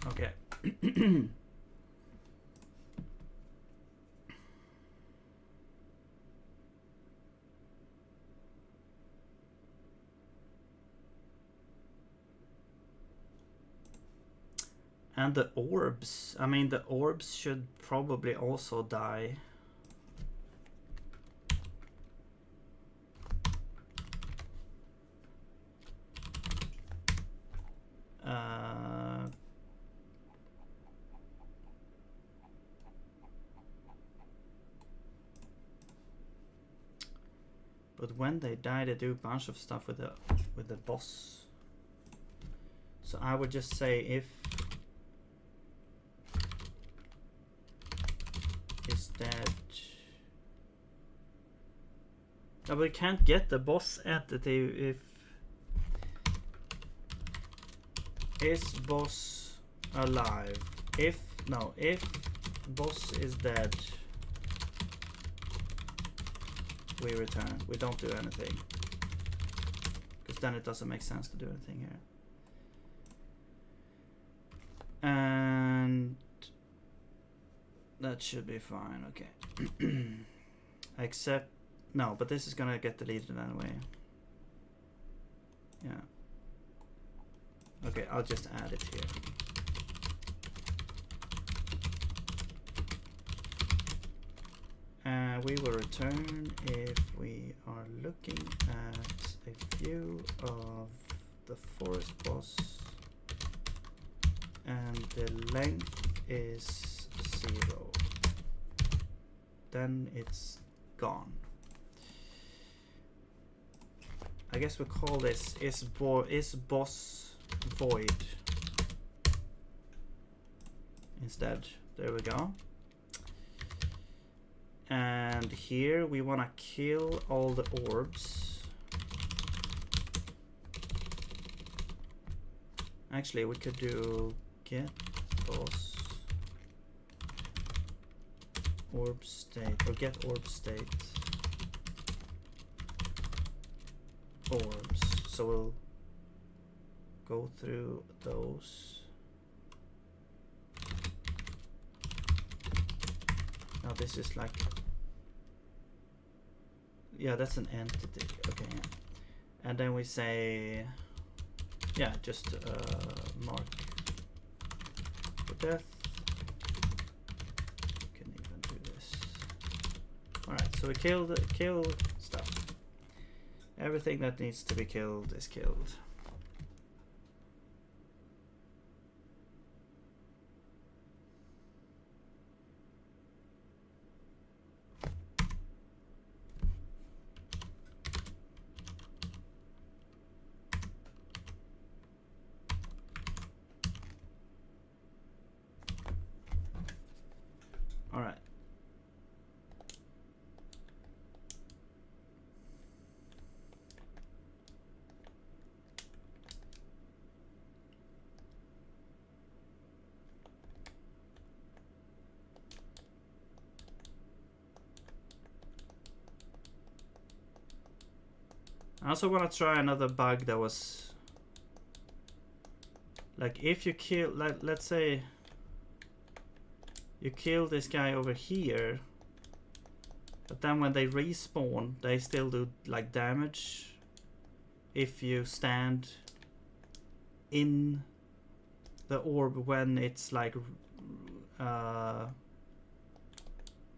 Okay. And the orbs. I mean, the orbs should probably also die. But when they die, they do a bunch of stuff with the boss. So I would just say if is dead. No, we can't get the boss entity if is boss alive. If boss is dead, we return. We don't do anything, because then it doesn't make sense to do anything here. And that should be fine. Okay. Except no, but this is gonna get deleted anyway. Yeah. Okay, I'll just add it here. We will return if we are looking at a view of the forest boss and the length is 0. Then it's gone. I guess we call this is boss void instead. There we go. And here we want to kill all the orbs. Actually, we could do get boss orb state or get orb state orbs. So we'll go through those. Now this is like, yeah, that's an entity. Okay, yeah. And then we say, yeah, just mark for death. Can even do this. All right, so we kill stuff. Everything that needs to be killed is killed. I also want to try another bug that was like if you kill, like, let's say you kill this guy over here, but then when they respawn, they still do like damage if you stand in the orb when it's like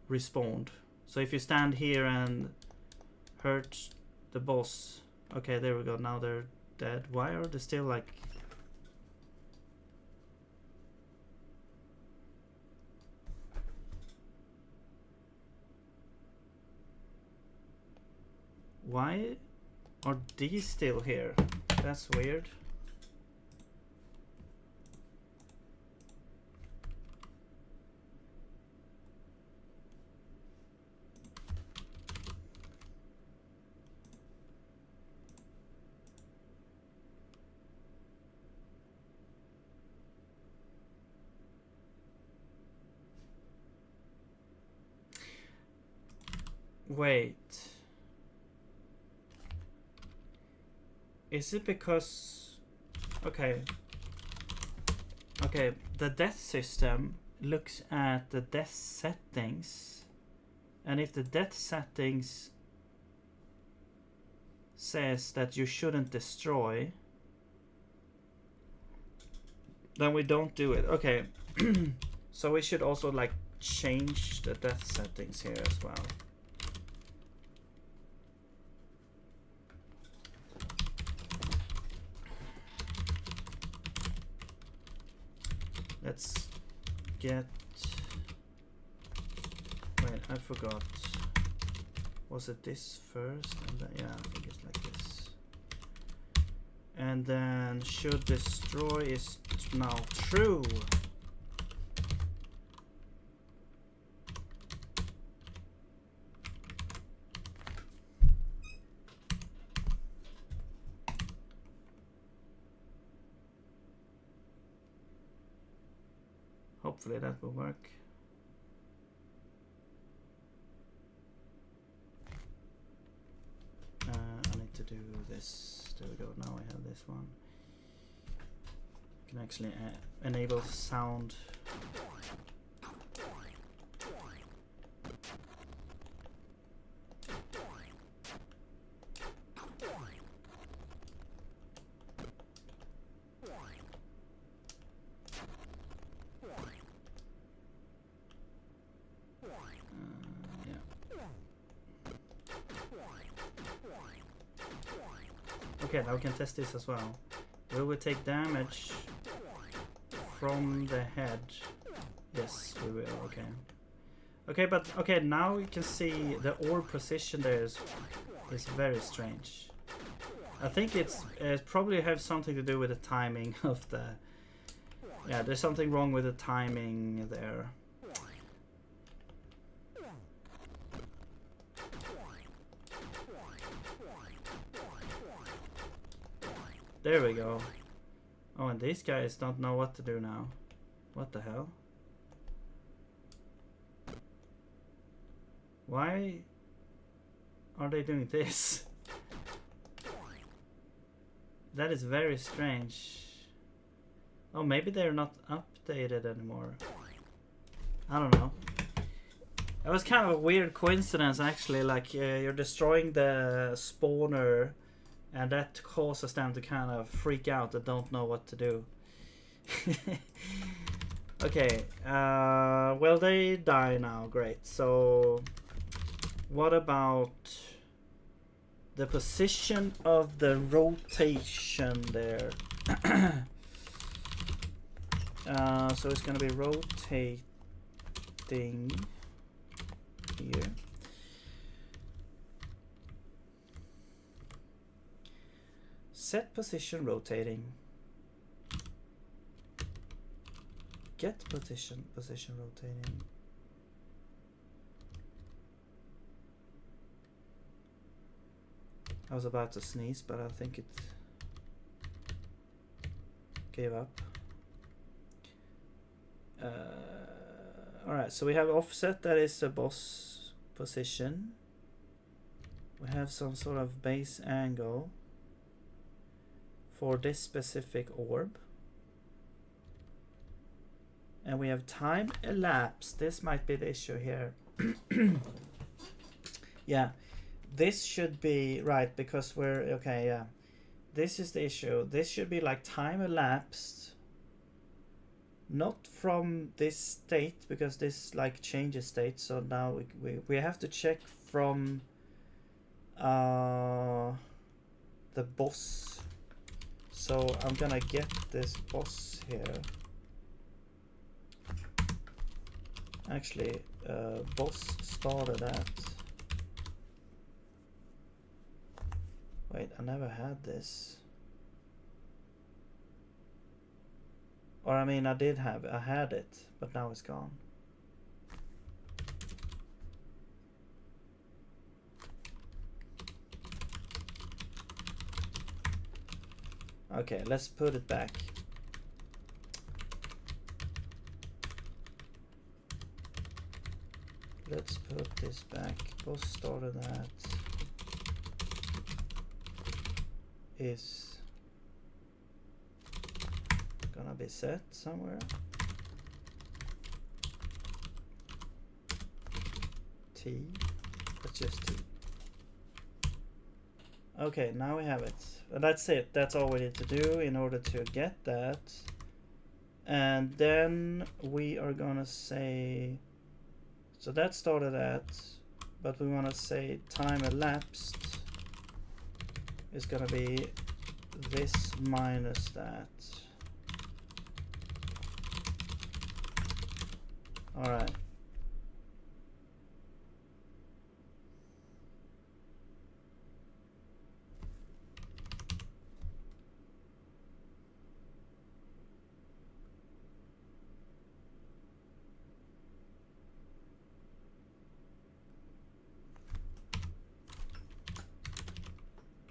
respawned. So if you stand here and hurt the boss, okay, there we go, now they're dead. Why are they still like... Why are these still here? That's weird. Wait. Is it because... Okay. Okay, the death system looks at the death settings. And if the death settings says that you shouldn't destroy, then we don't do it. Okay. So we should also like change the death settings here as well. Let's get... Wait, I forgot. Was it this first? And then, yeah, I think it's like this. And then should destroy is now true. Hopefully that will work. I need to do this. There we go. Now I have this one. I can actually enable sound. Okay, now we can test this as well. Will we take damage from the head? Yes, we will. Okay. Okay, but okay, now we can see the orb position there is very strange. I think it probably has something to do with the timing of the... Yeah, there's something wrong with the timing there. There we go. Oh, and these guys don't know what to do now. What the hell? Why are they doing this? That is very strange. Oh, maybe they're not updated anymore. I don't know. It was kind of a weird coincidence, actually. Like, you're destroying the spawner, and that causes them to kind of freak out and don't know what to do. Okay, well, they die now. Great. So, what about the position of the rotation there? So it's going to be rotating here. Set position rotating. Get position rotating. I was about to sneeze, but I think it gave up. Alright, so we have offset, that is the boss position. we have some sort of base angle for this specific orb. And we have time elapsed. This might be the issue here. Yeah, this should be right because we're okay. Yeah, this is the issue. This should be like time elapsed, not from this state because this like changes state. So now we have to check from the boss. So I'm gonna get this boss here. Actually, boss started at. Wait, I never had this. Or I mean, I had it, but now it's gone. Okay, let's put it back. Let's put this back. Boss started at is gonna be set somewhere. T. That's just T. Okay, now we have it. That's it. That's all we need to do in order to get that. And then we are gonna say, so that started at, but we want to say time elapsed is gonna be this minus that. All right.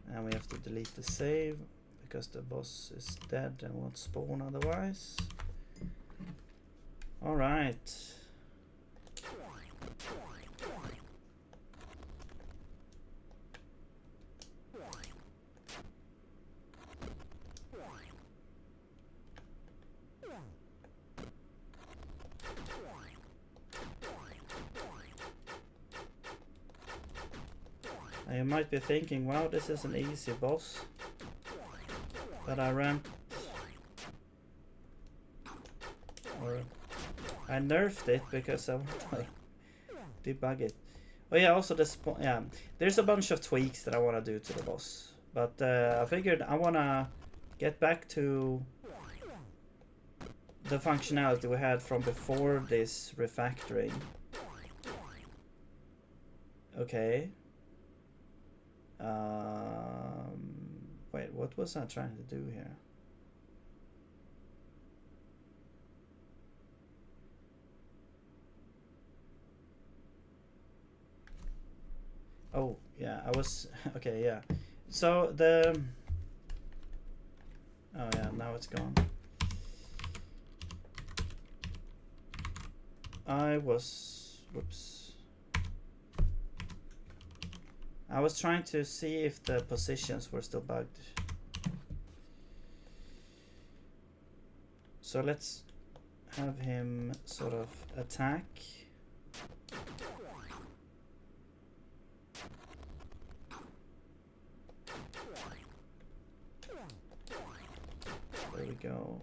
And we have to delete the save because the boss is dead and won't spawn otherwise. All right. You might be thinking, wow, this is an easy boss. But I ramped, or I nerfed it because I want to debug it. Oh yeah, also this, yeah, there's a bunch of tweaks that I want to do to the boss. But I figured I want to get back to the functionality we had from before this refactoring. Okay. Wait, what was I trying to do here? Oh, yeah, I was, okay, yeah. So the, oh yeah, now it's gone. I was, whoops. I was trying to see if the positions were still bugged. So let's have him sort of attack. There we go.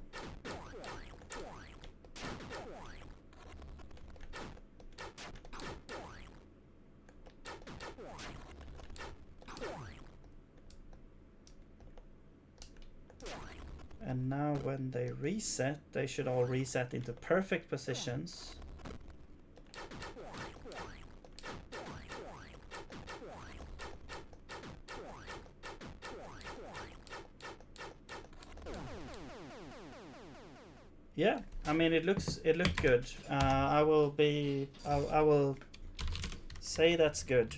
And now when they reset, they should all reset into perfect positions. Yeah, I mean it looked good. I will say that's good.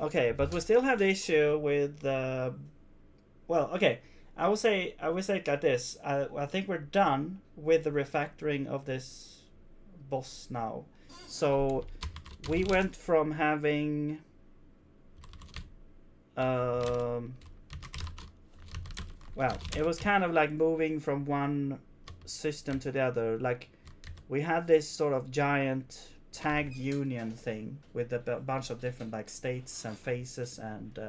Okay, but we still have the issue with well, okay. I will say it like this. I think we're done with the refactoring of this boss now. So we went from having well, it was kind of like moving from one system to the other. Like, we had this sort of giant tagged union thing with a bunch of different like states and phases and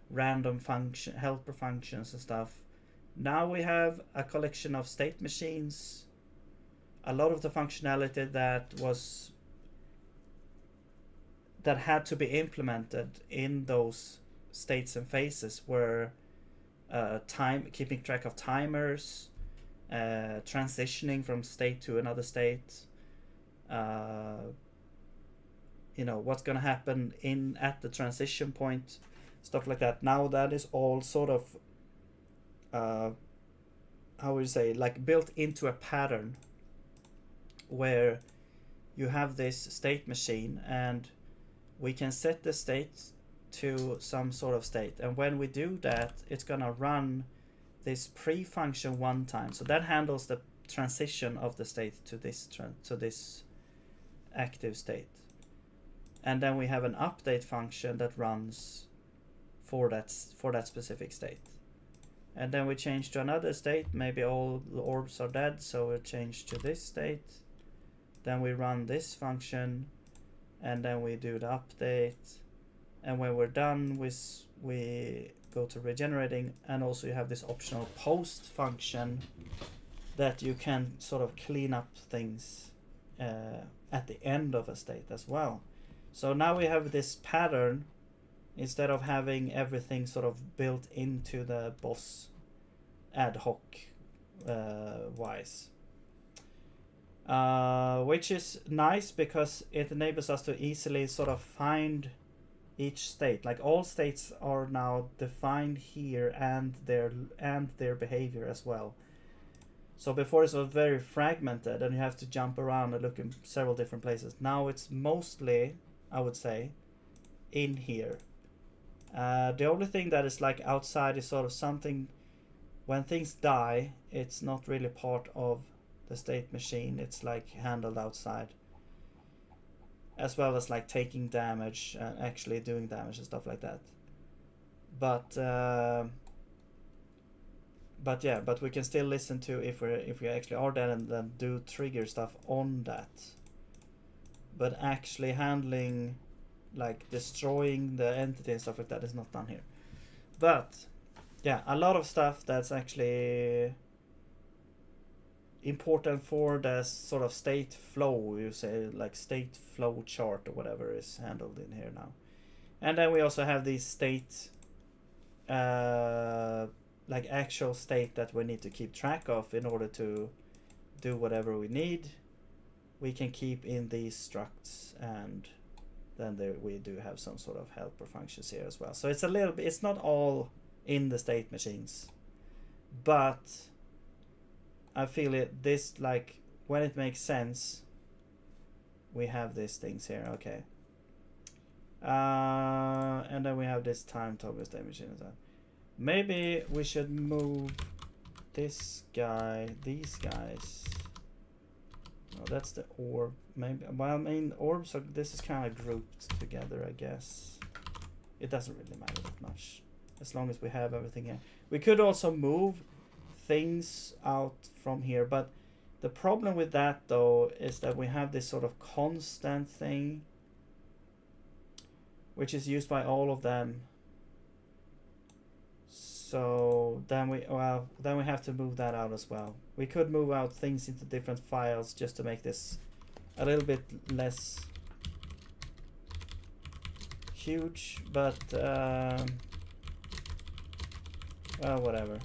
random function helper functions and stuff. Now we have a collection of state machines. A lot of the functionality that had to be implemented in those states and phases were keeping track of timers, transitioning from state to another state, what's going to happen at the transition point, stuff like that. Now that is all sort of how would you say, like, built into a pattern where you have this state machine and we can set the state to some sort of state, and when we do that, it's gonna run this pre-function one time. So that handles the transition of the state to this active state, and then we have an update function that runs for that specific state. And then we change to another state. Maybe all the orbs are dead, so we change to this state. Then we run this function, and then we do the update. And when we're done, we go to regenerating, and also you have this optional post function that you can sort of clean up things at the end of a state as well. So now we have this pattern instead of having everything sort of built into the boss ad hoc wise. Which is nice because it enables us to easily sort of find each state. Like, all states are now defined here, and their behavior as well. So before it was very fragmented and you have to jump around and look in several different places. Now it's mostly, I would say, in here. The only thing that is like outside is sort of something, when things die, it's not really part of the state machine. It's like handled outside, as well as like taking damage and actually doing damage and stuff like that. But we can still listen to if we actually are dead, and then do trigger stuff on that. But actually handling, like destroying the entity and stuff like that, is not done here. But yeah, a lot of stuff that's actually important for the sort of state flow, you say, like state flow chart or whatever, is handled in here now. And then we also have these state like actual state that we need to keep track of in order to do whatever we need. We can keep in these structs, and then we do have some sort of helper functions here as well. So it's a little bit, it's not all in the state machines, but I feel this, like, when it makes sense, we have these things here. Okay. And then we have this time toggle state machine as well. Maybe we should move this guy, these guys. Oh, that's the orb. Maybe. Well, I mean, orbs are. This is kind of grouped together, I guess. It doesn't really matter that much, as long as we have everything here. We could also move things out from here, but the problem with that, though, is that we have this sort of constant thing, which is used by all of them. So then we have to move that out as well. We could move out things into different files just to make this a little bit less huge, but well, whatever.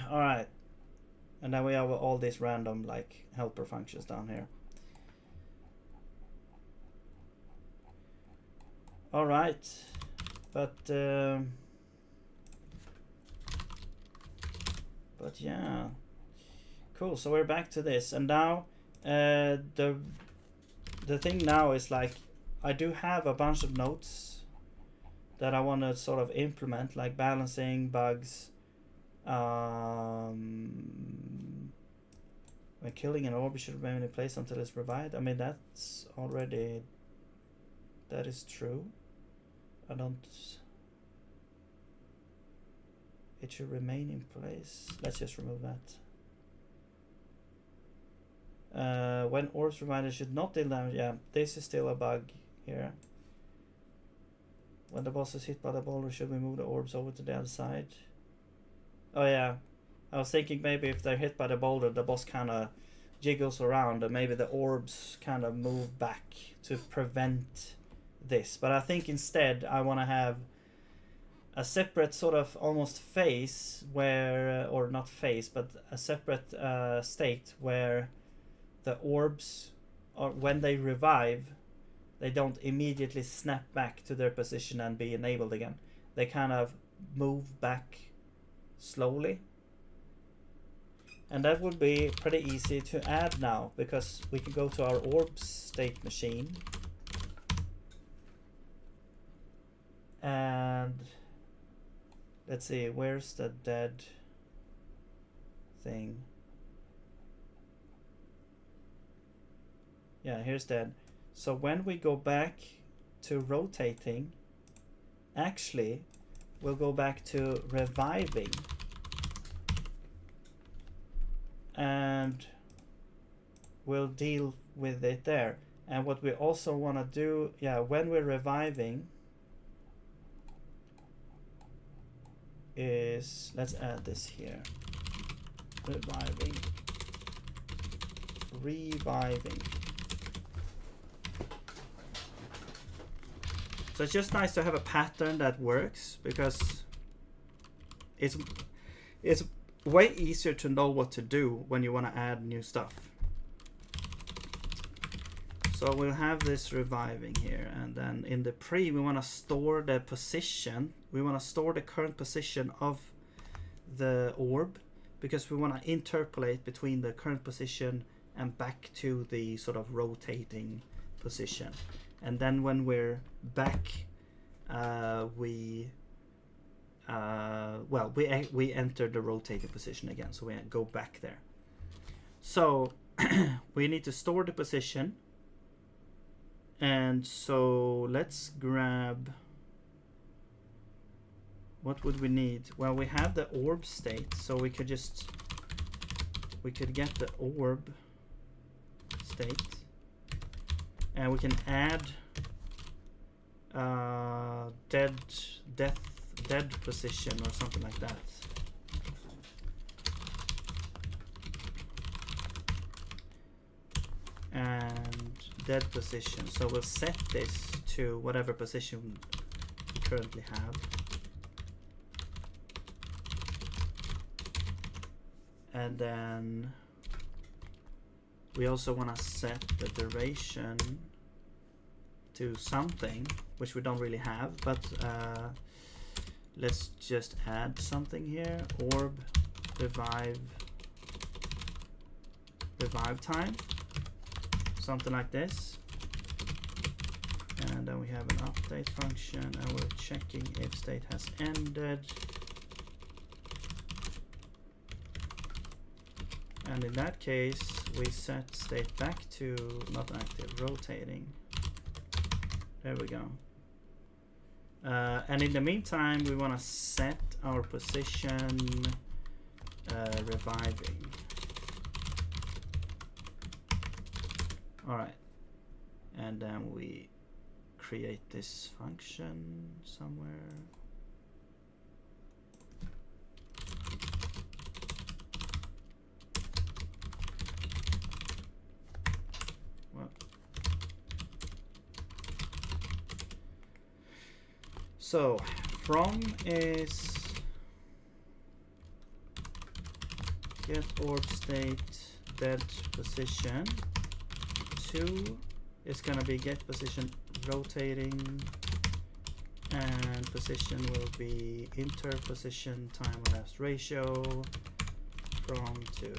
All right, and then we have all these random like helper functions down here. All right, but yeah, cool. So we're back to this, and now the thing now is, like, I do have a bunch of notes that I want to sort of implement, like balancing, bugs, When killing an orb, it should remain in place until it's revived. I mean, that's already... That is true. I don't... It should remain in place. Let's just remove that. When orbs revived, it should not deal damage. Yeah, this is still a bug here. When the boss is hit by the boulder, should we move the orbs over to the other side? Oh yeah. I was thinking maybe if they're hit by the boulder, the boss kind of jiggles around and maybe the orbs kind of move back to prevent this. But I think instead I want to have a separate sort of almost phase where, or not phase, but a separate state where the orbs, or when they revive, they don't immediately snap back to their position and be enabled again. They kind of move back slowly. And that would be pretty easy to add now, because we can go to our orbs state machine. And let's see, where's the dead thing? Yeah, here's dead. So when we go back to rotating, actually, we'll go back to reviving. And we'll deal with it there. And what we also want to do, yeah, when we're reviving, is, let's add this here. Reviving. So it's just nice to have a pattern that works, because it's way easier to know what to do when you want to add new stuff. So we'll have this reviving here, and then in the pre we want to store the position. We want to store the current position of the orb, because we want to interpolate between the current position and back to the sort of rotating position. And then when we're back, we enter the rotating position again, so we go back there. So we need to store the position, and so let's grab, what would we need? Well, we have the orb state, so we could get the orb state, and we can add dead position or something like that. And dead position. So we'll set this to whatever position we currently have. And then we also want to set the duration to something, which we don't really have, but let's just add something here. Orb revive time, something like this. And then we have an update function, and we're checking if state has ended. And in that case, we set state back to not active, rotating. There we go. And in the meantime, we want to set our position reviving. All right. And then we create this function somewhere. So from is get orb state dead position. To is gonna be get position rotating, and position will be interposition time elapsed ratio from 2.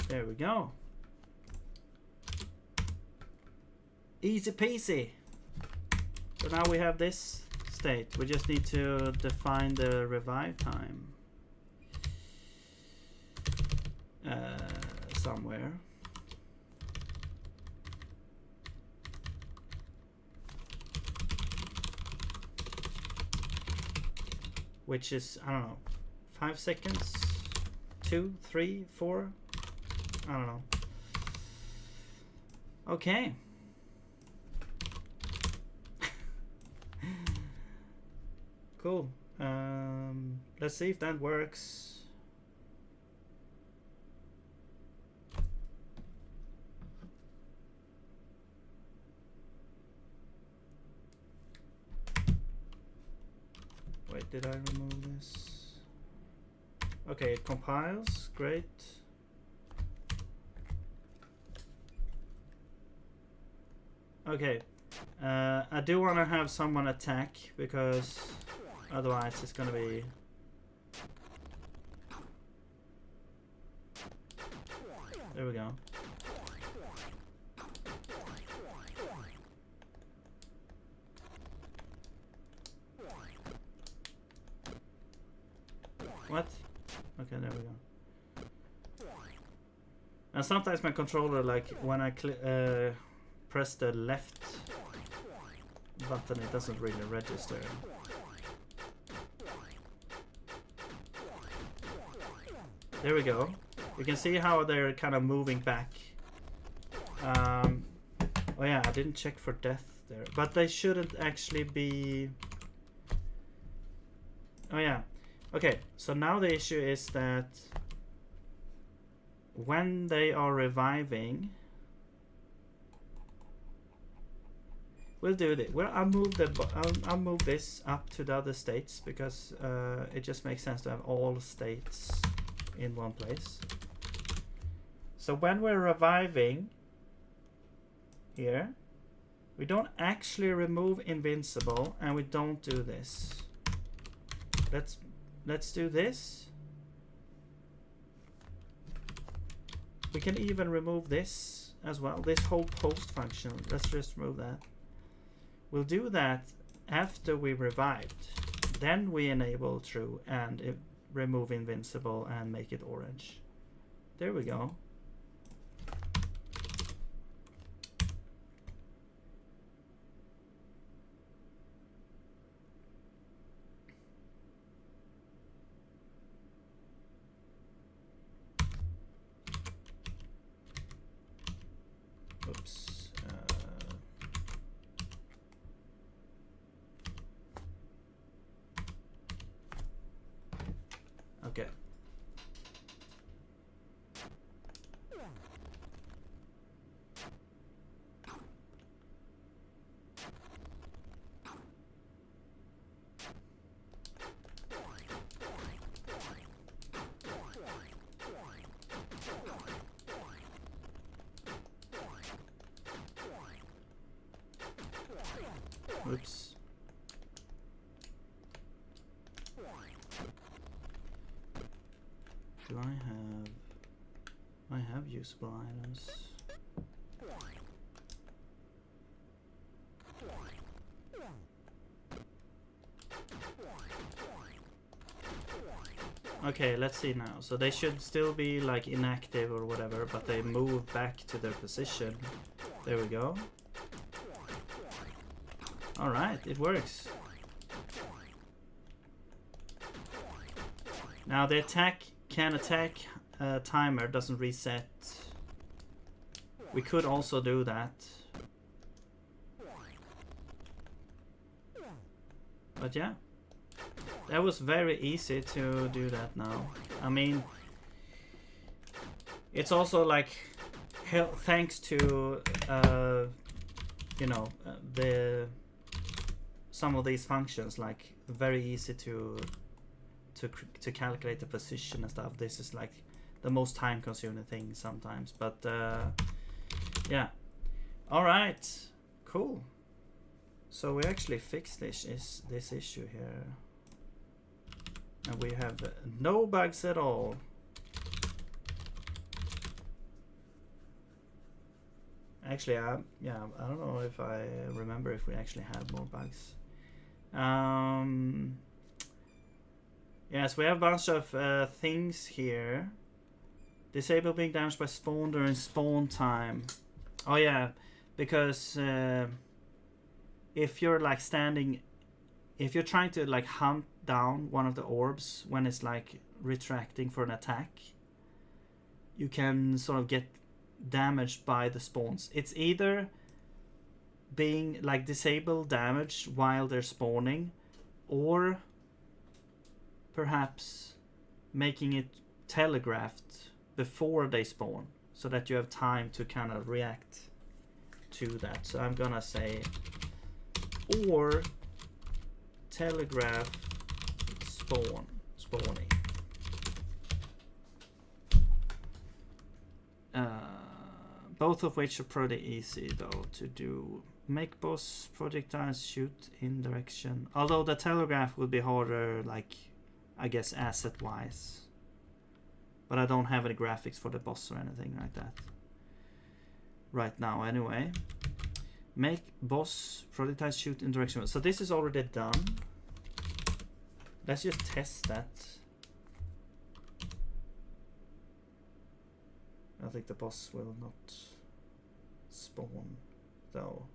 There we go. Easy peasy. So now we have this state. We just need to define the revive time. somewhere. Which is, I don't know, 5 seconds, 2, 3, 4, I don't know. Okay. Cool. Let's see if that works. Wait, did I remove this? Okay, it compiles. Great. Okay. I do want to have someone attack because otherwise it's gonna be... There we go. What? Okay, there we go. And sometimes my controller, like when I press the left button, it doesn't really register. There we go. You can see how they're kind of moving back. Oh yeah, I didn't check for death there, but they shouldn't actually be... Oh yeah. Okay, so now the issue is that when they are reviving, we'll do this. Well, I'll move this up to the other states because it just makes sense to have all states in one place. So when we're reviving here, we don't actually remove invincible, and we don't do this. Let's do this. We can even remove this as well. This whole post function. Let's just remove that. We'll do that after we revived. Then we enable true and remove invincible and make it orange. There we go. Oops. Okay. Oops. Do I have usable items? Okay, let's see now. So they should still be like inactive or whatever, but they move back to their position. There we go. Alright, it works. Now the attack timer doesn't reset. We could also do that. But yeah. That was very easy to do that now. I mean, it's also like thanks to you know, some of these functions, like very easy to calculate the position and stuff. This is like the most time consuming thing sometimes, but yeah. All right, cool. So we actually fixed this issue here, and we have no bugs at all. Actually, yeah, I don't know if I remember if we actually had more bugs. Yes, we have a bunch of things here. Disable being damaged by spawn during spawn time. Oh yeah, because if you're like standing, if you're trying to like hunt down one of the orbs when it's like retracting for an attack, you can sort of get damaged by the spawns. It's either being like disable damage while they're spawning, or perhaps making it telegraphed before they spawn so that you have time to kind of react to that. So I'm gonna say or telegraph spawning. Both of which are pretty easy though to do. Make boss projectiles shoot in direction. Although the telegraph would be harder, like I guess asset wise. But I don't have any graphics for the boss or anything like that right now anyway. Make boss projectiles shoot in direction. So this is already done. Let's just test that. I think the boss will not spawn though.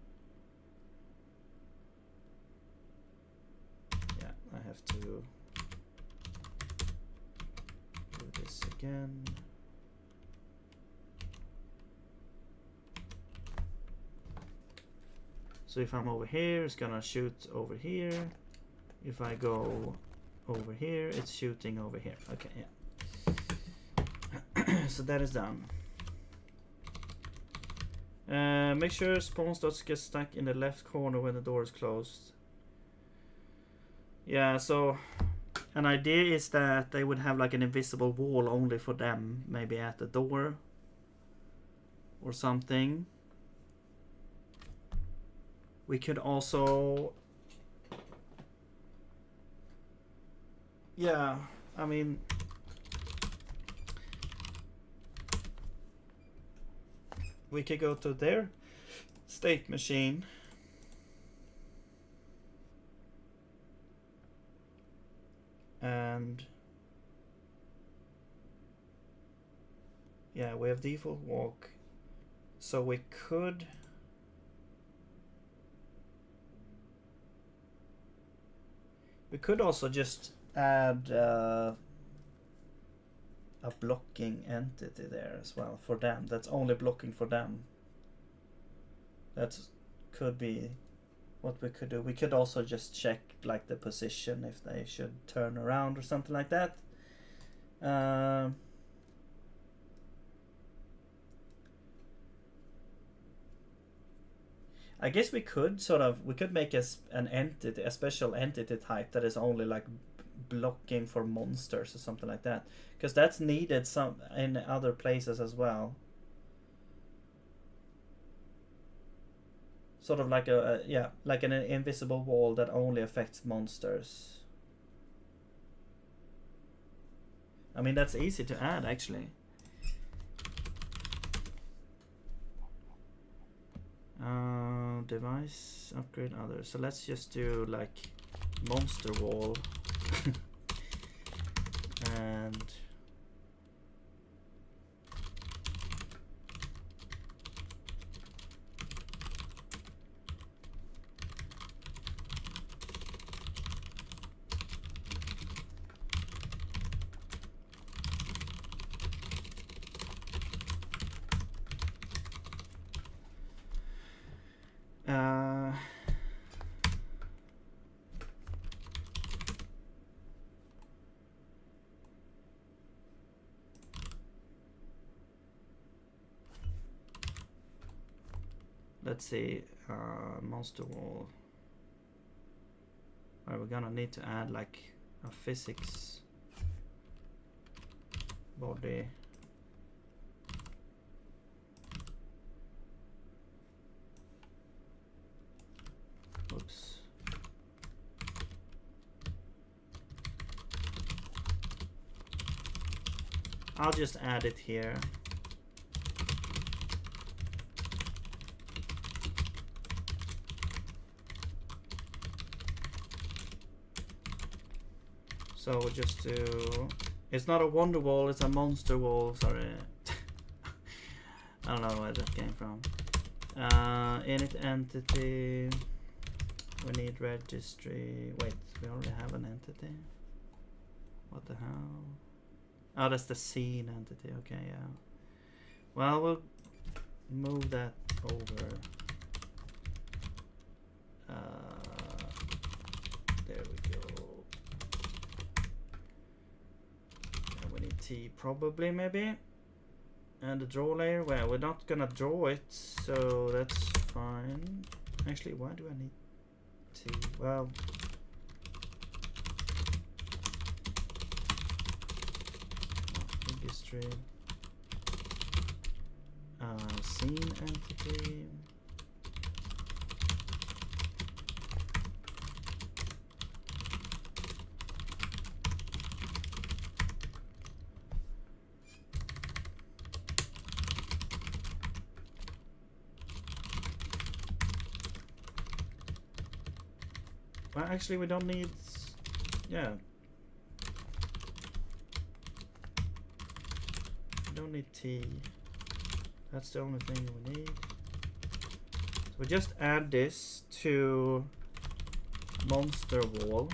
Yeah, I have to do this again. So if I'm over here, it's gonna shoot over here. If I go over here, it's shooting over here. Okay, yeah. So that is done. Make sure spawn dots get stuck in the left corner when the door is closed. Yeah, so an idea is that they would have like an invisible wall only for them, maybe at the door or something. We could also, yeah, I mean, we could go to their state machine and yeah, we have default walk, so we could also just add a blocking entity there as well for them. That's only blocking for them. That could be what we could do. We could also just check like the position if they should turn around or something like that. I guess we could make an entity, a special entity type that is only like blocking for monsters or something like that, because that's needed some in other places as well. Sort of like like an invisible wall that only affects monsters. I mean, that's easy to add actually. Device upgrade other. So let's just do like monster wall and let's see, monster wall. Alright, we're gonna need to add like a physics body. Oops. I'll just add it here. So we'll just do It's not a wonder wall, it's a monster wall. Sorry. I don't know where that came from. Init entity. We need registry. Wait, we already have an entity. What the hell? Oh, that's the scene entity. Okay, yeah. Well, we'll move that over. There we go. And we need T probably, maybe. And the draw layer, well, we're not gonna draw it, so that's fine. Actually, why do I need T? Well, registry, scene entity. Well, actually, we don't need. Yeah. We don't need T. That's the only thing we need. So we just add this to monster wall.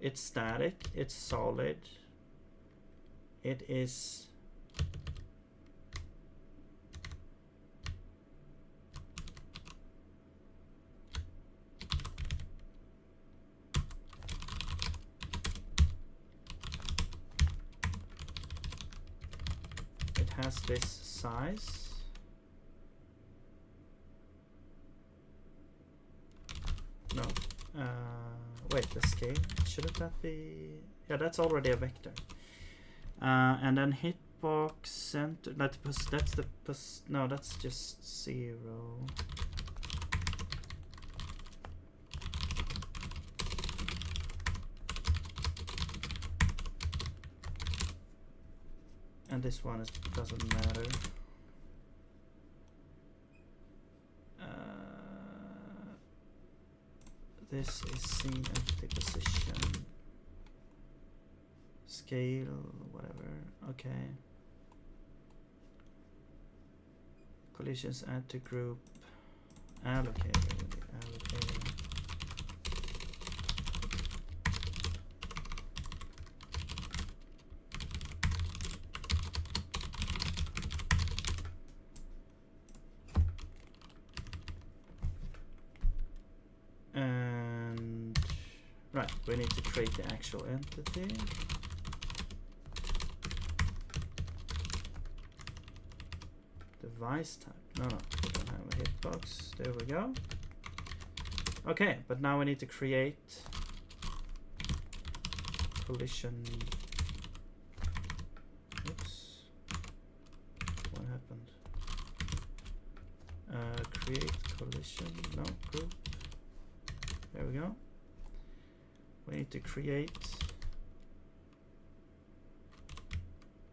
It's static, it's solid. It is has this size. No. Wait, the scale. Shouldn't that be? Yeah, that's already a vector. And then hitbox center. That's the no, that's just 0. And this one doesn't matter. This is scene entity position. Scale, whatever. Okay. Collisions add to group. Allocator. Allocator. And right, we need to create the actual entity. Device type. No, we don't have a hitbox. There we go. Okay, but now we need to create collision. Oops. What happened? Create collision. No, group. There we go. We need to create.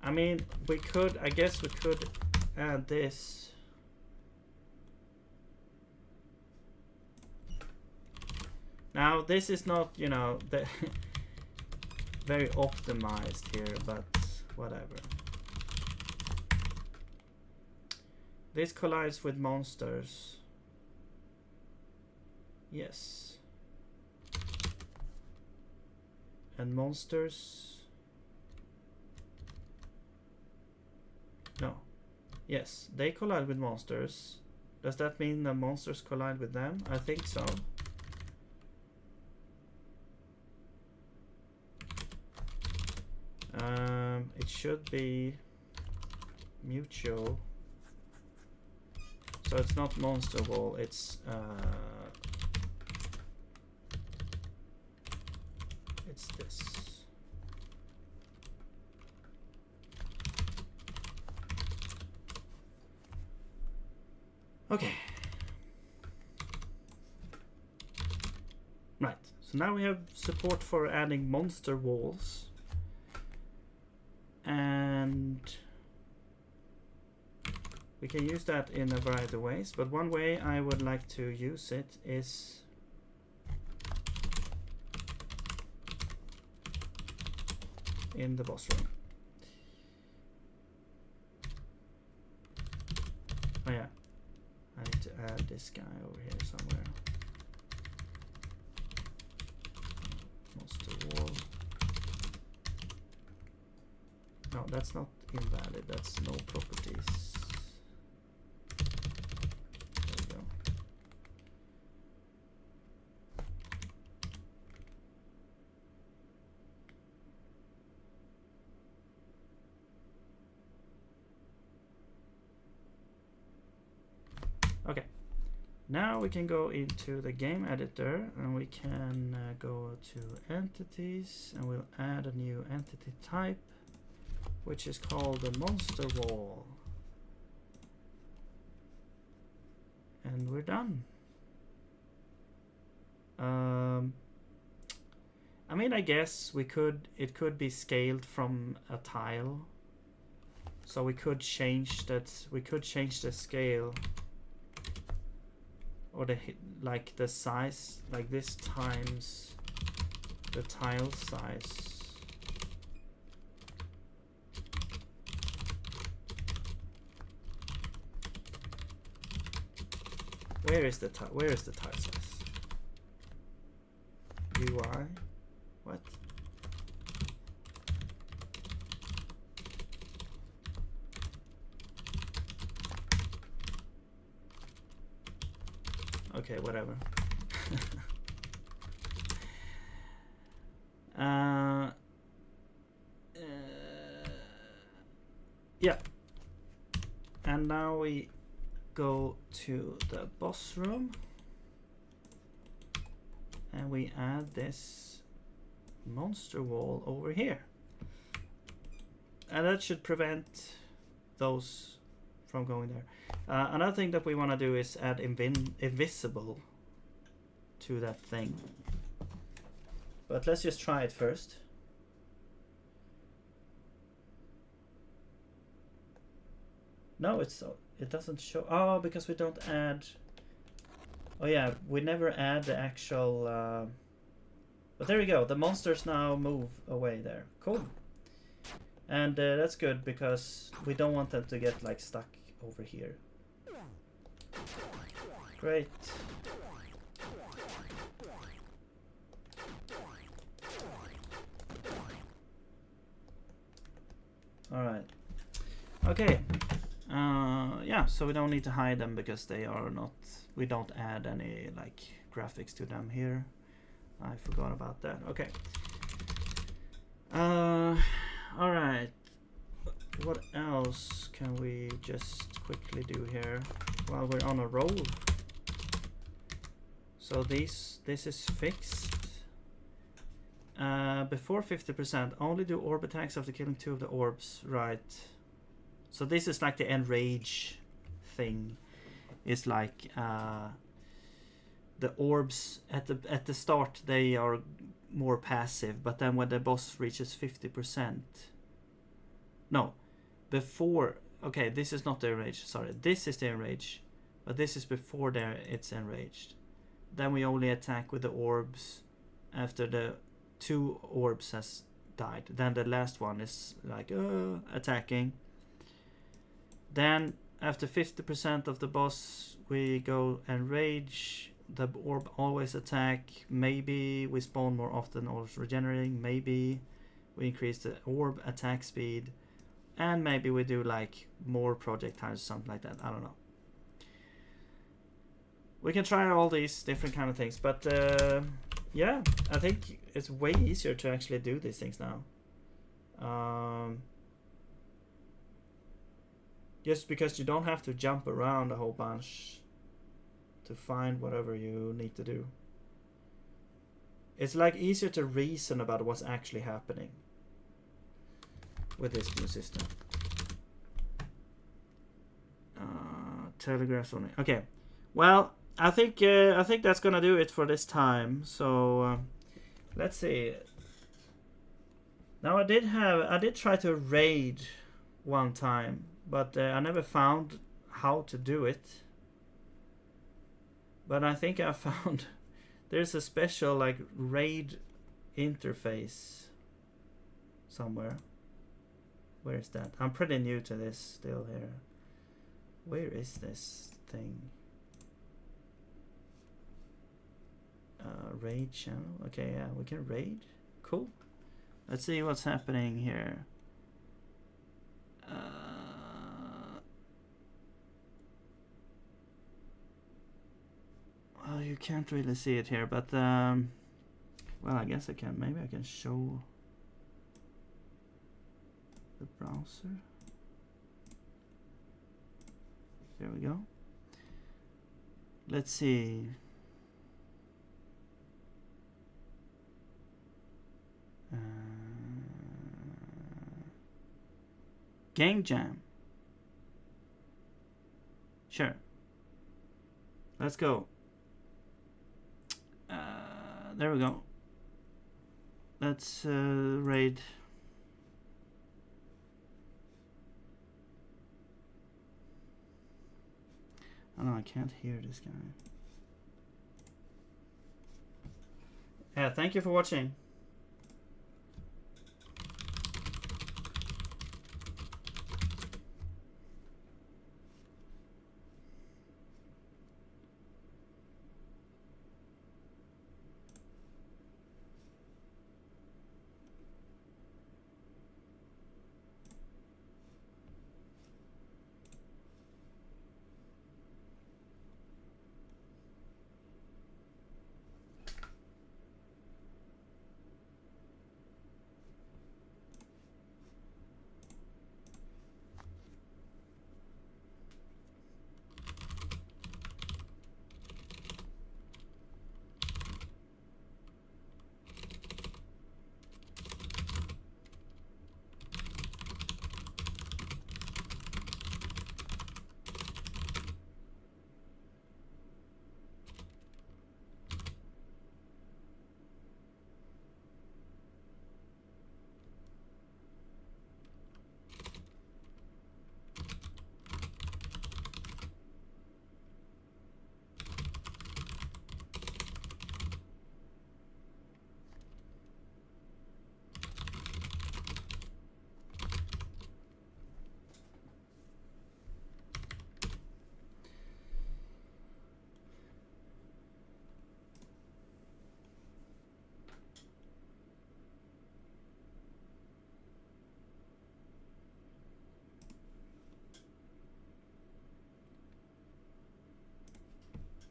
I mean, we could, I guess we could add this. Now, this is not, you know, the very optimized here, but whatever. This collides with monsters. Yes. And monsters. No. Yes, they collide with monsters. Does that mean the monsters collide with them? I think so. It should be mutual. So it's not monster wall, it's this. Okay. Right. So now we have support for adding monster walls. And We can use that in a variety of ways, but one way I would like to use it is in the boss room. Oh yeah, I need to add this guy over here somewhere. Monster wall. No, that's not invalid, that's no properties. There we go. Okay, now we can go into the game editor and we can go to entities and we'll add a new entity type, which is called the monster wall. And we're done. I mean, I guess it could be scaled from a tile. So we could change the scale or the size, like this times the tile size. Where is the tile size? UI? What? Okay, whatever. Yeah. And now we go to the boss room and we add this monster wall over here, and that should prevent those from going there. Another thing that we want to do is add invisible to that thing, but let's just try it first. No, it doesn't show. Oh, because we don't add. Oh yeah, we never add the actual. But there we go. The monsters now move away there. Cool. And that's good because we don't want them to get like stuck over here. Great. All right. Okay. Yeah, so we don't need to hide them because they are not. We don't add any like graphics to them here. I forgot about that. Okay. All right. What else can we just quickly do here while we're on a roll? So this is fixed. Before 50%, only do orb attacks after killing 2 of the orbs. Right. So this is like the enrage thing. It's like the orbs at the start they are more passive, but then when the boss reaches 50%. No, before. Okay, this is not the enrage. Sorry, this is the enrage, but this is before it's enraged. Then we only attack with the orbs after the 2 orbs has died. Then the last one is like attacking. Then after 50% of the boss we go enrage. The orb always attack. Maybe we spawn more often or regenerating. Maybe we increase the orb attack speed. And maybe we do like more projectiles or something like that. I don't know. We can try all these different kind of things. But yeah, I think it's way easier to actually do these things now. Just because you don't have to jump around a whole bunch to find whatever you need to do. It's like easier to reason about what's actually happening with this new system. Telegraphs only. Okay. Well, I think that's gonna do it for this time. So let's see. Now I did try to raid one time, but I never found how to do it, but I think I found there's a special like RAID interface somewhere. Where is that? I'm pretty new to this still here. Where is this thing? Raid channel. Okay, yeah, we can raid. Cool. Let's see what's happening here. Well, you can't really see it here, but well, I guess I can. Maybe I can show the browser. There we go. Let's see. Game Jam. Sure. Let's go. There we go. Let's raid. Oh no, I can't hear this guy. Yeah, thank you for watching.